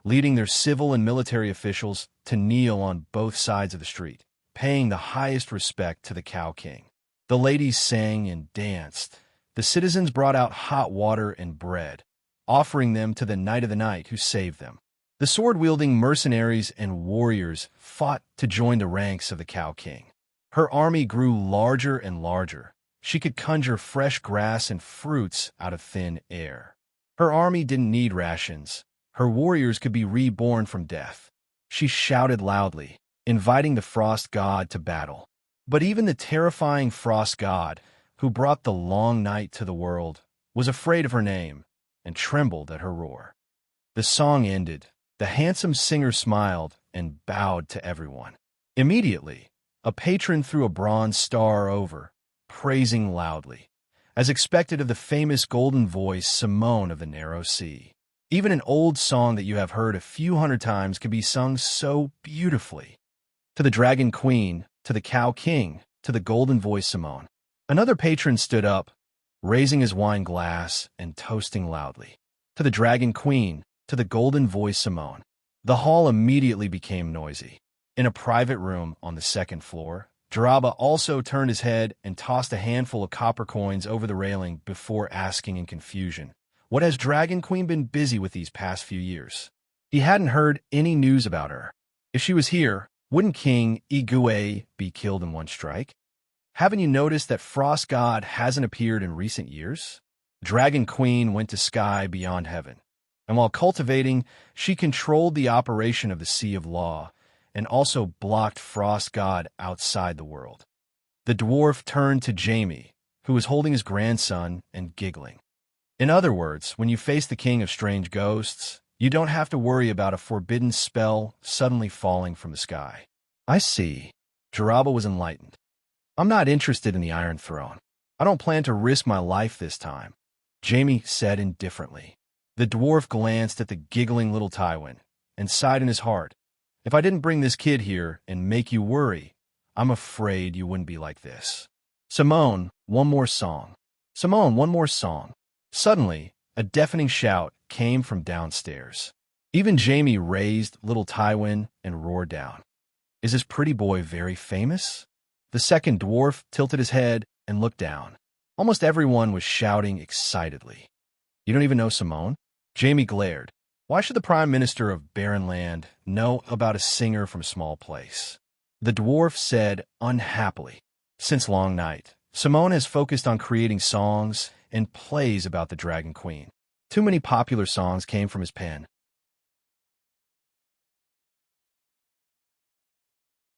Speaker 1: leading their civil and military officials to kneel on both sides of the street, paying the highest respect to the Cow King. The ladies sang and danced. The citizens brought out hot water and bread, offering them to the Knight of the Night who saved them. The sword-wielding mercenaries and warriors fought to join the ranks of the Cow King. Her army grew larger and larger. She could conjure fresh grass and fruits out of thin air. Her army didn't need rations. Her warriors could be reborn from death. She shouted loudly, inviting the Frost God to battle. But even the terrifying Frost God, who brought the long night to the world, was afraid of her name and trembled at her roar. The song ended. The handsome singer smiled and bowed to everyone. Immediately, a patron threw a bronze star over, praising loudly, as expected of the famous golden voice Simone of the Narrow Sea. Even an old song that you have heard a few hundred times can be sung so beautifully. To the Dragon Queen, to the Cow King, to the golden voice Simone. Another patron stood up, raising his wine glass and toasting loudly. To the Dragon Queen, to the golden voice Simone. The hall immediately became noisy. In a private room on the second floor, Jaraba also turned his head and tossed a handful of copper coins over the railing before asking in confusion, "What has Dragon Queen been busy with these past few years?" He hadn't heard any news about her. If she was here, wouldn't King Igue be killed in one strike? Haven't you noticed that Frost God hasn't appeared in recent years? Dragon Queen went to sky beyond heaven, and while cultivating, she controlled the operation of the Sea of Law and also blocked Frost God outside the world. The dwarf turned to Jamie, who was holding his grandson and giggling. In other words, when you face the King of Strange Ghosts, you don't have to worry about a forbidden spell suddenly falling from the sky. I see. Jaraba was enlightened. I'm not interested in the Iron Throne. I don't plan to risk my life this time, Jamie said indifferently. The dwarf glanced at the giggling little Tywin and sighed in his heart. If I didn't bring this kid here and make you worry, I'm afraid you wouldn't be like this. Simone, one more song. Simone, one more song. Suddenly, a deafening shout came from downstairs. Even Jamie raised little Tywin and roared down. Is this pretty boy very famous? The second dwarf tilted his head and looked down. Almost everyone was shouting excitedly. You don't even know Simone? Jamie glared. Why should the Prime Minister of Barren Land know about a singer from a small place? The dwarf said unhappily. Since Long Night, Simone has focused on creating songs and plays about the Dragon Queen. Too many popular songs came from his pen.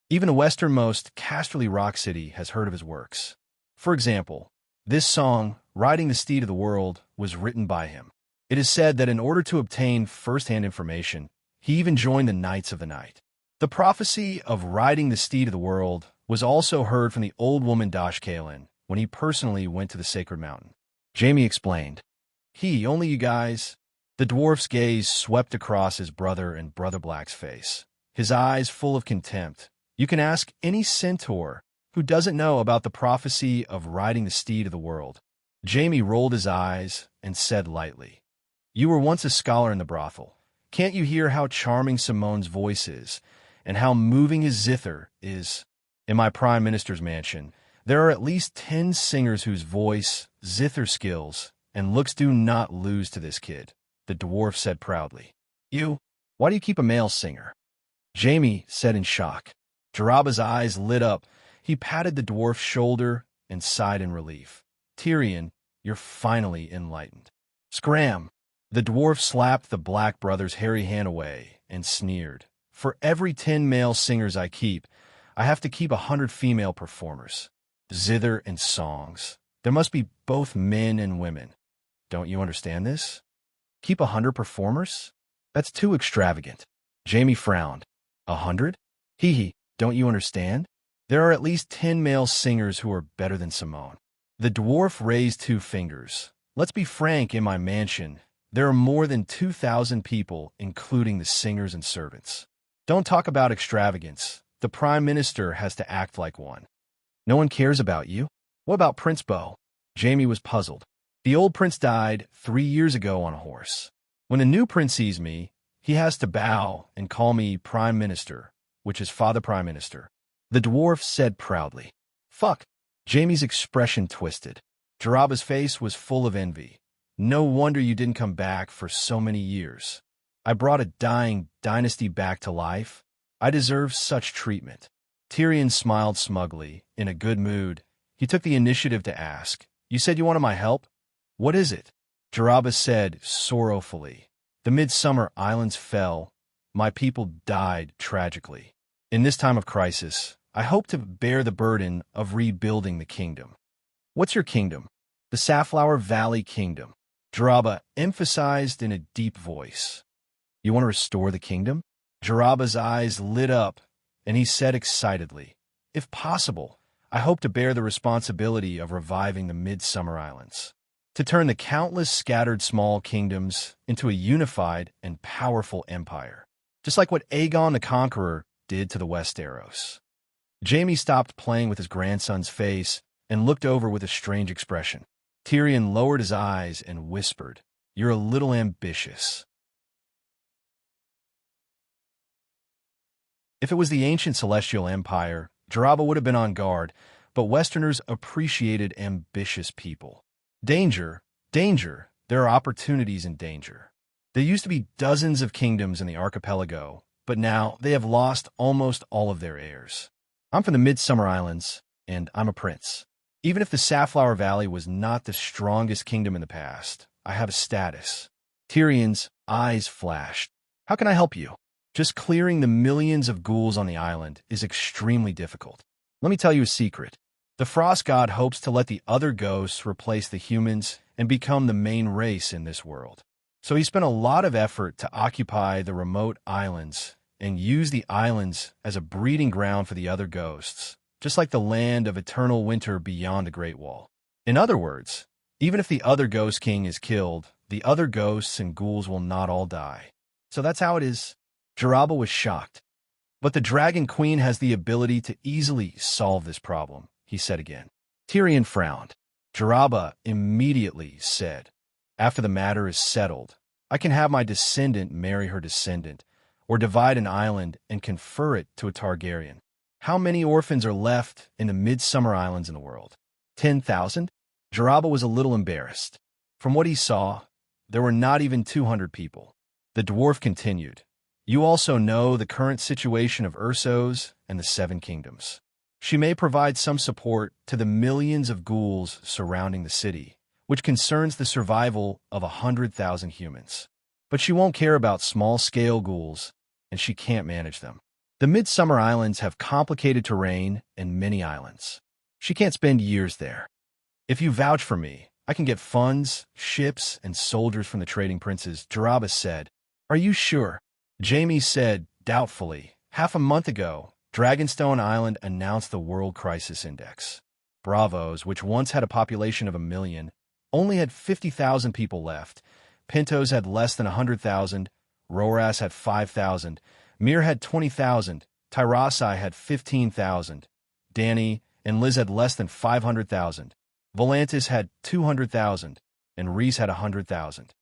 Speaker 1: Even the westernmost Casterly Rock City has heard of his works. For example, this song, Riding the Steed of the World, was written by him. It is said that in order to obtain first-hand information, he even joined the Knights of the Night. The prophecy of riding the steed of the world was also heard from the old woman Dosh Kalin when he personally went to the sacred mountain. Jamie explained. Only you guys. The dwarf's gaze swept across his brother and Brother Black's face, his eyes full of contempt. You can ask any centaur who doesn't know about the prophecy of riding the steed of the world. Jamie rolled his eyes and said lightly, You were once a scholar in the brothel. Can't you hear how charming Simone's voice is, and how moving his zither is? In my Prime Minister's mansion, there are at least 10 singers whose voice, zither skills, and looks do not lose to this kid, the dwarf said proudly. Why do you keep a male singer? Jamie said in shock. Jaraba's eyes lit up. He patted the dwarf's shoulder and sighed in relief. Tyrion, you're finally enlightened. Scram! The dwarf slapped the Black brother's hairy hand away and sneered. For every 10 male singers I keep, I have to keep 100 female performers. Zither and songs. There must be both men and women. Don't you understand this? Keep 100 performers? That's too extravagant. Jamie frowned. 100? Don't you understand? There are at least 10 male singers who are better than Simone. The dwarf raised 2 fingers. Let's be frank, in my mansion, there are more than 2,000 people, including the singers and servants. Don't talk about extravagance. The Prime Minister has to act like one. No one cares about you. What about Prince Beau? Jamie was puzzled. The old prince died 3 years ago on a horse. When a new prince sees me, he has to bow and call me Prime Minister, which is Father Prime Minister. The dwarf said proudly. Fuck. Jamie's expression twisted. Jaraba's face was full of envy. No wonder you didn't come back for so many years. I brought a dying dynasty back to life. I deserve such treatment. Tyrion smiled smugly, in a good mood. He took the initiative to ask, You said you wanted my help? What is it? Jaraba said sorrowfully. The Midsummer Islands fell. My people died tragically. In this time of crisis, I hope to bear the burden of rebuilding the kingdom. What's your kingdom? The Safflower Valley Kingdom. Jaraba emphasized in a deep voice. You want to restore the kingdom? Jaraba's eyes lit up, and he said excitedly, If possible, I hope to bear the responsibility of reviving the Midsummer Islands, to turn the countless scattered small kingdoms into a unified and powerful empire, just like what Aegon the Conqueror did to the Westeros. Jaime stopped playing with his grandson's face and looked over with a strange expression. Tyrion lowered his eyes and whispered, You're a little ambitious. If it was the ancient Celestial Empire, Jaraba would have been on guard, but Westerners appreciated ambitious people. Danger, danger, there are opportunities in danger. There used to be dozens of kingdoms in the archipelago, but now they have lost almost all of their heirs. I'm from the Midsummer Islands, and I'm a prince. Even if the Safflower Valley was not the strongest kingdom in the past, I have a status. Tyrion's eyes flashed. How can I help you? Just clearing the millions of ghouls on the island is extremely difficult. Let me tell you a secret. The Frost God hopes to let the other ghosts replace the humans and become the main race in this world. So he spent a lot of effort to occupy the remote islands and use the islands as a breeding ground for the other ghosts, just like the land of eternal winter beyond the Great Wall. In other words, even if the other Ghost King is killed, the other ghosts and ghouls will not all die. So that's how it is. Jaraba was shocked. But the Dragon Queen has the ability to easily solve this problem, he said again. Tyrion frowned. Jaraba immediately said, After the matter is settled, I can have my descendant marry her descendant, or divide an island and confer it to a Targaryen. How many orphans are left in the Midsummer Islands in the world? 10,000? Jaraba was a little embarrassed. From what he saw, there were not even 200 people. The dwarf continued. You also know the current situation of Ursos and the Seven Kingdoms. She may provide some support to the millions of ghouls surrounding the city, which concerns the survival of 100,000 humans. But she won't care about small-scale ghouls, and she can't manage them. The Midsummer Islands have complicated terrain and many islands. She can't spend years there. If you vouch for me, I can get funds, ships, and soldiers from the trading princes, Jaraba said. Are you sure? Jaime said, doubtfully. Half a month ago, Dragonstone Island announced the World Crisis Index. Bravos, which once had a population of 1 million, only had 50,000 people left. Pintos had less than 100,000, Roras had 5,000, Mir had 20,000, Tyrasai had 15,000, Danny and Liz had less than 500,000, Volantis had 200,000, and Reese had 100,000.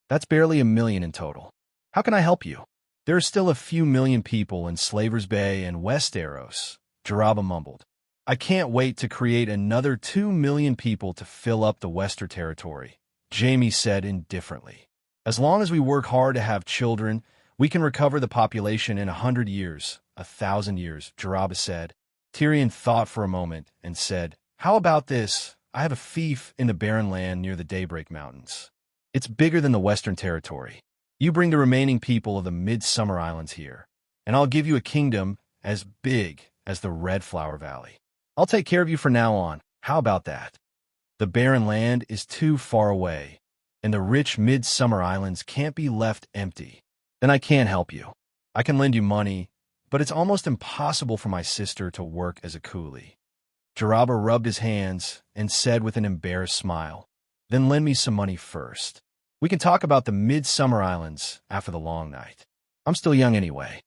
Speaker 1: That's barely 1 million in total. How can I help you? There are still a few million people in Slaver's Bay and Westeros, Jaraba mumbled. I can't wait to create another 2 million people to fill up the Western territory, Jaime said indifferently. As long as we work hard to have children, we can recover the population in 100 years, 1,000 years, Jaraba said. Tyrion thought for a moment and said, How about this? I have a fief in the barren land near the Daybreak Mountains. It's bigger than the Western Territory. You bring the remaining people of the Midsummer Islands here, and I'll give you a kingdom as big as the Red Flower Valley. I'll take care of you from now on. How about that? The barren land is too far away, and the rich Midsummer Islands can't be left empty. Then I can't help you. I can lend you money, but it's almost impossible for my sister to work as a coolie. Jaraba rubbed his hands and said with an embarrassed smile, Then lend me some money first. We can talk about the Midsummer Islands after the long night. I'm still young anyway.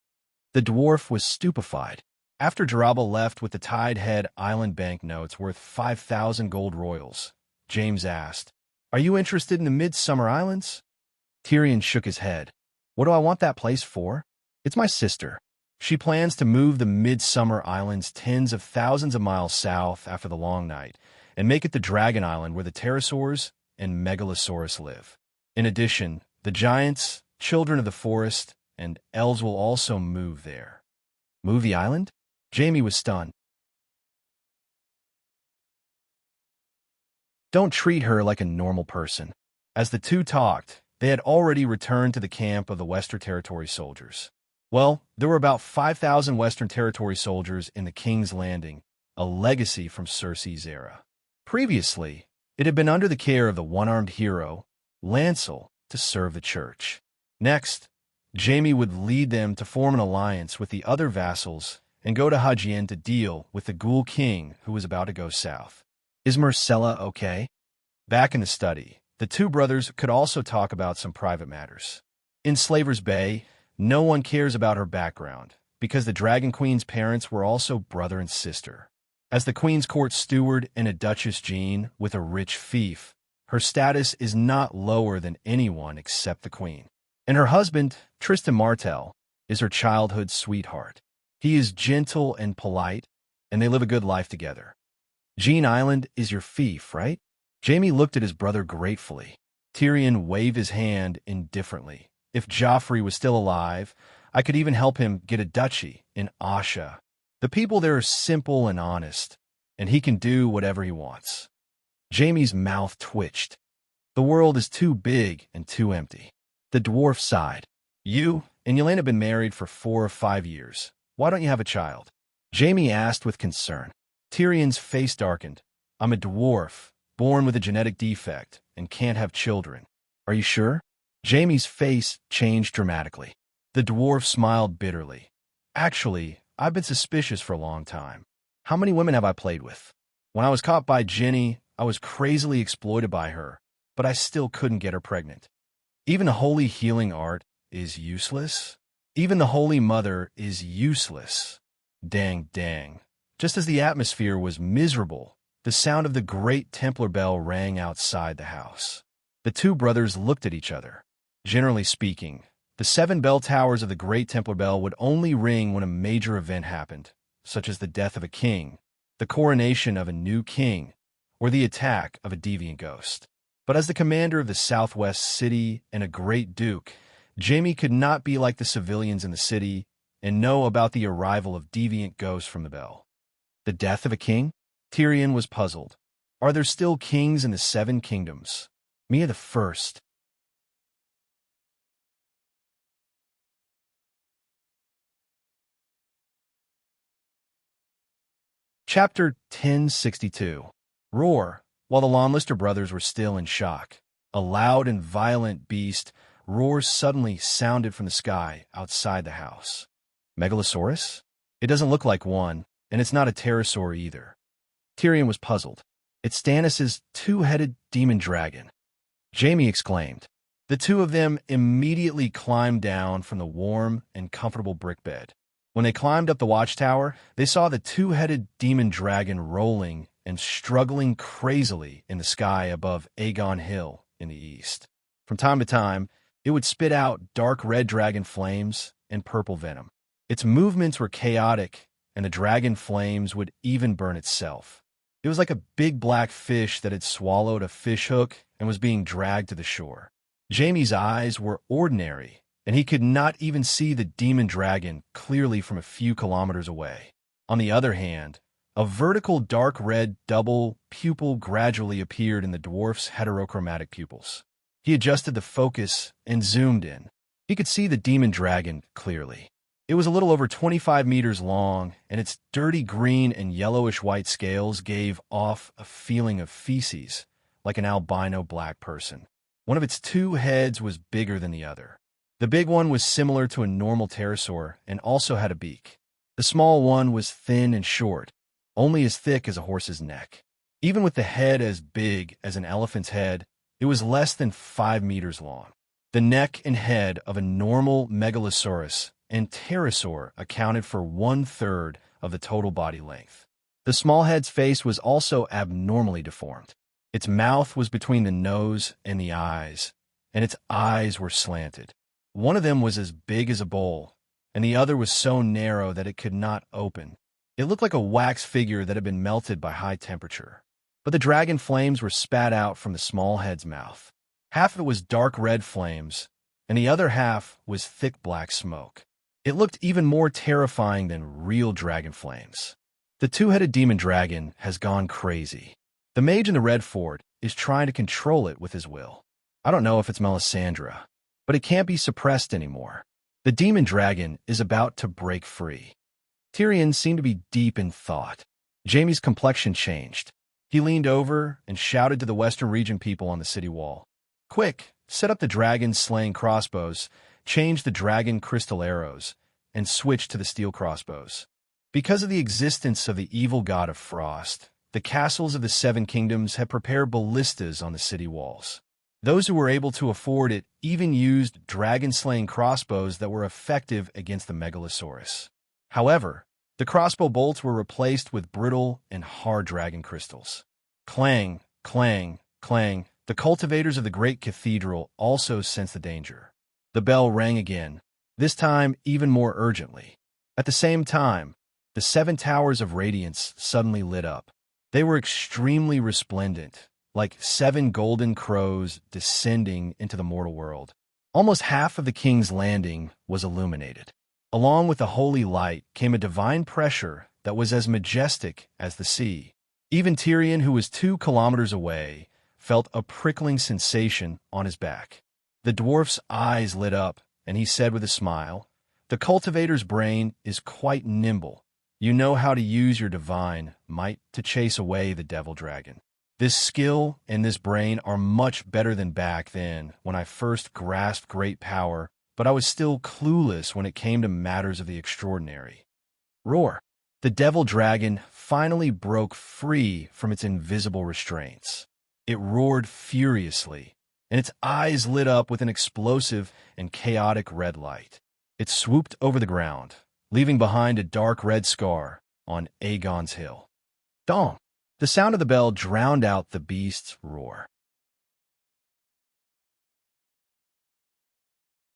Speaker 1: The dwarf was stupefied. After Jaraba left with the Tidehead Island banknotes worth 5,000 gold royals, James asked, Are you interested in the Midsummer Islands? Tyrion shook his head. What do I want that place for? It's my sister. She plans to move the Midsummer Islands tens of thousands of miles south after the Long Night and make it the Dragon Island where the pterosaurs and megalosaurus live. In addition, the giants, children of the forest, and elves will also move there. Move the island? Jaime was stunned. Don't treat her like a normal person. As the two talked, they had already returned to the camp of the Western Territory soldiers. Well, there were about 5,000 Western Territory soldiers in the King's Landing, a legacy from Cersei's era. Previously, it had been under the care of the one-armed hero, Lancel, to serve the church. Next, Jaime would lead them to form an alliance with the other vassals and go to Hajien to deal with the Ghoul King who was about to go south. Is Myrcella okay? Back in the study, the two brothers could also talk about some private matters. In Slaver's Bay, no one cares about her background, because the Dragon Queen's parents were also brother and sister. As the Queen's court steward and a Duchess Jean with a rich fief, her status is not lower than anyone except the Queen. And her husband, Tristan Martell, is her childhood sweetheart. He is gentle and polite, and they live a good life together. Jean Island is your fief, right? Jaime looked at his brother gratefully. Tyrion waved his hand indifferently. If Joffrey was still alive, I could even help him get a duchy in Asha. The people there are simple and honest, and he can do whatever he wants. Jaime's mouth twitched. The world is too big and too empty. The dwarf sighed. You and Yelena have been married for 4 or 5 years. Why don't you have a child? Jaime asked with concern. Tyrion's face darkened. I'm a dwarf, born with a genetic defect, and can't have children. Are you sure? Jaime's face changed dramatically. The dwarf smiled bitterly. Actually, I've been suspicious for a long time. How many women have I played with? When I was caught by Ginny, I was crazily exploited by her, but I still couldn't get her pregnant. Even the holy healing art is useless? Even the Holy Mother is useless. Dang, dang. Just as the atmosphere was miserable, the sound of the great Templar bell rang outside the house. The two brothers looked at each other. Generally speaking, the 7 bell towers of the great Templar bell would only ring when a major event happened, such as the death of a king, the coronation of a new king, or the attack of a deviant ghost. But as the commander of the Southwest City and a great duke, Jaime could not be like the civilians in the city and know about the arrival of deviant ghosts from the bell. The death of a king? Tyrion was puzzled. Are there still kings in the 7 kingdoms? Mia the First. Chapter 1062. Roar. While the Lawnlister brothers were still in shock, a loud and violent beast roars suddenly sounded from the sky outside the house. Megalosaurus? It doesn't look like one, and it's not a pterosaur either. Tyrion was puzzled. It's Stannis' 2-headed demon dragon. Jaime exclaimed. The two of them immediately climbed down from the warm and comfortable brick bed. When they climbed up the watchtower, they saw the 2-headed demon dragon rolling and struggling crazily in the sky above Aegon Hill in the east. From time to time, it would spit out dark red dragon flames and purple venom. Its movements were chaotic, and the dragon flames would even burn itself. It was like a big black fish that had swallowed a fishhook and was being dragged to the shore. Jaime's eyes were ordinary, and he could not even see the demon dragon clearly from a few kilometers away. On the other hand, a vertical dark red double pupil gradually appeared in the dwarf's heterochromatic pupils. He adjusted the focus and zoomed in. He could see the demon dragon clearly. It was a little over 25 meters long, and its dirty green and yellowish-white scales gave off a feeling of feces, like an albino black person. One of its 2 heads was bigger than the other. The big one was similar to a normal pterosaur and also had a beak. The small one was thin and short, only as thick as a horse's neck. Even with the head as big as an elephant's head, it was less than 5 meters long. The neck and head of a normal megalosaurus and pterosaur accounted for 1/3 of the total body length. The small head's face was also abnormally deformed. Its mouth was between the nose and the eyes, and its eyes were slanted. One of them was as big as a bowl, and the other was so narrow that it could not open. It looked like a wax figure that had been melted by high temperature. But the dragon flames were spat out from the small head's mouth. Half of it was dark red flames, and the other half was thick black smoke. It looked even more terrifying than real dragon flames. The two-headed demon dragon has gone crazy. The mage in the red fort is trying to control it with his will. I don't know if it's Melisandre, but it can't be suppressed anymore. The demon dragon is about to break free. Tyrion seemed to be deep in thought. Jaime's complexion changed. He leaned over and shouted to the Western Region people on the city wall. "Quick, set up the dragon-slaying crossbows, change the dragon crystal arrows, and switch to the steel crossbows." Because of the existence of the evil god of frost, the castles of the Seven Kingdoms had prepared ballistas on the city walls. Those who were able to afford it even used dragon-slaying crossbows that were effective against the Megalosaurus. However, the crossbow bolts were replaced with brittle and hard dragon crystals. Clang, clang, clang. The cultivators of the great cathedral also sensed the danger. The bell rang again, this time even more urgently. At the same time, the 7 towers of radiance suddenly lit up. They were extremely resplendent, like 7 golden crows descending into the mortal world. Almost half of the King's Landing was illuminated. Along with the holy light came a divine pressure that was as majestic as the sea. Even Tyrion, who was 2 kilometers away, felt a prickling sensation on his back. The dwarf's eyes lit up, and he said with a smile, "The cultivator's brain is quite nimble. You know how to use your divine might to chase away the devil dragon. This skill and this brain are much better than back then when I first grasped great power, but I was still clueless when it came to matters of the extraordinary." Roar! The devil dragon finally broke free from its invisible restraints. It roared furiously, and its eyes lit up with an explosive and chaotic red light. It swooped over the ground, leaving behind a dark red scar on Aegon's hill. Dong! The sound of the bell drowned out the beast's roar.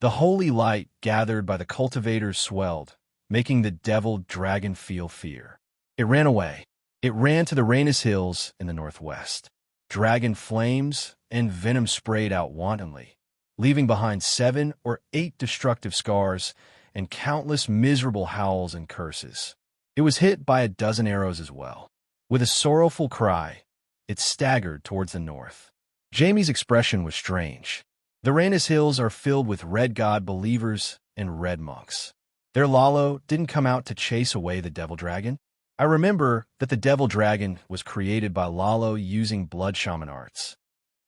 Speaker 1: The holy light gathered by the cultivators swelled, making the devil dragon feel fear. It ran away. It ran to the Rhaenys Hills in the northwest. Dragon flames and venom sprayed out wantonly, leaving behind 7 or 8 destructive scars and countless miserable howls and curses. It was hit by a dozen arrows as well. With a sorrowful cry, it staggered towards the north. Jaime's expression was strange. The Rhaenys Hills are filled with red god believers and red monks. Their Lalo didn't come out to chase away the devil dragon. I remember that the devil dragon was created by Lalo using blood shaman arts.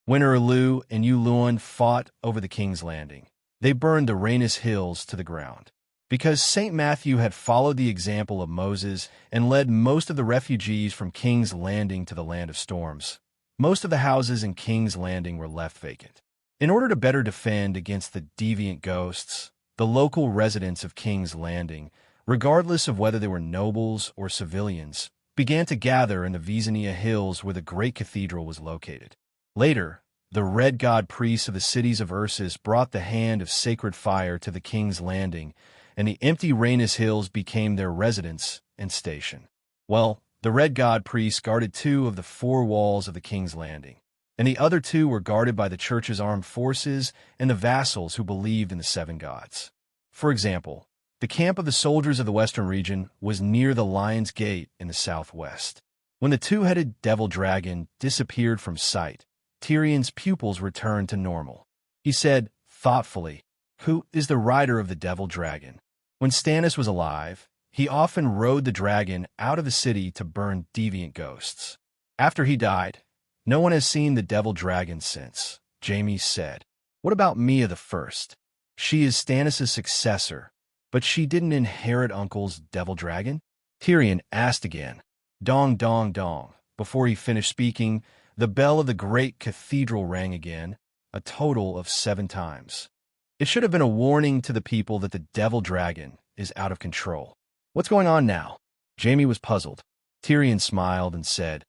Speaker 1: When Erlu and Yuluan fought over the King's Landing, they burned the Rhaenys Hills to the ground. Because St. Matthew had followed the example of Moses and led most of the refugees from King's Landing to the Land of Storms, most of the houses in King's Landing were left vacant. In order to better defend against the deviant ghosts, the local residents of King's Landing, regardless of whether they were nobles or civilians, began to gather in the Visania Hills where the great cathedral was located. Later, the red god priests of the cities of Ursus brought the hand of sacred fire to the King's Landing, and the empty Rhaenys Hills became their residence and station. Well, the red god priests guarded 2 of the 4 walls of the King's Landing, and the other 2 were guarded by the church's armed forces and the vassals who believed in the 7 gods. For example, the camp of the soldiers of the Western region was near the Lion's Gate in the southwest. When the 2-headed devil dragon disappeared from sight, Tyrion's pupils returned to normal. He said, thoughtfully, "Who is the rider of the devil dragon?" When Stannis was alive, he often rode the dragon out of the city to burn deviant ghosts. After he died, no one has seen the devil dragon since. Jaime said, "What about Mia the First? She is Stannis' successor, but she didn't inherit Uncle's devil dragon?" Tyrion asked again. Dong, dong, dong. Before he finished speaking, the bell of the great cathedral rang again, a total of 7 times. It should have been a warning to the people that the devil dragon is out of control. "What's going on now?" Jaime was puzzled. Tyrion smiled and said,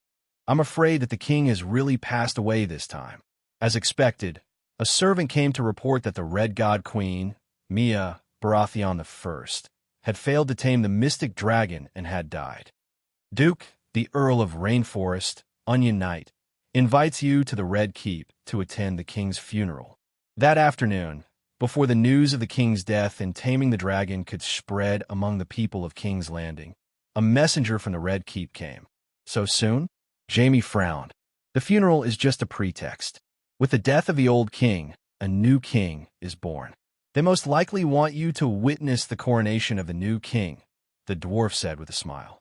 Speaker 1: I'm afraid that the king has really passed away this time." As expected, a servant came to report that the Red God Queen, Mia Baratheon I, had failed to tame the mystic dragon and had died. "Duke, the Earl of Rainforest, Onion Knight, invites you to the Red Keep to attend the king's funeral." That afternoon, before the news of the king's death and taming the dragon could spread among the people of King's Landing, a messenger from the Red Keep came. "So soon?" Jaime frowned. "The funeral is just a pretext. With the death of the old king, a new king is born. They most likely want you to witness the coronation of the new king," the dwarf said with a smile.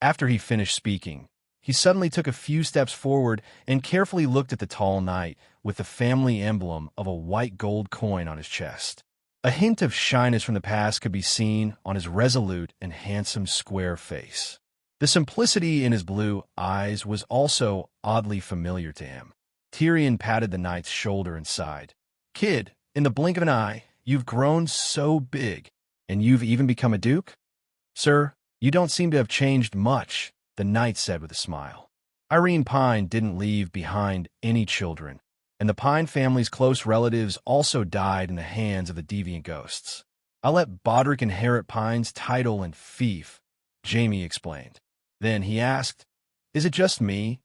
Speaker 1: After he finished speaking, he suddenly took a few steps forward and carefully looked at the tall knight with the family emblem of a white gold coin on his chest. A hint of shyness from the past could be seen on his resolute and handsome square face. The simplicity in his blue eyes was also oddly familiar to him. Tyrion patted the knight's shoulder and sighed. "Kid, in the blink of an eye, you've grown so big, and you've even become a duke?" "Sir, you don't seem to have changed much," the knight said with a smile. "Irene Pine didn't leave behind any children, and the Pine family's close relatives also died in the hands of the deviant ghosts. I let Bodrick inherit Pine's title and fief," Jaime explained. Then he asked, "Is it just me,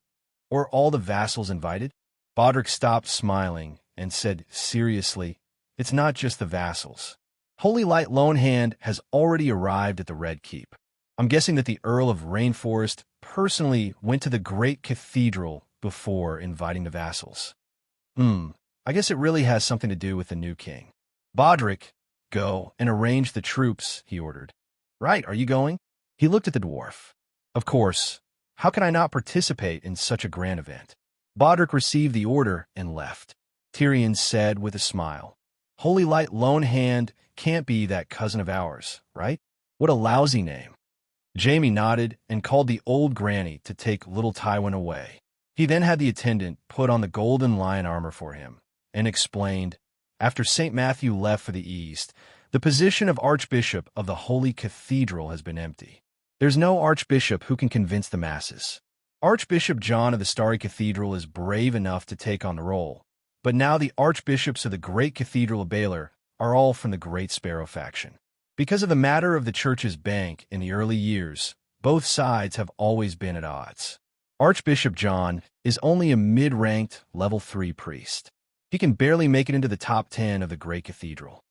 Speaker 1: or all the vassals invited?" Bodrick stopped smiling and said seriously, "It's not just the vassals. Holy Light Lonehand has already arrived at the Red Keep. I'm guessing that the Earl of Rainforest personally went to the great cathedral before inviting the vassals." I guess it really has something to do with the new king." "Bodrick, go and arrange the troops," he ordered. "Right, are you going?" He looked at the dwarf. "Of course. How can I not participate in such a grand event?" Bodrick received the order and left. Tyrion said with a smile, "Holy Light Lonehand can't be that cousin of ours, right? What a lousy name." Jaime nodded and called the old granny to take little Tywin away. He then had the attendant put on the golden lion armor for him and explained, "After St. Matthew left for the east, the position of Archbishop of the Holy Cathedral has been empty. There's no archbishop who can convince the masses. Archbishop John of the Starry Cathedral is brave enough to take on the role, but now the archbishops of the Great Cathedral of Baylor are all from the Great Sparrow faction. Because of the matter of the church's bank in the early years, both sides have always been at odds. Archbishop John is only a mid-ranked level 3 priest. He can barely make it into the top 10 of the Great Cathedral.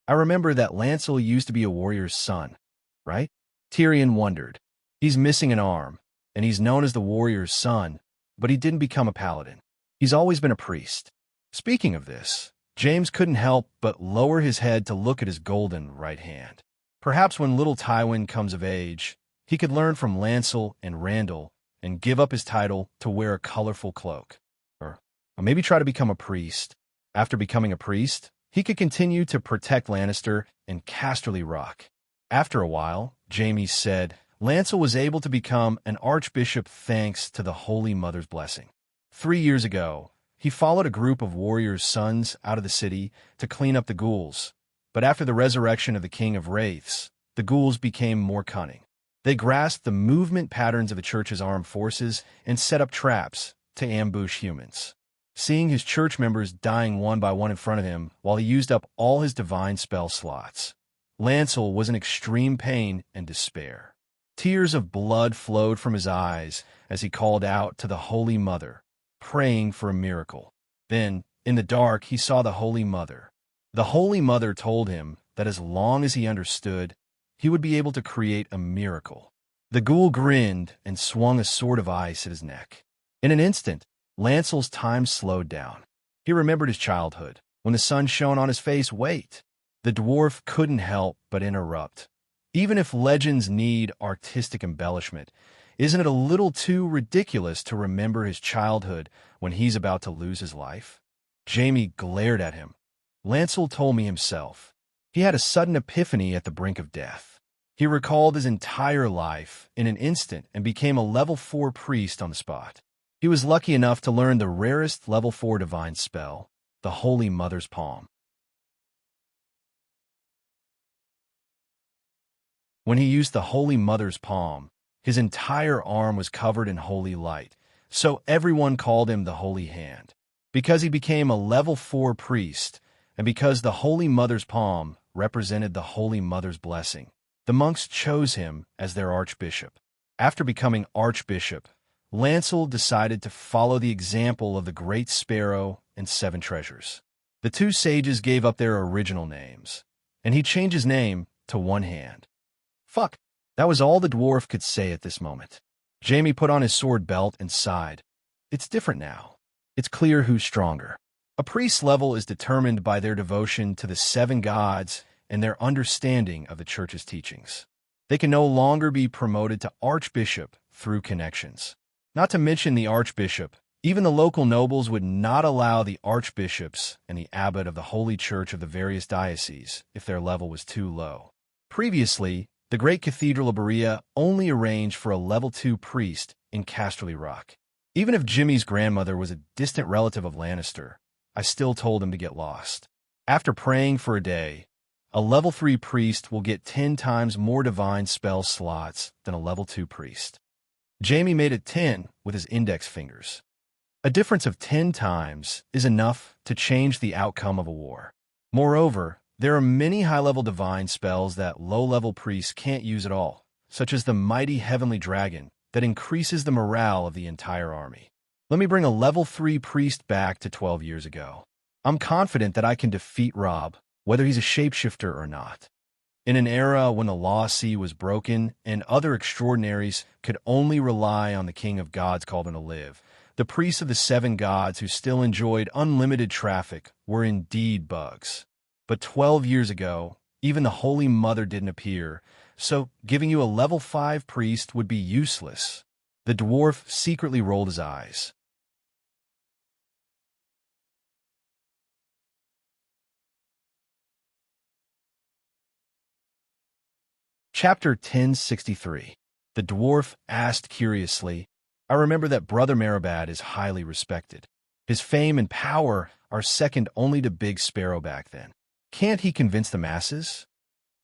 Speaker 1: I remember that Lancel used to be a warrior's son, right?" Tyrion wondered. "He's missing an arm, and he's known as the warrior's son, but he didn't become a paladin. He's always been a priest." Speaking of this, James couldn't help but lower his head to look at his golden right hand. Perhaps when little Tywin comes of age, he could learn from Lancel and Randall and give up his title to wear a colorful cloak. Or maybe try to become a priest. After becoming a priest, he could continue to protect Lannister and Casterly Rock. After a while, Jaime said, Lancel was able to become an archbishop thanks to the Holy Mother's blessing. 3 years ago, he followed a group of warriors' sons out of the city to clean up the ghouls. But after the resurrection of the King of Wraiths, the ghouls became more cunning. They grasped the movement patterns of the church's armed forces and set up traps to ambush humans. Seeing his church members dying one by one in front of him while he used up all his divine spell slots, Lancel was in extreme pain and despair. Tears of blood flowed from his eyes as he called out to the Holy Mother, praying for a miracle. Then, in the dark, he saw the Holy Mother. The Holy Mother told him that as long as he understood, he would be able to create a miracle. The ghoul grinned and swung a sword of ice at his neck. In an instant, Lancel's time slowed down. He remembered his childhood, when the sun shone on his face. Wait! The dwarf couldn't help but interrupt. Even if legends need artistic embellishment, isn't it a little too ridiculous to remember his childhood when he's about to lose his life? Jaime glared at him. Lancel told me himself. He had a sudden epiphany at the brink of death. He recalled his entire life in an instant and became a level 4 priest on the spot. He was lucky enough to learn the rarest level 4 divine spell, the Holy Mother's Palm. When he used the Holy Mother's palm, his entire arm was covered in holy light, so everyone called him the Holy Hand. Because he became a level 4 priest, and because the Holy Mother's palm represented the Holy Mother's blessing, the monks chose him as their archbishop. After becoming archbishop, Lancel decided to follow the example of the Great Sparrow and 7 Treasures. The 2 sages gave up their original names, and he changed his name to One Hand. Fuck. That was all the dwarf could say at this moment. Jamie put on his sword belt and sighed. It's different now. It's clear who's stronger. A priest's level is determined by their devotion to the 7 gods and their understanding of the church's teachings. They can no longer be promoted to archbishop through connections. Not to mention the archbishop, even the local nobles would not allow the archbishops and the abbot of the holy church of the various dioceses if their level was too low. Previously, the great cathedral of Berea only arranged for a level 2 priest in Casterly Rock. Even if Jimmy's grandmother was a distant relative of Lannister, I still told him to get lost. After praying for a day, a level 3 priest will get 10 times more divine spell slots than a level 2 priest. Jamie made it 10 with his index fingers. A difference of 10 times is enough to change the outcome of a war. Moreover, there are many high-level divine spells that low-level priests can't use at all, such as the mighty heavenly dragon that increases the morale of the entire army. Let me bring a level 3 priest back to 12 years ago. I'm confident that I can defeat Rob, whether he's a shapeshifter or not. In an era when the Law Sea was broken and other extraordinaries could only rely on the King of Gods called him to live, the priests of the 7 gods who still enjoyed unlimited traffic were indeed bugs. But 12 years ago, even the Holy Mother didn't appear, so giving you a level 5 priest would be useless. The dwarf secretly rolled his eyes. Chapter 1063. The dwarf asked curiously, I remember that Brother Marabad is highly respected. His fame and power are second only to Big Sparrow back then. Can't he convince the masses?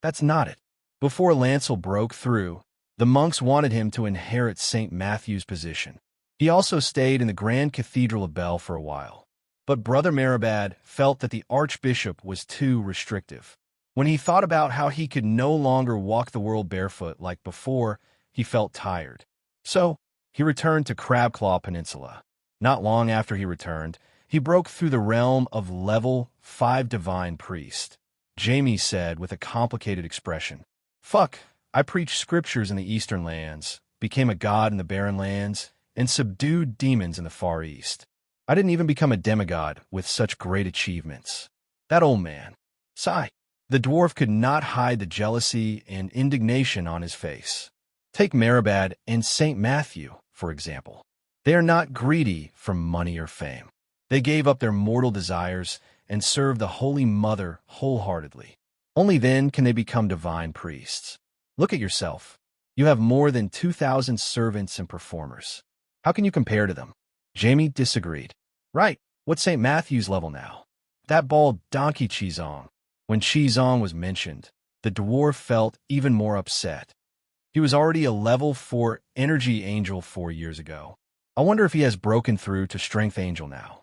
Speaker 1: That's not it. Before Lancel broke through, the monks wanted him to inherit St. Matthew's position. He also stayed in the Grand Cathedral of Bell for a while. But Brother Marabad felt that the archbishop was too restrictive. When he thought about how he could no longer walk the world barefoot like before, he felt tired. So, he returned to Crabclaw Peninsula. Not long after he returned, he broke through the realm of level 5 divine priest. Jamie said with a complicated expression, Fuck, I preached scriptures in the eastern lands, became a god in the barren lands, and subdued demons in the far east. I didn't even become a demigod with such great achievements. That old man. Sigh. The dwarf could not hide the jealousy and indignation on his face. Take Marabad and St. Matthew, for example. They are not greedy for money or fame. They gave up their mortal desires and served the Holy Mother wholeheartedly. Only then can they become divine priests. Look at yourself. You have more than 2,000 servants and performers. How can you compare to them? Jamie disagreed. Right, what's St. Matthew's level now? That bald donkey Chizong. When Chizong was mentioned, the dwarf felt even more upset. He was already a level 4 energy angel 4 years ago. I wonder if he has broken through to strength angel now.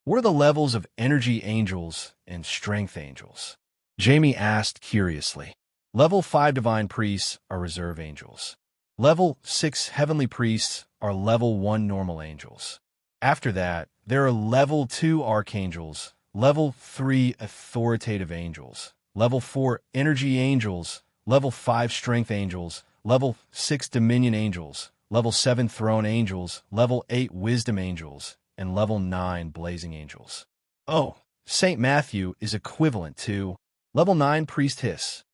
Speaker 1: What are the levels of energy angels and strength angels? Jamie asked curiously. Level 5 divine priests are reserve angels. Level 6 heavenly priests are level 1 normal angels. After that, there are level 2 archangels, level 3 authoritative angels, level 4 energy angels, level 5 strength angels, level 6 dominion angels, level 7 throne angels, level 8 wisdom angels, and level 9 blazing angels. Oh, St. Matthew is equivalent to level 9 priest hiss.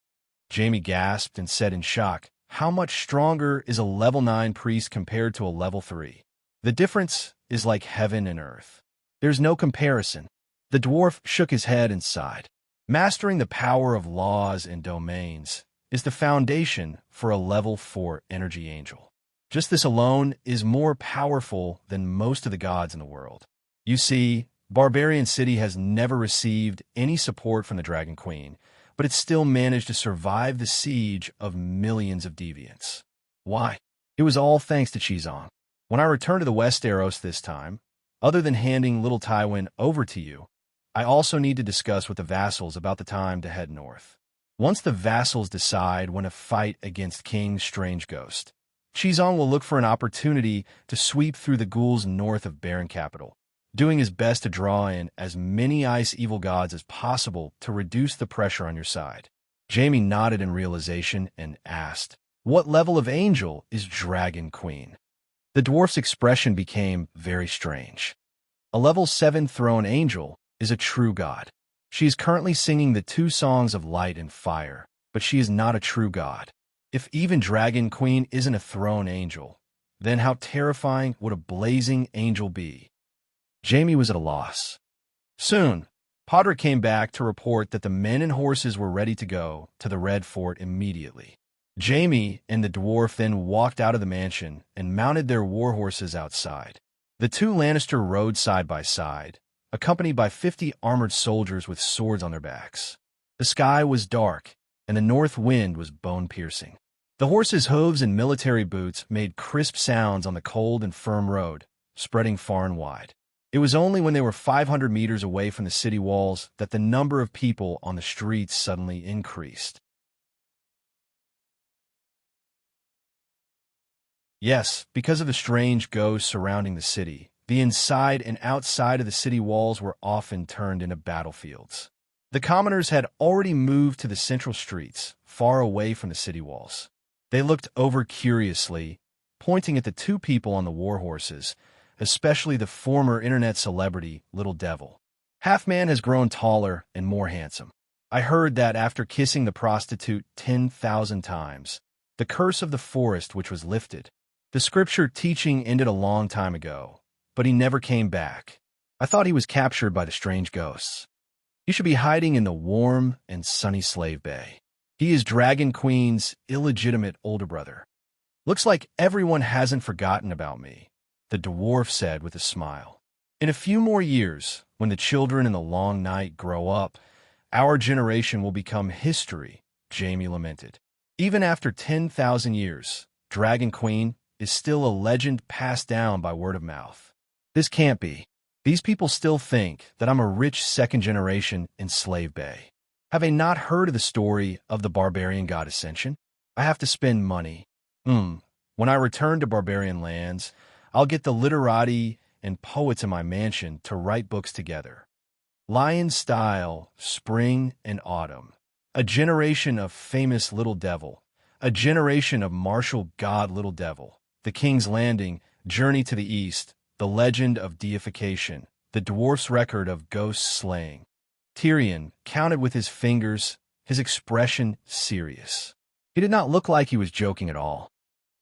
Speaker 1: Jamie gasped and said in shock, how much stronger is a level 9 priest compared to a level 3? The difference is like heaven and earth. There's no comparison. The dwarf shook his head and sighed. Mastering the power of laws and domains is the foundation for a level 4 energy angel. Just this alone is more powerful than most of the gods in the world. You see, Barbarian City has never received any support from the Dragon Queen, but it still managed to survive the siege of millions of deviants. Why? It was all thanks to Qizong. When I returned to the Westeros this time, other than handing little Tywin over to you, I also need to discuss with the vassals about the time to head north. Once the vassals decide when to fight against King Strange Ghost, Qizong will look for an opportunity to sweep through the ghouls north of Barren Capital, doing his best to draw in as many ice evil gods as possible to reduce the pressure on your side. Jaime nodded in realization and asked, "What level of angel is Dragon Queen?" The dwarf's expression became very strange. A level 7 throne angel is a true god. She is currently singing the 2 songs of light and fire, but she is not a true god. If even Dragon Queen isn't a throne angel, then how terrifying would a blazing angel be? Jaime was at a loss. Soon, Podrick came back to report that the men and horses were ready to go to the Red Fort immediately. Jaime and the dwarf then walked out of the mansion and mounted their war horses outside. The 2 Lannister rode side by side, accompanied by 50 armored soldiers with swords on their backs. The sky was dark, and the north wind was bone-piercing. The horses' hooves and military boots made crisp sounds on the cold and firm road, spreading far and wide. It was only when they were 500 meters away from the city walls that the number of people on the streets suddenly increased. Yes, because of the strange ghosts surrounding the city, the inside and outside of the city walls were often turned into battlefields. The commoners had already moved to the central streets, far away from the city walls. They looked over curiously, pointing at the 2 people on the war horses, especially the former internet celebrity, Little Devil. Half-Man has grown taller and more handsome. I heard that after kissing the prostitute 10,000 times, the curse of the forest which was lifted. The scripture teaching ended a long time ago, but he never came back. I thought he was captured by the strange ghosts. He should be hiding in the warm and sunny Slave Bay. He is Dragon Queen's illegitimate older brother. Looks like everyone hasn't forgotten about me, the dwarf said with a smile. In a few more years, when the children in the long night grow up, our generation will become history, Jaime lamented. Even after 10,000 years, Dragon Queen is still a legend passed down by word of mouth. This can't be. These people still think that I'm a rich second generation in Slave Bay. Have they not heard of the story of the barbarian god Ascension? I have to spend money. When I return to barbarian lands, I'll get the literati and poets in my mansion to write books together. Lion Style, Spring and Autumn. A generation of famous Little Devil. A generation of martial god Little Devil. The King's Landing, Journey to the East. The Legend of Deification. The dwarf's record of ghost slaying. Tyrion counted with his fingers, his expression serious. He did not look like he was joking at all.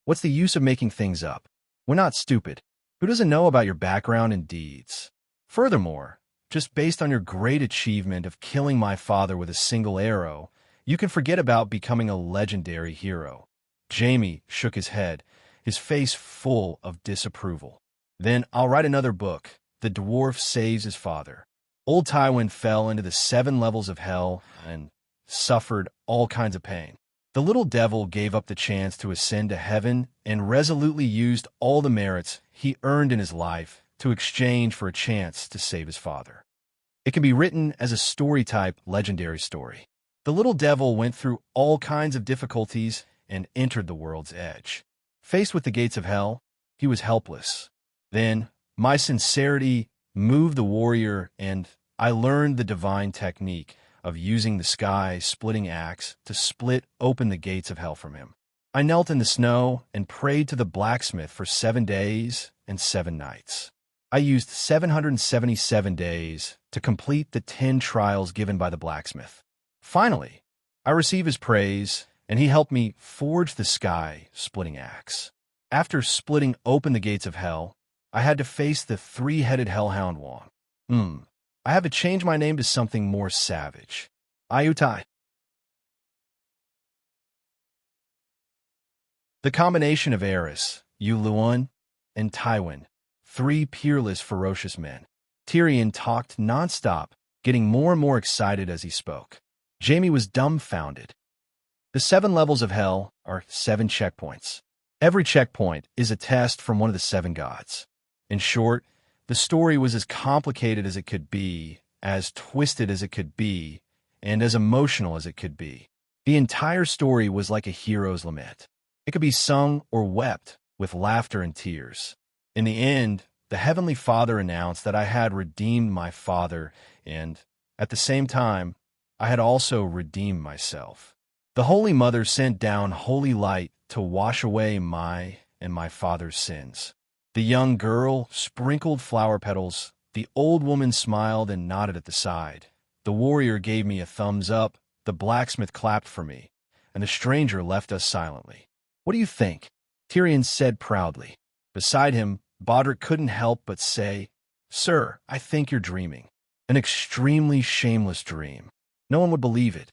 Speaker 1: What's the use of making things up? We're not stupid. Who doesn't know about your background and deeds? Furthermore, just based on your great achievement of killing my father with a single arrow, you can forget about becoming a legendary hero. Jaime shook his head, his face full of disapproval. Then I'll write another book. The dwarf saves his father. Old Tywin fell into the 7 levels of hell and suffered all kinds of pain. The Little Devil gave up the chance to ascend to heaven and resolutely used all the merits he earned in his life to exchange for a chance to save his father. It can be written as a story-type legendary story. The Little Devil went through all kinds of difficulties and entered the world's edge. Faced with the gates of hell, he was helpless. Then, my sincerity moved the warrior, and I learned the divine technique of using the sky-splitting axe to split open the gates of hell from him. I knelt in the snow and prayed to the blacksmith for 7 days and 7 nights. I used 777 days to complete the 10 trials given by the blacksmith. Finally, I received his praise, and he helped me forge the sky-splitting axe. After splitting open the gates of hell, I had to face the 3-headed hellhound Wong. I have to change my name to something more savage. Ayutai. The combination of Aerys, Yu Luan, and Tywin, 3 peerless, ferocious men. Tyrion talked nonstop, getting more and more excited as he spoke. Jamie was dumbfounded. The 7 levels of hell are 7 checkpoints. Every checkpoint is a test from one of the 7 gods. In short, the story was as complicated as it could be, as twisted as it could be, and as emotional as it could be. The entire story was like a hero's lament. It could be sung or wept with laughter and tears. In the end, the Heavenly Father announced that I had redeemed my father, and, at the same time, I had also redeemed myself. The Holy Mother sent down holy light to wash away my and my father's sins. The young girl sprinkled flower petals. The old woman smiled and nodded at the side. The warrior gave me a thumbs up. The blacksmith clapped for me, and the stranger left us silently. "What do you think?" Tyrion said proudly. Beside him, Bodrick couldn't help but say, "Sir, I think you're dreaming. An extremely shameless dream. No one would believe it."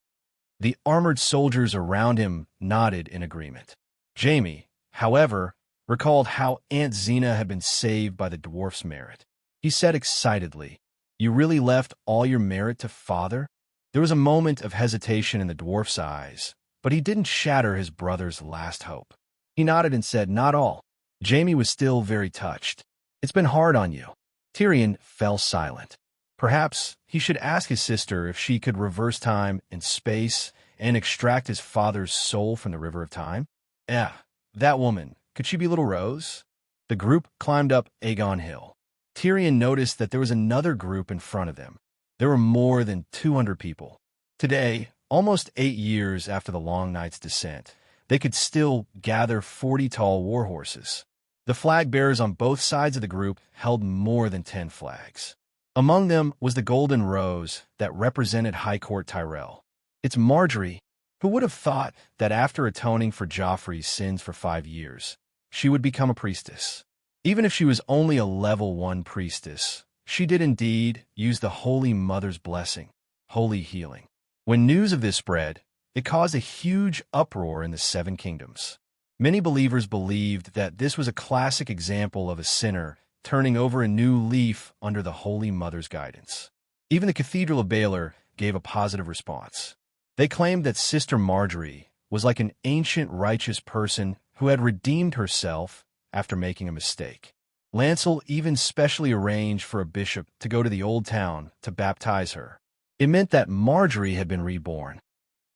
Speaker 1: The armored soldiers around him nodded in agreement. Jamie, however, recalled how Aunt Xena had been saved by the dwarf's merit. He said excitedly, "You really left all your merit to father?" There was a moment of hesitation in the dwarf's eyes, but he didn't shatter his brother's last hope. He nodded and said, "Not all." Jamie was still very touched. "It's been hard on you." Tyrion fell silent. Perhaps he should ask his sister if she could reverse time and space and extract his father's soul from the river of time. That woman, could she be Little Rose? The group climbed up Aegon Hill. Tyrion noticed that there was another group in front of them. There were more than 200 people. Today, almost 8 years after the Long Night's descent, they could still gather 40 tall war horses. The flag bearers on both sides of the group held more than 10 flags. Among them was the golden rose that represented High Court Tyrell. It's Marjorie. Who would have thought that after atoning for Joffrey's sins for 5 years, she would become a priestess? Even if she was only a level 1 priestess, she did indeed use the Holy Mother's blessing, holy healing. When news of this spread, it caused a huge uproar in the 7 kingdoms. Many believers believed that this was a classic example of a sinner turning over a new leaf under the Holy Mother's guidance. Even the Cathedral of Baelor gave a positive response. They claimed that Sister Marjorie was like an ancient righteous person who had redeemed herself after making a mistake. Lancel even specially arranged for a bishop to go to the Old Town to baptize her. It meant that Marjorie had been reborn.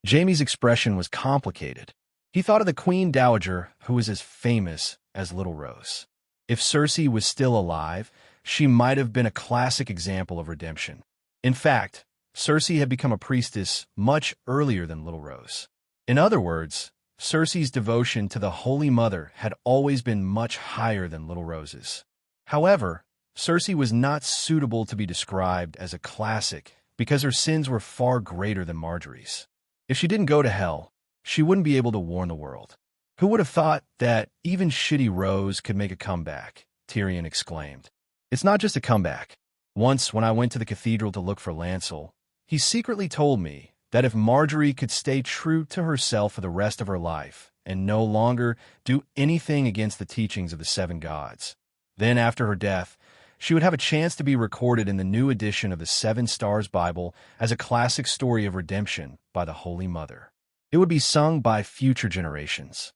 Speaker 1: Jaime's expression was complicated. He thought of the Queen Dowager, who was as famous as Little Rose. If Cersei was still alive, she might have been a classic example of redemption. In fact, Cersei had become a priestess much earlier than Little Rose. In other words, Cersei's devotion to the Holy Mother had always been much higher than Little Rose's. However, Cersei was not suitable to be described as a classic because her sins were far greater than Marjorie's. If she didn't go to hell, she wouldn't be able to warn the world. "Who would have thought that even shitty Rose could make a comeback?" Tyrion exclaimed. "It's not just a comeback. Once, when I went to the cathedral to look for Lancel, he secretly told me that if Marjorie could stay true to herself for the rest of her life and no longer do anything against the teachings of the 7 gods, then after her death, she would have a chance to be recorded in the new edition of the 7 Stars Bible as a classic story of redemption by the Holy Mother. It would be sung by future generations.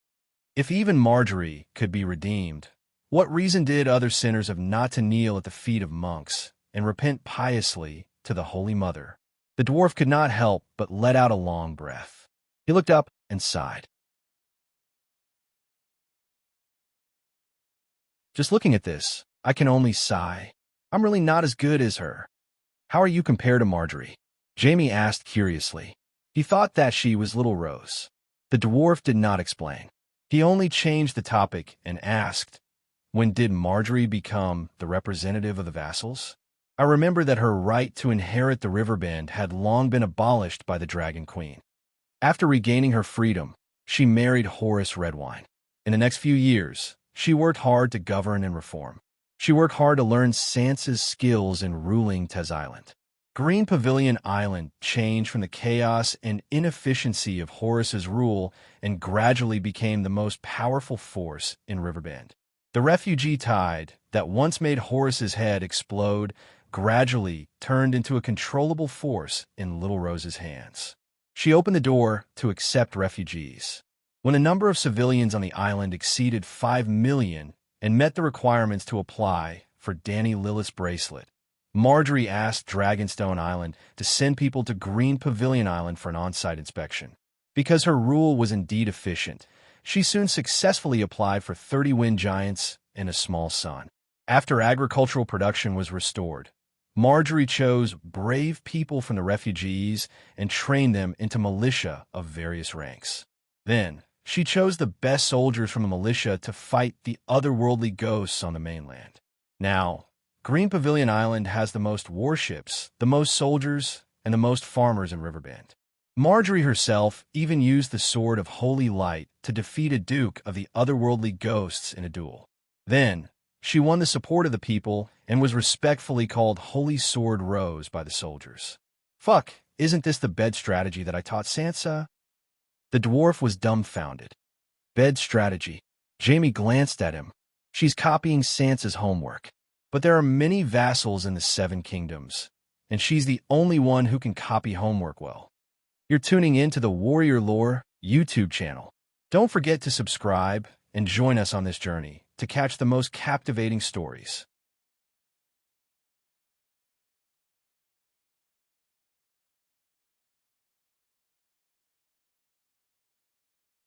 Speaker 1: If even Marjorie could be redeemed, what reason did other sinners have not to kneel at the feet of monks and repent piously to the Holy Mother?" The dwarf could not help but let out a long breath. He looked up and sighed. "Just looking at this, I can only sigh. I'm really not as good as her." "How are you compared to Marjorie?" Jaime asked curiously. He thought that she was Little Rose. The dwarf did not explain. He only changed the topic and asked, "When did Marjorie become the representative of the vassals?" "I remember that her right to inherit the Riverbend had long been abolished by the Dragon Queen. After regaining her freedom, she married Horace Redwine. In the next few years, she worked hard to govern and reform. She worked hard to learn Sansa's skills in ruling Tez Island. Green Pavilion Island changed from the chaos and inefficiency of Horace's rule and gradually became the most powerful force in Riverbend. The refugee tide that once made Horace's head explode gradually turned into a controllable force in Little Rose's hands. She opened the door to accept refugees. When a number of civilians on the island exceeded 5 million and met the requirements to apply for Danny Lilith's bracelet, Marjorie asked Dragonstone Island to send people to Green Pavilion Island for an on-site inspection. Because her rule was indeed efficient, she soon successfully applied for 30 wind giants and a small sun. After agricultural production was restored, Marjorie chose brave people from the refugees and trained them into militia of various ranks. Then, she chose the best soldiers from the militia to fight the otherworldly ghosts on the mainland. Now, Green Pavilion Island has the most warships, the most soldiers, and the most farmers in Riverbend. Marjorie herself even used the Sword of Holy Light to defeat a duke of the otherworldly ghosts in a duel. Then, she won the support of the people and was respectfully called Holy Sword Rose by the soldiers. Fuck, isn't this the bed strategy that I taught Sansa? The dwarf was dumbfounded. Bed strategy. Jamie glanced at him. She's copying Sansa's homework. But there are many vassals in the Seven Kingdoms, and she's the only one who can copy homework well. You're tuning in to the Warrior Lore YouTube channel. Don't forget to subscribe and join us on this journey to catch the most captivating stories.